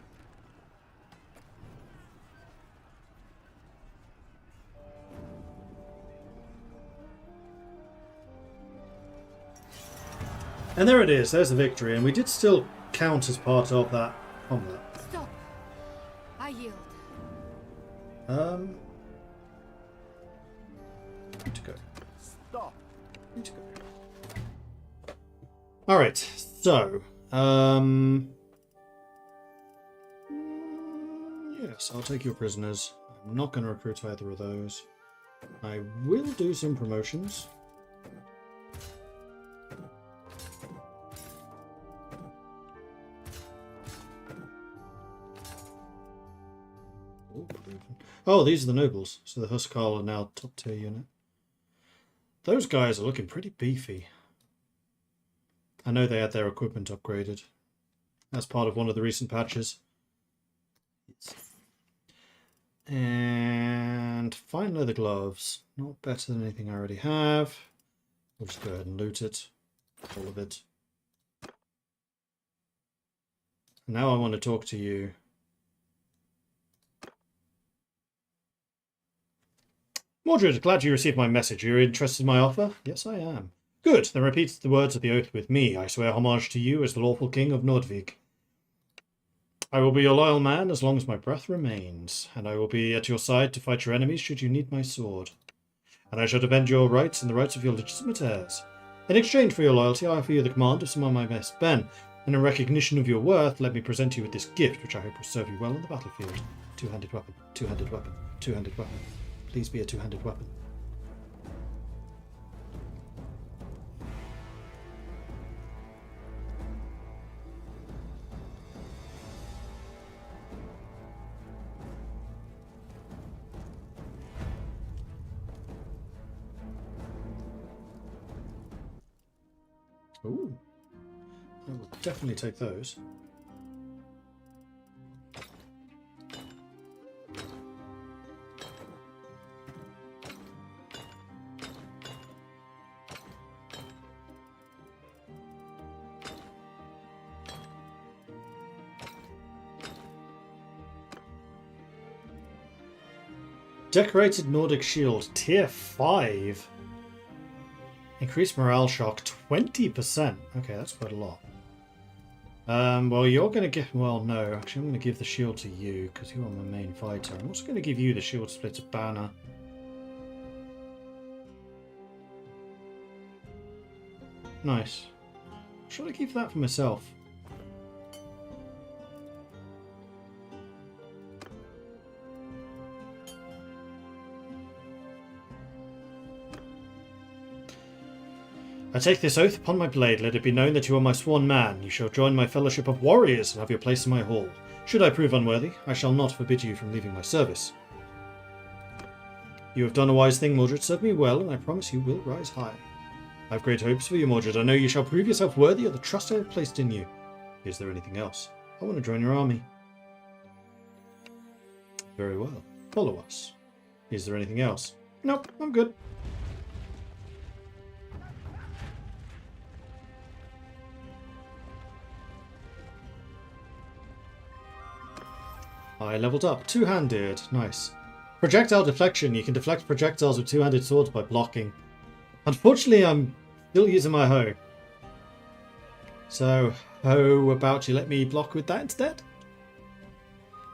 And there it is, there's the victory, and we did still count as part of that combat. Stop. I yield. Need to go. Stop. Need to go. Alright, so yes, I'll take your prisoners. I'm not going to recruit either of those. I will do some promotions. Oh, these are the nobles. So the Huskarl are now top tier unit. Those guys are looking pretty beefy. I know they had their equipment upgraded as part of one of the recent patches. And fine leather gloves. Not better than anything I already have. We'll just go ahead and loot it. All of it. Now I want to talk to you. Mordred, glad you received my message. You're interested in my offer? Yes, I am. Good, then repeat the words of the oath with me. I swear homage to you as the lawful king of Nordvik. I will be your loyal man as long as my breath remains, and I will be at your side to fight your enemies should you need my sword. And I shall defend your rights and the rights of your legitimate heirs. In exchange for your loyalty, I offer you the command of some of my best men, and in recognition of your worth, let me present you with this gift, which I hope will serve you well on the battlefield. Two-handed weapon, two-handed weapon, two-handed weapon. Please be a two-handed weapon. Ooh. I will definitely take those. Decorated Nordic Shield, Tier 5. Increased morale shock, 20%. Okay, that's quite a lot. Well, you're going to give... Well, no. Actually, I'm going to give the shield to you, because you are my main fighter. I'm also going to give you the shield splitter banner. Nice. Should I keep that for myself? I take this oath upon my blade. Let it be known that you are my sworn man. You shall join my fellowship of warriors and have your place in my hall. Should I prove unworthy, I shall not forbid you from leaving my service. You have done a wise thing, Mordred. Served me well, and I promise you will rise high. I have great hopes for you, Mordred. I know you shall prove yourself worthy of the trust I have placed in you. Is there anything else? I want to join your army. Very well. Follow us. Is there anything else? Nope, I'm good. I leveled up. Two-handed. Nice. Projectile deflection. You can deflect projectiles with two-handed swords by blocking. Unfortunately, I'm still using my hoe. So, how about you let me block with that instead?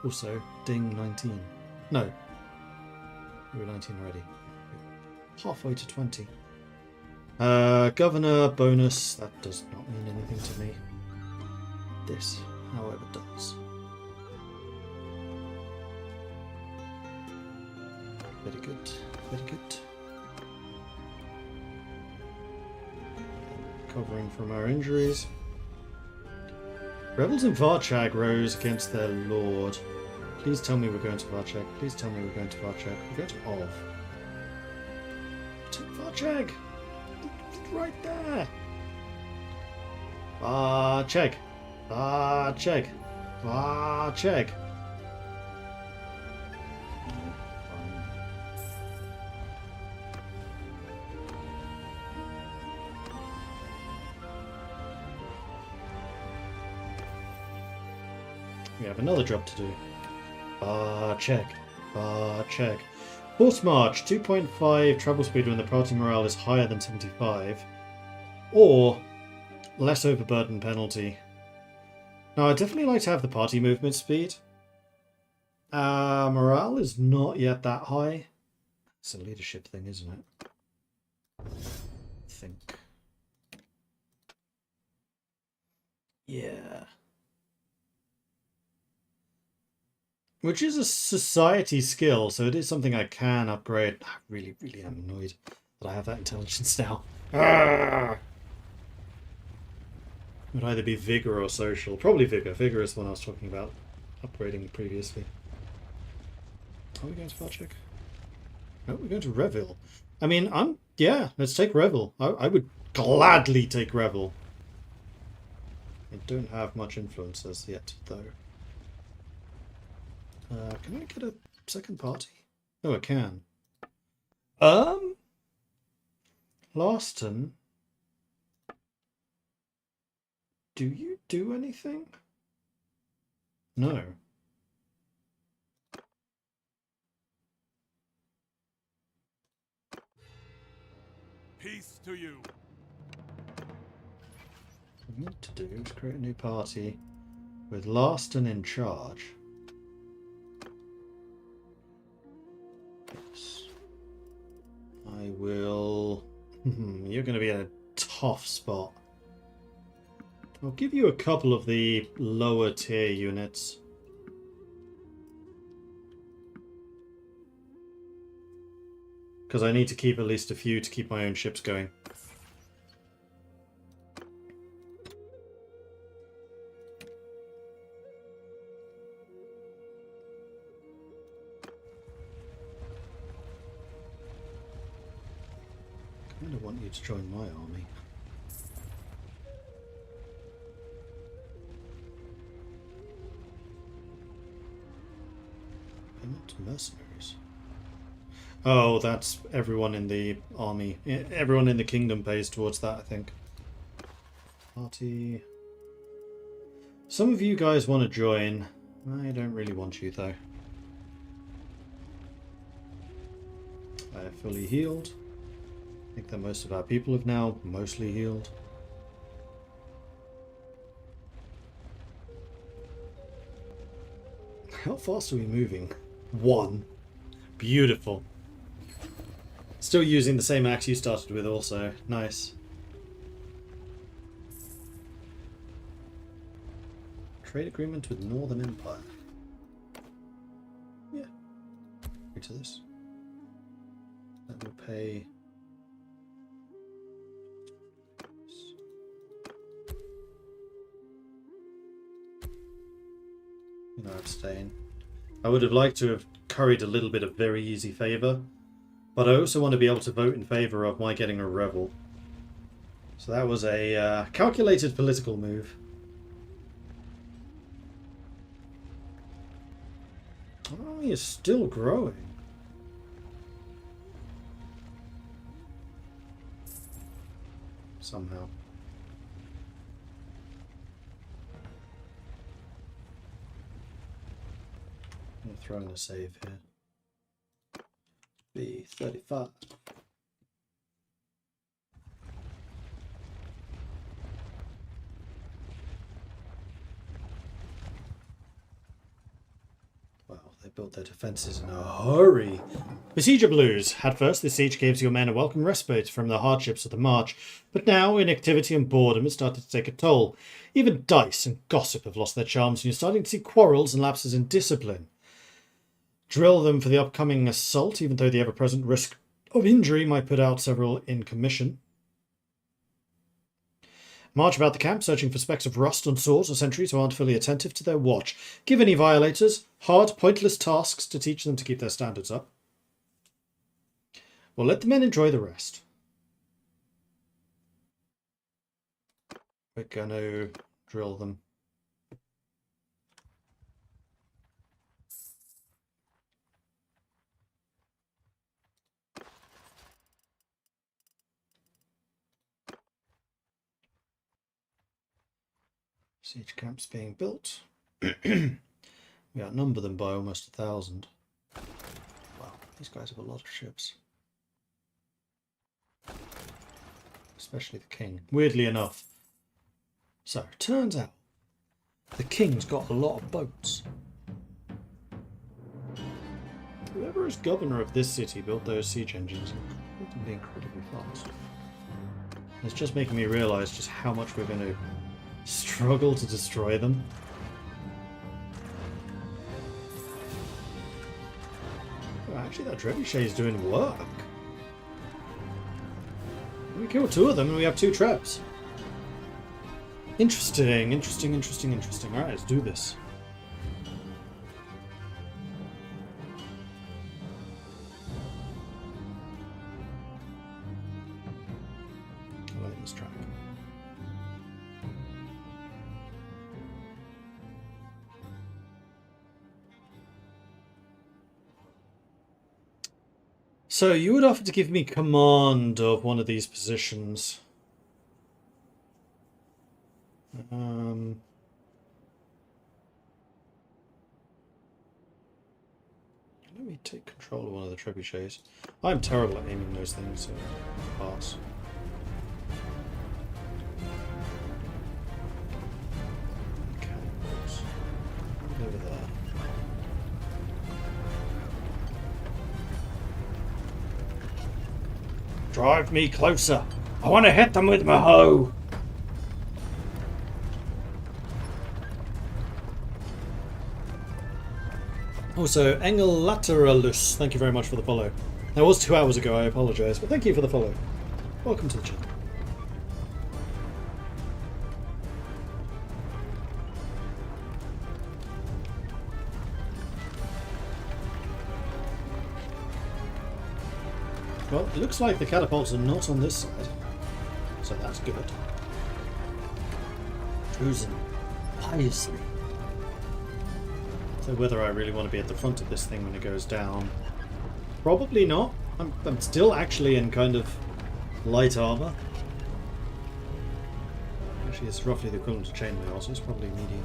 Also, ding 19. No. We were 19 already. Halfway to 20. Governor bonus. That does not mean anything to me. This, however, does. Very good. Very good. Recovering from our injuries. Rebels in Varchag rose against their lord. Please tell me we're going to Varchag. Please tell me we're going to Varchag. We're going to Ov. Take Varchag! It's right there! Varchag! Varchag! Varchag! We have another job to do. Check. Check. Force March, 2.5 travel speed when the party morale is higher than 75. Or less overburden penalty. Now, I'd definitely like to have the party movement speed. Morale is not yet that high. It's a leadership thing, isn't it? I think. Yeah. Which is a society skill, so it is something I can upgrade. I really, really am annoyed that I have that intelligence now. Arrgh! It would either be Vigor or Social. Probably Vigor. Vigor is the one I was talking about upgrading previously. Are we going to Varchek? No, we're going to Revel. I mean, yeah, let's take Revel. I would gladly take Revel. I don't have much influence as yet, though. Can I get a second party? Oh, I can. Laston, do you do anything? No. Peace to you. What I need to do is create a new party with Laston in charge. Yes. I will... You're going to be in a tough spot. I'll give you a couple of the lower tier units. Because I need to keep at least a few to keep my own ships going. I kind of want you to join my army. Payment to mercenaries. Oh, that's everyone in the army. Everyone in the kingdom pays towards that, I think. Party. Some of you guys want to join. I don't really want you, though. I have fully healed. I think that most of our people have now mostly healed. How fast are we moving? 1. Beautiful. Still using the same axe you started with also. Nice. Trade agreement with Northern Empire. Yeah. Agree to this. That will pay... No, abstain. I would have liked to have curried a little bit of very easy favour, but I also want to be able to vote in favour of my getting a rebel. So that was a calculated political move. Our army is still growing. Somehow. I'm going to throw in a save here. B35. Wow, they built their defences in a hurry. Besieger Blues. At first, this siege gives your men a welcome respite from the hardships of the march, but now inactivity and boredom has started to take a toll. Even dice and gossip have lost their charms, and you're starting to see quarrels and lapses in discipline. Drill them for the upcoming assault, even though the ever-present risk of injury might put out several in commission. March about the camp, searching for specks of rust on swords or sentries who aren't fully attentive to their watch. Give any violators hard, pointless tasks to teach them to keep their standards up. Well, let the men enjoy the rest. We're going to drill them. Siege camps being built. We outnumber them by almost 1,000. Wow, these guys have a lot of ships. Especially the king. Weirdly enough. So, turns out the king's got a lot of boats. Whoever is governor of this city built those siege engines can be incredibly fast. It's just making me realise just how much we're going to struggle to destroy them. Oh, actually, that trebuchet is doing work. We killed 2 of them and we have 2 traps. Interesting, interesting, interesting, interesting. Alright, let's do this. I like this trap. So you would offer to give me command of one of these positions. Let me take control of one of the trebuchets. I'm terrible at aiming those things, so pass. Cannonballs. Over there. Drive me closer. I want to hit them with my hoe. Also, Engelateralus, thank you very much for the follow. That was 2 hours ago, I apologise, but thank you for the follow. Welcome to the channel. Well, it looks like the catapults are not on this side, so that's good. Chosen piously. So whether I really want to be at the front of this thing when it goes down, probably not. I'm still actually in kind of light armor. Actually, it's roughly the equivalent to chainmail, so it's probably medium.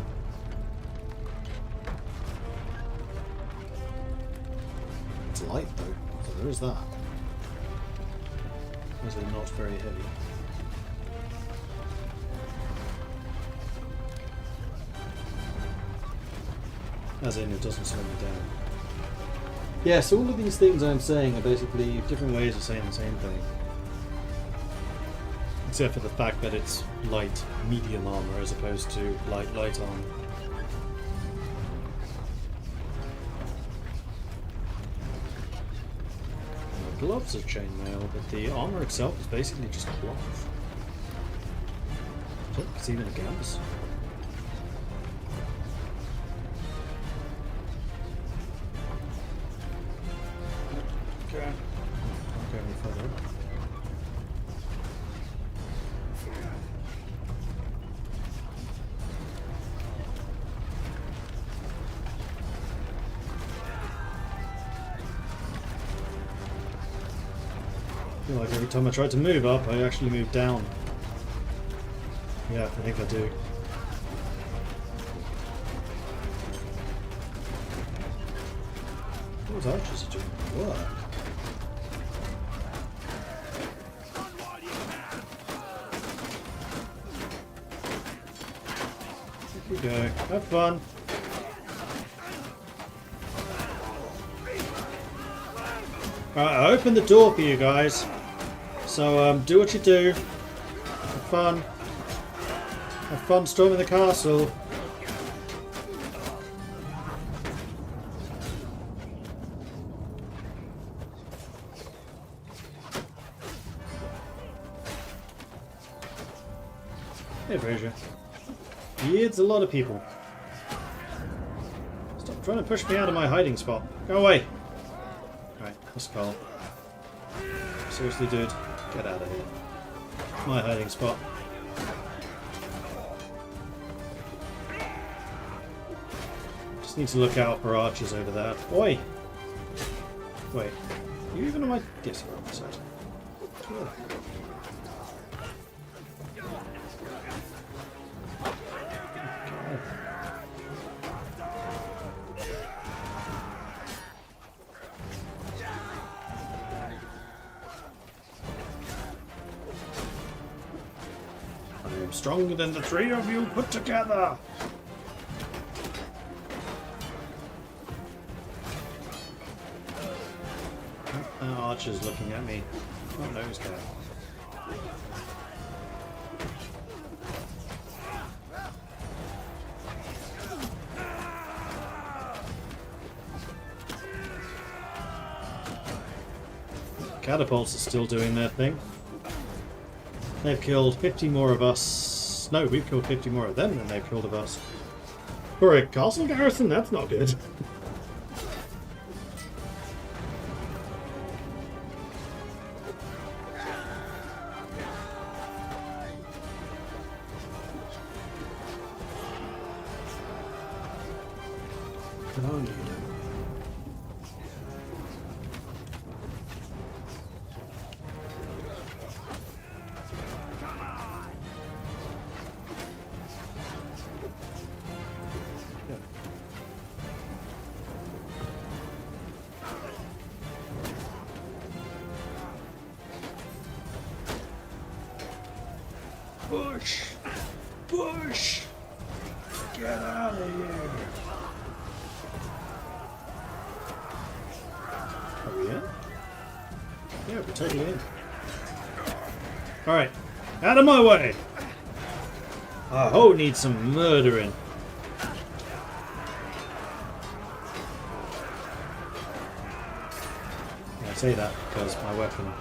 It's light though, so there is that. They're not very heavy. As in, it doesn't slow me down. Yes, all of these things I'm saying are basically different ways of saying the same thing. Except for the fact that it's light, medium armor as opposed to light armor. The gloves are chainmail, but the armor itself is basically just cloth. Look, it's even a gauze. Okay. Can't go any further. I feel like every time I try to move up, I actually move down. Yeah, I think I do. Those archers are doing work. Here we go. Have fun. Alright, I opened the door for you guys. So, do what you do. Have fun. Have fun storming the castle. Hey, Fraser. It's a lot of people. Stop trying to push me out of my hiding spot. Go away. Alright, that's Carl. Seriously, dude. Get out of here. My hiding spot. Just need to look out for archers over there. Oi! Wait. Are you even on my... Yes, you're on my side. Cool. I am stronger than the three of you put together! Archer's looking at me. Oh, nose guy. Catapults are still doing their thing. They've killed 50 more of us. No, we've killed 50 more of them than they've killed of us. For a castle garrison, that's not good. Oh, no. Push! Push! Get out of here! Are we in? Yeah, we're totally in. Alright, out of my way! Our hoe needs some murdering. I say that because my weapon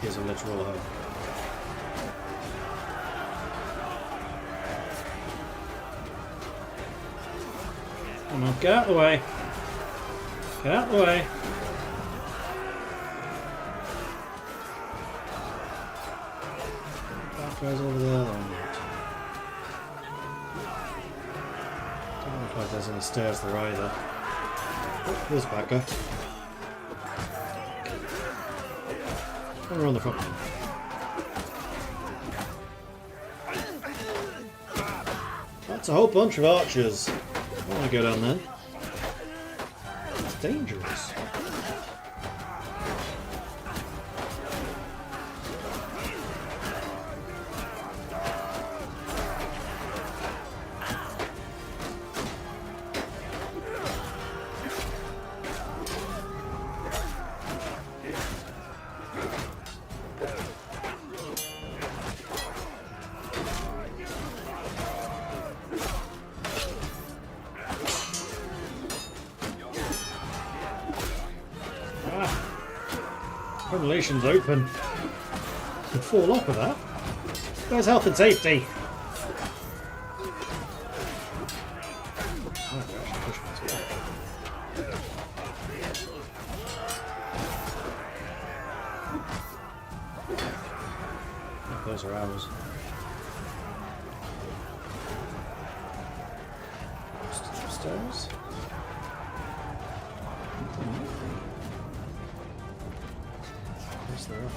is a literal hoe. Come on, get out of the way. Get out of the way. That guy's over there. Don't look like there's any stairs there either. Oh, there's a bad guy. We're on the front. That's a whole bunch of archers. I don't want to go down there. It's dangerous. Ventilation's open. Could fall off of that. Where's health and safety? Oh, they're actually pushing us back. Oh, those are ours. Upstairs. Yes, there are.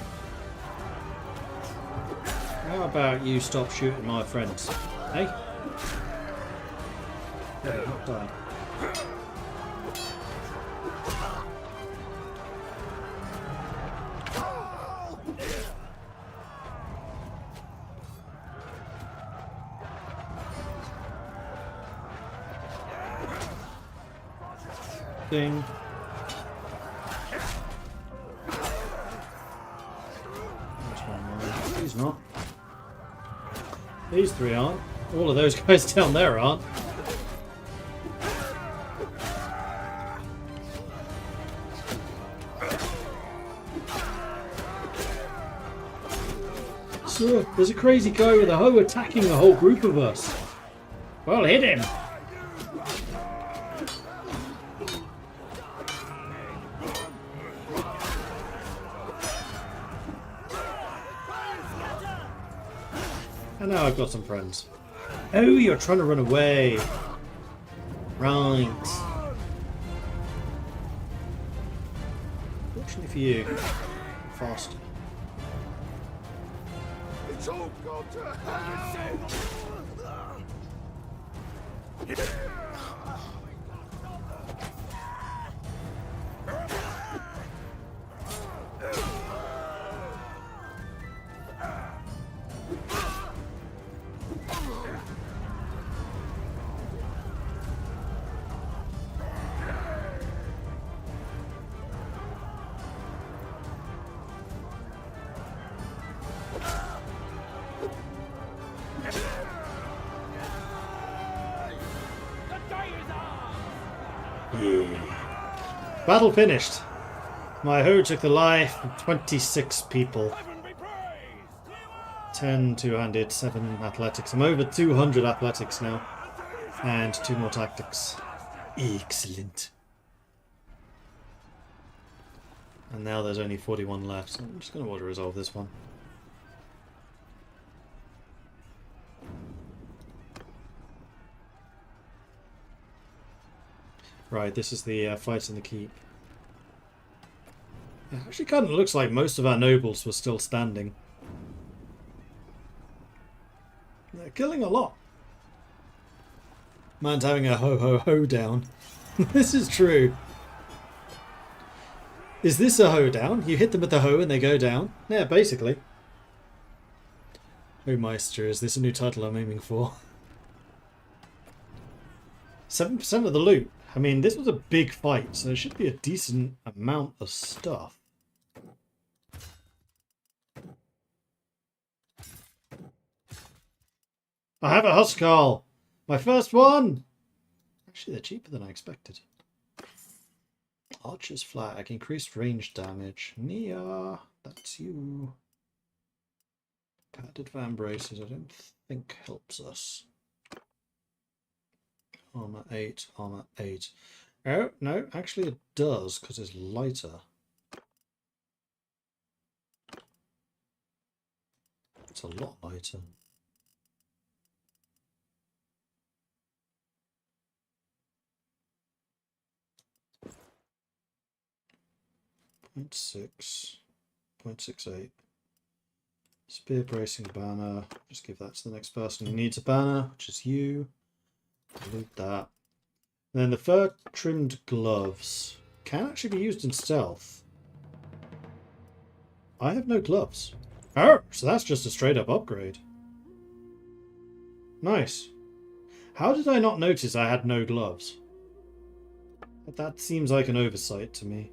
How about you stop shooting my friends? Hey? Yeah, not died. Ding. He's not. These three aren't. All of those guys down there aren't. So, there's a crazy guy with a hoe attacking a whole group of us. Well, hit him! And now I've got some friends. Oh, you're trying to run away. Right. Fortunately for you, faster. It's all gone to hell! Battle finished. My hoe took the life of 26 people. 10 two-handed, 7 athletics. I'm over 200 athletics now. And 2 more tactics. Excellent. And now there's only 41 left, so I'm just going to want to resolve this one. Right, this is the fight in the keep. It actually kind of looks like most of our nobles were still standing. They're killing a lot. Man's having a ho-ho-ho down. This is true. Is this a ho down? You hit them with the hoe and they go down? Yeah, basically. Ho Meister, is this a new title I'm aiming for? 7% of the loot. I mean, this was a big fight, so there should be a decent amount of stuff. I have a Huskarl! My first one! Actually, they're cheaper than I expected. Archer's Flag, increased range damage. Nia, that's you. Padded van braces, I don't think helps us. Armor 8, armor 8. Oh, no, actually it does, because it's lighter. It's a lot lighter. .6, 0.68. Spear bracing banner. Just give that to the next person who needs a banner, which is you. Loot that. And then the fur trimmed gloves can actually be used in stealth. I have no gloves. Oh, so that's just a straight up upgrade. Nice. How did I not notice I had no gloves? That seems like an oversight to me.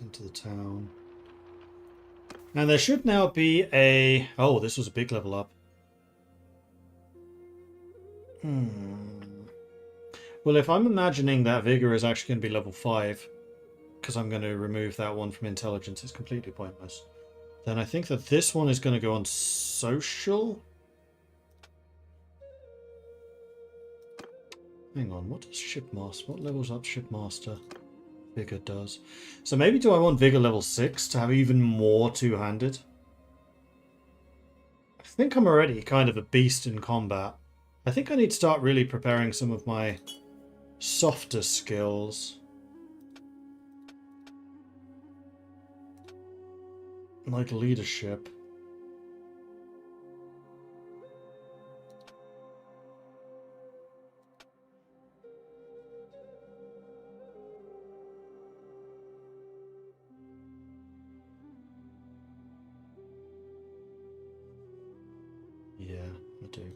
Into the town. And there should now be a... Oh, this was a big level up. Well, if I'm imagining that Vigor is actually going to be level 5, because I'm going to remove that one from Intelligence, it's completely pointless. Then I think that this one is going to go on Social. Hang on, what does Shipmaster? What levels up Shipmaster? Vigor does. So maybe do I want Vigor level 6 to have even more two-handed? I think I'm already kind of a beast in combat. I think I need to start really preparing some of my softer skills. Like leadership. Yeah, I do.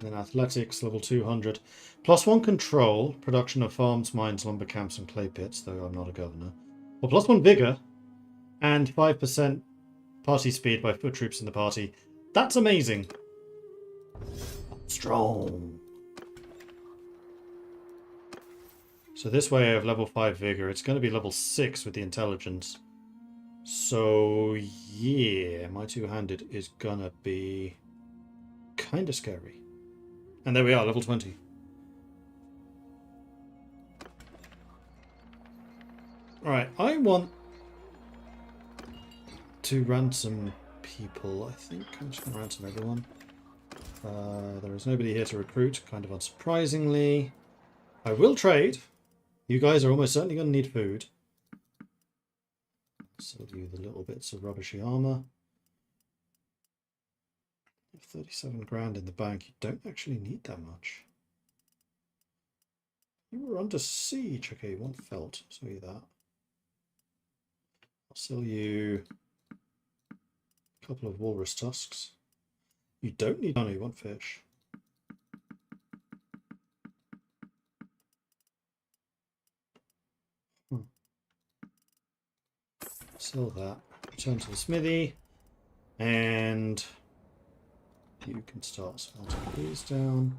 Then athletics, level 200. +1 control, production of farms, mines, lumber camps, and clay pits, though I'm not a governor. Or +1 vigor, and 5% party speed by foot troops in the party. That's amazing. Strong. So this way I have level 5 vigor. It's going to be level 6 with the intelligence. So yeah, my two-handed is going to be kind of scary. And there we are, level 20. Right, I want to ransom people. I think I'm just going to ransom everyone. There is nobody here to recruit, kind of unsurprisingly. I will trade. You guys are almost certainly going to need food. Sell you the little bits of rubbishy armor. 37 grand in the bank. You don't actually need that much. You were under siege. Okay, you want felt. I'll sell you that. I'll sell you a couple of walrus tusks. You don't need money, you want fish. Sell that. Return to the smithy. And you can start smelting these down.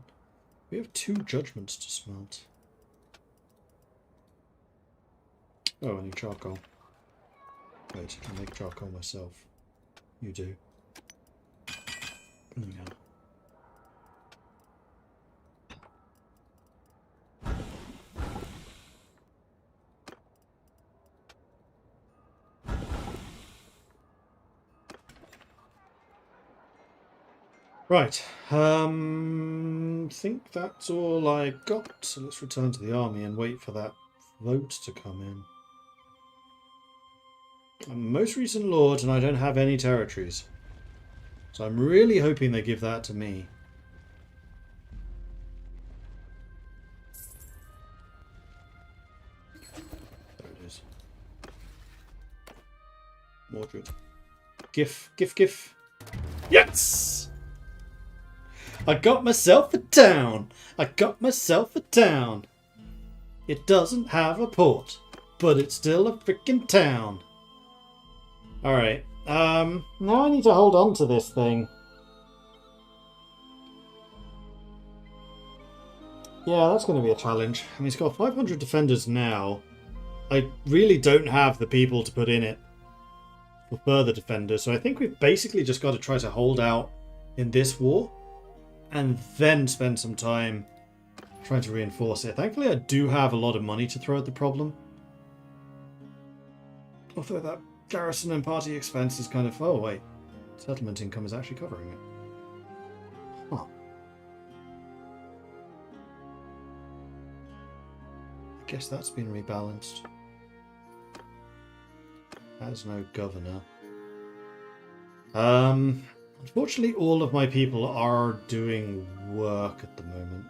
We have 2 judgments to smelt. Oh, I need charcoal. Wait, I can make charcoal myself. You do. There we go. Right, think that's all I got. So let's return to the army and wait for that vote to come in. I'm most recent lord and I don't have any territories. So I'm really hoping they give that to me. There it is. Mordred. Gif. Yes! I got myself a town. I got myself a town. It doesn't have a port, but it's still a freaking town. Alright. Now I need to hold on to this thing. Yeah, that's going to be a challenge. I mean, it's got 500 defenders now. I really don't have the people to put in it for further defenders, so I think we've basically just got to try to hold out in this war and then spend some time trying to reinforce it. Thankfully, I do have a lot of money to throw at the problem. Although that garrison and party expense is kind of... Oh, wait. Settlement income is actually covering it. Huh. I guess that's been rebalanced. Has no governor. Unfortunately, all of my people are doing work at the moment.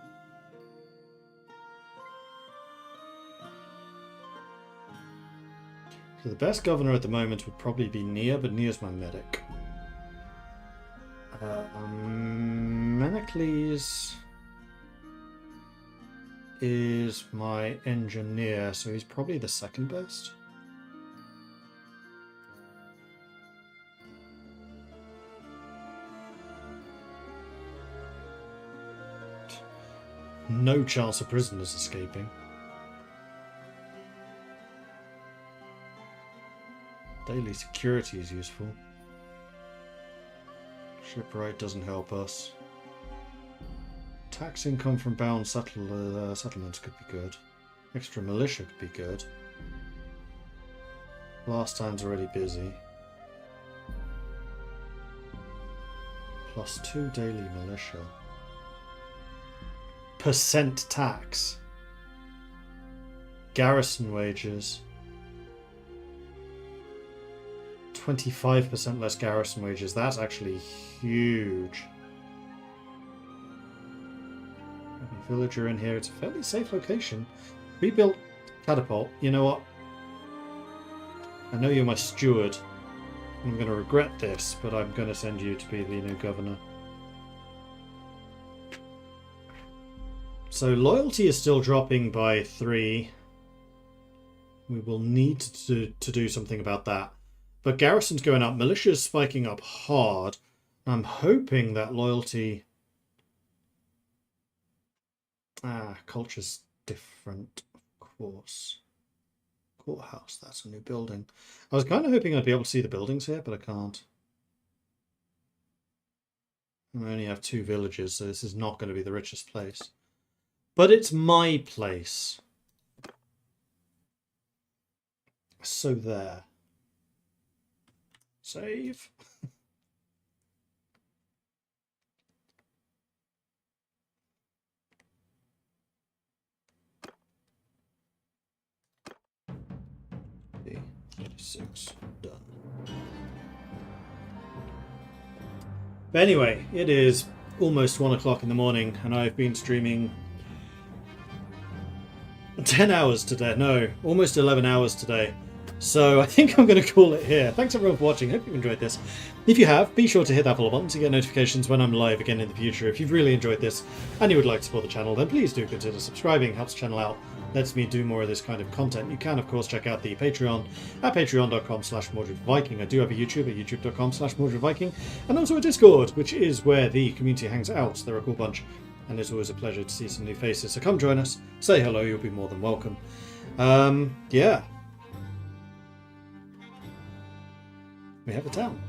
So the best governor at the moment would probably be Nia, but Nia's my medic. Menacles is my engineer, so he's probably the second best. no chance of prisoners escaping. Daily security is useful. Shipwright doesn't help us. Tax income from bound settlements could be good. Extra militia could be good. Last time's already busy. +2 daily militia. Percent tax. Garrison wages. 25% less garrison wages. That's actually huge. Every villager in here. It's a fairly safe location. Rebuilt catapult. You know what? I know you're my steward. I'm going to regret this, but I'm going to send you to be the new governor. So loyalty is still dropping by 3. We will need to do something about that. But garrison's going up. Militia's spiking up hard. I'm hoping that loyalty... culture's different, of course. Courthouse, that's a new building. I was kind of hoping I'd be able to see the buildings here, but I can't. I only have 2 villages, so this is not going to be the richest place. But it's my place. So there. Save. Okay, 36 done. But anyway, it is almost 1 o'clock in the morning, and I've been streaming 10 hours today. No, almost 11 hours today. So I think I'm going to call it here. Thanks everyone for watching. Hope you've enjoyed this. If you have, be sure to hit that follow button to get notifications when I'm live again in the future. If you've really enjoyed this and you would like to support the channel, then please do consider subscribing. Helps the channel out. Lets me do more of this kind of content. You can, of course, check out the Patreon at patreon.com/MordredViking. I do have a YouTube at youtube.com/MordredViking, and also a Discord, which is where the community hangs out. They're a cool bunch, and it's always a pleasure to see some new faces. So come join us, say hello, you'll be more than welcome. Yeah. We have a town.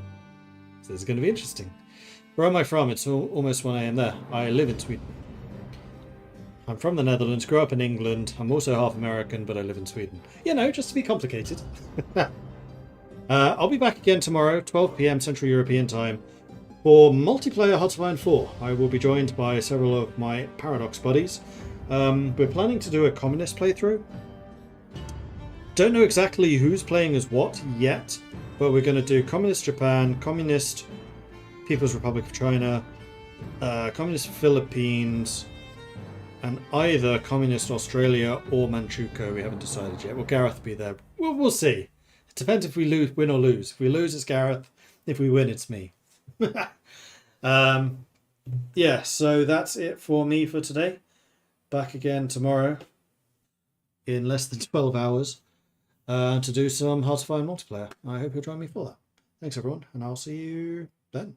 So this is going to be interesting. Where am I from? It's almost 1 AM there. I live in Sweden. I'm from the Netherlands, grew up in England. I'm also half American, but I live in Sweden. You know, just to be complicated. I'll be back again tomorrow, 12 PM Central European Time, for multiplayer Hearts of Iron 4. I will be joined by several of my Paradox buddies. We're planning to do a communist playthrough. Don't know exactly who's playing as what yet, but we're going to do Communist Japan, Communist People's Republic of China, Communist Philippines, and either Communist Australia or Manchukuo. We haven't decided yet. Will Gareth be there? We'll see. It depends if we win or lose. If we lose, it's Gareth. If we win, it's me. Yeah, so that's it for me for today. Back again tomorrow in less than 12 hours to do some Hearts of Iron multiplayer. I hope you'll join me for that. Thanks, everyone, and I'll see you then.